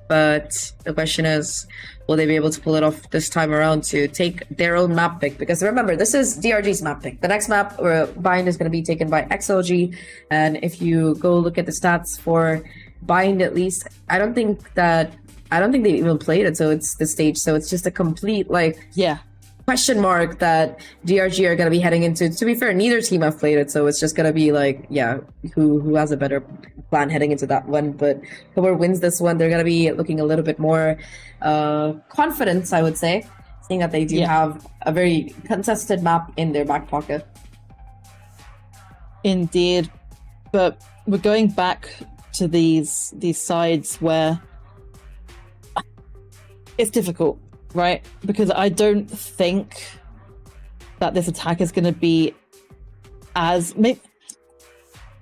But the question is, will they be able to pull it off this time around to take their own map pick? Because remember, this is DRG's map pick. The next map or bind is going to be taken by XLG. And if you go look at the stats for bind, at least, I don't think they even played it. So it's the stage. So it's just a complete question mark that DRG are going to be heading into. To be fair, neither team have played it, so it's just going to be like, who has a better plan heading into that one. But whoever wins this one, they're going to be looking a little bit more confident, I would say, seeing that they do have a very contested map in their back pocket. Indeed, but we're going back to these sides where it's difficult, right? Because I don't think that this attack is going to be as...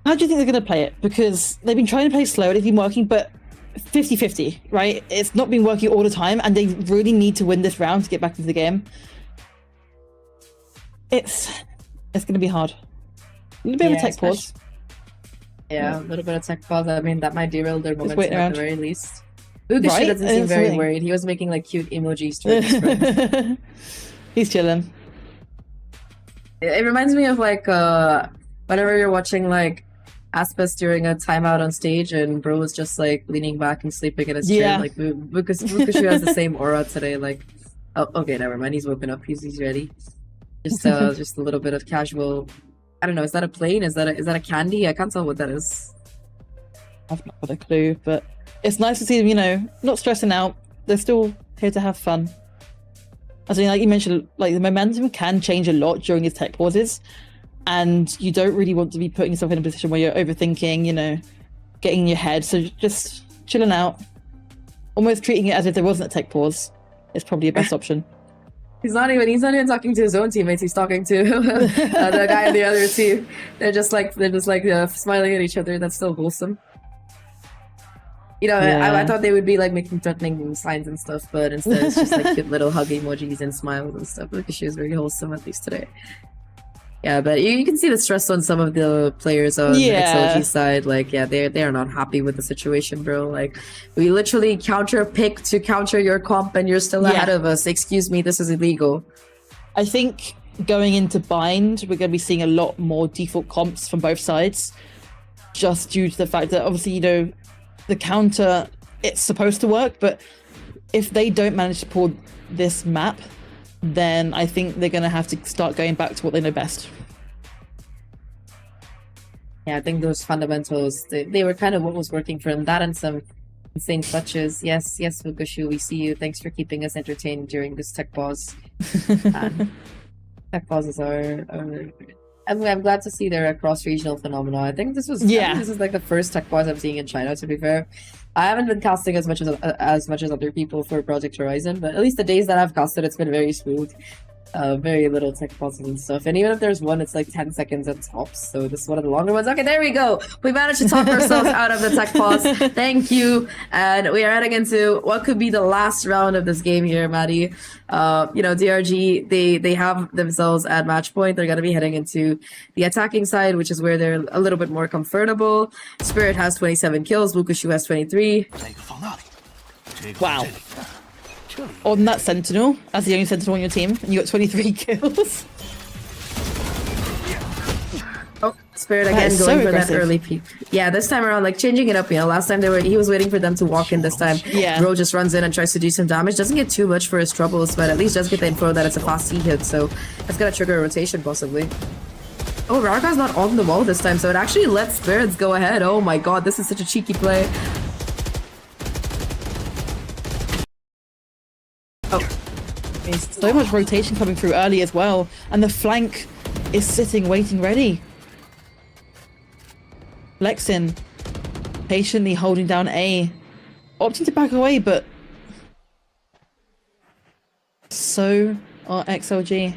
How do you think they're going to play it? Because they've been trying to play slow and it's been working, but 50-50, right? It's not been working all the time, and they really need to win this round to get back into the game. It's going to be hard. A little bit of a tech pause. Yeah, a little bit of tech pause. I mean, that might derail their momentum at the very least. Lucas doesn't seem very worried. He was making like cute emojis to his friends. He's chilling. It reminds me of like whenever you're watching like Aspis during a timeout on stage and bro was just like leaning back and sleeping in his chair. Like Lucas has the same aura today. Like, oh, okay, never mind. He's woken up. He's ready. Just a little bit of casual. I don't know. Is that a plane? Is that a candy? I can't tell what that is. I've not got a clue, but it's nice to see them, you know, not stressing out. They're still here to have fun. I mean, like you mentioned, like the momentum can change a lot during these tech pauses, and you don't really want to be putting yourself in a position where you're overthinking, you know, getting in your head. So just chilling out, almost treating it as if there wasn't a tech pause is probably a best option. He's not even talking to his own teammates. He's talking to the guy on the other team. They're just like smiling at each other. That's still wholesome. You know, I thought they would be like making threatening signs and stuff, but instead it's just like cute little hug emojis and smiles and stuff. Look, she was very wholesome, at least today. Yeah, but you can see the stress on some of the players on the XLG side. Like, they are not happy with the situation, bro. Like, we literally counter pick to counter your comp, and you're still ahead of us. Excuse me, this is illegal. I think going into bind, we're going to be seeing a lot more default comps from both sides, just due to the fact that obviously, you know, the counter, it's supposed to work, but if they don't manage to pull this map, then I think they're going to have to start going back to what they know best. Yeah, I think those fundamentals, they were kind of what was working for them. That and some Insane clutches. Yes, yes, Fukushu, we see you. Thanks for keeping us entertained during this tech pause. Tech pauses are I'm glad to see they're a cross-regional phenomenon. I think this was this is like the first tech pause I'm seeing in China, to be fair. I haven't been casting as much as other people for Project Horizon, but at least the days that I've casted, it's been very smooth. Very little tech pauses and stuff. And even if there's one, it's like 10 seconds at tops. So this is one of the longer ones. Okay, there we go. We managed to talk ourselves out of the tech pause. Thank you. And we are heading into what could be the last round of this game here, Maddie. You know, DRG, they have themselves at match point. They're going to be heading into the attacking side, which is where they're a little bit more comfortable. Spirit has 27 kills. Wukushu has 23. Wow. On that Sentinel, as the only Sentinel on your team, and you got 23 kills. Oh, Spirit again going for that early peek. Yeah, this time around, like changing it up, you know, last time he was waiting for them to walk in. This time, Bro just runs in and tries to do some damage. Doesn't get too much for his troubles, but at least does get the info that it's a fast C hit, so that's gonna trigger a rotation possibly. Oh, Rarka's not on the wall this time, so it actually lets Spirits go ahead. Oh my god, this is such a cheeky play. Oh. There's so much rotation coming through early as well, and the flank is sitting, waiting, ready. Lexin patiently holding down A, opting to back away, but so are XLG.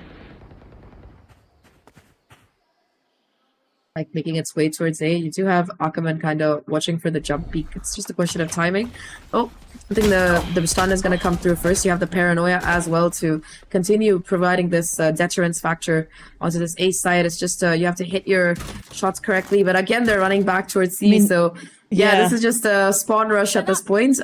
Like making its way towards A. You do have Ackerman kind of watching for the jump peak. It's just a question of timing. Oh, I think the stun is going to come through first. You have the paranoia as well to continue providing this deterrence factor onto this A side. It's just you have to hit your shots correctly. But again, they're running back towards C. So yeah, this is just a spawn rush at this point.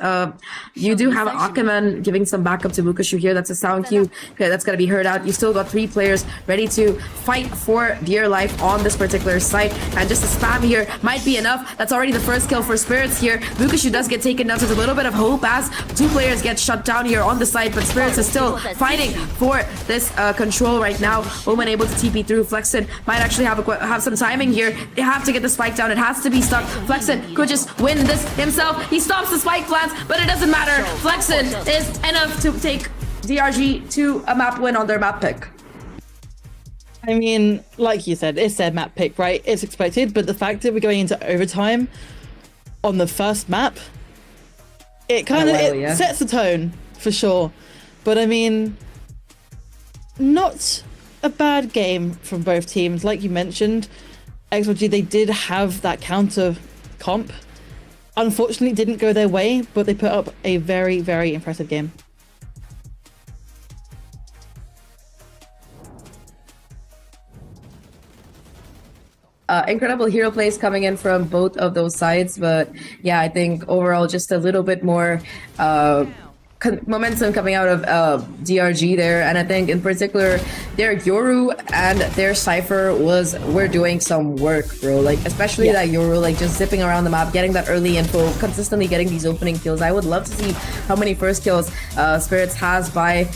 You do have Ackerman giving some backup to Wukushu here. That's a sound cue. Okay, that's going to be heard out. You still got 3 players ready to fight for dear life on this particular site. And just a spam here might be enough. That's already the first kill for Spirits here. Wukushu does get taken down, so there's a little bit of hope as 2 players get shut down here on the site. But Spirits is still fighting for this control right now. Omen able to TP through. Flexen might actually have some timing here. They have to get the spike down. It has to be stuck. Flexen could just win this himself. He stops the spike plants, but it doesn't matter. Flexen is enough to take DRG to a map win on their map pick. I mean, like you said, it's their map pick, right? It's expected, but the fact that we're going into overtime on the first map, it kind of sets the tone for sure. But I mean, not a bad game from both teams. Like you mentioned, XLG, they did have that counter comp. Unfortunately, it didn't go their way, but they put up a very, very impressive game. Incredible hero plays coming in from both of those sides, but yeah, I think overall just a little bit more momentum coming out of DRG there, and I think in particular their Yoru and their Cypher were doing some work, bro. Like especially that Yoru, like just zipping around the map, getting that early info, consistently getting these opening kills. I would love to see how many first kills Spirits has by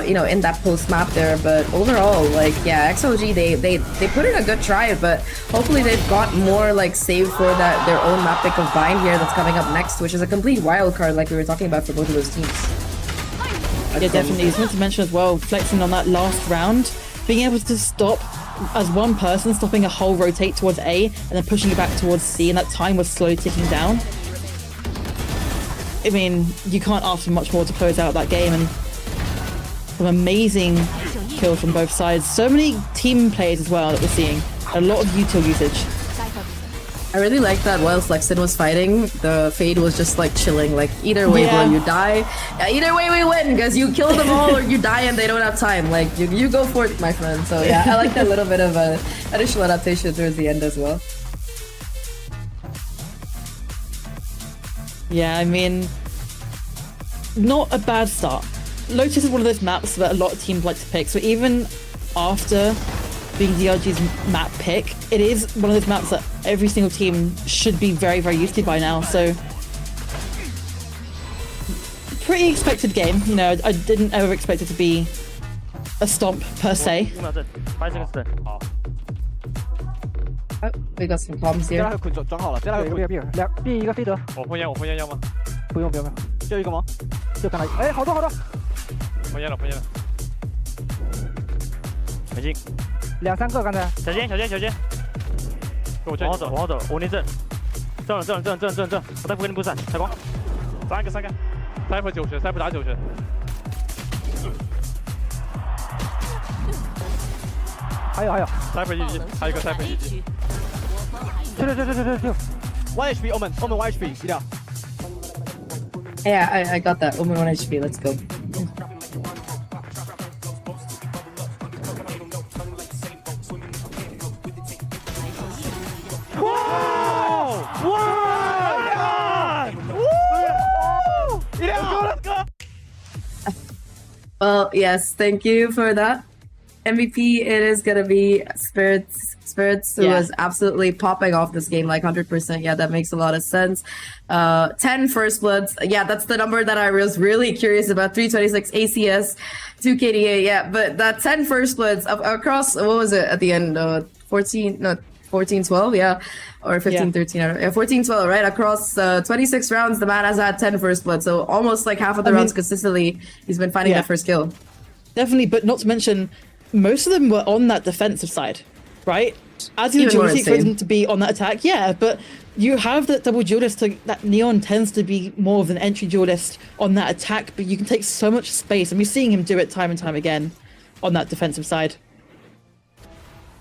you know, in that post map there. But overall, like yeah, XLG they put in a good try, but hopefully they've got more like saved for that their own map pick of Bind here that's coming up next, which is a complete wild card like we were talking about for both of those teams. Yeah, definitely. It's meant to mention as well, flexing on that last round, being able to stop as one person, stopping a whole rotate towards A and then pushing it back towards C, and that time was slowly ticking down. I mean, you can't ask for much more to close out that game, and some amazing kills from both sides. So many team plays as well that we're seeing. A lot of util usage. I really like that while Flexen was fighting, the Fade was just like chilling, like either way bro, you die. Either way we win, because you kill them all or you die and they don't have time. Like you go for it, my friend. So yeah, I like that little bit of additional adaptation towards the end as well. Yeah, I mean, not a bad start. Lotus is one of those maps that a lot of teams like to pick, so even after being DRG's map pick, it is one of those maps that every single team should be very, very used to by now, so pretty expected game. You know, I didn't ever expect it to be a stomp per se. Oh, we got some bombs here. 不用，就一个吗？就看他，哎，好多。碰见了，没进2、3个刚才。小尖，往后走，我连正了，我再不给你补闪，采光，3个，Cypher 9血，Cypher打9血，还有，Cypher 1级，还有一个 Cypher 1级，去，1 HP Omen 1 HP 一定要。Yeah, I got that. Omen 1 HP. Let's go. Well, yes, thank you for that. MVP, it is gonna be Spirits, who was absolutely popping off this game, like 100%. Yeah, that makes a lot of sense. 10 First Bloods. Yeah, that's the number that I was really curious about. 326 ACS, 2 KDA. Yeah, but that 10 First Bloods across, what was it at the end? 14-12, yeah, or 15-13, yeah, 14-12, right? Across 26 rounds, the man has had 10 First Blood, so almost like half of the rounds consistently, he's been finding that first kill. Definitely, but not to mention, most of them were on that defensive side, right? As you dualist for them to be on that attack, yeah, but you have that double dualist, that Neon tends to be more of an entry dualist on that attack, but you can take so much space, and we're seeing him do it time and time again on that defensive side.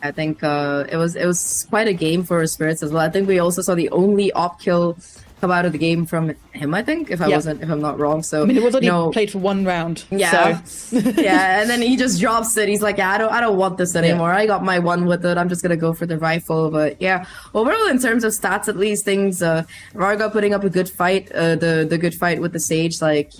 I think it was quite a game for Spirits as well. I think we also saw the only op kill come out of the game from him, I think, if I'm not wrong. So I mean, it was only played for 1 round. Yeah. So. Yeah, and then he just drops it. He's like, yeah, I don't want this anymore. I got my 1 with it. I'm just gonna go for the rifle. But yeah, overall in terms of stats, at least things, Varga putting up a good fight, the good fight with the Sage, like,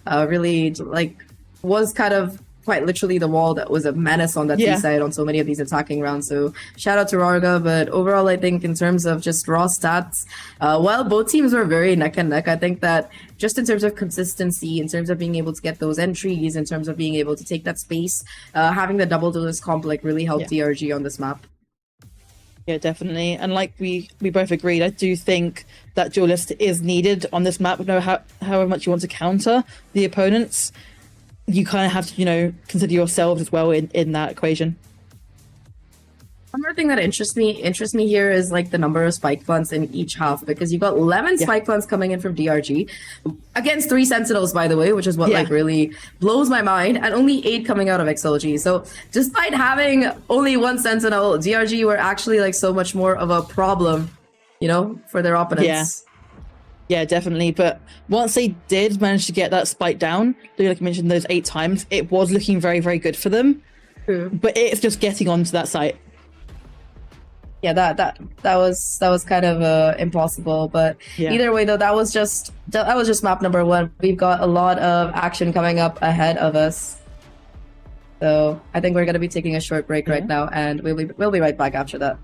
really, like, was kind of quite literally the wall that was a menace on that T side on so many of these attacking rounds. So shout out to Varga, but overall I think in terms of just raw stats, while both teams were very neck and neck, I think that just in terms of consistency, in terms of being able to get those entries, in terms of being able to take that space, having the double duelist comp like really helped DRG on this map. Yeah, definitely. And like we both agreed, I do think that duelist is needed on this map. However much you want to counter the opponents, you kind of have to, consider yourselves as well in that equation. One more thing that interests me here is like the number of spike plants in each half, because you got 11 spike plants coming in from DRG against 3 sentinels, by the way, which is what like really blows my mind, and only 8 coming out of XLG. So despite having only 1 sentinel, DRG were actually like so much more of a problem, for their opponents. Yeah, definitely. But once they did manage to get that spike down, like you mentioned, those 8 times, it was looking very, very good for them. True. But it's just getting onto that site. Yeah, that was kind of impossible. But either way, though, that was just map number 1. We've got a lot of action coming up ahead of us. So I think we're gonna be taking a short break right now, and we'll be right back after that.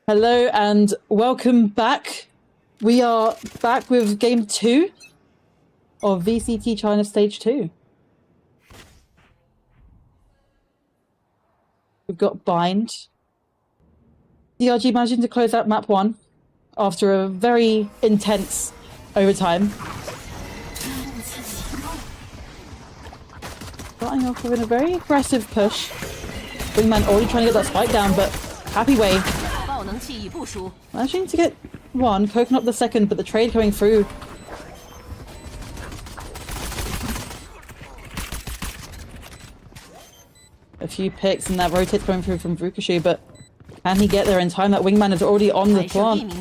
Hello and welcome back. We are back with game 2 of VCT China Stage 2. We've got Bind. DRG managing to close out map 1 after a very intense overtime. Starting off with a very aggressive push. Wingman already trying to get that spike down, but happy way. Managing to get one, Coconut the second, but the trade coming through. A few picks and that rotate coming through from Vukushu, but can he get there in time? That Wingman is already on the plant.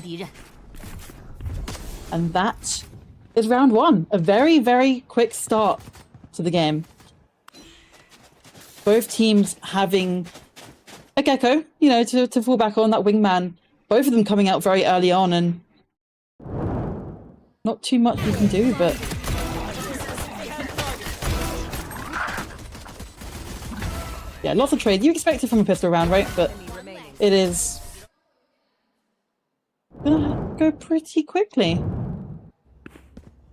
And that is round 1. A very, very quick start to the game. Both teams having a Gecko, you know, to fall back on. That Wingman. Both of them coming out very early on, and not too much you can do, but yeah, lots of trade. You expect it from a pistol round, right? But it is gonna go pretty quickly.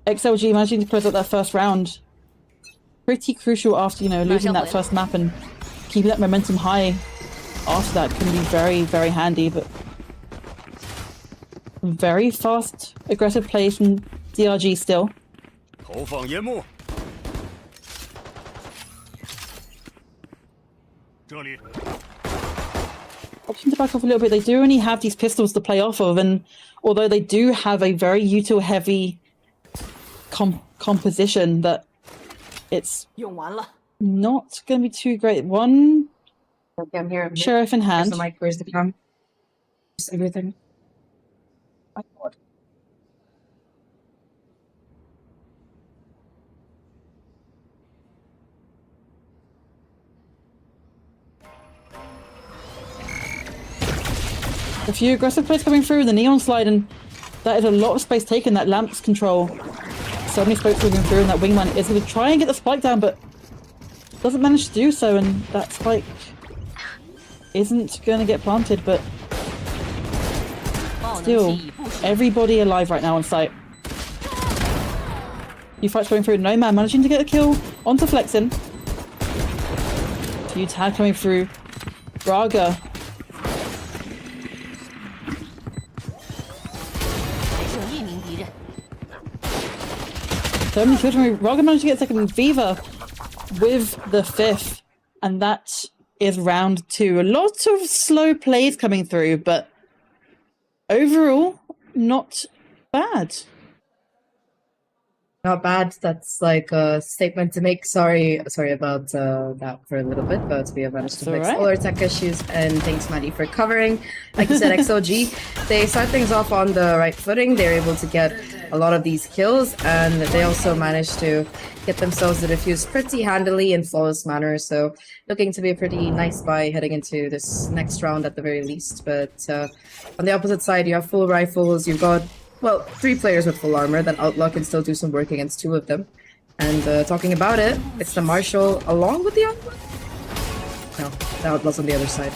XLG managing to close out that first round. Pretty crucial after, you know, losing that first map, and keeping that momentum high after that can be very, very handy, but very fast, aggressive play from DRG still. Option to back off a little bit. They do only have these pistols to play off of, and although they do have a very util heavy composition, that it's not going to be too great. One I'm here. sheriff in hand. Where's the mic? Where's the cam? Just everything. My God. A few aggressive plays coming through, the neon slide, and that is a lot of space taken. That lamp's control. So many spokes moving through, and that Wingman is going to try and get the spike down, but doesn't manage to do so, and that spike isn't going to get planted, but still, everybody alive right now on site. Few fights going through, No Man managing to get a kill onto Flexin. Few tag coming through. Braga. So many kills from Braga managed to get second. Viva with the 5th, and that is round 2. A lot of slow plays coming through, but overall, not bad. Not bad. That's like a statement to make. Sorry about that for a little bit, but we have managed to fix all our tech issues. And thanks, Maddie, for covering. Like you said, XLG, they start things off on the right footing. They're able to get a lot of these kills, and they also managed to get themselves the defuse pretty handily in flawless manner. So looking to be a pretty nice buy heading into this next round at the very least. But on the opposite side, you have full rifles. You've got, well, 3 players with full armor. That Outlaw can still do some work against 2 of them. And talking about it, it's the Marshall along with the Outlaw? No, the Outlaw's on the other side.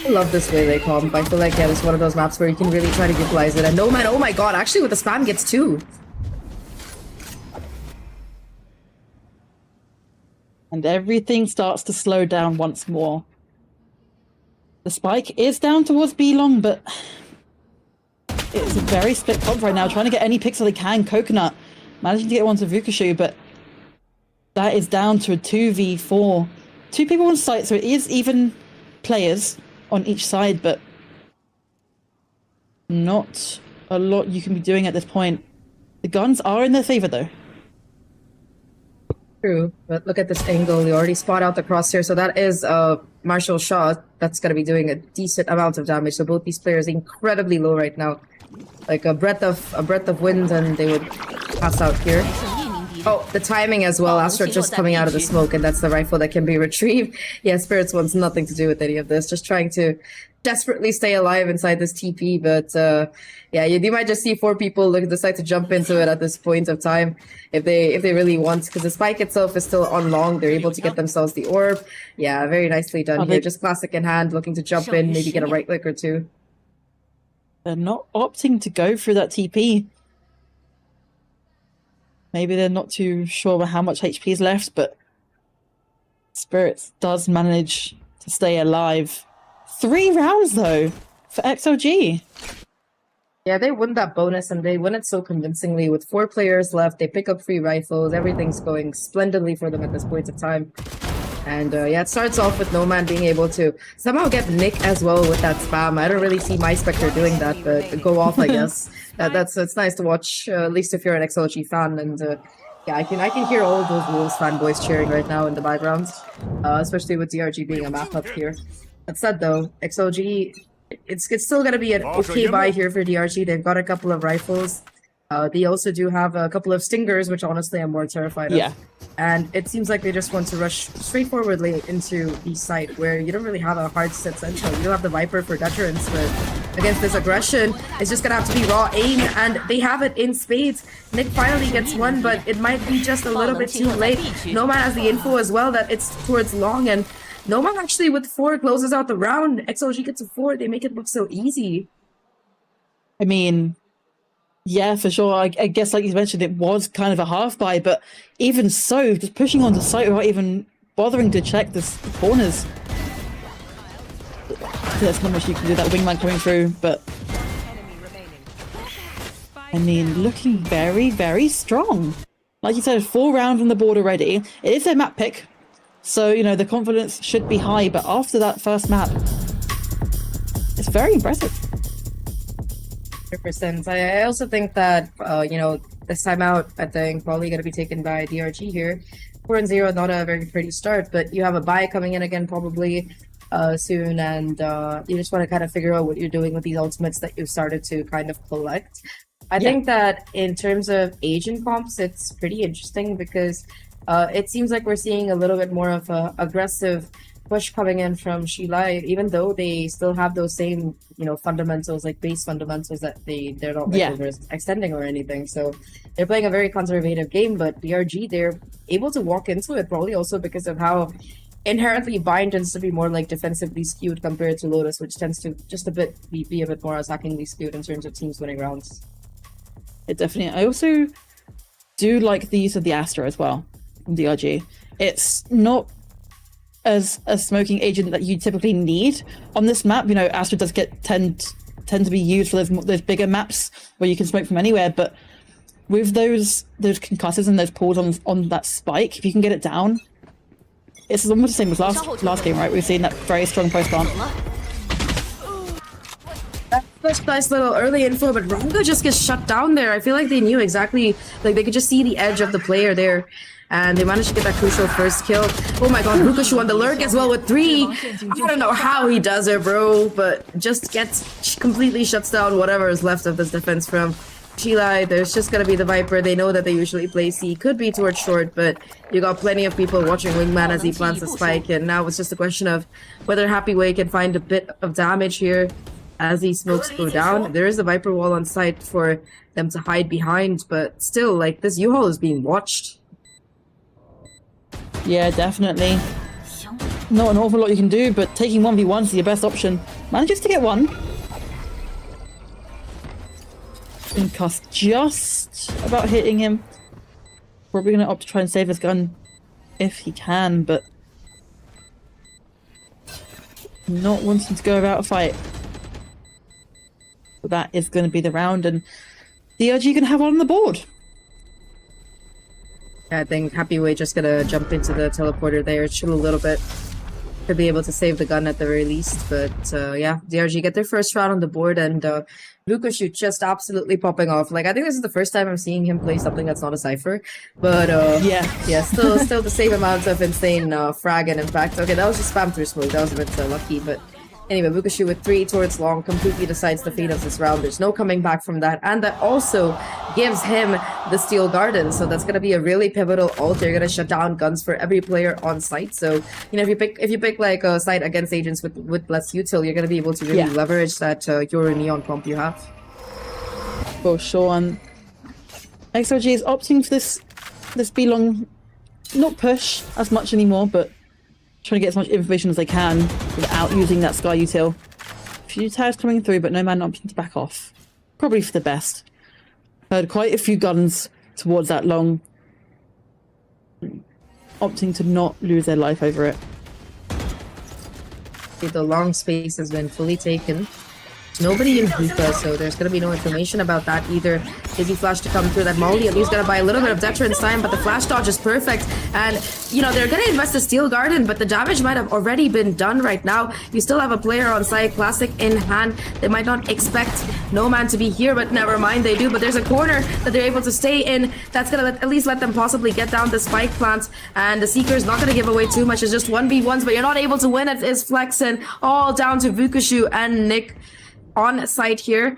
I love this way they comp. I feel like, yeah, it's one of those maps where you can really try to utilize it. And No Man, oh my god, actually with the spam gets 2. And everything starts to slow down once more. The spike is down towards B long, but it's a very split comp right now, trying to get any picks that they can. Coconut managing to get one to Vukushu, but that is down to a 2v4. 2 people on site, so it is even players on each side, but not a lot you can be doing at this point. The guns are in their favor, though. True, but look at this angle. You already spot out the crosshair, so that is a Marshall shot that's going to be doing a decent amount of damage. So both these players are incredibly low right now, like a breath of wind, and they would pass out here. Oh, the timing as well. Astra just coming out of the smoke, and that's the rifle that can be retrieved. Yeah, Spirits wants nothing to do with any of this. Just trying to desperately stay alive inside this TP, but yeah, you might just see 4 people decide to jump into it at this point of time if they really want, because the spike itself is still on long. They're able to get themselves the orb. Yeah, very nicely done here. Just classic in hand, looking to jump in, maybe get a right click or 2. They're not opting to go through that TP. Maybe they're not too sure about how much HP is left, but Spirits does manage to stay alive. 3 rounds, though, for XLG. Yeah, they win that bonus, and they win it so convincingly. With 4 players left, they pick up 3 rifles. Everything's going splendidly for them at this point of time. And yeah, it starts off with Nomad being able to somehow get Nick as well with that spam. I don't really see My Spectre doing that, but go off, I guess. It's nice to watch, at least if you're an XLG fan. And yeah, I can hear all of those Wolves fanboys cheering right now in the background, especially with DRG being a map up here. That said, though, XLG, it's still going to be an okay buy here for DRG. They've got a couple of rifles. They also do have a couple of Stingers, which honestly I'm more terrified of. Yeah. And it seems like they just want to rush straightforwardly into the site where you don't really have a hard set central. You don't have the Viper for deterrence, but against this aggression, it's just going to have to be raw aim, and they have it in spades. Nick finally gets one, but it might be just a little bit too late. Nomad has the info as well that it's towards long, and Nomad actually with 4 closes out the round. XLG gets a 4. They make it look so easy. I mean, yeah, for sure. I guess, like you mentioned, it was kind of a half buy, but even so, just pushing onto site without even bothering to check the corners. There's not much you can do. That wingman coming through, but I mean, looking very, very strong. Like you said, 4 rounds on the board already. It is their map pick, so you know the confidence should be high. But after that first map, it's very impressive. 100%. I also think that, you know, this time out, I think, probably going to be taken by DRG here. 4-0, not a very pretty start, but you have a buy coming in again probably soon, and you just want to kind of figure out what you're doing with these ultimates that you've started to kind of collect. I think that in terms of agent comps, it's pretty interesting because it seems like we're seeing a little bit more of a aggressive push coming in from Shilai, even though they still have those same, you know, fundamentals, like base fundamentals that they're not extending or anything. So they're playing a very conservative game, but DRG, they're able to walk into it probably also because of how inherently Bind tends to be more like defensively skewed compared to Lotus, which tends to just be a bit more attackingly skewed in terms of teams winning rounds. It definitely. I also do like the use of the Astra as well from DRG. It's not as a smoking agent that you typically need on this map. You know, Astra does tend to be used for those bigger maps where you can smoke from anywhere, but with those concussors and those pulls on that spike, if you can get it down, it's almost the same as last game, right? We've seen that very strong post plant. That's nice little early info, but Rongo just gets shut down there. I feel like they knew exactly, like they could just see the edge of the player there, and they managed to get that crucial first kill. Oh my god, Rukashu on the lurk as well with 3. I don't know how he does it, bro, but just completely shuts down whatever is left of this defense from Shilai. There's just gonna be the Viper. They know that they usually play C. Could be towards short, but you got plenty of people watching Wingman as he plants the spike, and now it's just a question of whether Happy Way can find a bit of damage here as these smokes go down. There is a Viper wall on site for them to hide behind, but still, like, this U-Haul is being watched. Yeah, definitely. Not an awful lot you can do, but taking 1v1 is your best option. Manages to get one. Concuss just about hitting him. Probably going to opt to try and save his gun if he can, but not wanting to go about a fight. But that is going to be the round, and DRG can have one on the board. I think Happy Way just gonna jump into the teleporter there, chill a little bit. Could be able to save the gun at the very least, but yeah, DRG get their first round on the board, and Lukashu just absolutely popping off. Like, I think this is the first time I'm seeing him play something that's not a Cypher, but yeah, still the same amount of insane frag and impact. Okay, that was just spam through smoke, that was a bit lucky, but Anyway, Vukashu with 3 turrets long completely decides the fate of this round. There's no coming back from that. And that also gives him the Steel Garden. So that's going to be a really pivotal ult. They're going to shut down guns for every player on site. So, you know, if you pick like a site against agents with less util, you're going to be able to really leverage that Euro Neon comp you have. For sure. And XLG is opting for this B long, not push as much anymore, but trying to get as much information as they can without using that Sky util. A few tags coming through, but no man opting to back off. Probably for the best. Heard quite a few guns towards that long, opting to not lose their life over it. The long space has been fully taken. Nobody in Hookah, so there's going to be no information about that either. Dizzy flash to come through that Molly. At least going to buy a little bit of deterrence time, but the flash dodge is perfect. And, you know, they're going to invest the Steel Garden, but the damage might have already been done right now. You still have a player on site, Classic in hand. They might not expect No Man to be here, but never mind, they do. But there's a corner that they're able to stay in. That's going to at least let them possibly get down the spike plant. And the Seeker's not going to give away too much. It's just 1v1s, but you're not able to win. It is flexing all down to Vukashu and Nick on site here.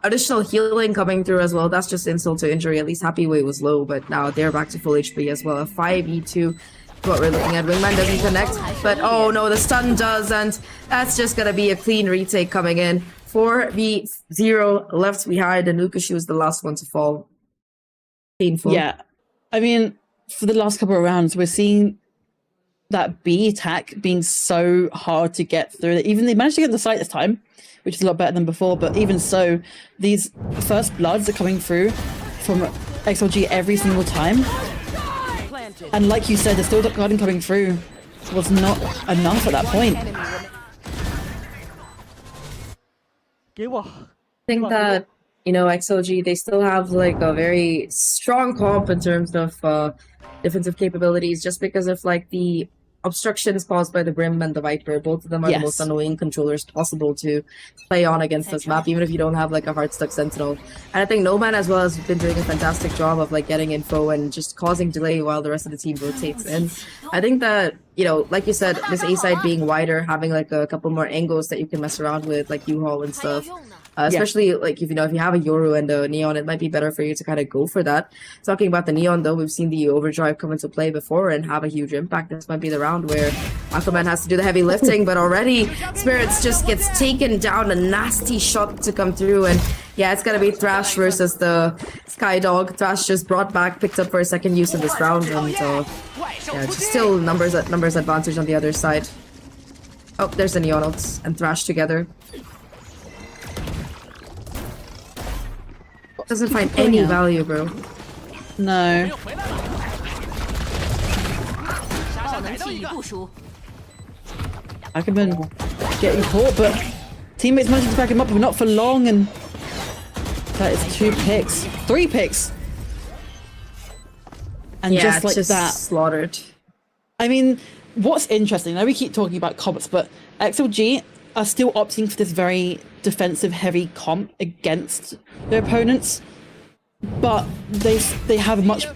Additional healing coming through as well. That's just insult to injury. At least Happy Way was low, but now they're back to full HP as well. A 5v2 what we're looking at. Wingman doesn't connect, but oh no, the stun does, and that's just gonna be a clean retake coming in. 4v0 left behind, and Vukashu is the last one to fall. Painful. Yeah, I mean, for the last couple of rounds, we're seeing that B attack being so hard to get through. Even they managed to get the site this time, which is a lot better than before, but even so, these first bloods are coming through from XLG every single time. And like you said, the Steel Garden coming through was not enough at that point. I think that, you know, XLG, they still have like a very strong comp in terms of defensive capabilities, just because of like the obstructions caused by the Brim and the Viper. Both of them are the most annoying controllers possible to play on against this map, even if you don't have like a hard stuck Sentinel. And I think No Man as well has been doing a fantastic job of like getting info and just causing delay while the rest of the team rotates in. I think that, you know, like you said, this A side being wider, having like a couple more angles that you can mess around with, like U-Haul and stuff. Especially like if you have a Yoru and a Neon, it might be better for you to kind of go for that. Talking about the Neon though, we've seen the Overdrive come into play before and have a huge impact. This might be the round where Aquaman has to do the heavy lifting, but already Spirits just gets taken down, a nasty shot to come through, and yeah, it's gonna be Thrash versus the Sky Dog. Thrash just brought back, picked up for a second use in this round, and yeah, just still numbers advantage on the other side. Oh, there's the Neon ult and Thrash together. Doesn't find any value, bro. No. Ackerman getting caught, but teammates managing to back him up, but not for long, and that is 2 picks. 3 picks! And yeah, just like just that. Slaughtered. I mean, what's interesting, now we keep talking about comps, but XLG are still opting for this very defensive heavy comp against their opponents, but they have a much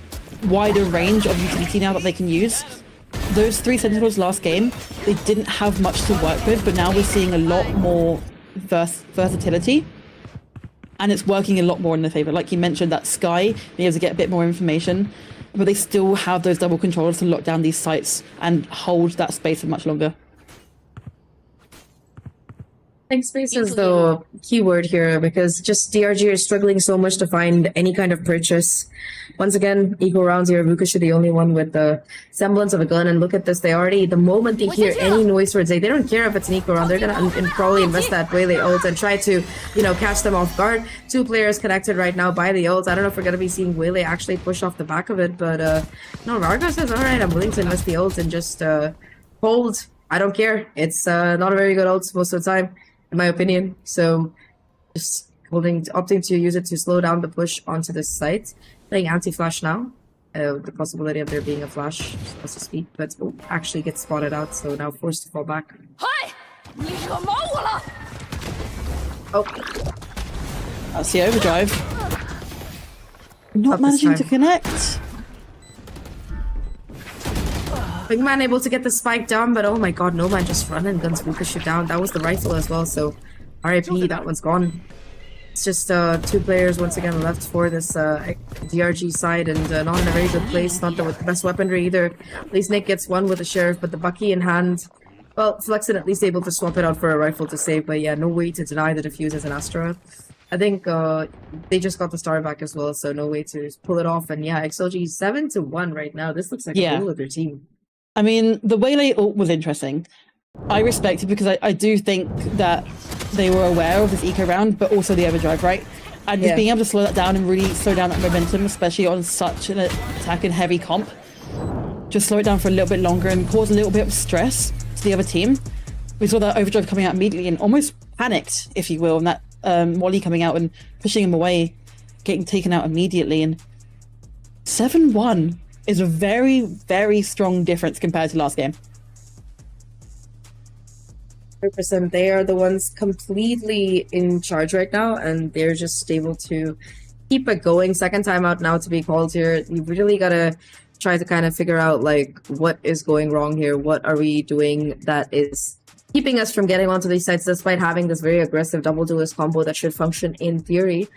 wider range of utility now that they can use. Those 3 Sentinels last game, they didn't have much to work with, but now we're seeing a lot more versatility, and it's working a lot more in their favor. Like you mentioned, that Sky, being able to get a bit more information, but they still have those double controllers to lock down these sites and hold that space for much longer. I think space is the key word here, because just DRG is struggling so much to find any kind of purchase. Once again, equal rounds here. Vukashu the only one with the semblance of a gun, and look at this. They already, the moment they hear any noise towards they don't care if it's an equal round. They're gonna probably invest that Waylay ult and try to, you know, catch them off guard. 2 players connected right now by the ult. I don't know if we're gonna be seeing Waylay actually push off the back of it, but no, Vargo says, all right, I'm willing to invest the ult and just hold. I don't care. It's not a very good ult most of the time, in my opinion. So just opting to use it to slow down the push onto this site. Playing anti-flash now. The possibility of there being a flash, supposed to speak, but actually gets spotted out, so now forced to fall back. Oh. That's the overdrive. Not managing to connect. Big man able to get the spike down, but oh my god, no man just run and guns Vukashu down. That was the rifle as well, so RIP, that one's gone. It's just 2 players once again left for this DRG side, and not in a very good place, not with the best weaponry either. At least Nick gets one with the Sheriff, but the Bucky in hand. Well, Flexen at least able to swap it out for a rifle to save, but yeah, no way to deny the defuse as an Astra. I think they just got the star back as well, so no way to pull it off. And yeah, XLG 7-1 right now. This looks like a goal of their team. I mean, the Waylay ult was interesting. I respect it because I do think that they were aware of this eco round, but also the overdrive, right? And just being able to slow that down and really slow down that momentum, especially on such an attack and heavy comp. Just slow it down for a little bit longer and cause a little bit of stress to the other team. We saw that overdrive coming out immediately and almost panicked, if you will, and that Wally coming out and pushing him away, getting taken out immediately. And 7-1 is a very, very strong difference compared to last game. 100%. They are the ones completely in charge right now, and they're just able to keep it going. Second time out now to be called here. You really gotta try to kind of figure out like what is going wrong here. What are we doing that is keeping us from getting onto these sites, despite having this very aggressive double duelist combo that should function in theory.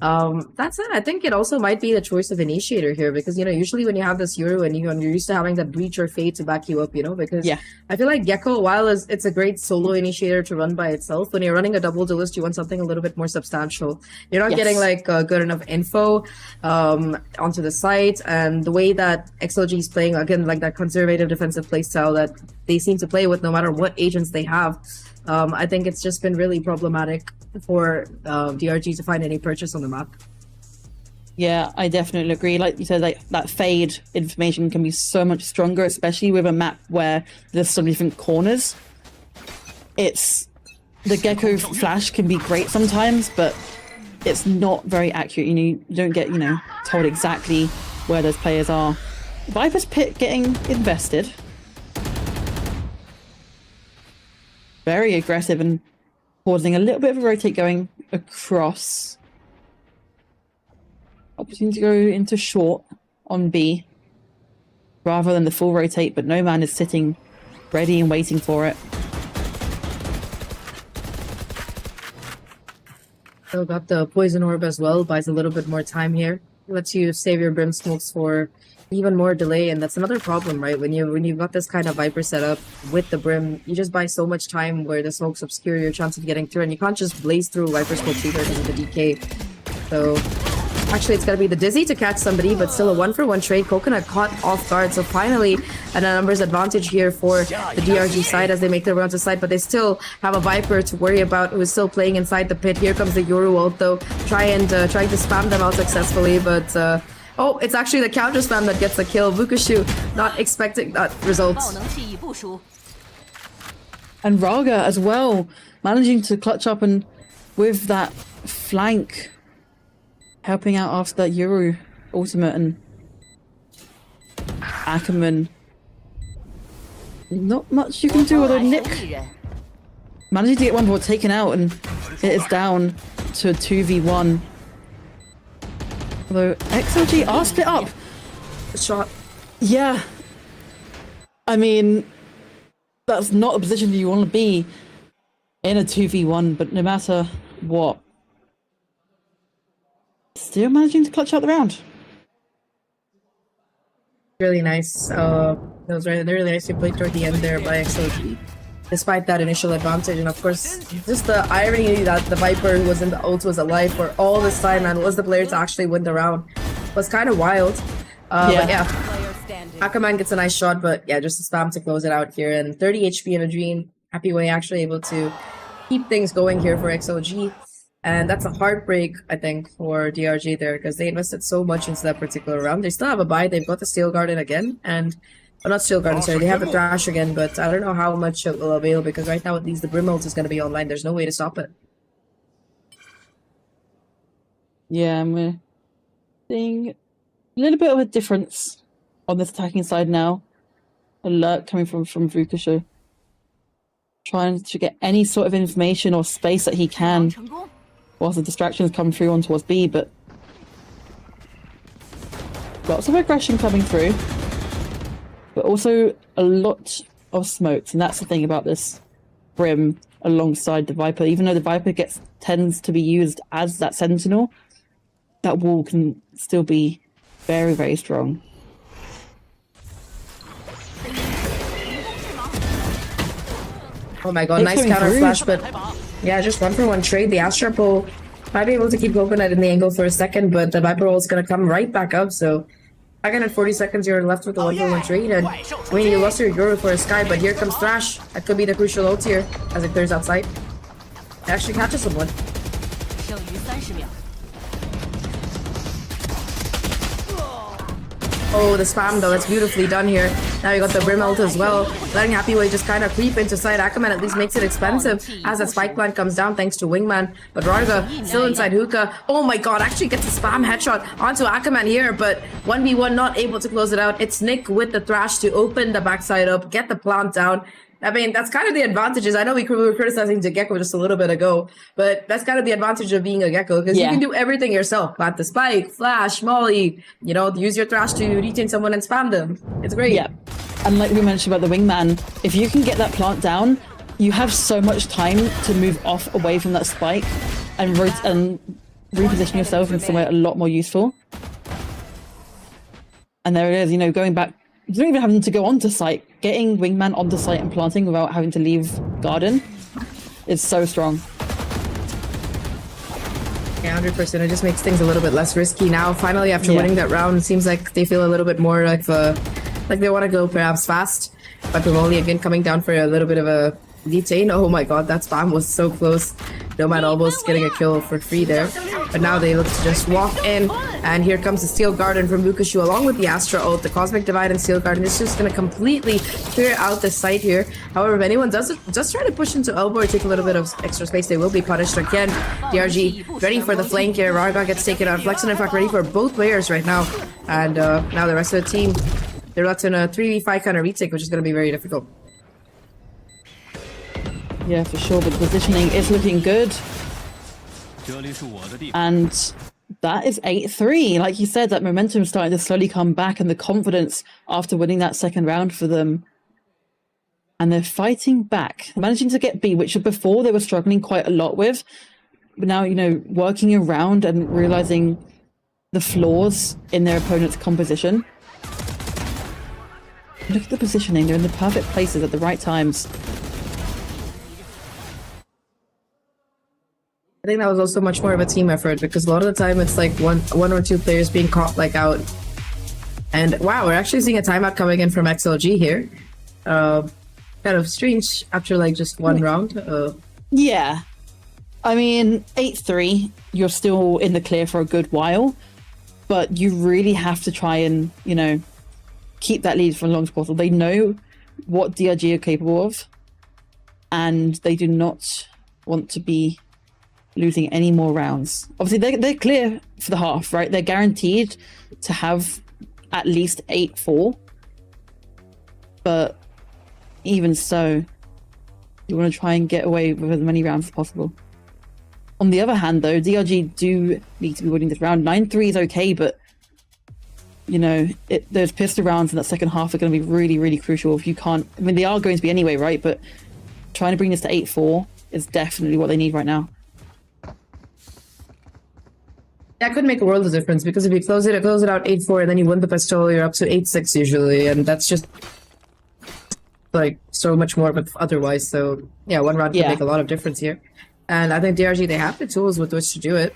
That's it. I think it also might be the choice of initiator here, because you know usually when you have this Euro and you're used to having that breach or fade to back you up, you know, because I feel like Gecko, while it's a great solo initiator to run by itself, when you're running a double duelist, you want something a little bit more substantial. You're not getting like good enough info onto the site, and the way that XLG is playing, again, like that conservative defensive playstyle that they seem to play with no matter what agents they have. I think it's just been really problematic for DRG to find any purchase on the map. Yeah, I definitely agree. Like you said, like that fade information can be so much stronger, especially with a map where there's so many different corners. It's the Gecko flash can be great sometimes, but it's not very accurate. You don't get, told exactly where those players are. Viper's Pit getting invested. Very aggressive and causing a little bit of a rotate going across. Opportunity to go into short on B rather than the full rotate, but no man is sitting ready and waiting for it. So got the poison orb as well, buys a little bit more time here. Lets you save your brim smokes for even more delay, and that's another problem, right? When you've got this kind of Viper setup with the brim, you just buy so much time where the smokes obscure your chance of getting through, and you can't just blaze through Viper smokes either because of the DK. So actually it's gonna be the Dizzy to catch somebody, but still a 1-for-1 trade. Coconut caught off guard, so finally a numbers advantage here for the DRG side as they make their way onto site, but they still have a Viper to worry about who is still playing inside the pit. Here comes the Yoru ult though, trying to spam them out successfully, but oh, it's actually the counter spam that gets the kill. Vukashu not expecting that result. And Raga as well, managing to clutch up and with that flank, helping out after that Euro ultimate, and Ackerman. Not much you can do, although Nick managing to get one ball taken out, and it is down to 2v1. Although XLG are split up. Shot. Yeah. I mean, that's not a position you want to be in a 2v1, but no matter what, still managing to clutch out the round. Really nice. That was really nicely played toward the end there by XLG. Despite that initial advantage, and of course, just the irony that the Viper who was in the ult was alive for all this time and was the player to actually win the round was kind of wild. But yeah, Ackerman gets a nice shot, but yeah, just a spam to close it out here. And 30 HP in a dream. Happy Way actually able to keep things going here for XLG. And that's a heartbreak, I think, for DRG there, because they invested so much into that particular round. They still have a buy. They've got the Steel Garden again, and well, not Steel Garden, sorry. They have the Thrash again, but I don't know how much it will avail, because right now at least the Brim ult is going to be online. There's no way to stop it. Yeah, we're seeing a little bit of a difference on this attacking side now. Alert coming from Vukashu. Trying to get any sort of information or space that he can whilst the distractions come through on towards B, but lots of aggression coming through. but also a lot of smokes, and that's the thing about this Brim alongside the Viper. Even though the Viper tends to be used as that sentinel, that wall can still be very, very strong. Oh my god, nice counter flash, but yeah, just 1-for-1 trade. The Astra pull might be able to keep Coconut in the angle for a second, but the Viper roll is going to come right back up, so again at 40 seconds you're left with the 1-for-1 trade, and I mean you lost your Yoru for a Sky, but here comes Thrash. That could be the crucial ult here as it clears outside. It actually catches someone. Oh, the spam though, that's beautifully done here. Now you got the Brim ult as well. Letting Happyway just kind of creep into side. Ackerman at least makes it expensive as that spike plant comes down thanks to Wingman. But Rarga still inside hookah. Oh my god, actually gets a spam headshot onto Ackerman here, but 1v1 not able to close it out. It's Nick with the Thrash to open the backside up, get the plant down. I mean, that's kind of the advantages. I know we were criticizing the Gecko just a little bit ago, but that's kind of the advantage of being a Gecko, because you can do everything yourself. Plant the spike, flash, molly, you know, use your Thrash to retain someone and spam them. It's great. Yeah. And like we mentioned about the Wingman, if you can get that plant down, you have so much time to move off away from that spike and reposition yourself in somewhere a lot more useful. And there it is, you know, going back, you don't even have to go onto site. Getting Wingman onto site and planting without having to leave Garden is so strong. Yeah, 100%. It just makes things a little bit less risky now. Finally, after winning that round, it seems like they feel a little bit more like they want to go perhaps fast. But Pimoli again coming down for a little bit of a detain. Oh my god, that spam was so close. Nomad almost getting a kill for free there. But now they look to just walk in, and here comes the Steel Garden from Mukashu along with the Astra ult. The Cosmic Divide and Steel Garden is just going to completely clear out the site here. However, if anyone does try to push into elbow or take a little bit of extra space, they will be punished again. DRG ready for the flank here. Rarga gets taken out. Flexen, in fact, ready for both players right now. And now the rest of the team, they're left in a 3v5 kind of retake, which is going to be very difficult. Yeah, for sure, but the positioning is looking good. And that is 8-3. Like you said, that momentum is starting to slowly come back, and the confidence after winning that second round for them. And they're fighting back, managing to get B, which before they were struggling quite a lot with. But now, you know, working around and realizing the flaws in their opponent's composition. Look at the positioning. They're in the perfect places at the right times. I think that was also much more of a team effort, because a lot of the time it's like one or two players being caught like out. And wow, we're actually seeing a timeout coming in from XLG here. Kind of strange after like just one round. Yeah. I mean, 8-3, you're still in the clear for a good while, but you really have to try and, you know, keep that lead for as long as possible. They know what DRG are capable of, and they do not want to be losing any more rounds. Obviously, they're clear for the half, right? They're guaranteed to have at least 8-4. But even so, you want to try and get away with as many rounds as possible. On the other hand, though, DRG do need to be winning this round. 9-3 is okay, but you know, those pistol rounds in that second half are going to be really, really crucial. If you can't, I mean, they are going to be anyway, right? But trying to bring this to 8-4 is definitely what they need right now. That could make a world of difference, because if you close it out 8-4 and then you win the pistol, you're up to 8-6 usually, and that's just like so much more but otherwise. So yeah, one round can make a lot of difference here. And I think DRG, they have the tools with which to do it.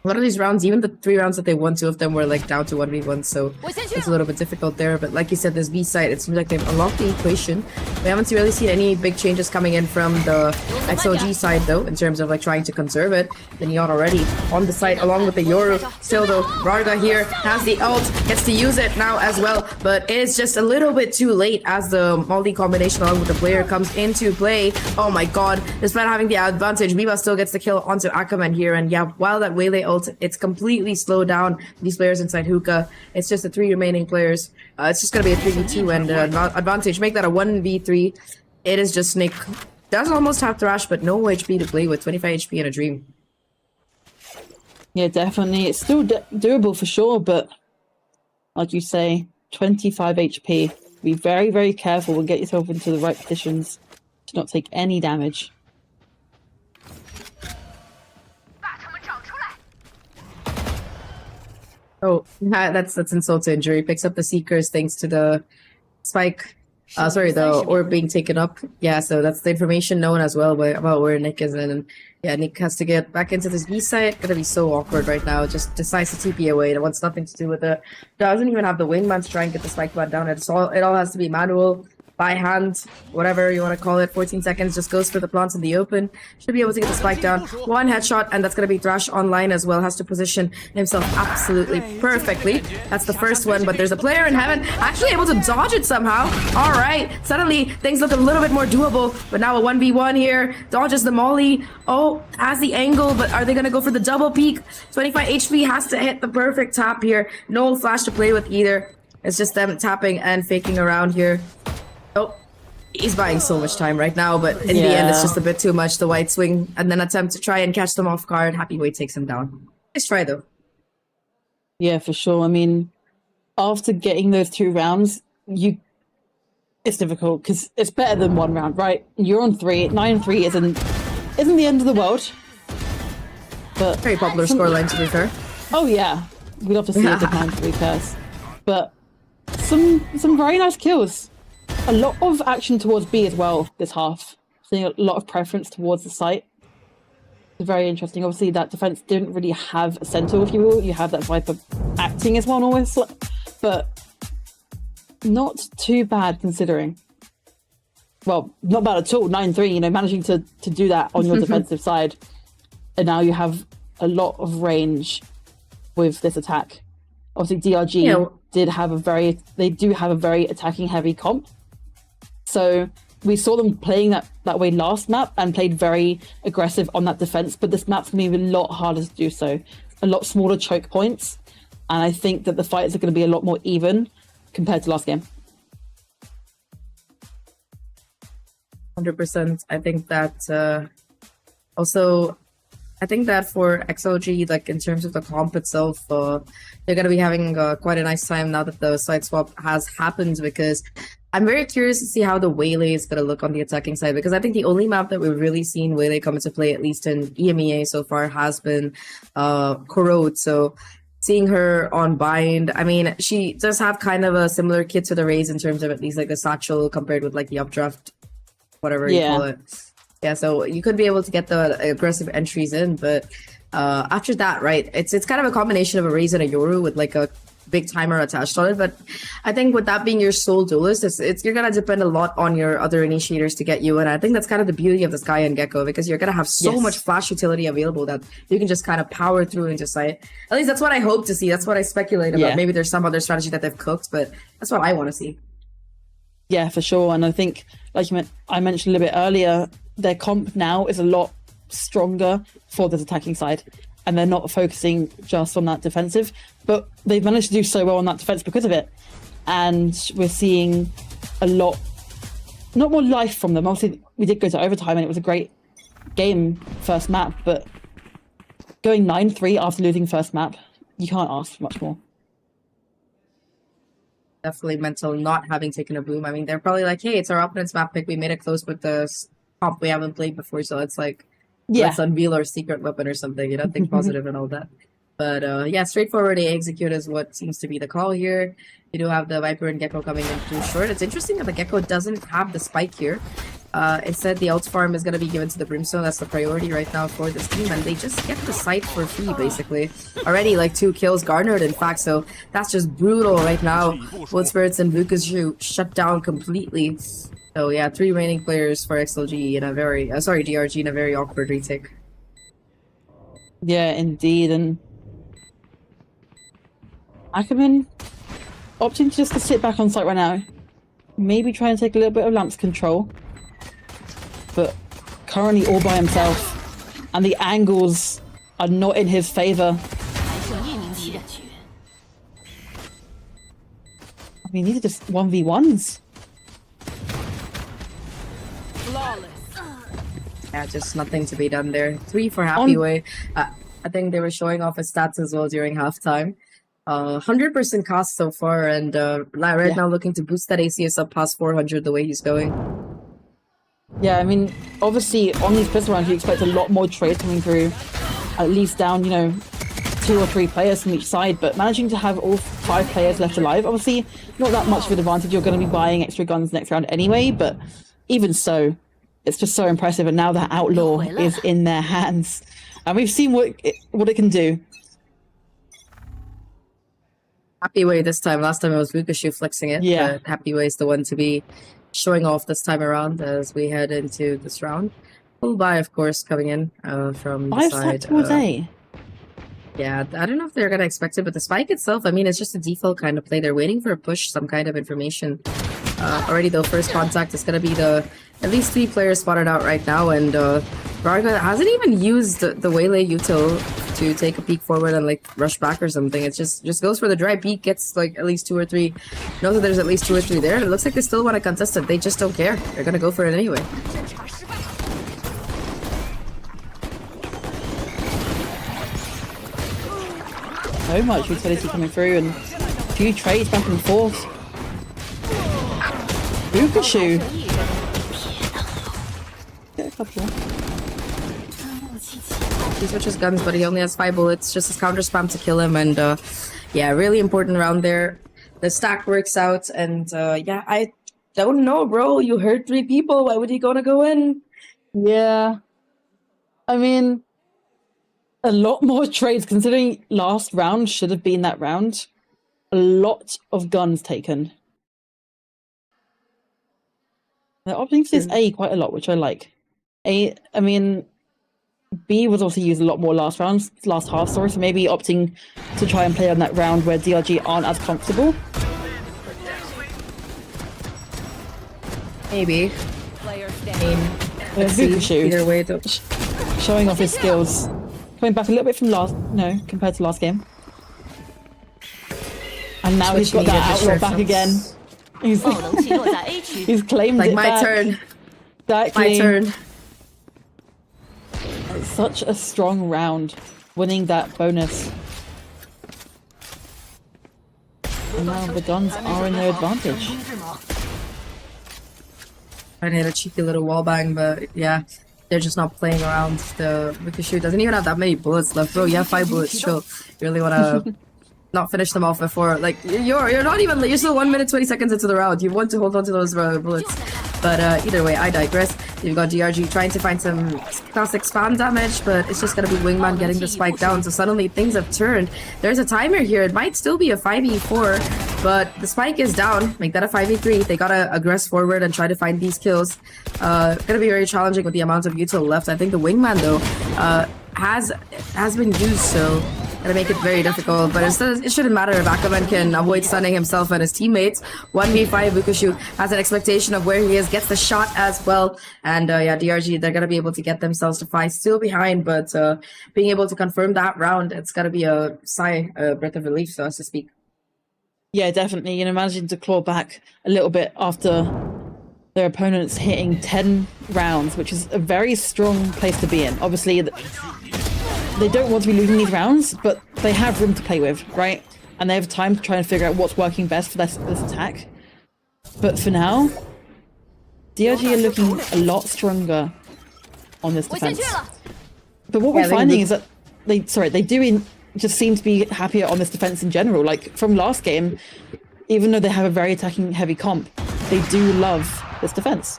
A lot of these rounds, even the 3 rounds that they won, 2 of them were like down to 1v1, so it's a little bit difficult there. But like you said, this B side, it seems like they've unlocked the equation. We haven't really seen any big changes coming in from the XLG side though, in terms of like trying to conserve it. The Neon already on the site along with the Yoru. Still though, Rarga here has the ult, gets to use it now as well, but it's just a little bit too late as the multi combination along with the player comes into play. Oh my god, despite having the advantage, Biba still gets the kill onto Ackerman here, and yeah, while that Waylay ult, it's completely slowed down these players inside hookah. It's just the 3 remaining players. It's just gonna be a 3v2 and advantage. Make that a 1v3. It is just Nick. Does almost have Thrash, but no HP to play with. 25 HP and a Dream. Yeah, definitely. It's still doable for sure, but like you say, 25 HP be very, very careful and get yourself into the right positions to not take any damage. Oh, that's insult to injury. Picks up the Seekers thanks to the spike. The orb being taken up. Yeah, so that's the information known as well about where Nick is in. And yeah, Nick has to get back into this B site. Gonna be so awkward right now. Just decides to TP away. It wants nothing to do with it. Doesn't even have the wingman to try and get the spike plant down. It all has to be manual, by hand, whatever you want to call it. 14 seconds, just goes for the plants in the open. Should be able to get the spike down. One headshot, and that's going to be Thrash online as well. Has to position himself absolutely perfectly. That's the first one, but there's a player in heaven actually able to dodge it somehow. All right, suddenly things look a little bit more doable, but now a 1v1 here. Dodges the molly. Oh, has the angle, but are they going to go for the double peek? 25 HP, has to hit the perfect tap here. No flash to play with either. It's just them tapping and faking around here. Oh, he's buying so much time right now, but in the end, it's just a bit too much. The white swing and then attempt to try and catch them off guard. Happy Way takes him down. Nice try, though. Yeah, for sure. I mean, after getting those 2 rounds, it's difficult because it's better than 1 round, right? You're on 3. 9-3 isn't the end of the world. But very popular scoreline, to be fair. Oh yeah, we'd love to see it decline, to be fair. But some very nice kills. A lot of action towards B as well this half. Seeing a lot of preference towards the site. It's very interesting. Obviously, that defense didn't really have a center, if you will. You have that Viper acting as one always, but not too bad considering. Well, not bad at all. 9-3, you know, managing to do that on your defensive side, and now you have a lot of range with this attack. Obviously, DRG they do have a very attacking heavy comp. So we saw them playing that way last map and played very aggressive on that defense, but this map's going to be a lot harder to do so. A lot smaller choke points, and I think that the fights are going to be a lot more even compared to last game. 100%. I think that I think that for XLG, like in terms of the comp itself, they're going to be having quite a nice time now that the side swap has happened, because I'm very curious to see how the Waylay is going to look on the attacking side, because I think the only map that we've really seen Waylay come into play, at least in EMEA so far, has been Corrode. So seeing her on Bind, I mean, she does have kind of a similar kit to the Raze in terms of at least like the satchel compared with like the updraft, whatever you call it. Yeah, so you could be able to get the aggressive entries in, but after that, right, it's kind of a combination of a Raze and a Yoru with like a big timer attached on it. But I think with that being your sole duelist, you're gonna depend a lot on your other initiators to get you in. I think that's kind of the beauty of the Sky and Gecko, because you're gonna have so much flash utility available that you can just kind of power through into sight. At least that's what I hope to see. That's what I speculate about. Maybe there's some other strategy that they've cooked, but that's what I want to see. Yeah, for sure. And I think, like I mentioned a little bit earlier, their comp now is a lot stronger for this attacking side, and they're not focusing just on that defensive, but they've managed to do so well on that defense because of it. And we're seeing a lot, not more life from them. Obviously, we did go to overtime and it was a great game, first map, but going 9-3 after losing first map, you can't ask for much more. Definitely mental not having taken a boom. I mean, they're probably like, hey, it's our opponent's map pick. We made it close with the comp we haven't played before, so it's like, let's unveil our secret weapon or something, you know, think positive and all that. But yeah, straightforward A execute is what seems to be the call here. You do have the Viper and Gecko coming in too short. It's interesting that the Gecko doesn't have the spike here. Instead, the ult farm is going to be given to the Brimstone. That's the priority right now for this team, and they just get the site for free, basically. Already, like, 2 kills garnered, in fact, so that's just brutal right now. Both Spirits and Lucas shut down completely. So yeah, 3 remaining players for XLG in a very, DRG in a very awkward retake. Yeah, indeed, and Ackerman opting just to sit back on site right now. Maybe try and take a little bit of Lamp's control, but currently all by himself, and the angles are not in his favor. I mean, these are just 1v1s. Yeah, just nothing to be done there. 3 for Happy Way. I think they were showing off his stats as well during halftime. 100% cost so far, and right now looking to boost that ACS up past 400 the way he's going. Yeah, I mean, obviously on these pistol rounds you expect a lot more trades coming through, at least down, you know, 2 or 3 players from each side, but managing to have all 5 players left alive, obviously not that much of an advantage. You're going to be buying extra guns next round anyway, but even so, it's just so impressive. And now that Outlaw is in their hands, and we've seen what it can do. Happy Way this time. Last time it was Vukashu flexing it. Yeah. But Happy Way is the one to be showing off this time around as we head into this round. Full buy, of course, coming in from the side. 5 all day. Yeah, I don't know if they're going to expect it, but the spike itself, I mean, it's just a default kind of play. They're waiting for a push, some kind of information. Already, though, first contact is going to be at least 3 players spotted out right now, and Braga hasn't even used the Waylay util to take a peek forward and, like, rush back or something. It just goes for the dry peek, gets, like, at least 2 or 3. Knows that there's at least 2 or 3 there, and it looks like they still want to contest it. They just don't care. They're going to go for it anyway. So much utility coming through, and a few trades back and forth. Vukashu. Get a couple. He switches guns, but he only has 5 bullets. Just his counter spam to kill him, and yeah, really important round there. The stack works out, and yeah, I don't know, bro. You hurt 3 people. Why would he gonna go in? Yeah. I mean, a lot more trades, considering last round should have been that round. A lot of guns taken. They're opting for this A quite a lot, which I like. I mean, B was also used a lot more last half, sorry, so maybe opting to try and play on that round where DRG aren't as comfortable. Maybe. Let's see. Either way, though. Showing off his skills. Coming back a little bit from compared to last game. And now he's got that Outlaw back again. He's claimed like it my back. turn. Exactly. My turn. It's such a strong round, winning that bonus. And now the guns are in their advantage. Trying to hit a cheeky little wallbang, but yeah, they're just not playing around. The Vukashu doesn't even have that many bullets left, bro. You have 5 bullets, chill. You really want to not finish them off before, like, you're not even, you're still 1 minute 20 seconds into the round. You want to hold on to those bullets. But either way, I digress. You've got DRG trying to find some classic spam damage, but it's just gonna be Wingman getting the spike down. So suddenly things have turned. There's a timer here. It might still be a 5v4, but the spike is down. Make that a 5v3. They gotta aggress forward and try to find these kills. Gonna be very challenging with the amount of util left. I think the Wingman though has been used, so gonna make it very difficult, but it shouldn't matter if Ackerman can avoid stunning himself and his teammates. 1v5, Vukashu has an expectation of where he is, gets the shot as well, and yeah, DRG, they're gonna be able to get themselves to 5, still behind, but being able to confirm that round, it's gotta be a sigh, a breath of relief, so to speak. Yeah, definitely. You know, managing to claw back a little bit after their opponents hitting 10 rounds, which is a very strong place to be in. Obviously, they don't want to be losing these rounds, but they have room to play with, right? And they have time to try and figure out what's working best for this attack. But for now, DRG are looking a lot stronger on this defense. But what we're finding is that they do just seem to be happier on this defense in general. Like from last game, even though they have a very attacking heavy comp, they do love this defense.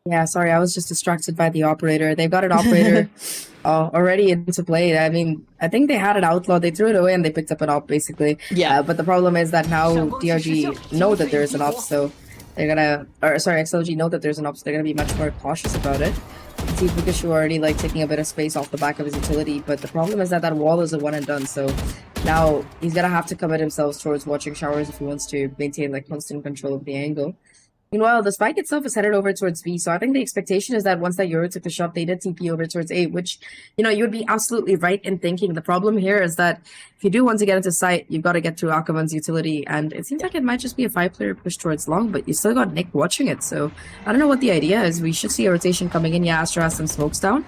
Yeah, sorry, I was just distracted by the operator. They've got an operator already into play. I mean, I think they had an outlaw. They threw it away and they picked up an op, basically. Yeah. But the problem is that now DRG know that there's an op, so they're gonna... Or, sorry, XLG know that there's an op, so they're gonna be much more cautious about it. You can see Vukashu already, like, taking a bit of space off the back of his utility, but the problem is that that wall is a one and done, so now he's gonna have to commit himself towards watching showers if he wants to maintain, like, constant control of the angle. Meanwhile, the spike itself is headed over towards B, so I think the expectation is that once that Euro took the shot, they did TP over towards A, which, you know, you would be absolutely right in thinking. The problem here is that if you do want to get into sight, you've got to get through Ackerman's utility, and it seems like it might just be a 5-player push towards long, but you still got Nick watching it, so I don't know what the idea is. We should see a rotation coming in. Yeah, Astra has some smokes down.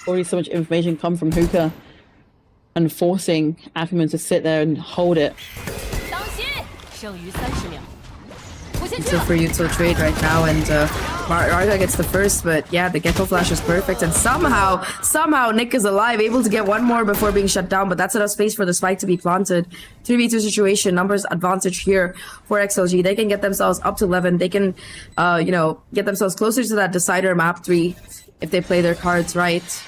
already so much information come from Hookah and forcing Ackerman to sit there and hold it. It's a for util trade right now, and Marga gets the first, but yeah, the Gecko Flash is perfect, and somehow Nick is alive, able to get one more before being shut down, but that's enough space for the spike to be planted. 3v2 situation, numbers advantage here for XLG. They can get themselves up to 11. They can, get themselves closer to that decider map 3 if they play their cards right.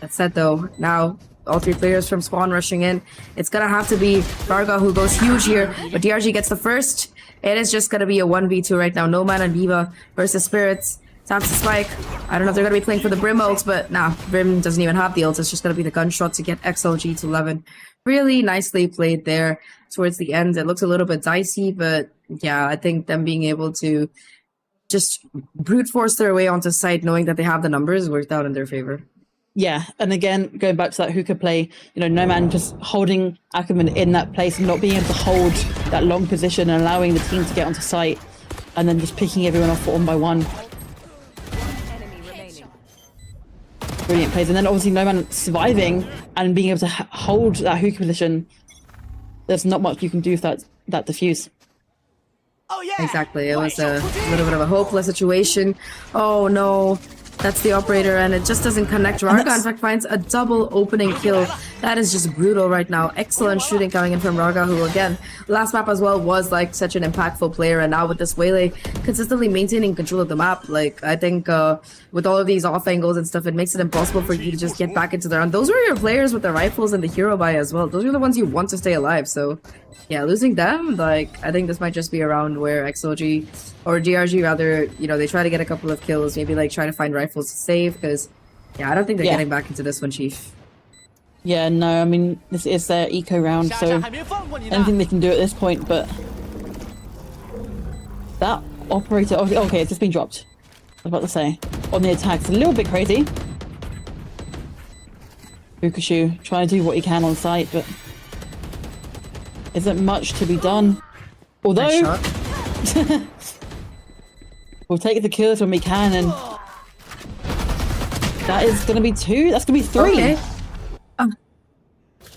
That said, though, now all 3 players from spawn rushing in. It's gonna have to be Varga who goes huge here, but DRG gets the first. It is just gonna be a 1v2 right now. No Man and Viva versus Spirits. Taps the spike. I don't know if they're gonna be playing for the Brim ult, but nah, Brim doesn't even have the ult. It's just gonna be the gunshot to get XLG to 11. Really nicely played there towards the end. It looked a little bit dicey, but yeah, I think them being able to just brute force their way onto site, knowing that they have the numbers, worked out in their favor. Yeah, and again, going back to that Hookah play, No Man just holding Ackerman in that place and not being able to hold that long position and allowing the team to get onto site, and then just picking everyone off one by one. Brilliant plays, and then obviously No Man surviving and being able to hold that Hookah position. There's not much you can do with that defuse. Oh yeah! Exactly, it was a little bit of a hopeless situation. Oh no. That's the operator, and it just doesn't connect. Raga, in fact, finds a double opening kill. That is just brutal right now. Excellent shooting coming in from Raga, who, again, last map as well was, like, such an impactful player, and now with this Waylay consistently maintaining control of the map, like, I think with all of these off angles and stuff, it makes it impossible for you to just get back into the round. Those were your players with the rifles and the hero buy as well. Those are the ones you want to stay alive, so yeah, losing them, like, I think this might just be a round where XLG, or DRG rather, they try to get a couple of kills, maybe like try to find rifles to save, because yeah, I don't think they're getting back into this one, Chief. Yeah, no, I mean, this is their eco round, so anything they can do at this point, but that operator, okay, it's just been dropped. I was about to say, on the attack, it's a little bit crazy. Bukashu trying to do what he can on site, but isn't much to be done. Although, nice we'll take the kills when we can, and that is going to be 2. That's going to be 3. Okay.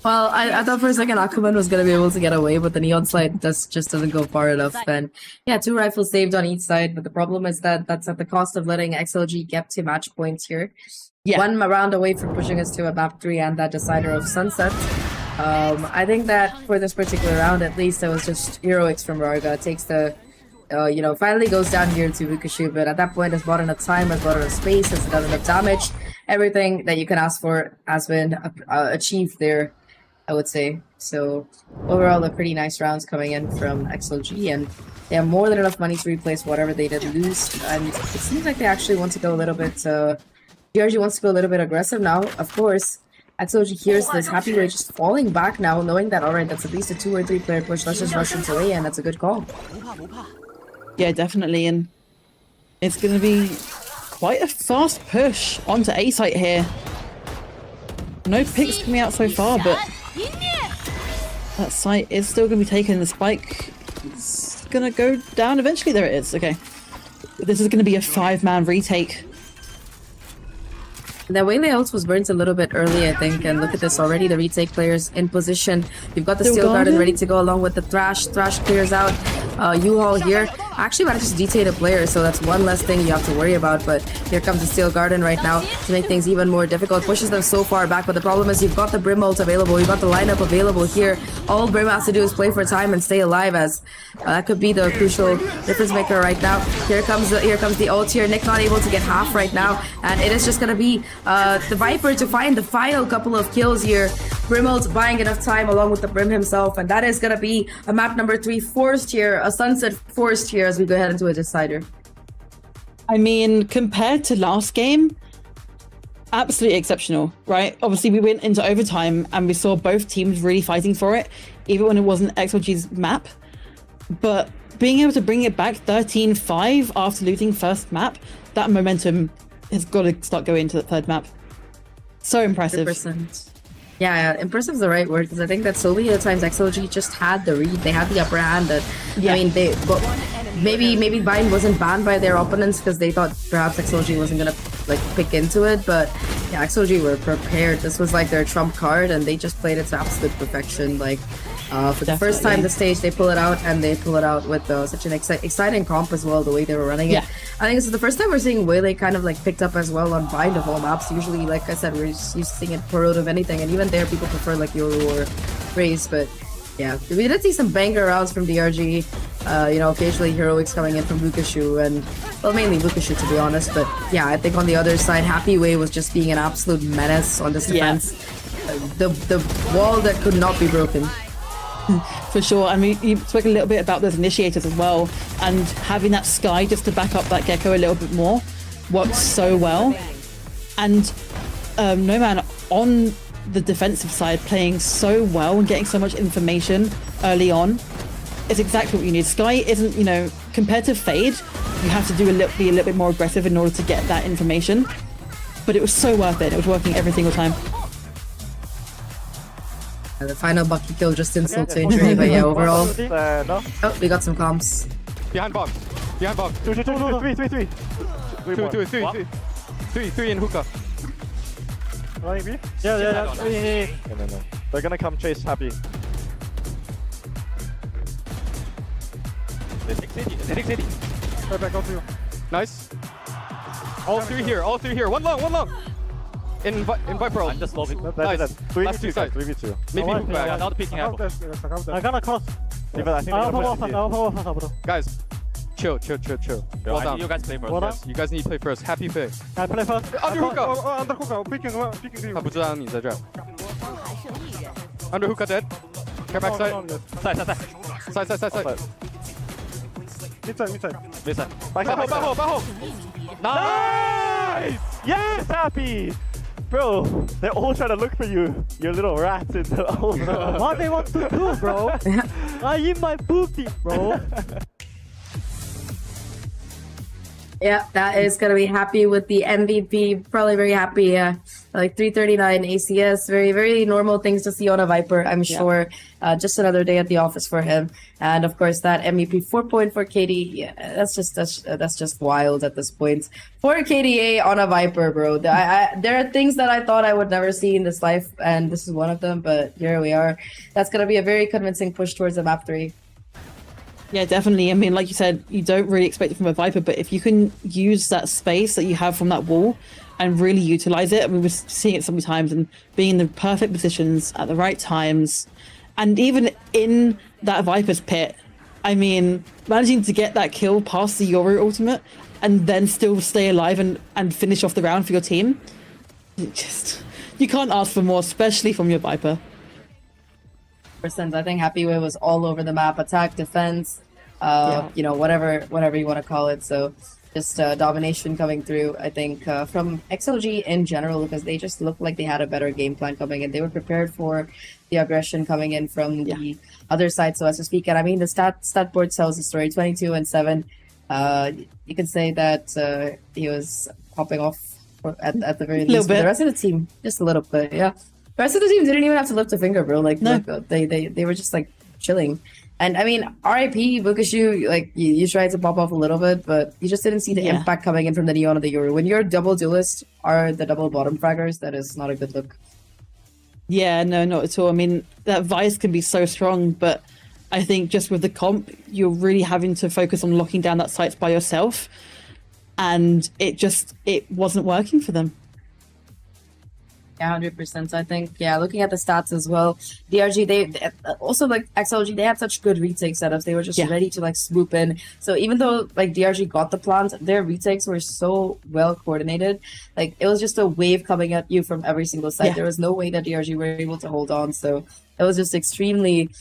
Well, I thought for a second Aquaman was going to be able to get away, but the Neon slide just doesn't go far enough. And yeah, 2 rifles saved on each side, but the problem is that that's at the cost of letting XLG get to match points here. Yeah. 1 round away from pushing us to a map 3 and that decider of Sunset. I think that for this particular round, at least, it was just heroics from Raga. Takes the, finally goes down here to Bukashu, but at that point has bought enough time, has bought enough space, has done enough damage. Everything that you can ask for has been achieved there, I would say. So overall, a pretty nice rounds coming in from XLG, and they have more than enough money to replace whatever they did lose. And it seems like they actually want to go a little bit, DRG wants to go a little bit aggressive now, of course. XLG hears this, Happy Ray just falling back now, knowing that, alright, that's at least a 2 or 3 player push, let's just rush into A, and that's a good call. Yeah, definitely, and it's going to be quite a fast push onto A site here. No picks coming out so far, but that site is still going to be taken. The spike is going to go down eventually. There it is, okay. This is going to be a 5-man retake. The Waylay ult was burnt a little bit early, I think, and look at this already, the retake players in position. You've got the Steel Garden ready to go along with the Thrash. Thrash clears out. U-Haul here actually manages to detain a player, so that's one less thing you have to worry about, but here comes the Steel Garden right now to make things even more difficult. Pushes them so far back, but the problem is you've got the Brim ult available, you've got the lineup available here. All Brim has to do is play for time and stay alive, as that could be the crucial difference maker right now. Here comes the ult here. Nick not able to get half right now, and it is just gonna be the Viper to find the final couple of kills here. Brim ult buying enough time along with the Brim himself, and that is gonna be a map number 3 forced here, a Sunset forced here as we go ahead into a decider. I mean, compared to last game, absolutely exceptional, right? Obviously, we went into overtime and we saw both teams really fighting for it, even when it wasn't XLG's map. But being able to bring it back 13-5 after losing first map, that momentum has got to start going to the 3rd map. So impressive. 100%. Yeah, impressive is the right word, because I think that so many of the times XLG just had the read, they had the upper hand. That I mean, maybe Bind wasn't banned by their opponents because they thought perhaps XLG wasn't gonna like pick into it, but yeah, XLG were prepared. This was like their trump card, and they just played it to absolute perfection. Like for the first time the stage, they pull it out, and they pull it out with such an exciting comp as well. The way they were running it, I think this is the first time we're seeing Waylay kind of like picked up as well on bind of all maps. Usually, like I said, we're just used to seeing it per road of anything, and even there, people prefer like Yoru or Raze, but. Yeah, we did see some banger rounds from DRG. You know, occasionally heroics coming in from Lukashu, and well, mainly Lukashu to be honest. But yeah, I think on the other side, Happy Way was just being an absolute menace on this defense. The wall that could not be broken. For sure. I mean, you spoke a little bit about those initiators as well, and having that Sky just to back up that Gecko a little bit more works so well. And No Man on the defensive side playing so well and getting so much information early on is exactly what you need. Sky isn't, you know, compared to Fade, you have to be a little bit more aggressive in order to get that information, but it was so worth it. It was working every single time. The final Bucky kill just insult to injury, but yeah, overall. Oh, we got some comms. Behind box. Behind box. Three in hookah. Yeah. No. They're gonna come chase Happy. They take city. Right back onto you. Nice. All three here. One long. In Viper. I'm just lobbying. Nice. Last two sides. Maybe hookah. Not picking out. I got a cross. Guys, chill. Well done. You guys play first. Yes, you guys need to play first. Happy play. I play first. Under hookah. Under hookah. Picking. 他不知道你在这儿。Under hookah dead. Care back side. Side. Mid-side. Listen. Back hole. Nice! Yes, Happy! Bro, they're all trying to look for you. You little rats in the hole. What they want to do, bro? I in my booty, bro. Yeah, that is gonna be Happy with the MVP. Probably very happy. Like 339 ACS, very normal things to see on a Viper, I'm sure. Just another day at the office for him, and of course that MVP 4.4 KD. Yeah, that's just wild at this point. 4 KDA on a Viper, bro. There are things that I thought I would never see in this life, and this is one of them. But here we are. That's gonna be a very convincing push towards the map 3. Yeah, definitely. I mean, like you said, you don't really expect it from a Viper, but if you can use that space that you have from that wall and really utilize it, we were seeing it so many times, and being in the perfect positions at the right times, and even in that Viper's pit, I mean, managing to get that kill past the Yoru ultimate and then still stay alive and finish off the round for your team, you can't ask for more, especially from your Viper. I think Happy Way was all over the map, attack, defense, you know, whatever you want to call it. So just domination coming through, I think, from XLG in general, because they just looked like they had a better game plan coming in. They were prepared for the aggression coming in from the other side, so as to speak. And I mean, the stat board tells the story, 22-7. You can say that he was popping off at the very least. But the rest of the team, just a little bit, yeah. The rest of the team didn't even have to lift a finger, bro. Like, no. Look, they were just like chilling. And I mean, RIP, Bukashu, like you tried to pop off a little bit, but you just didn't see the impact coming in from the Neon of the Yoru. When your double duelist are the double bottom fraggers, that is not a good look. Yeah, no, not at all. I mean, that Vice can be so strong, but I think just with the comp, you're really having to focus on locking down that site by yourself. And it wasn't working for them. Yeah, 100%. I think, looking at the stats as well, DRG, they also, like XLG, they had such good retake setups. They were just ready to like swoop in. So even though like DRG got the plant, their retakes were so well coordinated. Like it was just a wave coming at you from every single side. There was no way that DRG were able to hold on. So it was just extremely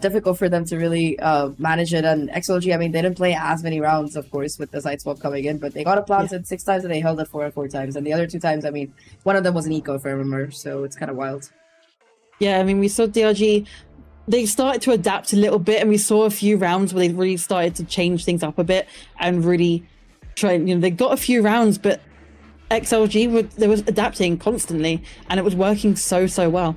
difficult for them to really manage it. And XLG, I mean, they didn't play as many rounds, of course, with the side swap coming in, but they got a planted 6 times and they held it 4 times. And the other 2 times, I mean, one of them was an eco, if I remember. So it's kind of wild. Yeah, I mean, we saw DRG, they started to adapt a little bit, and we saw a few rounds where they really started to change things up a bit and really try, you know, they got a few rounds, but XLG, they was adapting constantly and it was working so well.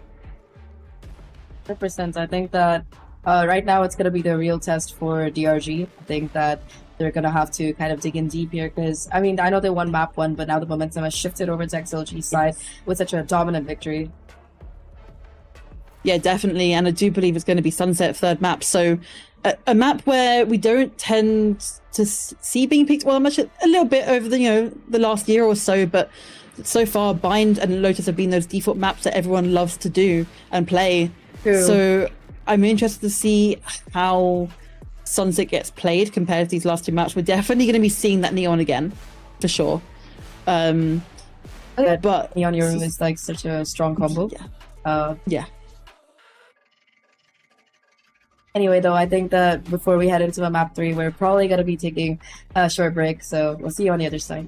100%. I think that right now it's going to be the real test for DRG. I think that they're gonna have to kind of dig in deep here because I mean I know they won map 1, but now the momentum has shifted over to XLG's side with such a dominant victory. Yeah, definitely, and I do believe it's going to be Sunset 3rd map. So a map where we don't tend to see being picked well much, a little bit over the last year or so, but so far Bind and Lotus have been those default maps that everyone loves to do and play. True. So I'm interested to see how Sunset gets played compared to these last 2 maps. We're definitely going to be seeing that Neon again, for sure. But Neon Yoru is like such a strong combo. Yeah. Yeah. Anyway, though, I think that before we head into a map 3, we're probably going to be taking a short break, so we'll see you on the other side.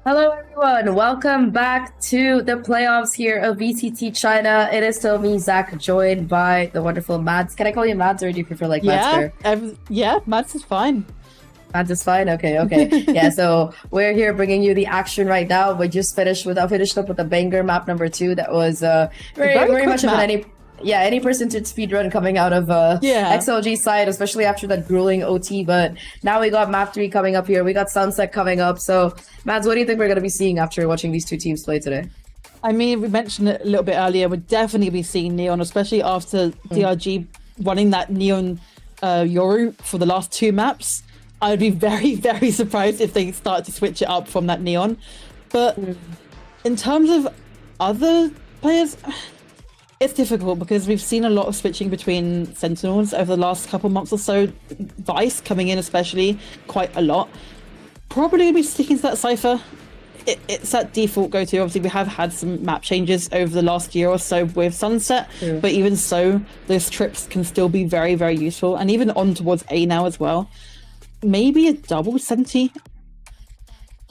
Hello everyone, welcome back to the playoffs here of VCT China. It is still me, Zach, joined by the wonderful Mads. Can I call you Mads or do you prefer like Mads? Yeah, Mads is fine. Mads is fine? Okay. Yeah, so we're here bringing you the action right now. We just finished up with the banger map number 2 that was very much of any percentage speedrun coming out of XLG side, especially after that grueling OT. But now we got map 3 coming up here. We got Sunset coming up. So, Mads, what do you think we're going to be seeing after watching these 2 teams play today? I mean, we mentioned it a little bit earlier. We're definitely be seeing Neon, especially after DRG running that Neon Yoru for the last 2 maps. I would be very, very surprised if they start to switch it up from that Neon. But in terms of other players, it's difficult because we've seen a lot of switching between Sentinels over the last couple months or so. Vice coming in especially quite a lot. Probably going to be sticking to that Cypher. it's that default go-to. Obviously, we have had some map changes over the last year or so with Sunset, but even so, those trips can still be very, very useful. And even on towards A now as well. Maybe a double 70,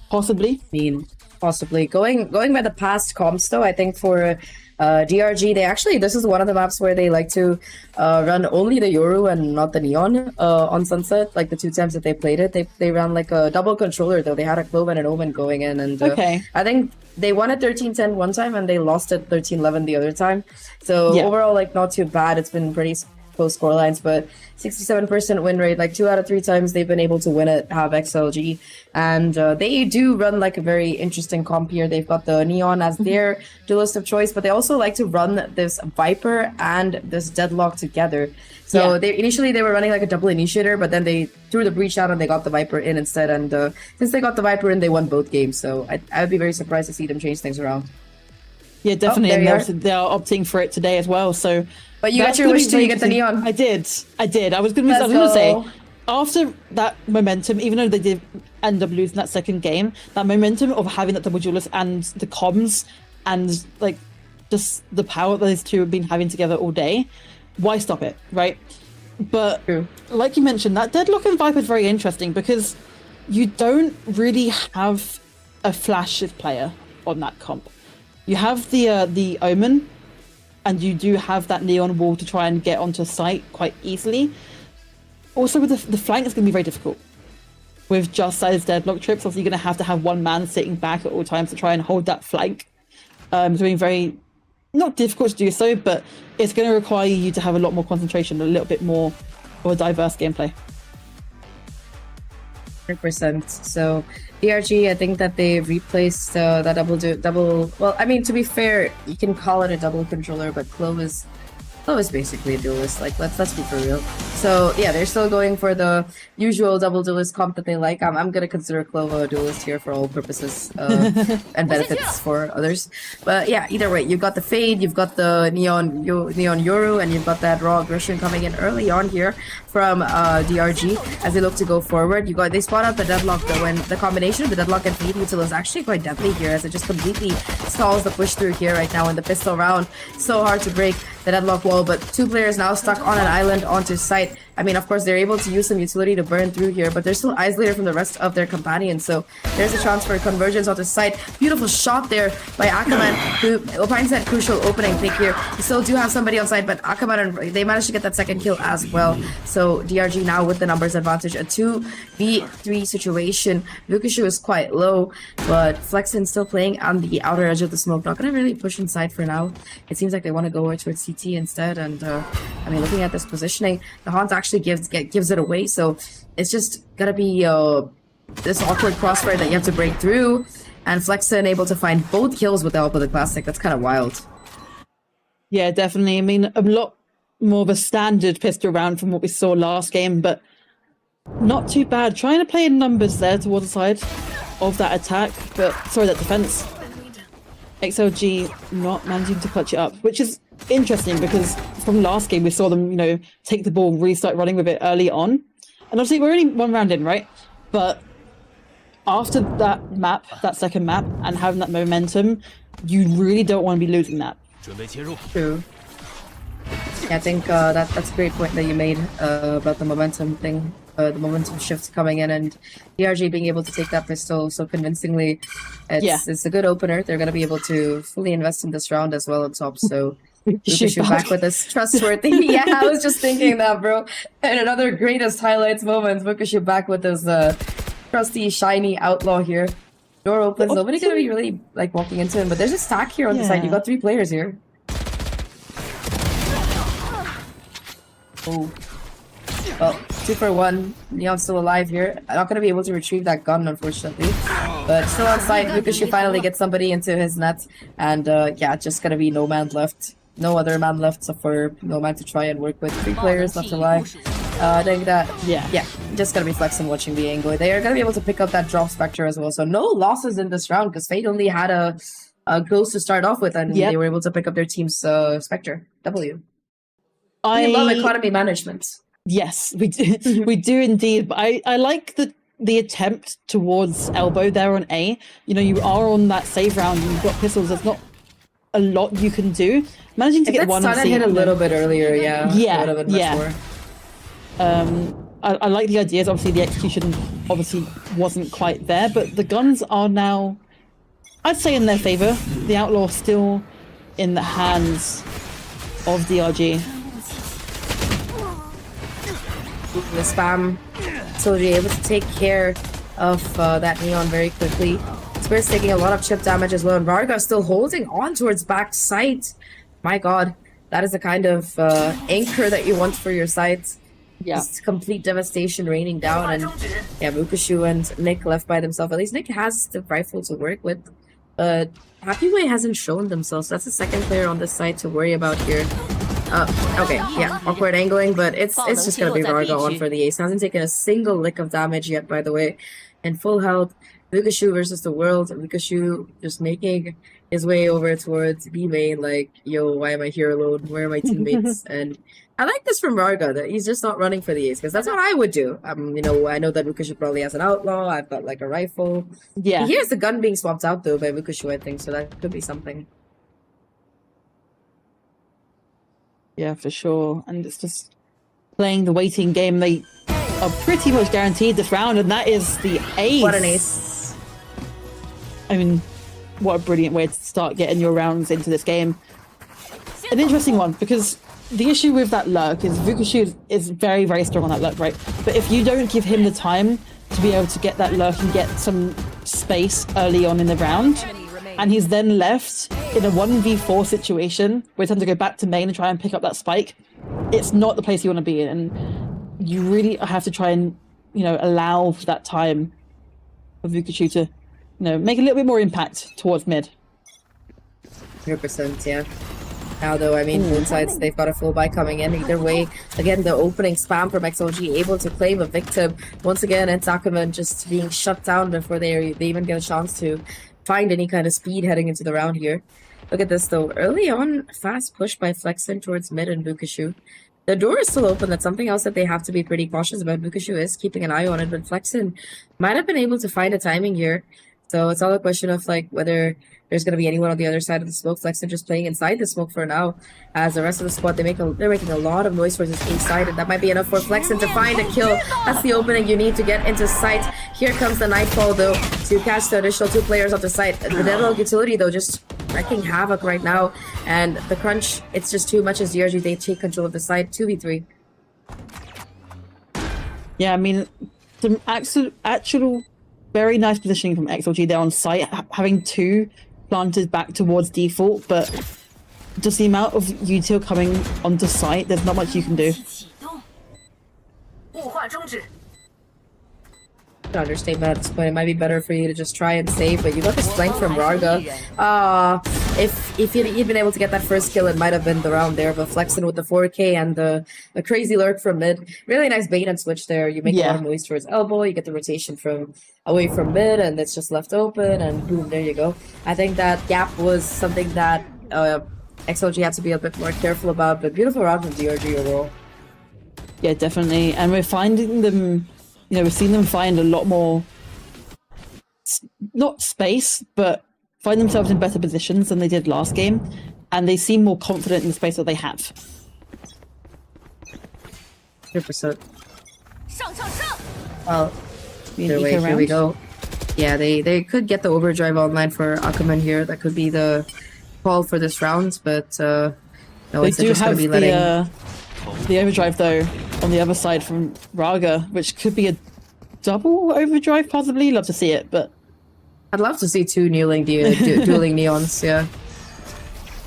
possibly. I mean, possibly. Going by the past comps, though, I think for DRG, this is one of the maps where they like to run only the Yoru and not the Neon on Sunset. Like the 2 times that they played it, they ran like a double controller, though. They had a Clove and an Omen going in, and I think they won at 13-10 one time and they lost at 13-11 the other time. So overall, like, not too bad. It's been pretty close scorelines, but 67% win rate. Like 2 out of 3 times they've been able to win it, have XLG, and they do run like a very interesting comp here. They've got the Neon as their duelist of choice, but they also like to run this Viper and this Deadlock together. So they initially were running like a double initiator, but then they threw the breach out and they got the Viper in instead. And since they got the Viper in, they won both games. So I would be very surprised to see them change things around. Yeah, definitely. And they are opting for it today as well. So, but you got your wish till you get the Neon. I did. I was going to say, after that momentum, even though they did end up losing that second game, that momentum of having that double duelist and the comms and like just the power that those two have been having together all day, why stop it, right? But like you mentioned, that Deadlock and Viper is very interesting because you don't really have a flashes player on that comp. You have the Omen, and you do have that Neon wall to try and get onto site quite easily. Also, with the flank, it's going to be very difficult. With just size Deadlock trips, obviously you're going to have one man sitting back at all times to try and hold that flank. It's being very, not difficult to do so, but it's going to require you to have a lot more concentration, a little bit more of a diverse gameplay. 100%. So DRG, I think that they replaced that double. Well, I mean, to be fair, you can call it a double controller, but Clove is basically a duelist. Like, let's be for real. So yeah, they're still going for the usual double duelist comp that they like. I'm gonna consider Clove a duelist here for all purposes and benefits for others. But yeah, either way, you've got the Fade, you've got the Neon Yoru, and you've got that raw aggression coming in early on here from DRG as they look to go forward. They spot out the Deadlock though, and the combination of the Deadlock and Fade util is actually quite deadly here as it just completely stalls the push through here right now in the pistol round. So hard to break the Deadlock wall, but 2 players now stuck on an island onto site. I mean, of course, they're able to use some utility to burn through here, but they're still isolated from the rest of their companions, so there's a chance for convergence onto site. Beautiful shot there by Akaman, who finds that crucial opening pick here. We still do have somebody on site, but Akaman, they managed to get that second kill as well. So DRG now with the numbers advantage, a 2v3 situation. Vukushu is quite low, but Flexin still playing on the outer edge of the smoke. Not gonna really push inside for now. It seems like they want to go towards CT instead, and I mean, looking at this positioning, the Haunt actually gives it away, so it's just gonna be this awkward crossfire that you have to break through, and Flexin able to find both kills with the help of the Classic. That's kind of wild. Yeah, definitely. I mean, a lot more of a standard pistol round from what we saw last game, but not too bad. Trying to play in numbers there towards the side of that attack, but sorry, that defense. XLG not managing to clutch it up, which is interesting because from last game we saw them, you know, take the ball, really start running with it early on. And obviously we're only 1 round in, right? But after that second map, and having that momentum, you really don't want to be losing that. True. Yeah, I think that's a great point that you made about the momentum thing, the momentum shifts coming in, and DRG being able to take that pistol so convincingly. It's a good opener. They're going to be able to fully invest in this round as well on top, so shoot back with this trustworthy. Yeah, I was just thinking that, bro. And another greatest highlights moments, Vukushu back with this trusty, shiny outlaw here. Door opens, nobody's going to be really like walking into him, but there's a stack here on the side. You got 3 players here. Oh. Well, 2 for 1. Neon's still alive here. I'm not going to be able to retrieve that gun, unfortunately. But still on site, Vukushu finally gets somebody into his net. And yeah, just going to be no man left. No other man left except for no man to try and work with. 3 players left alive. I think that, yeah, just going to be Flexin watching the angle. They are going to be able to pick up that drop Spectre as well. So no losses in this round because Fate only had a ghost to start off with, and they were able to pick up their team's Spectre. W. I love economy management. Yes, we do. We do indeed. But I like the the attempt towards elbow there on A, you know, you are on that save round, you've got pistols, there's not a lot you can do. Managing to get one on C, hit a little bit earlier, yeah. Yeah, would have been much more. I like the ideas. Obviously, the execution obviously wasn't quite there, but the guns are now, I'd say, in their favor. The Outlaw still in the hands of DRG. The spam, so you're able to take care of that Neon very quickly. Spirit's taking a lot of chip damage as well, and Varga still holding on towards back sight. My god, that is the kind of anchor that you want for your sights. Yeah. Just complete devastation raining down, and yeah, Mukashu and Nick left by themselves. At least Nick has the rifle to work with. Happyway hasn't shown themselves. That's the second player on this side to worry about here. Okay, yeah, awkward angling, but it's just gonna be Varga on for the ace. Hasn't taken a single lick of damage yet, by the way. In full health, Mukashu versus the world. Mukashu just making his way over towards B main, like, yo, why am I here alone? Where are my teammates? And I like this from Varga, that he's just not running for the ace, because that's what I would do. You know, I know that Mukashu probably has an outlaw. I've got like a rifle. Yeah. He hears the gun being swapped out though by Mukashu, I think, so that could be something. Yeah, for sure. And it's just playing the waiting game. They are pretty much guaranteed this round, and that is the ace. What an ace. I mean, what a brilliant way to start getting your rounds into this game. An interesting one, because the issue with that lurk is Vukashu is very, very strong on that lurk, right? But if you don't give him the time to be able to get that lurk and get some space early on in the round, and he's then left in a 1v4 situation where it's time to go back to main and try and pick up that spike, it's not the place you want to be in. And you really have to try and, you know, allow that time for Vukashu to, you know, make a little bit more impact towards mid. 100%, yeah. Now though, I mean, both sides, they've got a full buy coming in. Either way, again, the opening spam from XLG able to claim a victim. Once again, and Takuman just being shut down before they even get a chance to find any kind of speed heading into the round here. Look at this though. Early on, fast push by Flexin towards mid and Vukashu. The door is still open. That's something else that they have to be pretty cautious about. Vukashu is keeping an eye on it, but Flexin might have been able to find a timing here. So it's all a question of like whether there's going to be anyone on the other side of the smoke. Flexin just playing inside the smoke for now. As the rest of the squad, they're making a lot of noise towards this inside, and that might be enough for Flexin to find a kill. That's the opening you need to get into sight. Here comes the Nightfall though to catch the additional 2 players off the site. The Deadlock utility though just wrecking havoc right now, and the crunch, it's just too much as DRG, they take control of the site. 2v3. Yeah, I mean, some actual very nice positioning from XLG there on site, having 2 planted back towards default, but just the amount of util coming onto site, there's not much you can do. Understatement at this point. It might be better for you to just try and save, but you got this flank from Varga. If he'd been able to get that first kill, it might have been the round there, but Flexin with the 4K and the crazy lurk from mid. Really nice bait and switch there. You make a lot of noise towards elbow, you get the rotation from away from mid, and it's just left open, and boom, there you go. I think that gap was something that XLG had to be a bit more careful about, but beautiful round from DRG overall. Yeah, definitely. And we're finding them, you know, we've seen them find a lot more, not space, but find themselves in better positions than they did last game, and they seem more confident in the space that they have. 100%. Well, either way, here we go. Yeah, they could get the overdrive online for Akuman here. That could be the call for this round, but no, they it's do just have going to be letting... the overdrive though on the other side from Raga, which could be a double overdrive possibly. Love to see it, but I'd love to see 2 dueling neons, yeah.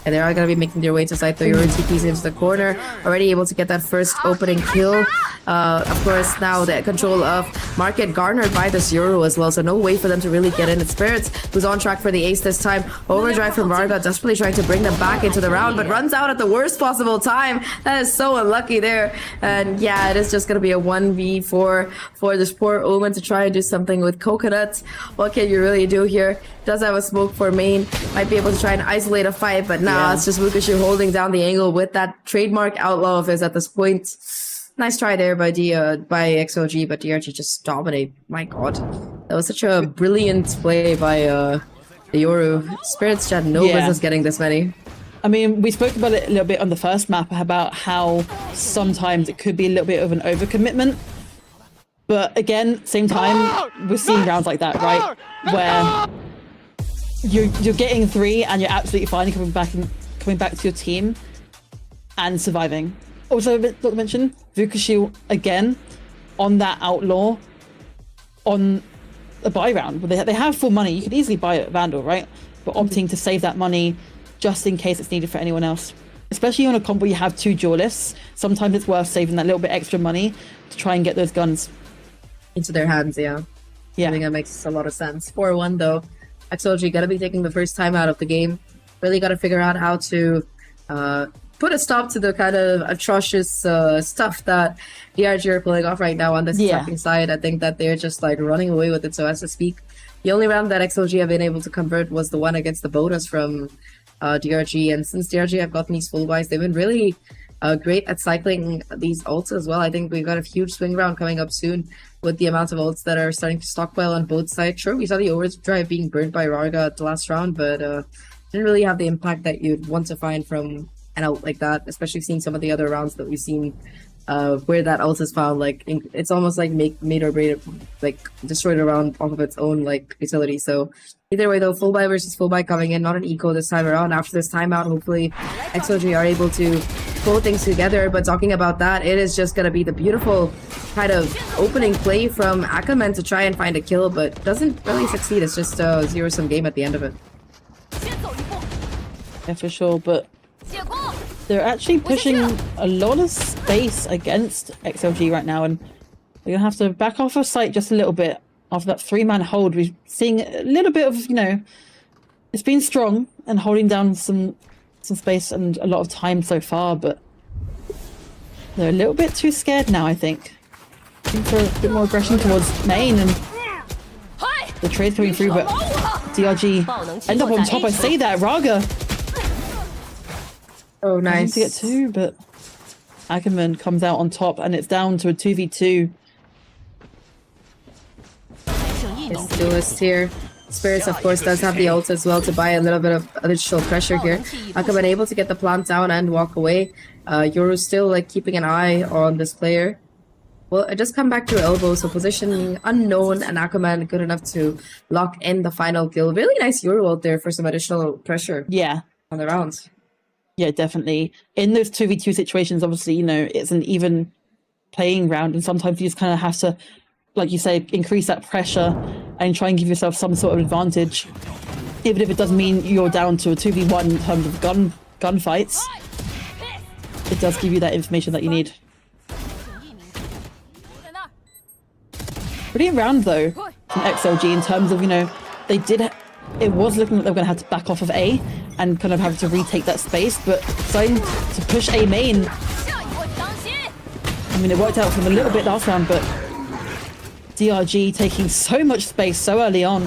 And they are going to be making their way to side though. Your TP's into the corner, already able to get that first opening kill. Of course, now the control of market garnered by this Euro as well, so no way for them to really get in. It's Spirits who's on track for the ace this time. Overdrive from Varga, desperately trying to bring them back into the round, but runs out at the worst possible time. That is so unlucky there. And yeah, it is just going to be a 1v4 for this poor Omen to try and do something with Coconut. What can you really do here? Does have a smoke for main, might be able to try and isolate a fight, but nah, it's just Vukashu holding down the angle with that trademark outlaw of his at this point. Nice try there by XLG, but DRG just dominate. My god. That was such a brilliant play by the Yoru. Spirits had no business getting this many. I mean, we spoke about it a little bit on the first map about how sometimes it could be a little bit of an overcommitment. But again, same time, we're seeing rounds like that, right? Where you're getting 3 and you're absolutely fine coming back to your team and surviving. Also, not to mention, Vukushu again on that outlaw on a buy round. They have full money. You could easily buy a Vandal, right? But opting to save that money just in case it's needed for anyone else. Especially on a comp where you have 2 duelists, sometimes it's worth saving that little bit extra money to try and get those guns into their hands. Yeah. I think that makes a lot of sense. 4-1 though. XLG gotta be taking the first time out of the game. Really gotta figure out how to put a stop to the kind of atrocious stuff that DRG are pulling off right now on this attacking side. I think that they're just like running away with it, so as to speak. The only round that XLG have been able to convert was the one against the bonus from DRG, and since DRG have gotten these full buys, they've been really great at cycling these ults as well. I think we've got a huge swing round coming up soon with the amount of ults that are starting to stockpile on both sides. Sure, we saw the overdrive being burnt by Raga at the last round, but didn't really have the impact that you'd want to find from an ult like that, especially seeing some of the other rounds that we've seen where that ult is found. Like, it's almost like made or break, like destroyed a round off of its own like utility. So either way though, full buy versus full buy coming in, not an eco this time around. After this timeout, hopefully XLG are able to pull things together. But talking about that, it is just gonna be the beautiful kind of opening play from Ackerman to try and find a kill, but doesn't really succeed. It's just a zero-sum game at the end of it. Yeah, for sure, but they're actually pushing a lot of space against XLG right now, and they're gonna have to back off of site just a little bit after that 3-man hold. We're seeing a little bit of, it's been strong and holding down some space and a lot of time so far, but they're a little bit too scared now, I think. Looking for a bit more aggression towards main, and the trade's coming through, but DRG end up on top. I say that, Raga. Oh, nice. To get 2, but Ackerman comes out on top, and it's down to a 2v2. It's duelist here. Spirits, of course, does have the ult as well to buy a little bit of additional pressure here. Ackerman able to get the plant down and walk away. Yoru's still like keeping an eye on this player. Well, it just come back to elbow, so positioning unknown, and Ackerman good enough to lock in the final kill. Really nice Yoru out there for some additional pressure. Yeah. On the rounds. Yeah, definitely. In those 2v2 situations, obviously, it's an even playing round, and sometimes you just kind of have to, like you say, increase that pressure and try and give yourself some sort of advantage, even if it does mean you're down to a 2v1 in terms of gunfights. It does give you that information that you need. Brilliant round though from XLG in terms of, they did. It was looking like they were going to have to back off of A and kind of have to retake that space, but starting to push A main. I mean, it worked out for them a little bit last round, but DRG taking so much space so early on.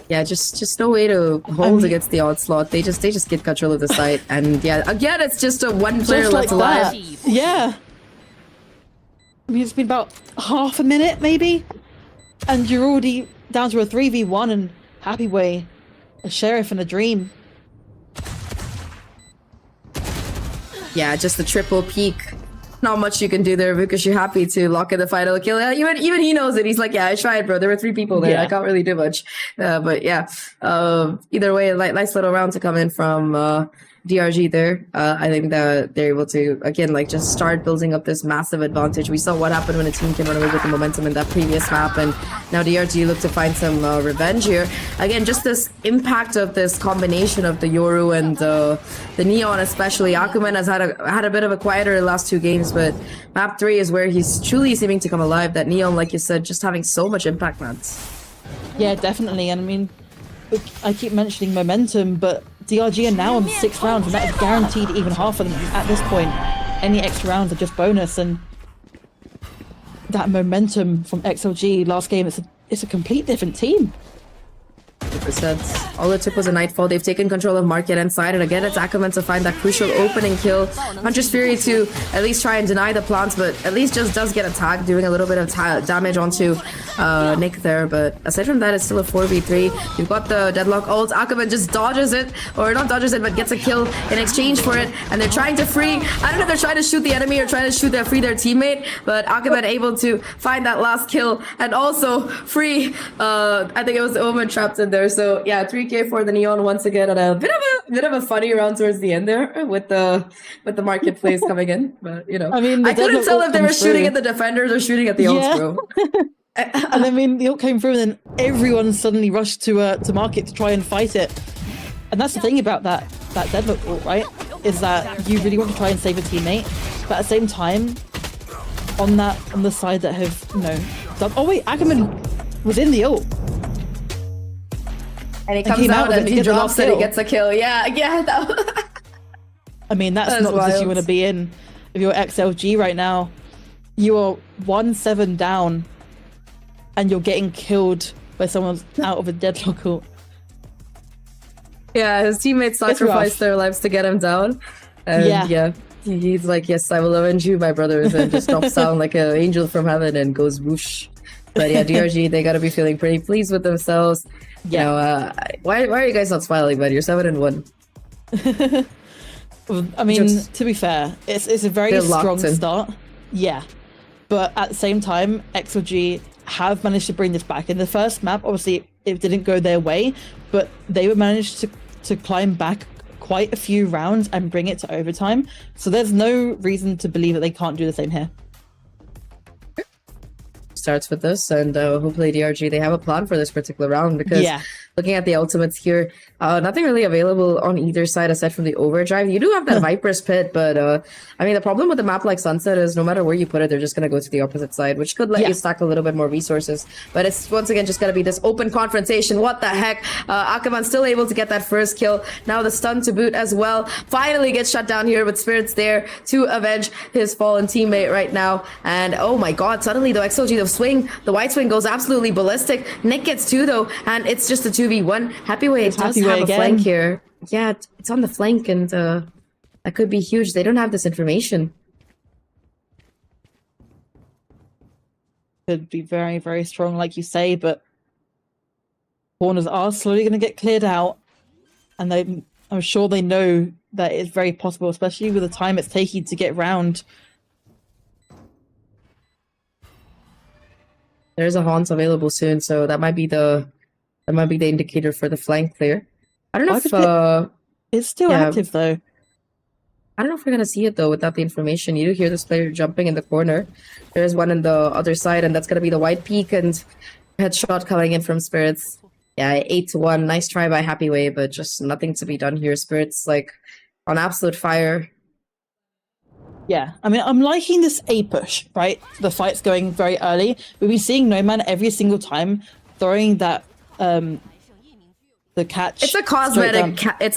Yeah, just no way to hold against the onslaught. They just get control of the site, and yeah, again, it's just a one player left alive. Yeah. I mean, it's been about half a minute, maybe, and you're already down to a 3v1, and happy way, a sheriff and a dream. Yeah, just the triple peak. Not much you can do there because you're happy to lock in the final kill. Even he knows it. He's like, yeah, I tried, bro. There were 3 people there. Yeah. I can't really do much. But yeah, either way, nice little round to come in from DRG there. I think that they're able to, again, just start building up this massive advantage. We saw what happened when a team can run away with the momentum in that previous map, and now DRG look to find some revenge here. Again, just this impact of this combination of the Yoru and the Neon, especially. Ackerman has had a bit of a quieter last 2 games, but map 3 is where he's truly seeming to come alive. That Neon, like you said, just having so much impact, man. Yeah, definitely. And I mean, I keep mentioning momentum, but DRG are now on 6 rounds, and that is guaranteed even half of them at this point. Any extra rounds are just bonus, and that momentum from XLG last game, it's a complete different team. 100%. All it took was a nightfall. They've taken control of market inside, and again, it's Ackerman to find that crucial opening kill. Hunter's Fury to at least try and deny the plants, but at least just does get attacked, doing a little bit of damage onto Nick there. But aside from that, it's still a 4v3. You've got the Deadlock ult. Ackerman just dodges it, or not dodges it, but gets a kill in exchange for it. And they're trying to free. I don't know if they're trying to shoot the enemy or trying to free their teammate, but Ackerman able to find that last kill and also free. I think it was the Omen trapped in there. So yeah, 3k for the Neon once again, and a bit of a funny round towards the end there with the marketplace coming in. But you know, I mean, I couldn't tell if they were shooting at the defenders or shooting at the ults, bro. And I mean, the ult came through, and then everyone suddenly rushed to market to try and fight it. And that's the thing about that Deadlock ult, right? Is that you really want to try and save a teammate, but at the same time, on the side that have done. Oh wait, Ackerman was in the ult. And he comes out and he drops it, he gets a kill. Yeah. I mean, that's not the position you want to be in. If you're XLG right now, you are 1-7 down, and you're getting killed by someone out of a Deadlock ult. Yeah, his teammates sacrificed their lives to get him down. And yeah, he's like, yes, I will avenge you, my brothers, and just drops down like an angel from heaven and goes whoosh. But yeah, DRG, they gotta be feeling pretty pleased with themselves. You know, why are you guys not smiling, buddy? You're 7-1. I mean, to be fair, it's a very strong start. Yeah, but at the same time, XLG have managed to bring this back. In the first map, obviously, it didn't go their way, but they were managed to climb back quite a few rounds and bring it to overtime. So there's no reason to believe that they can't do the same here. Starts with this, and hopefully DRG, they have a plan for this particular round, because looking at the ultimates here, nothing really available on either side aside from the overdrive. You do have that Viper's Pit, but I mean, the problem with a map like Sunset is no matter where you put it, they're just going to go to the opposite side, which could let you stack a little bit more resources. But it's once again just going to be this open confrontation. What the heck? Ackerman still able to get that first kill. Now the stun to boot as well. Finally gets shut down here with Spirits there to avenge his fallen teammate right now. And oh my god, suddenly the XLG, the white swing goes absolutely ballistic. Nick gets 2 though, and it's just a 2v1. Happyway does have a flank here. Yeah, it's on the flank, and that could be huge. They don't have this information. Could be very, very strong, like you say, but corners are slowly going to get cleared out, and I'm sure they know that it's very possible, especially with the time it's taking to get round. There's a haunt available soon, so that might be the indicator for the flank clear. I don't know if it's still active though. I don't know if we're gonna see it though without the information. You do hear this player jumping in the corner. There's one on the other side, and that's gonna be the white peak and headshot coming in from Spirits. Yeah, 8-1. Nice try by Happyway, but just nothing to be done here. Spirits like on absolute fire. Yeah, I mean, I'm liking this A push, right? The fight's going very early. We've been seeing No Man every single time throwing that the catch. It's a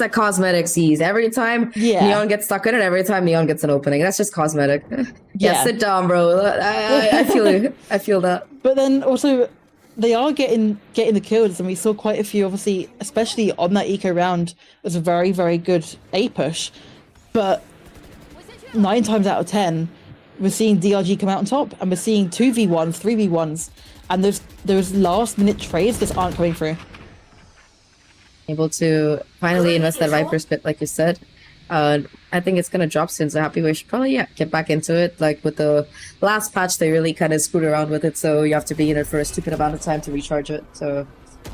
cosmetic seize. Every time Neon gets stuck in it, every time Neon gets an opening. That's just cosmetic. Yeah, sit down, bro. I feel it. I feel that. But then also, they are getting the kills, and we saw quite a few, obviously, especially on that eco round. It was a very, very good A push. But 9 times out of 10, we're seeing DRG come out on top, and we're seeing 2v1s, 3v1s, and those last minute trades just aren't coming through. Able to finally invest that Viper's Pit, like you said. I think it's gonna drop soon, so Happyway should probably get back into it. Like with the last patch, they really kind of screwed around with it, so you have to be in it for a stupid amount of time to recharge it. So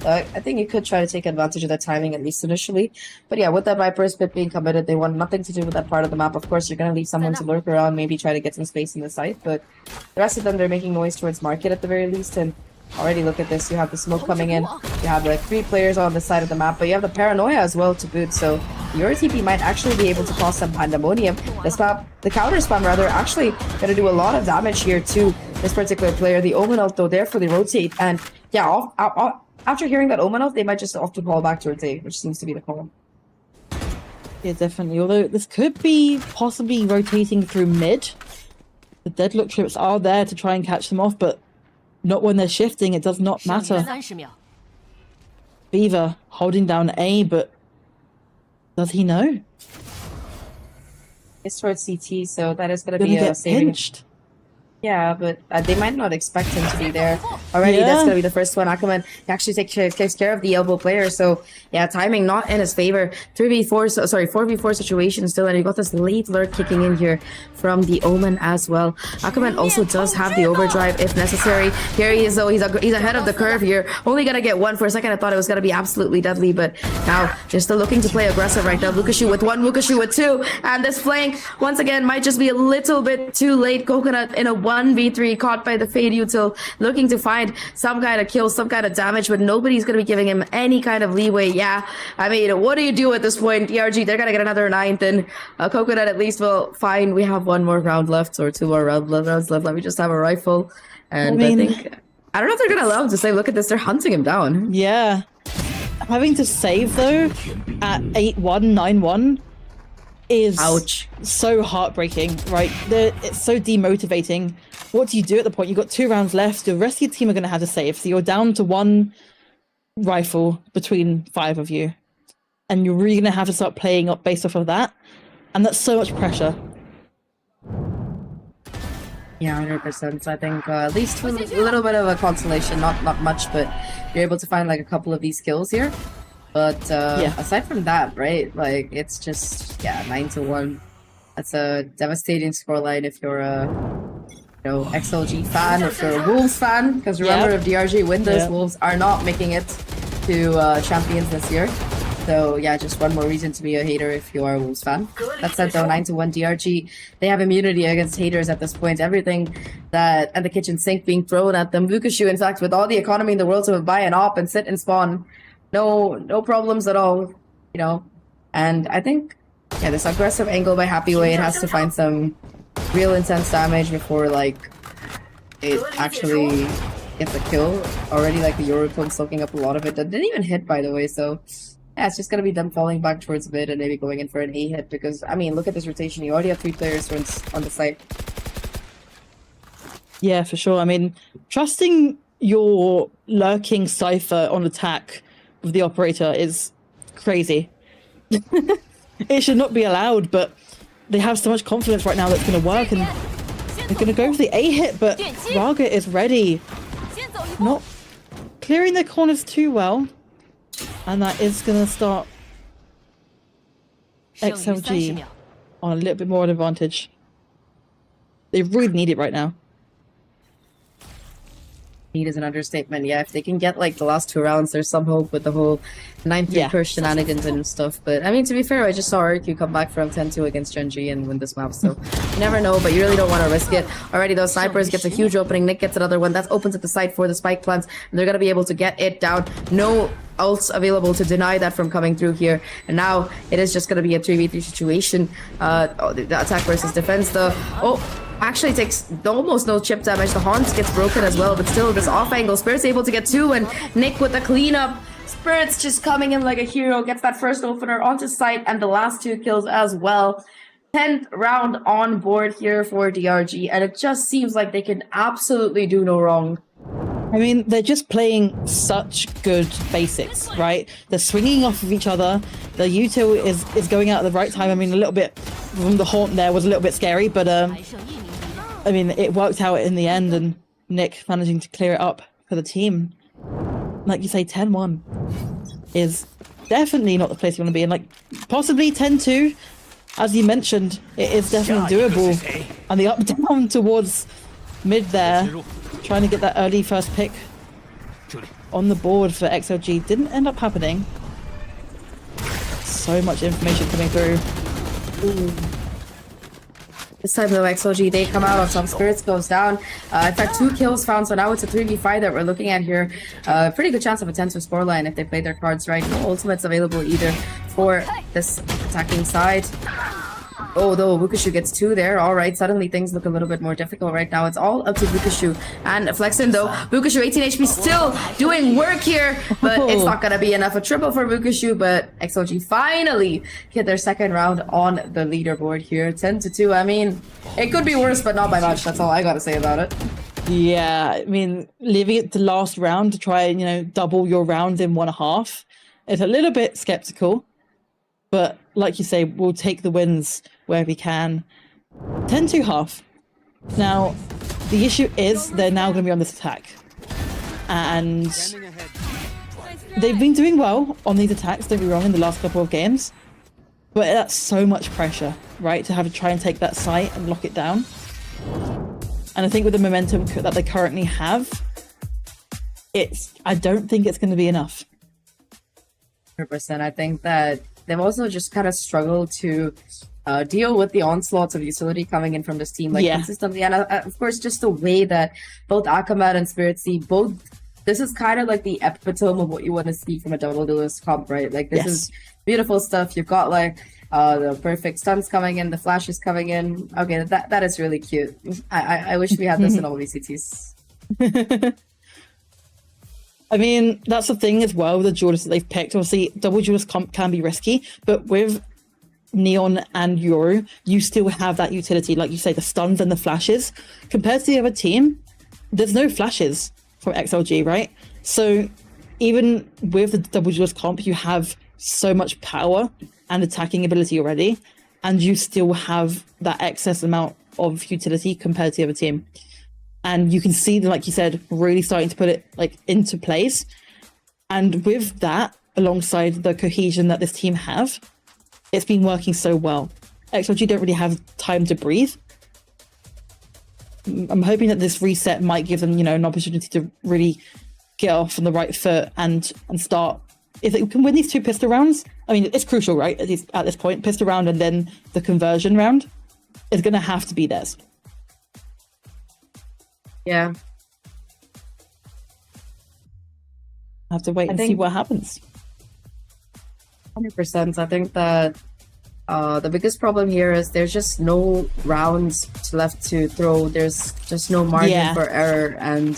I think you could try to take advantage of that timing, at least initially. But yeah, with that Viper's Pit being committed, they want nothing to do with that part of the map. Of course, you're going to leave someone to lurk around, maybe try to get some space in the site. But the rest of them, they're making noise towards market at the very least. And already look at this. You have the smoke coming in. You have like 3 players on the side of the map, but you have the paranoia as well to boot. So your TP might actually be able to cause some pandemonium. The counter spam rather, actually going to do a lot of damage here to this particular player. The Omen ult, though, there for the rotate. And yeah, after hearing that Omen ult, they might just opt to call back to rotate, which seems to be the call. Yeah, definitely. Although this could be possibly rotating through mid. The Deadlock trips are there to try and catch them off, but not when they're shifting. It does not matter. Beaver holding down A, but does he know? It's towards CT, so that is going to Gonna be a get saving. pinched. Yeah, but they might not expect him to be there already. Yeah. That's gonna be the first one. Ackerman actually takes care of the elbow player. So yeah, timing not in his favor. 4v4 situation still, and you got this late lurk kicking in here from the Omen as well. Ackerman also does have the overdrive if necessary. Here he is though. He's ahead of the curve here. Only gonna get one. For a second I thought it was gonna be absolutely deadly, but now they're still looking to play aggressive right now. Vukashu with one, Vukashu with two, and this flank once again might just be a little bit too late. Coconut in a 1v3 caught by the Fade Util, looking to find some kind of kill, some kind of damage, but nobody's going to be giving him any kind of leeway. Yeah, I mean, what do you do at this point? DRG, they're going to get another 9th, and Coconut at least will fine. We have one more round left, or 2 more rounds left. Let me just have a rifle. And I don't know if they're going to allow him to say, look at this, they're hunting him down. Yeah. Having to save, though, at 8-1, 9-1 is so heartbreaking, right? It's so demotivating. What do you do at the point? You've got 2 rounds left. The rest of your team are going to have to save. So you're down to 1 rifle between 5 of you. And you're really going to have to start playing up based off of that. And that's so much pressure. Yeah, 100%. I think at least a little bit of a consolation. Not much, but you're able to find like a couple of these kills here. But aside from that, right, like it's just 9-1. That's a devastating scoreline if you're a XLG fan, if you're a Wolves fan, because remember if DRG win this, Wolves are not making it to champions this year. So yeah, just one more reason to be a hater if you are a Wolves fan. That said though, 9-1 DRG, they have immunity against haters at this point. Everything that and the kitchen sink being thrown at them. Vukashu, in fact, with all the economy in the world to buy an op and sit and spawn. No problems at all, and I think, this aggressive angle by Happyway, it has to find some real intense damage before, like, it actually gets a kill. Already, like, the Euroclone soaking up a lot of it. That didn't even hit, by the way, so, yeah, it's just gonna be them falling back towards mid and maybe going in for an A hit, because, I mean, look at this rotation. You already have 3 players on the site. Yeah, for sure. I mean, trusting your lurking Cypher on attack with the operator is crazy. It should not be allowed, but they have so much confidence right now that's going to work, and they're going to go for the A hit, but Raga is ready. Not clearing their corners too well, and that is going to start XLG on a little bit more advantage. They really need it right now. Need is an understatement. Yeah, if they can get like the last 2 rounds, there's some hope with the whole 9-3 curse shenanigans and stuff. But I mean, to be fair, I just saw RQ come back from 10-2 against Gen G and win this map, so you never know, but you really don't want to risk it. Already those snipers gets a huge opening. Nick gets another one. That opens up the site for the spike plants, and they're gonna be able to get it down. No ults available to deny that from coming through here, and now it is just gonna be a 3v3 situation. The attack versus defense though. Actually takes almost no chip damage. The Haunts gets broken as well, but still this off angle. Spirit's able to get 2, and Nick with the cleanup. Spirit's just coming in like a hero, gets that first opener onto site, and the last 2 kills as well. 10th round on board here for DRG, and it just seems like they can absolutely do no wrong. I mean, they're just playing such good basics, right? They're swinging off of each other. The util is going out at the right time. I mean, a little bit from the haunt there was a little bit scary, but I mean, it worked out in the end, and Nick managing to clear it up for the team. Like you say, 10-1 is definitely not the place you want to be in. Like, possibly 10-2, as you mentioned, it is definitely doable. And the up-down towards mid there, trying to get that early first pick on the board for XLG, didn't end up happening. So much information coming through. Ooh. This time though, XLG, they come out on some. Spirits goes down. In fact, 2 kills found, so now it's a 3v5 that we're looking at here. Pretty good chance of a 10-2 scoreline if they play their cards right. No ultimates available either for this attacking side. Oh, though, Vukashu gets 2 there. All right, suddenly things look a little bit more difficult right now. It's all up to Vukashu and Flexin, though. Vukashu, 18 HP, still doing work here, but it's not going to be enough. A triple for Vukashu, but XLG finally hit their 2nd round on the leaderboard here. 10-2. I mean, it could be worse, but not by much. That's all I got to say about it. Yeah, I mean, leaving it to last round to try and, you know, double your round in 1.5 is a little bit skeptical. But like you say, we'll take the wins where we can. 10-2 Now, the issue is they're now going to be on this attack. And they've been doing well on these attacks, don't be wrong, in the last couple of games. But that's so much pressure, right? To have to try and take that site and lock it down. And I think with the momentum that they currently have, I don't think it's going to be enough. 100%. I think that they've also just kind of struggled to deal with the onslaughts of utility coming in from this team, like consistently. And of course, just the way that both Akamat and Spirit see this is kind of like the epitome of what you want to see from a double duelist comp, right? Like this is beautiful stuff. You've got like the perfect stuns coming in, the flashes coming in. Okay, that is really cute. I wish we had this in all VCTs. I mean, that's the thing as well with the duelists that they've picked. Obviously, double duelist comp can be risky, but with Neon and Yoru, you still have that utility, like you say, the stuns and the flashes. Compared to the other team, there's no flashes from XLG, right? So even with the double duelist comp, you have so much power and attacking ability already, and you still have that excess amount of utility compared to the other team. And you can see them, like you said, really starting to put it like into place. And with that, alongside the cohesion that this team have, it's been working so well. XLG don't really have time to breathe. I'm hoping that this reset might give them, you know, an opportunity to really get off on the right foot and start. If they can win these 2 pistol rounds, I mean, it's crucial, right? At this point, pistol round and then the conversion round is going to have to be theirs. Yeah. I have to wait and see what happens. 100%. I think that the biggest problem here is there's just no rounds left to throw. There's just no margin for error. And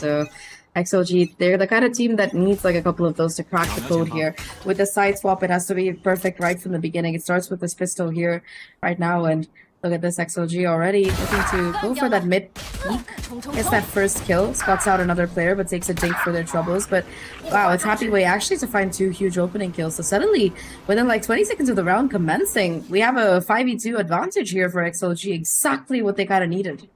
XLG, they're the kind of team that needs like a couple of those to crack the code here. With the side swap, it has to be perfect right from the beginning. It starts with this pistol here right now, and look at this XLG already looking to go for that mid peek. It's that first kill, spots out another player, but takes a dink for their troubles. But wow, it's happy way actually to find 2 huge opening kills. So suddenly, within like 20 seconds of the round commencing, we have a 5v2 advantage here for XLG. Exactly what they kind of needed.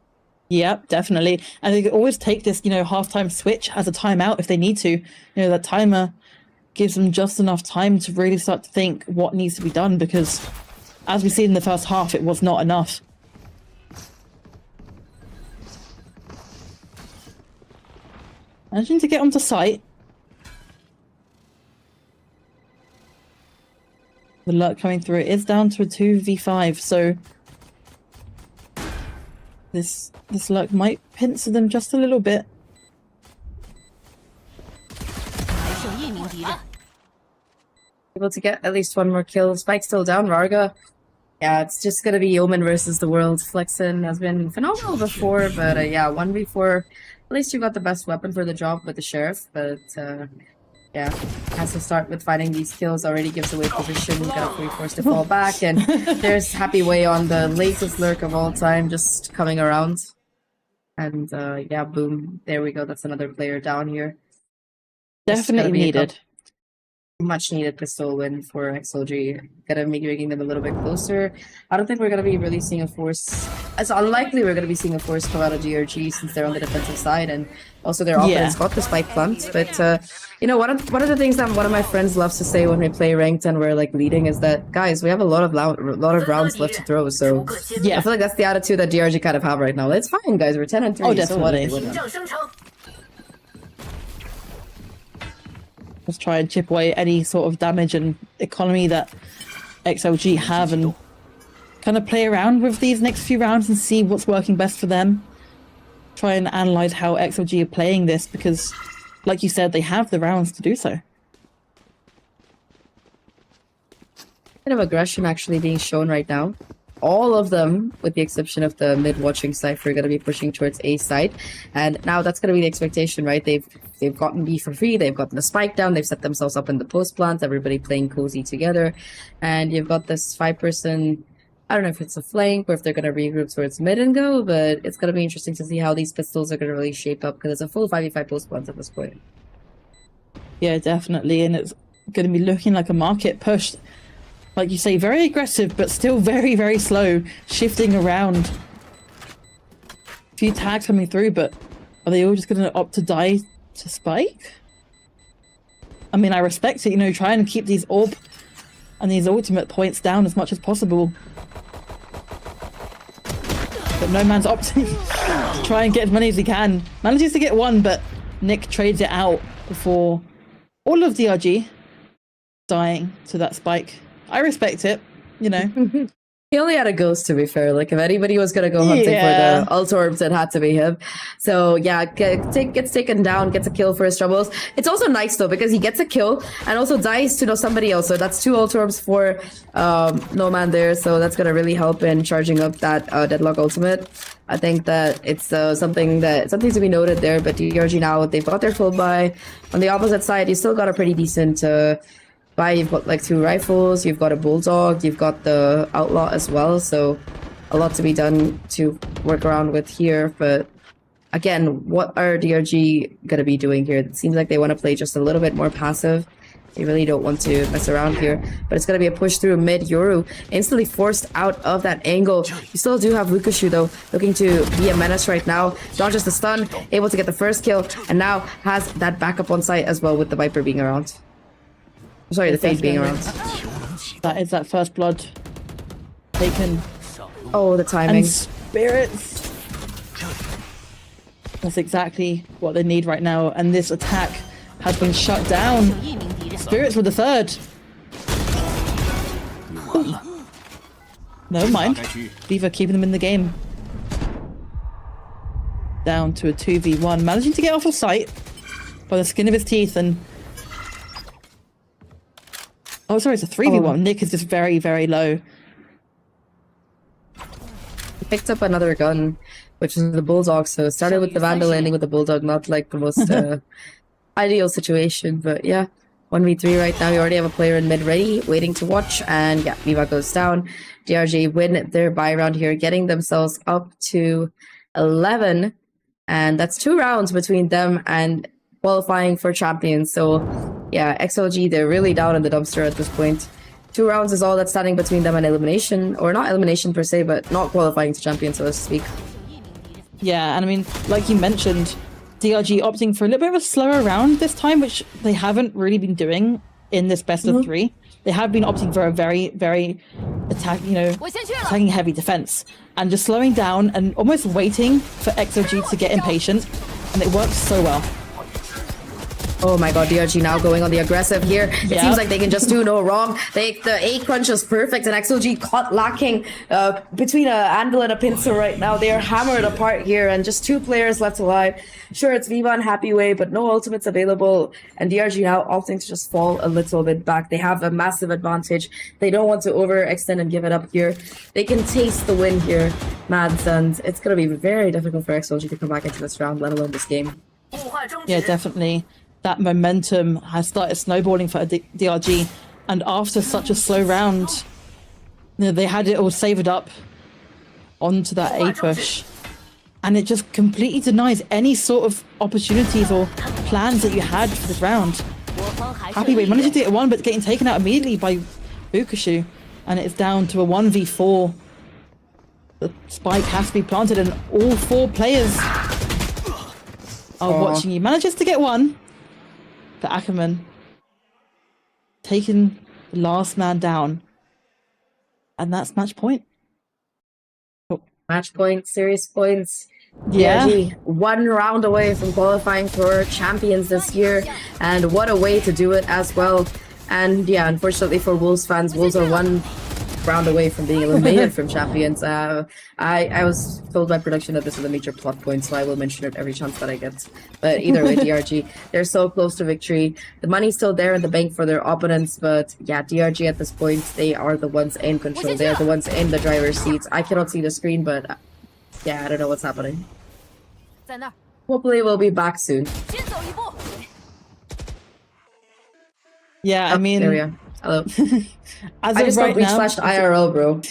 Yeah, definitely. And they could always take this, you know, halftime switch as a timeout if they need to. You know, that timer gives them just enough time to really start to think what needs to be done, because as we see in the first half, it was not enough. Managing to get onto site. The luck coming through. It is down to a 2v5, so this luck might pincer them just a little bit. Able to get at least 1 more kill. Spike still down. Varga. Yeah, it's just gonna be Omen versus the world. Flexen has been phenomenal before, but yeah, 1v4. At least you got the best weapon for the job with the Sheriff, but yeah, has to start with finding these kills. Already gives away position. Got to be forced to fall back, and there's Happy Way on the latest lurk of all time, just coming around. And yeah, boom, there we go. That's another player down here. Definitely needed. Much needed pistol win for XLG. Gonna be making them a little bit closer. I don't think we're gonna be really seeing a force. It's unlikely we're gonna be seeing a force come out of DRG since they're on the defensive side, and also their offense got the spike plant. But you know, one of the things that one of my friends loves to say when we play ranked and we're like leading is that, guys, we have a lot of rounds left to throw. So yeah, I feel like that's the attitude that DRG kind of have right now. It's fine, guys. We're 10-3. Oh, definitely. So Let's try and chip away any sort of damage and economy that XLG have, and kind of play around with these next few rounds and see what's working best for them. Try and analyze how XLG are playing this, because, like you said, they have the rounds to do so. Bit of aggression actually being shown right now. All of them, with the exception of the mid-watching Cypher, are going to be pushing towards A side. And now that's going to be the expectation, right? They've gotten B for free, they've gotten the spike down, they've set themselves up in the post plant, everybody playing cozy together. And you've got this 5-person I don't know if it's a flank or if they're going to regroup towards mid and go, but it's going to be interesting to see how these pistols are going to really shape up because it's a full 5v5 post ones at this point. Yeah, definitely. And it's going to be looking like a market push. Like you say, very aggressive, but still very, very slow. Shifting around. A few tags coming through, but are they all just going to opt to die to Spike? I mean, I respect it, you know, try and keep these orb and these ultimate points down as much as possible. But no man's opting to try and get as many as he can. Manages to get one, but Nick trades it out before all of DRG dying to that Spike. I respect it, you know. He only had a ghost, to be fair. Like, if anybody was going to go hunting for the ult orbs, it had to be him. So, yeah, gets taken down, gets a kill for his troubles. It's also nice, though, because he gets a kill and also dies to somebody else. So that's 2 ult orbs for No Man there. So that's going to really help in charging up that Deadlock ultimate. I think that it's something to be noted there. But DRG now, they've got their full buy. On the opposite side, you still got a pretty decent... buy. You've got like 2 rifles, you've got a bulldog, you've got the outlaw as well, so a lot to be done to work around with here. But again, what are DRG gonna be doing here? It seems like they want to play just a little bit more passive. They really don't want to mess around here, but it's gonna be a push through mid. Yoru instantly forced out of that angle. You still do have Wukushu though, looking to be a menace right now. Dodges the stun, able to get the first kill, and now has that backup on site as well with the Viper being around. Sorry, the Fade being around. That is that first blood taken. Oh, the timing. And Spirits. That's exactly what they need right now. And this attack has been shut down. Spirits with the 3rd. Ooh. Never mind. Viva keeping them in the game. Down to a 2v1. Managing to get off of sight by the skin of his teeth and... Oh, sorry, it's a 3v1. Oh. Nick is just very, very low. He picked up another gun, which is the Bulldog, so started with the Vandal, ending with the Bulldog, not like the most ideal situation, but yeah. 1v3 right now, we already have a player in mid ready, waiting to watch, and yeah, Viva goes down. DRG win their buy round here, getting themselves up to 11, and that's 2 rounds between them and qualifying for champions. So yeah, XLG, they're really down in the dumpster at this point. 2 rounds is all that's standing between them and elimination, or not elimination per se, but not qualifying to champions, so to speak. Yeah, and I mean, like you mentioned, DRG opting for a little bit of a slower round this time, which they haven't really been doing in this best of 3. They have been opting for a very, very attacking heavy defense, and just slowing down and almost waiting for XLG to get impatient, and it works so well. Oh my god, DRG now going on the aggressive here. It seems like they can just do no wrong. The A crunch is perfect, and XLG caught lacking between a anvil and a pincer right now. They are hammered apart here, and just 2 players left alive. Sure, it's Viva and Happy Way, but no ultimates available, and DRG now opting to just fall a little bit back. They have a massive advantage. They don't want to overextend and give it up here. They can taste the win here, Mads, and it's going to be very difficult for XLG to come back into this round, let alone this game. Yeah, definitely. That momentum has started snowballing for DRG, and after such a slow round, they had it all saved up onto that A push, and it just completely denies any sort of opportunities or plans that you had for this round. Happy Way managed to get 1, but getting taken out immediately by Wukushu, and it's down to a 1v4. The spike has to be planted, and all 4 players are watching you. Manages to get 1. For Ackerman, taking the last man down, and that's match point. Oh. Match point, serious points. Yeah, DRG, 1 round away from qualifying for champions this year, and what a way to do it as well. And yeah, unfortunately for Wolves fans, Wolves are 1 round away from being eliminated from champions. I was told by production that this is a major plot point, so I will mention it every chance that I get. But either way, DRG, they're so close to victory. The money's still there in the bank for their opponents, but yeah, DRG at this point, they are the ones in control. They are the ones in the driver's seats. I cannot see the screen, but yeah, I don't know what's happening. Hopefully we'll be back soon. Yeah, I mean, Hello. As I of just right got breach now, flashed IRL, bro.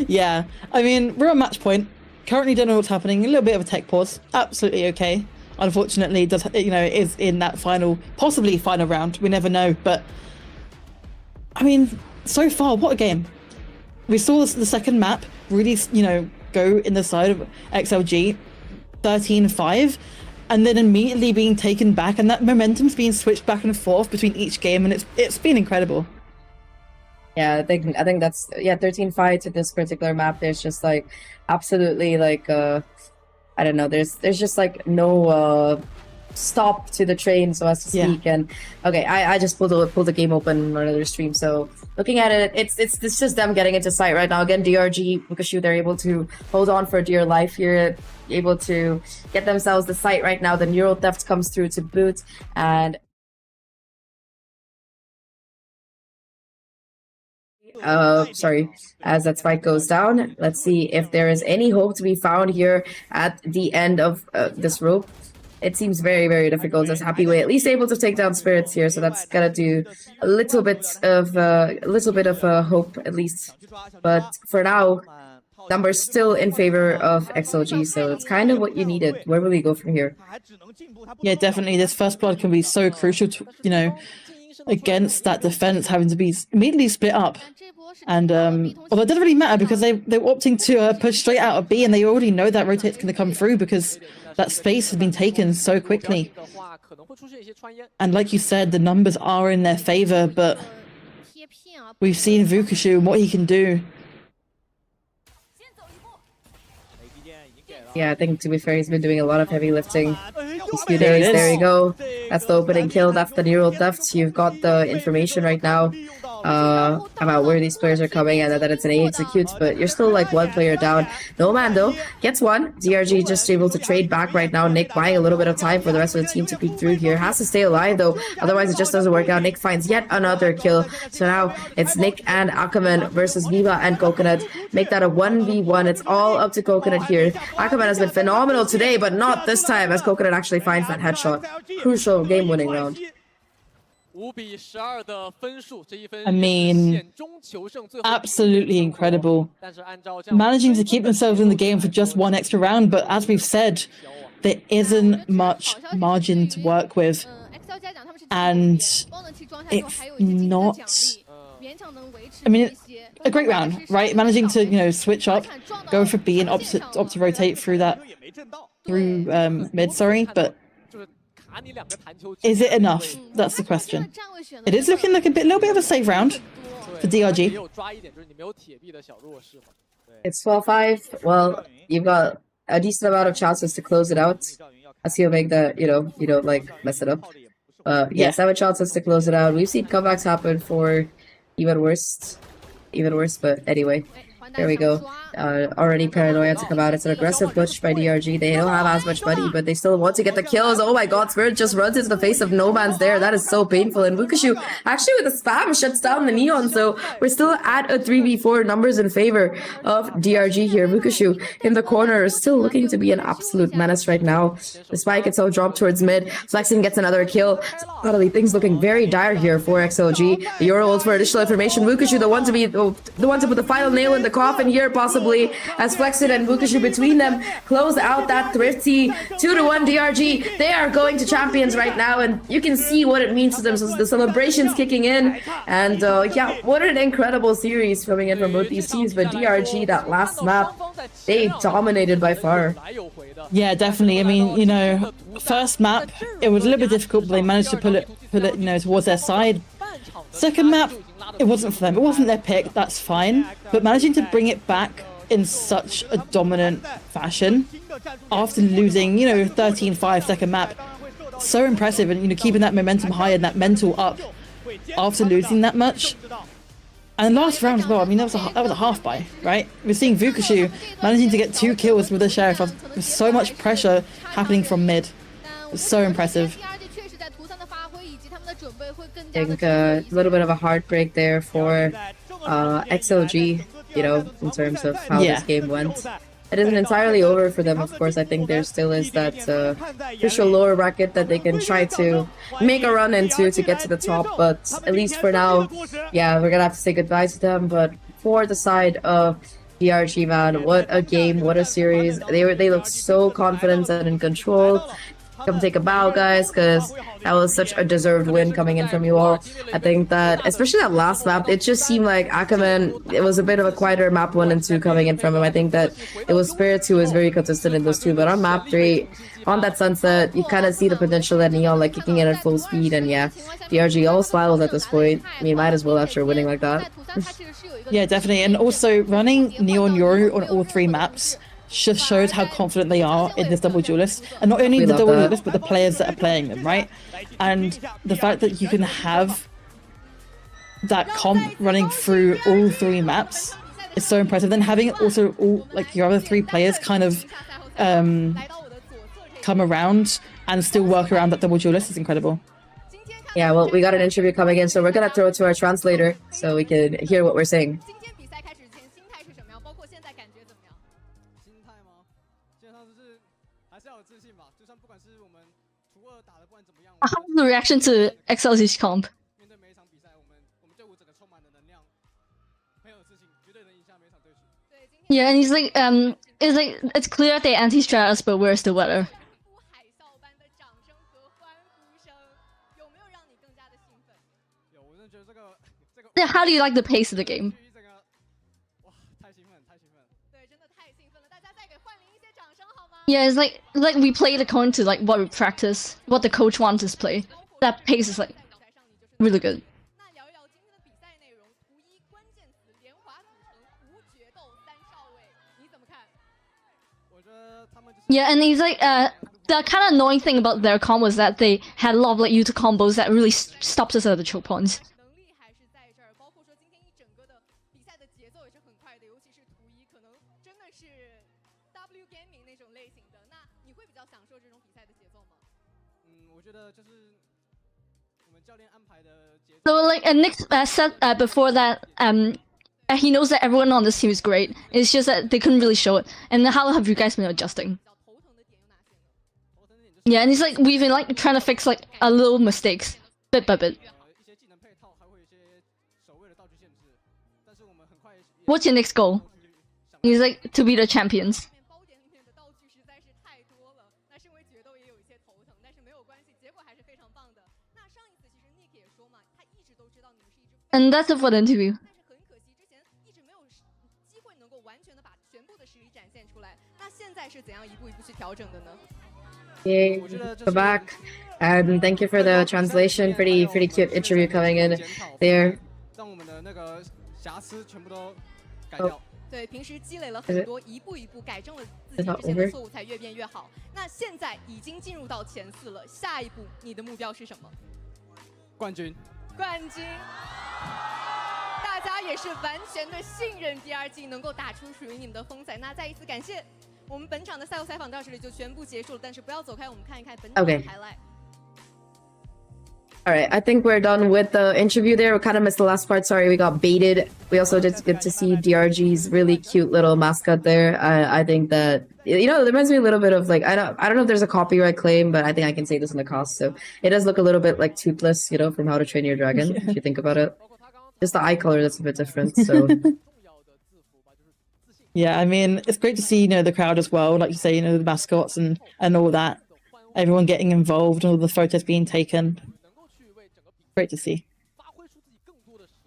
yeah, I mean, we're on match point. Currently don't know what's happening. A little bit of a tech pause. Absolutely okay. Unfortunately, does is in that possibly final round. We never know. But I mean, so far, what a game. We saw the second map really, go in the side of XLG, 13-5, and then immediately being taken back, and that momentum's being switched back and forth between each game, and it's been incredible. Yeah, I think that's 13-5 to this particular map. There's just like absolutely like I don't know. There's just like no stop to the train, so as to speak. Yeah. And okay, I just pulled the game open on another stream. So looking at it, it's just them getting into sight right now. Again, DRG, Mukashu, they're able to hold on for dear life here, able to get themselves the sight right now. The neural theft comes through to boot, and sorry, as that spike goes down, let's see if there is any hope to be found here at the end of this rope. It seems very, very difficult, as Happy Way at least able to take down Spirits here, so that's gonna do a little bit of hope at least. But for now, numbers still in favor of XLG, so it's kind of what you needed. Where will we go from here? Yeah, definitely. This first blood can be so crucial to, against that defense having to be immediately split up. And although it doesn't really matter because they're opting to push straight out of B, and they already know that rotate's going to come through because that space has been taken so quickly. And like you said, the numbers are in their favor, but we've seen Vukashu and what he can do. Yeah, I think to be fair, he's been doing a lot of heavy lifting these few days. There you go. That's the opening kill. That's the neural theft. You've got the information right now about where these players are coming and that it's an A execute, but you're still like one player down. No man though gets one. DRG just able to trade back right now. Nick buying a little bit of time for the rest of the team to peek through here. Has to stay alive though, otherwise it just doesn't work out. Nick finds yet another kill. So now it's Nick and Ackerman versus Viva and Coconut. Make that a 1v1. It's all up to Coconut here. Ackerman has been phenomenal today, but not this time, as Coconut actually finds that headshot. Crucial game-winning round. I mean, absolutely incredible. Managing to keep themselves in the game for just one extra round, but as we've said, there isn't much margin to work with. And it's not... I mean, a great round, right? Managing to, switch up, go for B and opt to rotate through mid, but is it enough? That's the question. It is looking like a little bit of a safe round for DRG. It's 12-5. Well, you've got a decent amount of chances to close it out. As you'll make that, you don't like mess it up. Yes, 7 chances to close it out. We've seen comebacks happen for even worse, but anyway, there we go. Already paranoia to come out. It's an aggressive push by DRG. They don't have as much money, but they still want to get the kills. Oh my god, Spirit just runs into the face of no man's there. That is so painful. And Vukashu actually with the spam shuts down the Neon, so we're still at a 3v4, numbers in favor of DRG here. Vukashu in the corner is still looking to be an absolute menace right now. The spike itself dropped towards mid. Flexing gets another kill. Suddenly things looking very dire here for XLG. The Euro holds for additional information. Vukashu the one to put the final nail in the coffin here, possibly, as Flexit and Vukashu between them close out that thrifty 2-1 DRG. They are going to champions right now, and you can see what it means to them. So the celebrations kicking in, and yeah, what an incredible series coming in from both these teams. But DRG, that last map, they dominated by far. Yeah, definitely. I mean, first map, it was a little bit difficult, but they managed to pull it, towards their side. Second map, it wasn't for them. It wasn't their pick. That's fine. But managing to bring it back in such a dominant fashion after losing, 13-5 second map, so impressive. And keeping that momentum high and that mental up after losing that much. And last round as well. I mean, that was a half buy, right? We're seeing Vukashu managing to get 2 kills with the Sheriff with so much pressure happening from mid. It's so impressive. I think a little bit of a heartbreak there for XLG, in terms of how this game went. it isn't entirely over for them. Of course, I think there still is that crucial lower bracket that they can try to make a run into to get to the top. But at least for now, yeah, we're gonna have to say goodbye to them. But for the side of DRG, man, what a game, what a series. They look so confident and in control. Come take a bow, guys, because that was such a deserved win coming in from you all. I think that, especially that last map, it just seemed like Ackerman, it was a bit of a quieter map 1 and 2 coming in from him. I think that it was Spirits who was very consistent in those two, but on map 3, on that Sunset, you kind of see the potential that Neon like kicking in at full speed, and yeah, DRG all smiles at this point. I mean, might as well after winning like that. Yeah, definitely. And also running Neon Yoru on all 3 maps just shows how confident they are in this double duelist, and not only the double duelist but the players that are playing them, right? And the fact that you can have that comp running through all 3 maps is so impressive. Then having also all like your other 3 players kind of come around and still work around that double duelist is incredible. Yeah, well, we got an interview coming in, so we're gonna throw it to our translator so we can hear what we're saying. How's the reaction to XLG's comp? Yeah, and he's like, it's clear they anti-strat us, but we're still better. Yeah, how do you like the pace of the game? Yeah, it's like we played according to like what we practice, what the coach wants us to play. That pace is like really good. Yeah, and he's like the kind of annoying thing about their comp was that they had a lot of like user combos that really stopped us at the choke points. So like Nick said before that he knows that everyone on this team is great. It's just that they couldn't really show it. And how have you guys been adjusting? Yeah, and he's like we've been like trying to fix like a little mistakes bit by bit. What's your next goal? He's like to be the champions. And that's it for the interview. Yay, go back. And thank you for the translation. Pretty cute interview coming in there. Oh. 对，平时积累了很多，一步一步改正了自己之前的错误，才越变越好。那现在已经进入到前4了，下一步你的目标是什么？冠军。冠军。大家也是完全的信任 DRG 能够打出属于你们的风采。那再一次感谢我们本场的赛后采访到这里就全部结束了，但是不要走开，我们看一看本场的 highlight。All right, I think we're done with the interview there. We kind of missed the last part. Sorry, we got baited. We also did get to see DRG's really cute little mascot there. I think that, you know, it reminds me a little bit of like, I don't know if there's a copyright claim, but I think I can say this in the cost. So it does look a little bit like Toothless, you know, from How to Train Your Dragon, if you think about it. Just the eye color that's a bit different, so... Yeah, I mean, it's great to see, you know, the crowd as well. Like you say, you know, the mascots and all that. Everyone getting involved, all the photos being taken. Great to see.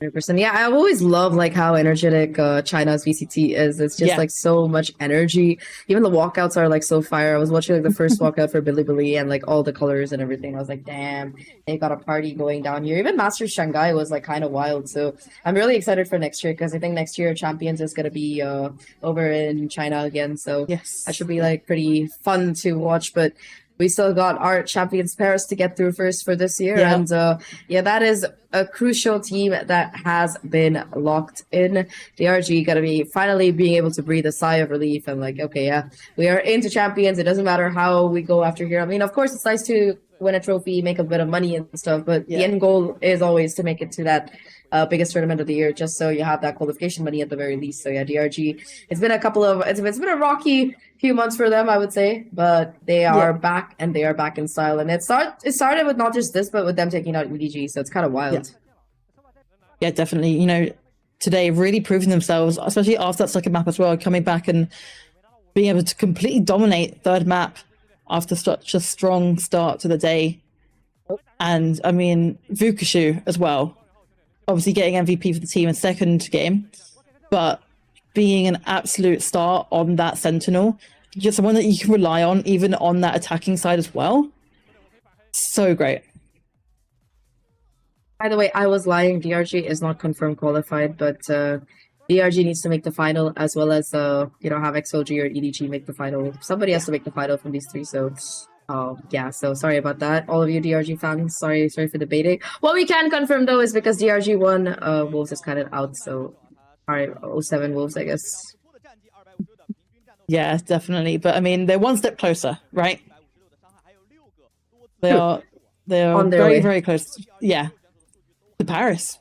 100%. Yeah, I always love like how energetic China's VCT is. It's just like so much energy. Even the walkouts are like so fire. I was watching like the first walkout for Bilibili and like all the colors and everything. I was like, damn, they got a party going down here. Even Masters Shanghai was like kind of wild. So I'm really excited for next year because I think next year Champions is going to be over in China again. So that should be like pretty fun to watch. But we still got our Champions Paris to get through first for this year. And yeah, that is a crucial team that has been locked in. DRG gonna be finally being able to breathe a sigh of relief and like, okay, yeah, we are into Champions. It doesn't matter how we go after here. I mean, of course, it's nice to win a trophy, make a bit of money and stuff. But the end goal is always to make it to that biggest tournament of the year, just so you have that qualification money at the very least. So yeah, DRG. It's been a rocky few months for them, I would say, but they are back and they are back in style. And it started with not just this, but with them taking out EDG. So it's kind of wild. Yeah, definitely. You know, today really proving themselves, especially after that second map as well, coming back and being able to completely dominate third map after such a strong start to the day. And I mean, Vukashu as well, obviously getting MVP for the team in second game, but being an absolute star on that Sentinel, just someone that you can rely on, even on that attacking side as well. So great. By the way, I was lying. DRG is not confirmed qualified, but DRG needs to make the final, as well as have XLG or EDG make the final. Somebody has to make the final from these three. So, yeah. So sorry about that, all of you DRG fans. Sorry for debating. What we can confirm though is because DRG won, Wolves is kind of out. So, all right, 07 Wolves, I guess. Yeah, definitely. But I mean, they're one step closer, right? They are On their very, way. very close. Yeah, to Paris.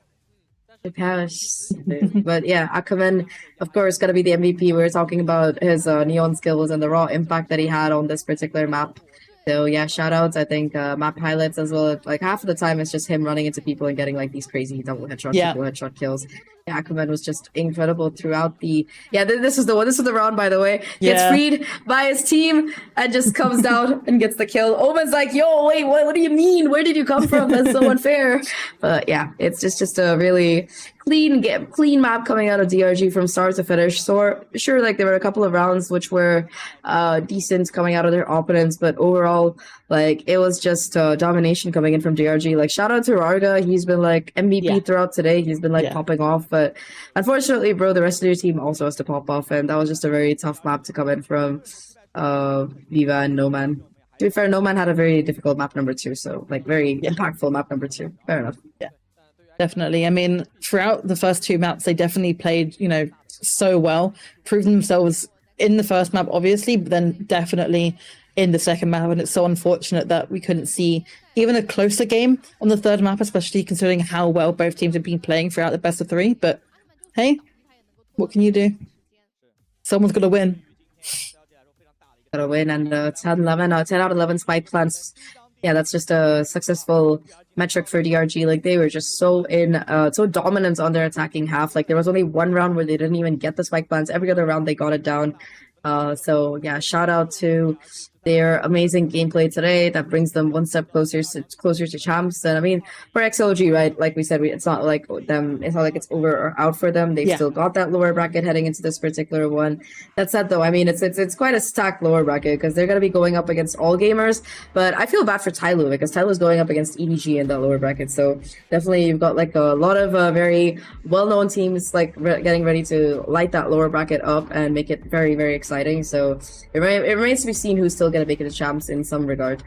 But yeah, Ackerman, of course, gonna be the MVP. We were talking about his neon skills and the raw impact that he had on this particular map. So yeah, shout outs. I think map highlights as well. Like half of the time it's just him running into people and getting like these crazy double headshot, triple headshot kills. Yeah, Ackerman was just incredible throughout the. Yeah, this is the one. This is the round, by the way. Gets freed by his team and just comes down and gets the kill. Omen's like, "Yo, wait, what do you mean? Where did you come from? That's so unfair." But yeah, it's just a really clean map coming out of DRG from start to finish. So sure, like there were a couple of rounds which were decent coming out of their opponents, but overall, like it was just domination coming in from DRG. Like shout out to Rarga, he's been like MVP throughout today. He's been like popping off, but unfortunately, bro, the rest of your team also has to pop off, and that was just a very tough map to come in from Viva and No Man. To be fair, No Man had a very difficult map number 2, so like very impactful map number 2. Fair enough. Yeah. Definitely. I mean, throughout the first two maps, they definitely played, so well, proved themselves in the first map, obviously, but then definitely in the second map. And it's so unfortunate that we couldn't see even a closer game on the third map, especially considering how well both teams have been playing throughout the best of 3. But hey, what can you do? Someone's got to win. Gotta win, and 10 out of 11 spike plants. Yeah, that's just a successful metric for DRG. Like they were just so dominant on their attacking half. Like there was only one round where they didn't even get the spike plants. Every other round they got it down. So yeah, shout out to their amazing gameplay today that brings them one step closer to champs. And I mean, for XLG, right, like we said, it's not like it's over or out for them. They've still got that lower bracket heading into this particular one. That said though, I mean, it's quite a stacked lower bracket because they're going to be going up against all gamers, but I feel bad for TYL because TYL is going up against EDG in that lower bracket. So definitely you've got like a lot of very well-known teams like getting ready to light that lower bracket up and make it very, very exciting. So it remains to be seen who's still going to make it to champs in some regard.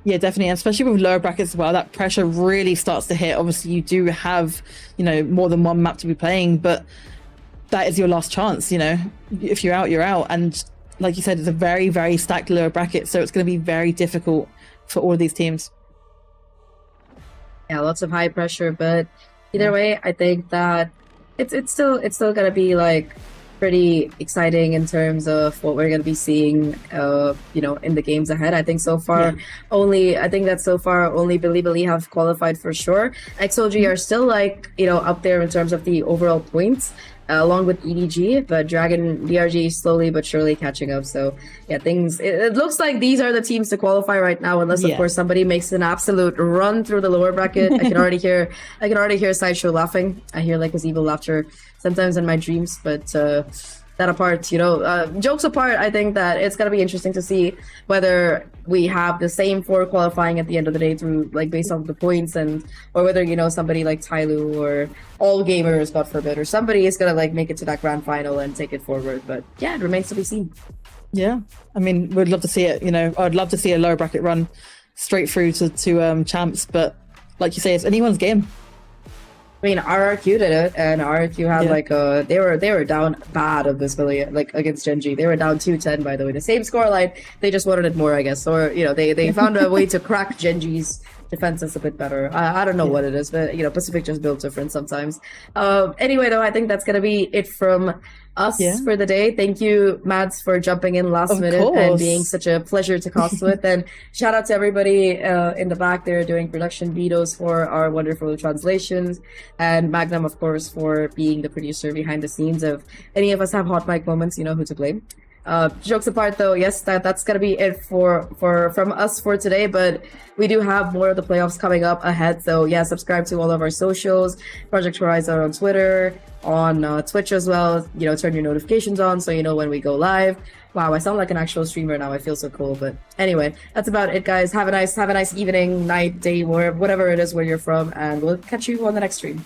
Yeah, definitely, and especially with lower brackets as well, that pressure really starts to hit. Obviously, you do have, more than one map to be playing, but that is your last chance, If you're out, you're out. And like you said, it's a very, very stacked lower bracket, so it's going to be very difficult for all of these teams. Yeah, lots of high pressure, but either way, I think that it's still going to be like pretty exciting in terms of what we're going to be seeing in the games ahead. I think so far only Bilibili have qualified for sure. XLG are still up there in terms of the overall points along with EDG, but Dragon DRG slowly but surely catching up. So yeah, it looks like these are the teams to qualify right now, unless of course somebody makes an absolute run through the lower bracket. I can already hear Sideshow laughing. I hear like his evil laughter sometimes in my dreams, but that apart, jokes apart, I think that it's gonna be interesting to see whether we have the same 4 qualifying at the end of the day through based on the points, or whether somebody like Tyloo or all gamers, God forbid, or somebody is gonna make it to that grand final and take it forward. But yeah, it remains to be seen. Yeah, I mean, we'd love to see it. I'd love to see a lower bracket run straight through to champs, but like you say, it's anyone's game. I mean, RRQ did it, and RRQ had like they were down bad of this really like against Genji. They were down 2-10 by the way, the same scoreline. They just wanted it more, I guess, or they found a way to crack Genji's defenses a bit better. I don't know what it is, but Pacific just builds different sometimes. Anyway, though, I think that's gonna be it from us for the day. Thank you, Mads, for jumping in last minute and being such a pleasure to cast with. And shout out to everybody in the back there doing production videos for our wonderful translations, and Magnum, of course, for being the producer behind the scenes. If any of us have hot mic moments, you know who to blame. Jokes apart, though, yes, that's gonna be it from us for today. But we do have more of the playoffs coming up ahead. So yeah, subscribe to all of our socials, Project Horizon on Twitter, on Twitch as well. Turn your notifications on so you know when we go live. Wow, I sound like an actual streamer now. I feel so cool. But anyway, that's about it, guys. Have a nice evening, night, day, whatever it is where you're from, and we'll catch you on the next stream.